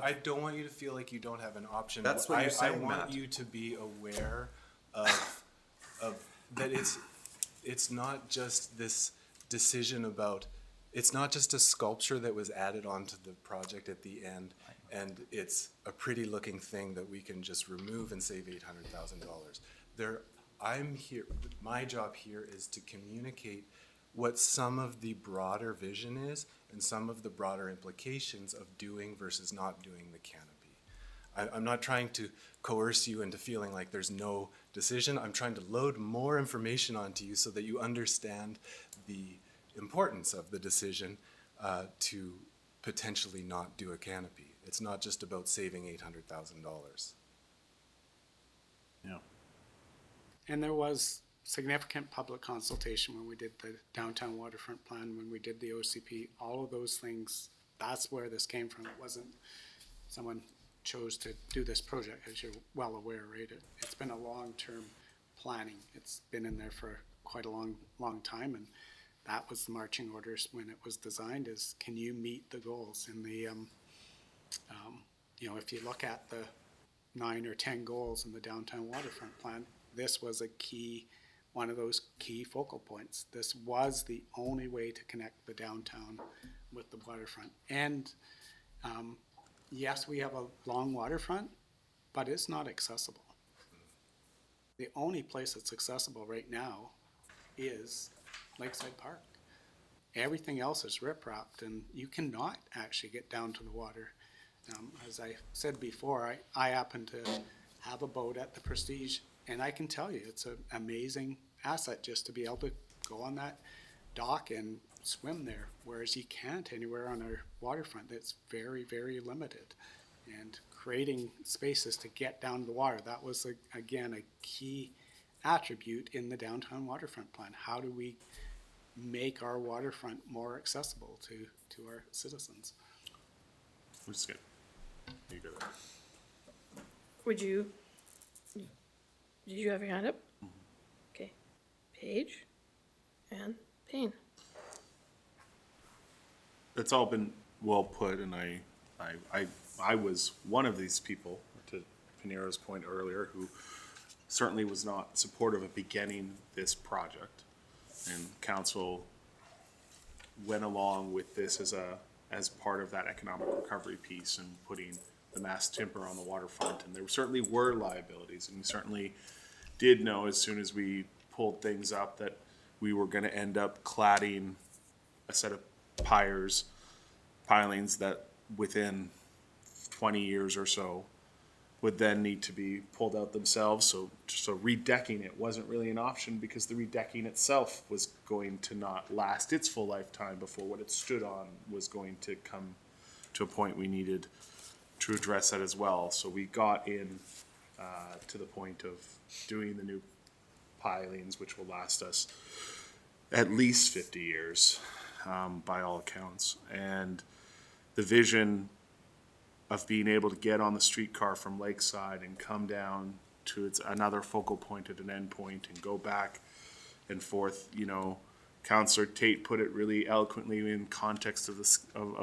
Q: I don't want you to feel like you don't have an option.
I: That's what you're saying,
Q: I want
I: Matt.
Q: you to be aware of that it's not just this decision about, it's not just a sculpture that was added onto the project at the end, and it's a pretty looking thing that we can just remove and save $800,000. I'm here, my job here is to communicate what some of the broader vision is and some of the broader implications of doing versus not doing the canopy. I'm not trying to coerce you into feeling like there's no decision. I'm trying to load more information onto you so that you understand the importance of the decision to potentially not do a canopy. It's not just about saving $800,000.
A: Yeah.
D: And there was significant public consultation when we did the downtown waterfront plan, when we did the OCP, all of those things, that's where this came from. It wasn't someone chose to do this project, as you're well aware, right? It's been a long-term planning. It's been in there for quite a long time, and that was the marching orders when it was designed, is can you meet the goals? And the, if you look at the 9 or 10 goals in the downtown waterfront plan, this was one of those key focal points. This was the only way to connect the downtown with the waterfront. And yes, we have a long waterfront, but it's not accessible. The only place that's accessible right now is Lakeside Park. Everything else is riprap, and you cannot actually get down to the water. As I said before, I happen to have a boat at the Prestige, and I can tell you, it's an amazing asset just to be able to go on that dock and swim there, whereas you can't anywhere on our waterfront. It's very, very limited. And creating spaces to get down to the water, that was, again, a key attribute in the downtown waterfront plan. How do we make our waterfront more accessible to our citizens?
A: Which is good. You go there.
C: Did you have your hand up? Okay. Page and Payne.
A: It's all been well put, and I was one of these people, to Pinero's point earlier, who certainly was not supportive of beginning this project. And council went along with this as part of that economic recovery piece and putting the mass timber on the waterfront. And there certainly were liabilities, and we certainly did know as soon as we pulled things up that we were going to end up cladding a set of pilings that within 20 years or so would then need to be pulled out themselves. So redecking it wasn't really an option, because the redecking itself was going to not last its full lifetime before what it stood on was going to come to a point we needed to address that as well. So we got in to the point of doing the new pilings, which will last us at least 50 years by all accounts. And the vision of being able to get on the streetcar from Lakeside and come down to its another focal point at an end point and go back and forth. You know, Councillor Tate put it really eloquently in context of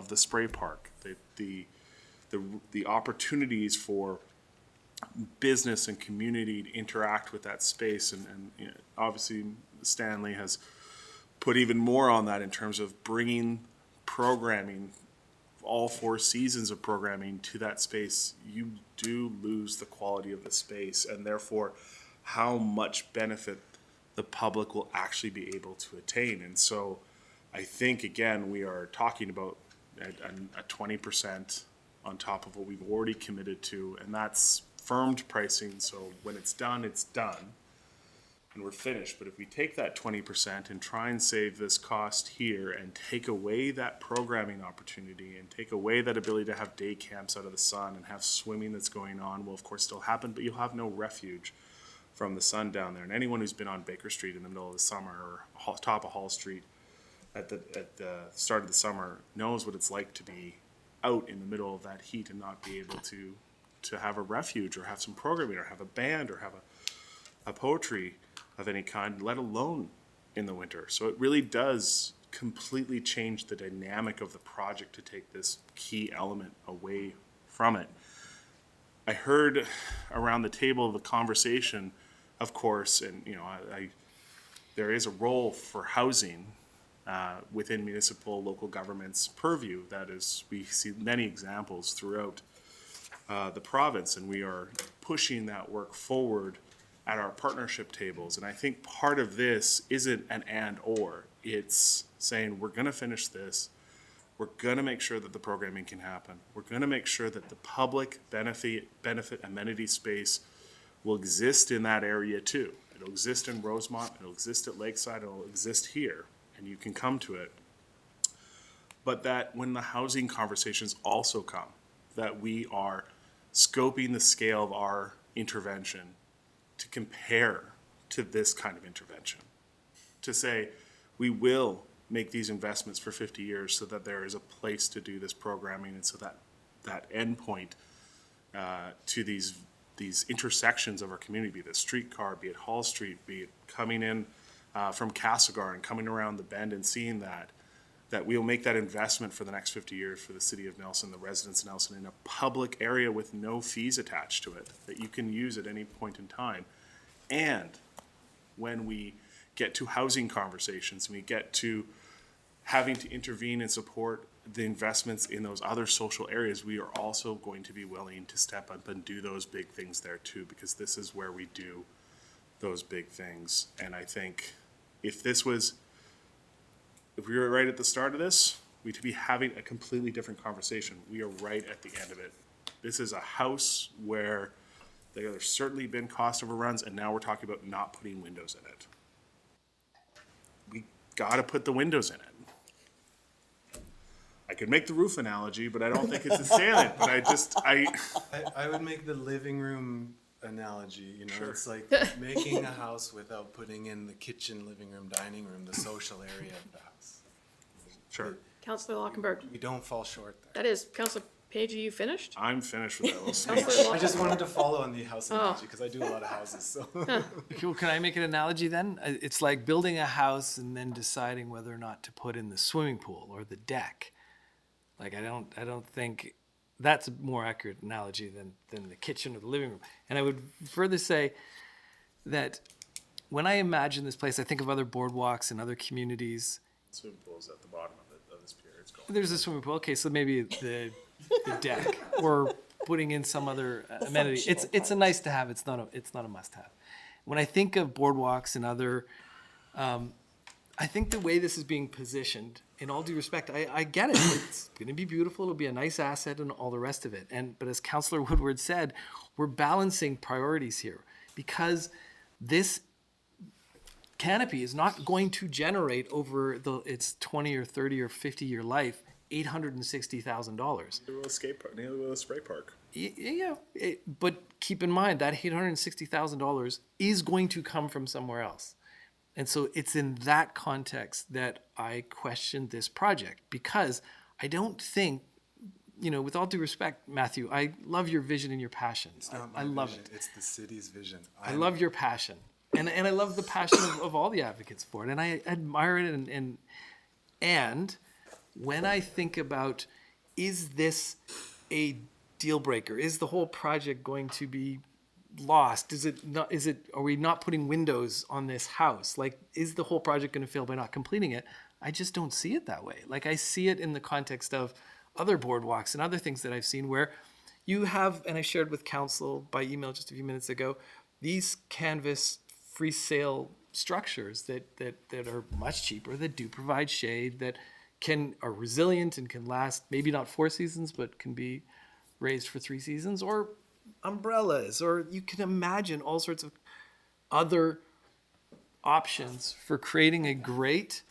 A: the spray park. The opportunities for business and community to interact with that space, and you know, obviously Stanley has put even more on that in terms of bringing programming, all 4 seasons of programming to that space. You do lose the quality of the space, and therefore how much benefit the public will actually be able to attain. And so I think, again, we are talking about a 20% on top of what we've already committed to, and that's firmed pricing. So when it's done and we're finished. But if we take that 20% and try and save this cost here and take away that programming opportunity and take away that ability to have day camps out of the sun and have swimming that's going on, will of course still happen, but you'll have no refuge from the sun down there. And anyone who's been on Baker Street in the middle of the summer, or top of Hall Street at the start of the summer, knows what it's like to be out in the middle of that heat and not be able to have a refuge or have some programming or have a band or have a poetry of any kind, let alone in the winter. So it really does completely change the dynamic of the project to take this key element away from it. I heard around the table of the conversation, of course, and you know, there is a role for housing within municipal local government's purview. That is, we see many examples throughout the province, and we are pushing that work forward at our partnership tables. And I think part of this isn't an and or, it's saying we're going to finish this, we're going to make sure that the programming can happen, we're going to make sure that the public benefit amenity space will exist in that area too. It'll exist in Rosemont, it'll exist at Lakeside, it'll exist here, and you can come to it. But that when the housing conversations also come, that we are scoping the scale of our intervention to compare to this kind of intervention. To say, we will make these investments for 50 years so that there is a place to do this programming, and so that end point to these intersections of our community, be it streetcar, be it Hall Street, be it coming in from Castlegar and coming around the bend and seeing that we'll make that investment for the next 50 years for the city of Nelson, the residents of Nelson, in a public area with no fees attached to it, that you can use at any point in time. And when we get to housing conversations, we get to having to intervene and support the investments in those other social areas, we are also going to be willing to step up and do those big things there too, because this is where we do those big things. And I think if we were right at the start of this, we to be having a completely different conversation. We are right at the end of it. This is a house where there's certainly been cost overruns, and now we're talking about not putting windows in it. We gotta put the windows in it. I could make the roof analogy, but I don't think it's as salient, but
Q: I would make the living room analogy, you know,
A: Sure.
Q: it's like making a house without putting in the kitchen, living room, dining room, the social area of the house.
A: Sure.
C: Councillor Lockenberg.
Q: We don't fall short there.
C: That is, Councillor Page, are you finished?
A: I'm finished with that little speech.
C: Councillor
Q: I
C: Lock-
Q: just wanted to follow on the house
C: Oh.
Q: analogy because I do a lot of houses, so.
L: Cool. Can I make an analogy then? It's like building a house and then deciding whether or not to put in the swimming pool or the deck. Like I don't think that's a more accurate analogy than the kitchen or the living room. And I would further say that when I imagine this place, I think of other boardwalks and other communities.
A: Swimming pool's at the bottom of this pier. It's gone.
L: There's a swimming pool. Okay, so maybe the deck or putting in some other amenity. It's a nice to have. It's not a must have. When I think of boardwalks and other, I think the way this is being positioned, in all due respect, I get it. It's going to be beautiful. It'll be a nice asset and all the rest of it. But as Councillor Woodward said, we're balancing priorities here because this canopy is not going to generate over its 20 or 30 or 50 year life $860,000.
A: Neither will a skate park. Neither will a spray park.
L: Yeah, but keep in mind that $860,000 is going to come from somewhere else. And so it's in that context that I question this project because I don't think, with all due respect, Matthew, I love your vision and your passion. I love it.
Q: It's the city's vision.
L: I love your passion. And I love the passion of all the advocates for it. And I admire it. And when I think about, is this a deal breaker? Is the whole project going to be lost? Are we not putting windows on this house? Like, is the whole project going to fail by not completing it? I just don't see it that way. Like, I see it in the context of other boardwalks and other things that I've seen where you have, and I shared with council by email just a few minutes ago, these canvas free sale structures that are much cheaper, that do provide shade, that are resilient and can last maybe not 4 seasons, but can be raised for 3 seasons, or umbrellas, or you can imagine all sorts of other options for creating a great,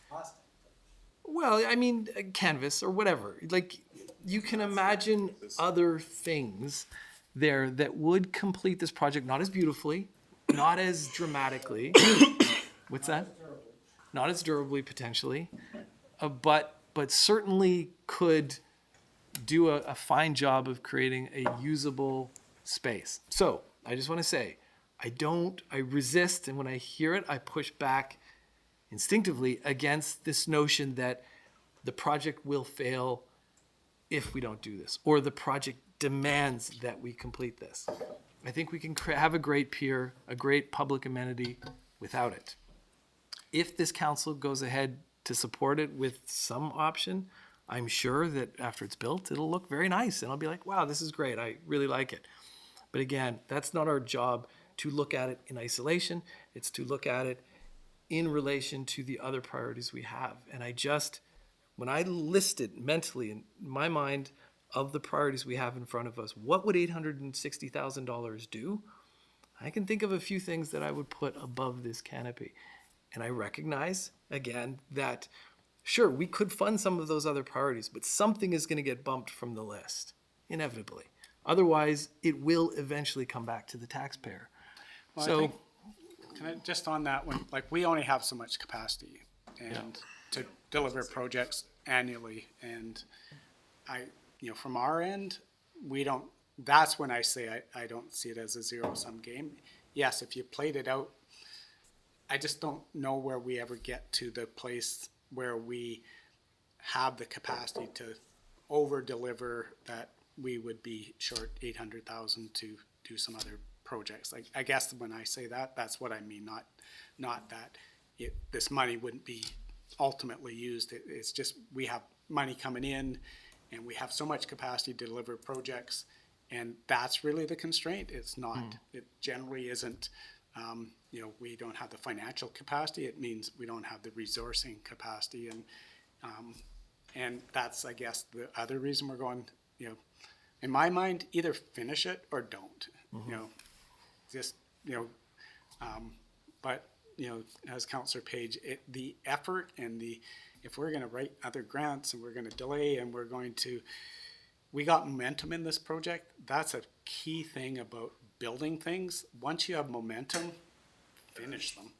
L: canvas or whatever. Like, you can imagine other things there that would complete this project, not as beautifully, not as dramatically. What's that? Not as durably, potentially, but certainly could do a fine job of creating a usable space. So I just want to say, I resist, and when I hear it, I push back instinctively against this notion that the project will fail if we don't do this, or the project demands that we complete this. I think we can have a great pier, a great public amenity without it. If this council goes ahead to support it with some option, I'm sure that after it's built, it'll look very nice. And I'll be like, wow, this is great. I really like it. But again, that's not our job to look at it in isolation. It's to look at it in relation to the other priorities we have. And when I listed mentally in my mind of the priorities we have in front of us, what would $860,000 do? I can think of a few things that I would put above this canopy. And I recognize, again, that sure, we could fund some of those other priorities, but something is going to get bumped from the list, inevitably. Otherwise, it will eventually come back to the taxpayer.
D: Well,
L: So,
D: can I, just on that one, like, we only have so much capacity and to deliver projects annually. And from our end, that's when I say I don't see it as a zero-sum game. Yes, if you played it out, I just don't know where we ever get to the place where we have the capacity to over-deliver that we would be short 800,000 to do some other projects. Like, I guess when I say that, that's what I mean, not that this money wouldn't be ultimately used. It's just we have money coming in and we have so much capacity to deliver projects, and that's really the constraint. It's not, it generally isn't, we don't have the financial capacity. It means we don't have the resourcing capacity, And that's, I guess, the other reason we're going, you know, in my mind, either finish it or don't, you know, just, you know, but, you know, as Councillor Page, the effort and if we're gonna write other grants and we're gonna delay and we're going to, we got momentum in this project. That's a key thing about building things. Once you have momentum, finish them.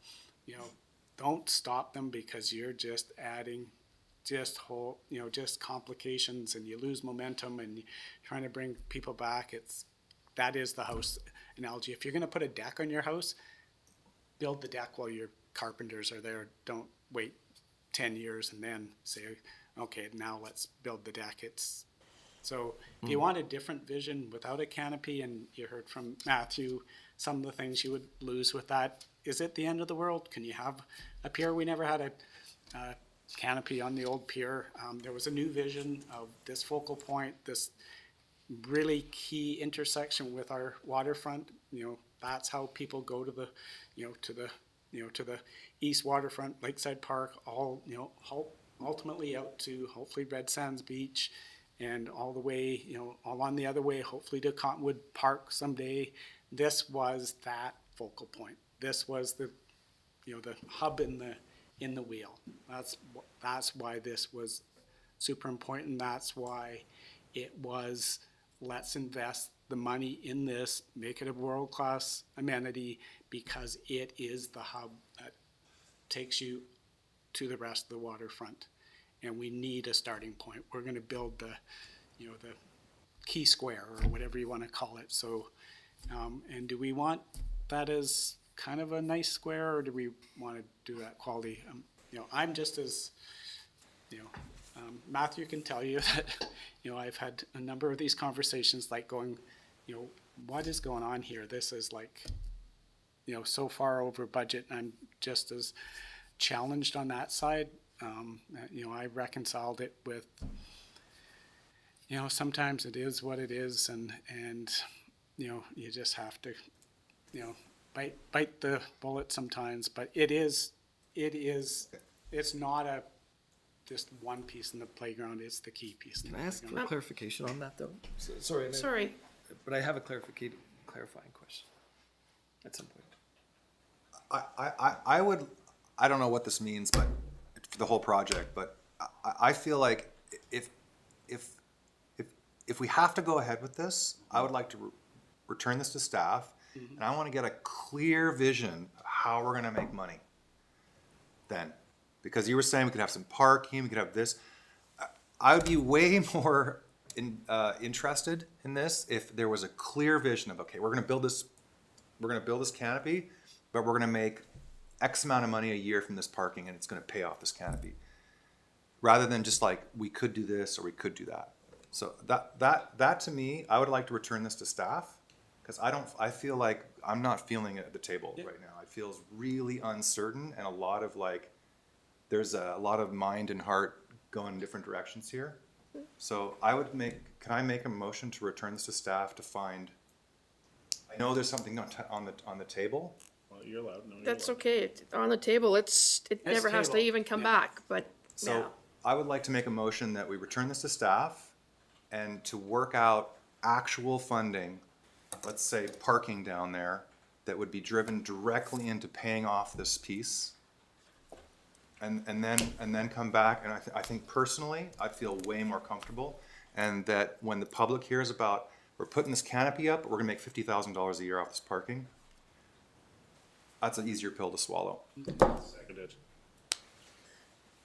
D: You know, don't stop them because you're just adding just complications, and you lose momentum, and trying to bring people back. That is the house analogy. If you're gonna put a deck on your house, build the deck while your carpenters are there. Don't wait 10 years and then say, okay, now let's build the deck. So if you want a different vision without a canopy, and you heard from Matthew, some of the things you would lose with that, is it the end of the world? Can you have a pier? We never had a canopy on the old pier. There was a new vision of this focal point, this really key intersection with our waterfront. You know, that's how people go to the, to the east waterfront, Lakeside Park, ultimately out to hopefully Red Sands Beach, and all the way, along the other way, hopefully to Cottonwood Park someday. This was that focal point. This was the hub in the wheel. That's why this was super important. That's why it was, let's invest the money in this, make it a world-class amenity, because it is the hub that takes you to the rest of the waterfront. And we need a starting point. We're going to build the key square, or whatever you want to call it. So, and do we want that as kind of a nice square, or do we want to do that quality? I'm just as, Matthew can tell you that, I've had a number of these conversations, like going, what is going on here? This is like, so far over budget, and I'm just as challenged on that side. I reconciled it with, sometimes it is what it is, and you just have to, bite the bullet sometimes. But it's not just one piece in the playground, it's the key piece in the
R: Can I ask for
D: playground.
R: clarification on that, though?
C: Sorry.
R: But I have a clarifying question at some point.
I: I don't know what this means, but for the whole project, but I feel like if we have to go ahead with this, I would like to return this to staff, and I want to get a clear vision of how we're going to make money then. Because you were saying we could have some parking, we could have this. I would be way more interested in this if there was a clear vision of, okay, we're going to build this canopy, but we're going to make X amount of money a year from this parking, and it's going to pay off this canopy. Rather than just like, we could do this or we could do that. So that to me, I would like to return this to staff, because I feel like I'm not feeling it at the table right now. It feels really uncertain, and there's a lot of mind and heart going in different directions here. So can I make a motion to return this to staff to find, I know there's something on the table.
A: Well, you're allowed. No, you're
C: That's
A: allowed.
C: okay. It's on the table. It never has to
D: table.
C: even come back, but
I: So
C: yeah.
I: I would like to make a motion that we return this to staff, and to work out actual funding, let's say parking down there, that would be driven directly into paying off this piece. And then come back, and I think personally, I'd feel way more comfortable, and that when the public hears about, we're putting this canopy up, we're gonna make $50,000 a year off this parking, that's an easier pill to swallow.
A: Seconded.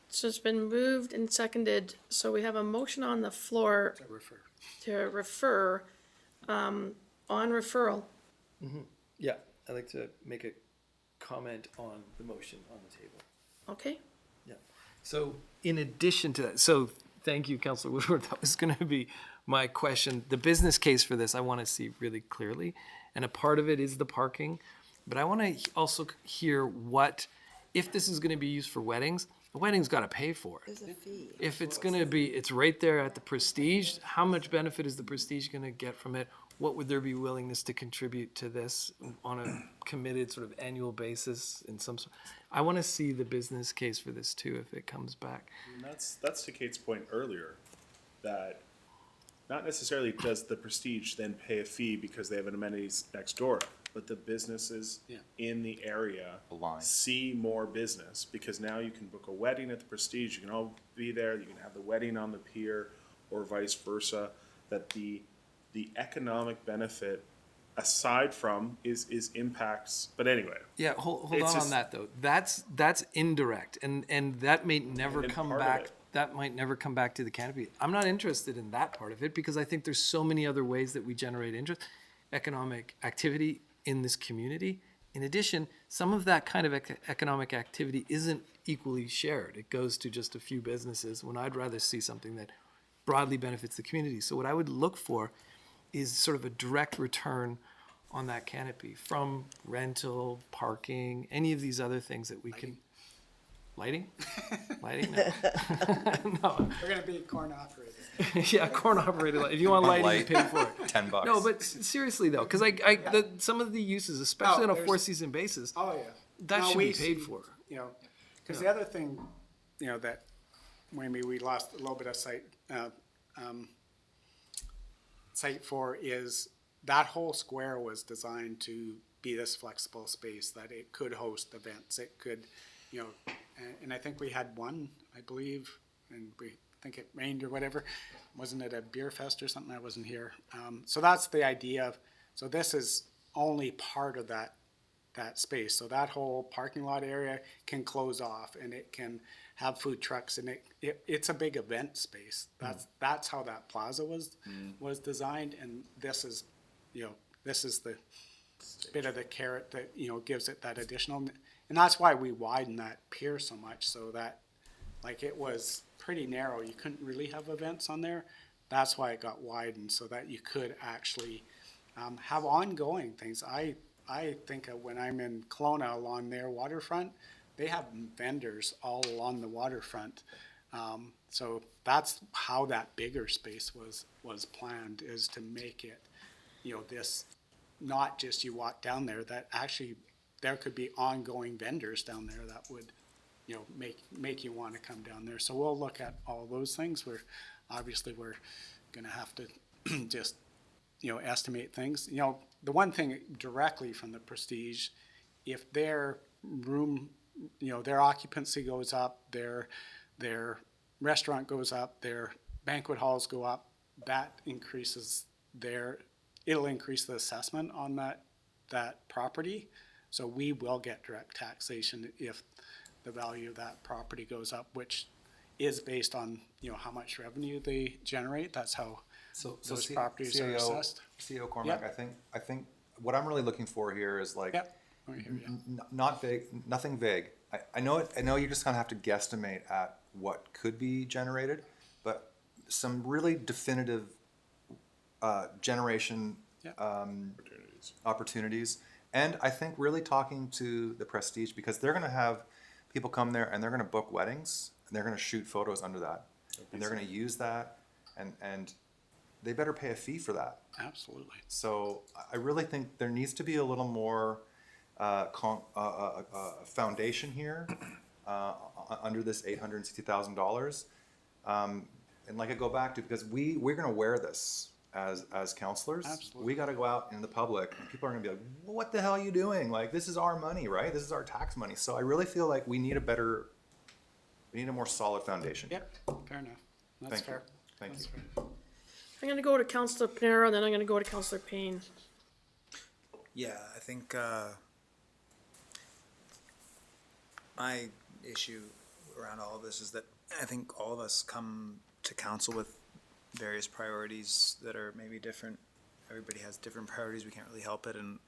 C: So it's been moved and seconded, so we have a motion on the floor to refer, on referral.
R: Yeah, I'd like to make a comment on the motion on the table.
C: Okay?
R: Yeah. So in addition to that, so thank you, Councilor Woodward. That was going to be my question. The business case for this, I want to see really clearly. And a part of it is the parking. But I want to also hear if this is going to be used for weddings, the wedding's got to pay for it.
M: There's a fee.
R: If it's going to be, it's right there at the Prestige, how much benefit is the Prestige going to get from it? what would there be willingness to contribute to this on a committed sort of annual basis in some sort? I want to see the business case for this too if it comes back.
A: And that's to Kate's point earlier, that not necessarily does the Prestige then pay a fee because they have an amenities next door, but the businesses in the area see more business because now you can book a wedding at the Prestige, you can all be there, you can have the wedding on the pier or vice versa, that the economic benefit aside from is impacts, but anyway.
R: Yeah, hold
A: It's
R: on
A: just-
R: on that though. That's indirect, and that may never
A: And
R: come
A: part of
R: back.
A: it-
R: That might never come back to the canopy. I'm not interested in that part of it because I think there's so many other ways that we generate interest, economic activity in this community. In addition, some of that kind of economic activity isn't equally shared. It goes to just a few businesses when I'd rather see something that broadly benefits the community. So what I would look for is sort of a direct return on that canopy from rental, parking, any of these other things that we can. Lighting? Lighting? No. No.
D: We're gonna be corn operated.
R: Yeah, corn operated light. If you want lighting, you pay for it.
I: $10.
R: No, but seriously though, because some of the uses, especially on a four-season basis,
D: Oh, yeah.
R: that
D: No,
R: should
D: we
R: be paid
D: see,
R: for.
D: You know, because the other thing, you know, that maybe we lost a little bit of sight for is that whole square was designed to be this flexible space that it could host events. It could, you know, and I think we had one, I believe, and we think it rained or whatever. Wasn't it a beer fest or something? I wasn't here. So that's the idea of, so this is only part of that space. So that whole parking lot area can close off and it can have food trucks and it's a big event space. That's how that plaza was designed, and this is, you know, this is the bit of the carrot that, you know, gives it that additional, and that's why we widened that pier so much, so that, like, it was pretty narrow. You couldn't really have events on there. That's why it got widened, so that you could actually have ongoing things. I think of when I'm in Kelowna along their waterfront, they have vendors all along the waterfront. So that's how that bigger space was planned, is to make it, you know, this, not just you walk down there, that actually there could be ongoing vendors down there that would, you know, make you want to come down there. So we'll look at all those things. We're gonna have to just, you know, estimate things. You know, the one thing directly from the Prestige, if their room, you know, their occupancy goes up, their restaurant goes up, their banquet halls go up, that increases it'll increase the assessment on that property. So we will get direct taxation if the value of that property goes up, which is based on, you know, how much revenue they generate. That's how those properties are assessed.
I: CEO Cormac,
D: Yep.
I: I think what I'm really looking for here is like,
D: Yep. Right here, yeah.
I: not vague, nothing vague. I know you just kind of have to guesstimate at what could be generated, but some really definitive generation opportunities. And I think really talking to the Prestige, because they're going to have people come there and they're going to book weddings and they're going to shoot photos under that, and they're going to use that, and they better pay a fee for that.
D: Absolutely.
I: So I really think there needs to be a little more foundation here under this $860,000. And like I go back to, because we're going to wear this as counselors.
D: Absolutely.
I: We got to go out in the public and people are going to be like, well, what the hell are you doing? Like, this is our money, right? This is our tax money. So I really feel like we need a more solid foundation.
D: Yep, fair enough. That's fair.
I: Thank you.
D: Fair.
C: I'm gonna go to Councillor Panero, then I'm gonna go to Councillor Payne.
H: Yeah, I think my issue around all of this is that I think all of us come to council with various priorities that are maybe different. Everybody has different priorities. We can't really help it. And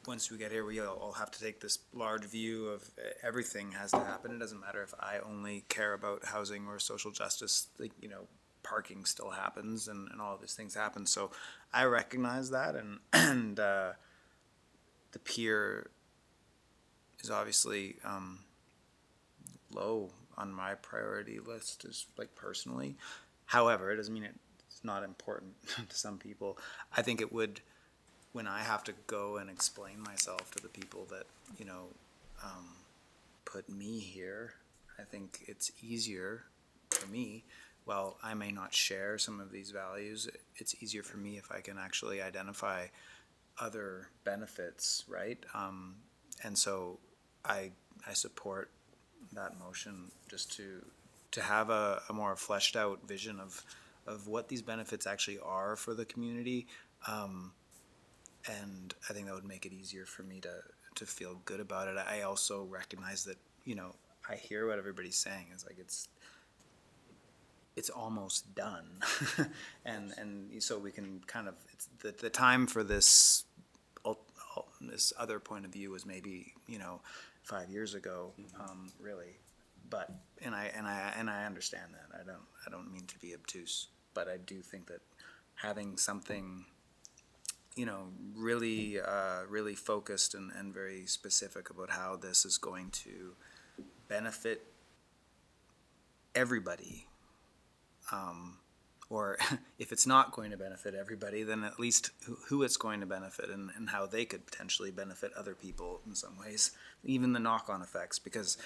H: once we get here, we all have to take this large view of everything has to happen. It doesn't matter if I only care about housing or social justice, like, you know, parking still happens and all of these things happen. So I recognize that, and the pier is obviously low on my priority list, is like personally. However, it doesn't mean it's not important to some people. I think it would, when I have to go and explain myself to the people that, you know, put me here, I think it's easier for me. While I may not share some of these values, it's easier for me if I can actually identify other benefits, right? And so I support that motion, just to have a more fleshed out vision of what these benefits actually are for the community. And I think that would make it easier for me to feel good about it. I also recognize that, you know, I hear what everybody's saying. It's like it's almost done. and so we can kind of, it's the time for this other point of view was maybe, you know, 5 years ago, really. But and I understand that. I don't mean to be obtuse, but I do think that having something, you know, really really focused and very specific about how this is going to benefit everybody, or if it's not going to benefit everybody, then at least who it's going to benefit and how they could potentially benefit other people in some ways, even the knock-on effects, because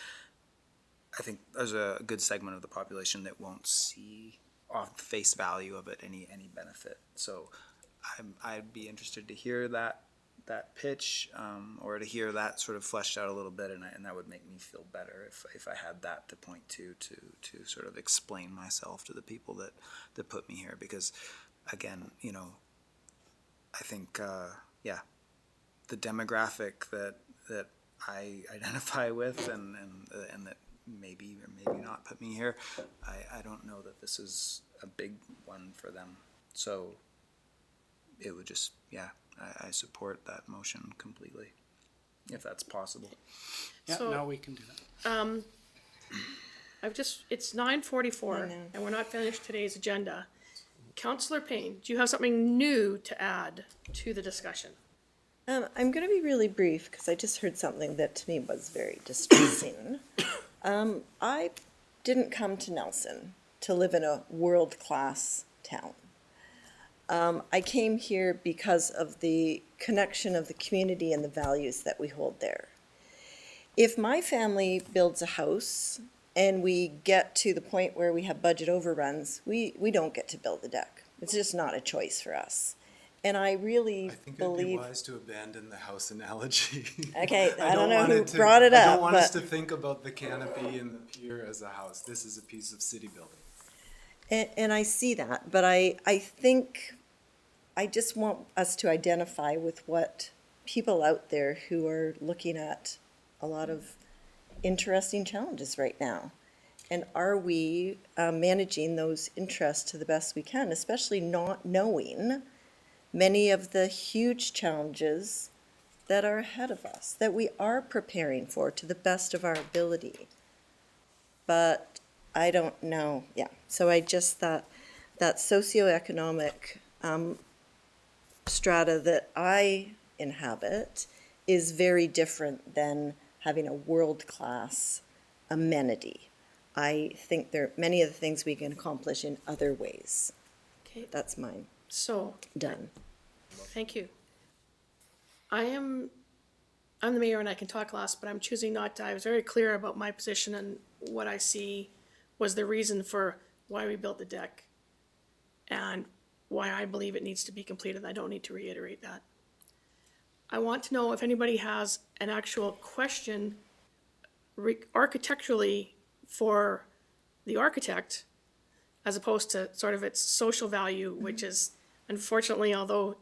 H: I think there's a good segment of the population that won't see off face value of it any benefit. So I'd be interested to hear that pitch, or to hear that sort of fleshed out a little bit, and that would make me feel better if I had that to point to sort of explain myself to the people that put me here. Because again, you know, I think the demographic that I identify with and that maybe or maybe not put me here, I don't know that this is a big one for them. So it would just, I support that motion completely, if that's possible.
D: Yeah,
C: So-
D: no, we can do that.
C: It's 9:44 and we're not finished today's agenda. Councillor Payne, do you have something new to add to the discussion?
M: I'm going to be really brief because I just heard something that to me was very distressing. I didn't come to Nelson to live in a world-class town. I came here because of the connection of the community and the values that we hold there. If my family builds a house and we get to the point where we have budget overruns, we don't get to build the deck. It's just not a choice for us. And I really
Q: I think it'd be
M: believe...
Q: wise to abandon the house analogy.
M: Okay, I don't know
Q: want
M: who
Q: it to-
M: brought it
Q: I
M: up,
Q: don't want us
M: but-
Q: to think about the canopy and the pier as a house. This is a piece of city building.
M: And I see that, but I think I just want us to identify with what people out there who are looking at a lot of interesting challenges right now. And are we managing those interests to the best we can, especially not knowing many of the huge challenges that are ahead of us, that we are preparing for to the best of our ability. But I don't know, so I just thought that socioeconomic strata that I inhabit is very different than having a world-class amenity. I think there are many of the things we can accomplish in other ways.
C: Okay.
M: That's mine.
C: So,
M: Done.
C: thank you. I'm the mayor and I can talk last, but I'm choosing not to. I was very clear about my position and what I see was the reason for why we built the deck and why I believe it needs to be completed. I don't need to reiterate that. I want to know if anybody has an actual question architecturally for the architect, as opposed to sort of its social value, which is, unfortunately, although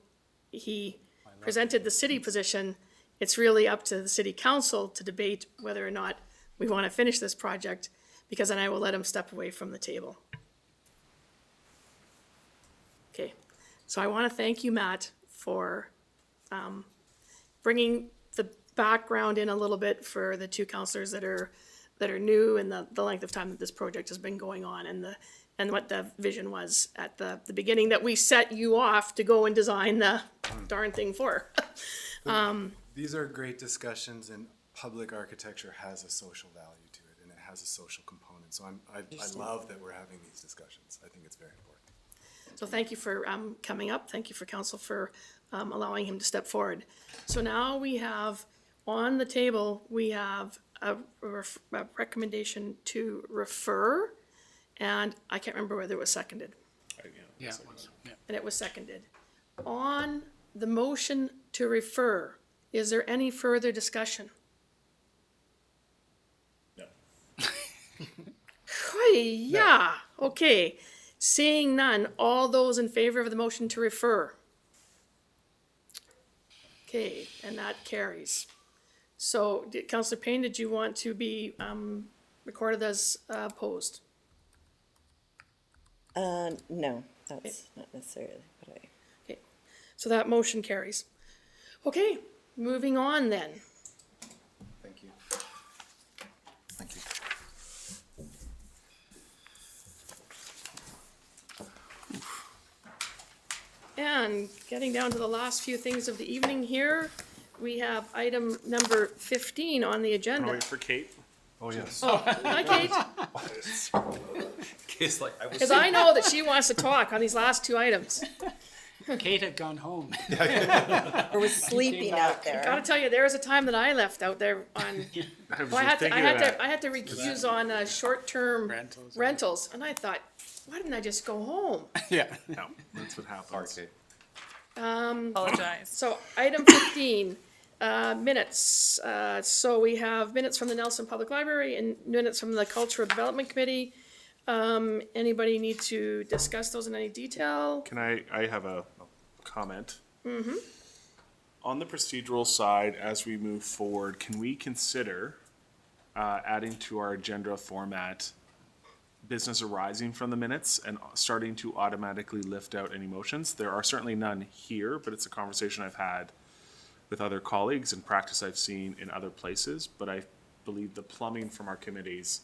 C: he presented the city position, it's really up to the city council to debate whether or not we want to finish this project, because then I will let him step away from the table. Okay, so I want to thank you, Matt, for bringing the background in a little bit for the two councillors that are new and the length of time that this project has been going on and what the vision was at the beginning that we set you off to go and design the darn thing for.
Q: These are great discussions, and public architecture has a social value to it, and it has a social component. So I love that we're having these discussions. I think it's very important.
C: So thank you for coming up. Thank you for council for allowing him to step forward. So now we have on the table, we have a recommendation to refer, and I can't remember whether it was seconded.
D: Yeah, it was, yeah.
C: And it was seconded. On the motion to refer, is there any further discussion?
A: No.
C: Yeah, okay. Seeing none, all those in favor of the motion to refer? Okay, and that carries. So, Councillor Payne, did you want to be recorded as opposed?
M: No, that's not necessarily what I.
C: Okay, so that motion carries. Okay, moving on then.
I: Thank you. Thank you.
C: And getting down to the last few things of the evening here, we have item number 15 on the
A: Wanna
C: agenda.
A: wait for Kate?
Q: Oh, yes.
C: Oh, hi Kate.
H: It's like, I was.
C: Because I know that she wants to talk on these last two items.
D: Kate had gone home.
M: Or was sleeping out
C: Gotta
M: there.
C: tell you, there was a time that I left out there on,
A: I was
C: well, I had
A: thinking of that.
C: to recuse on short-term
D: Rentals.
C: rentals, and I thought, why didn't I just go home?
D: Yeah.
A: No, that's what happens.
I: Okay.
G: Apologize.
C: So item 15, minutes. So we have minutes from the Nelson Public Library and minutes from the Cultural Development Committee. Anybody need to discuss those in any detail?
A: Can I have a comment? Mm-hmm. On the procedural side, as we move forward, can we consider adding to our agenda format business arising from the minutes and starting to automatically lift out any motions? There are certainly none here, but it's a conversation I've had with other colleagues and practice I've seen in other places. But I believe the plumbing from our committees,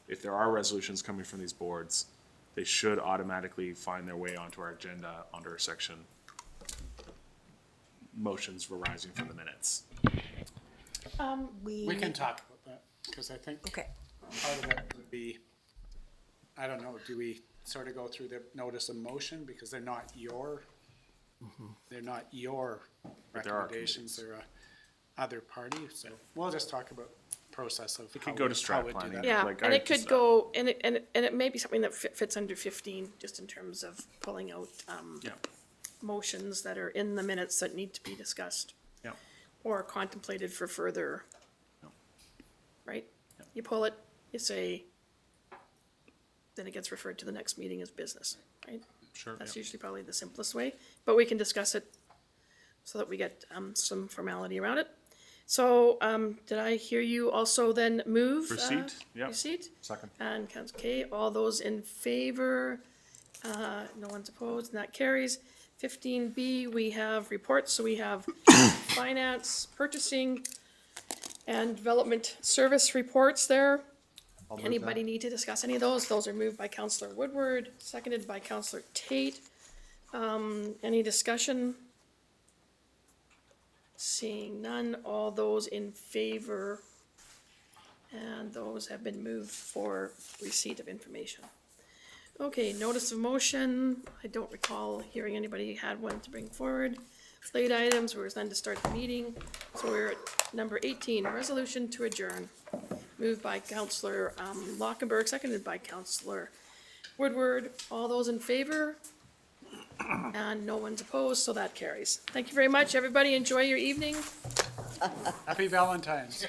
A: if there are resolutions coming from these boards, they should automatically find their way onto our agenda under a section motions arising from the minutes.
D: We can talk about that, because I think
M: Okay.
D: part of it would be, I don't know, do we sort of go through the notice of motion, because they're not your, they're not your
A: But there are
D: recommendations, they're a other party, so we'll just talk about process of
A: It
D: how
A: could go to
D: how
A: strat
D: we do
A: planning.
D: that.
C: Yeah,
A: Like,
C: and
A: I
C: it could
A: just-
C: go, and it may be something that fits under 15, just in terms of pulling out
A: Yeah,
C: motions that are in the minutes that need to be discussed
A: yeah.
C: or contemplated for further.
A: Yeah.
C: Right? You pull it, you say, then it gets referred to the next meeting as business, right?
A: Sure.
C: That's
A: yeah.
C: usually probably the simplest way, but we can discuss it so that we get some formality around it. So, did I hear you also then move?
A: Receipt, yep.
C: Receipt?
I: Second.
C: And Council K, all those in favor? No one's opposed, and that carries. 15B, we have reports, so we have finance, purchasing, and development service reports there.
I: I'll move
C: Anybody need to discuss any of those? Those are moved by Councillor Woodward, seconded by Councillor Tate. Any discussion? Seeing none, all those in favor? And those have been moved for receipt of information. Okay, notice of motion. I don't recall hearing anybody had one to bring forward. Late items, we're then to start the meeting. So we're at number 18, resolution to adjourn. Moved by Councillor Lockenberg, seconded by Councillor Woodward. All those in favor? And no one's opposed, so that carries. Thank you very much, everybody. Enjoy your evening.
D: Happy Valentine's.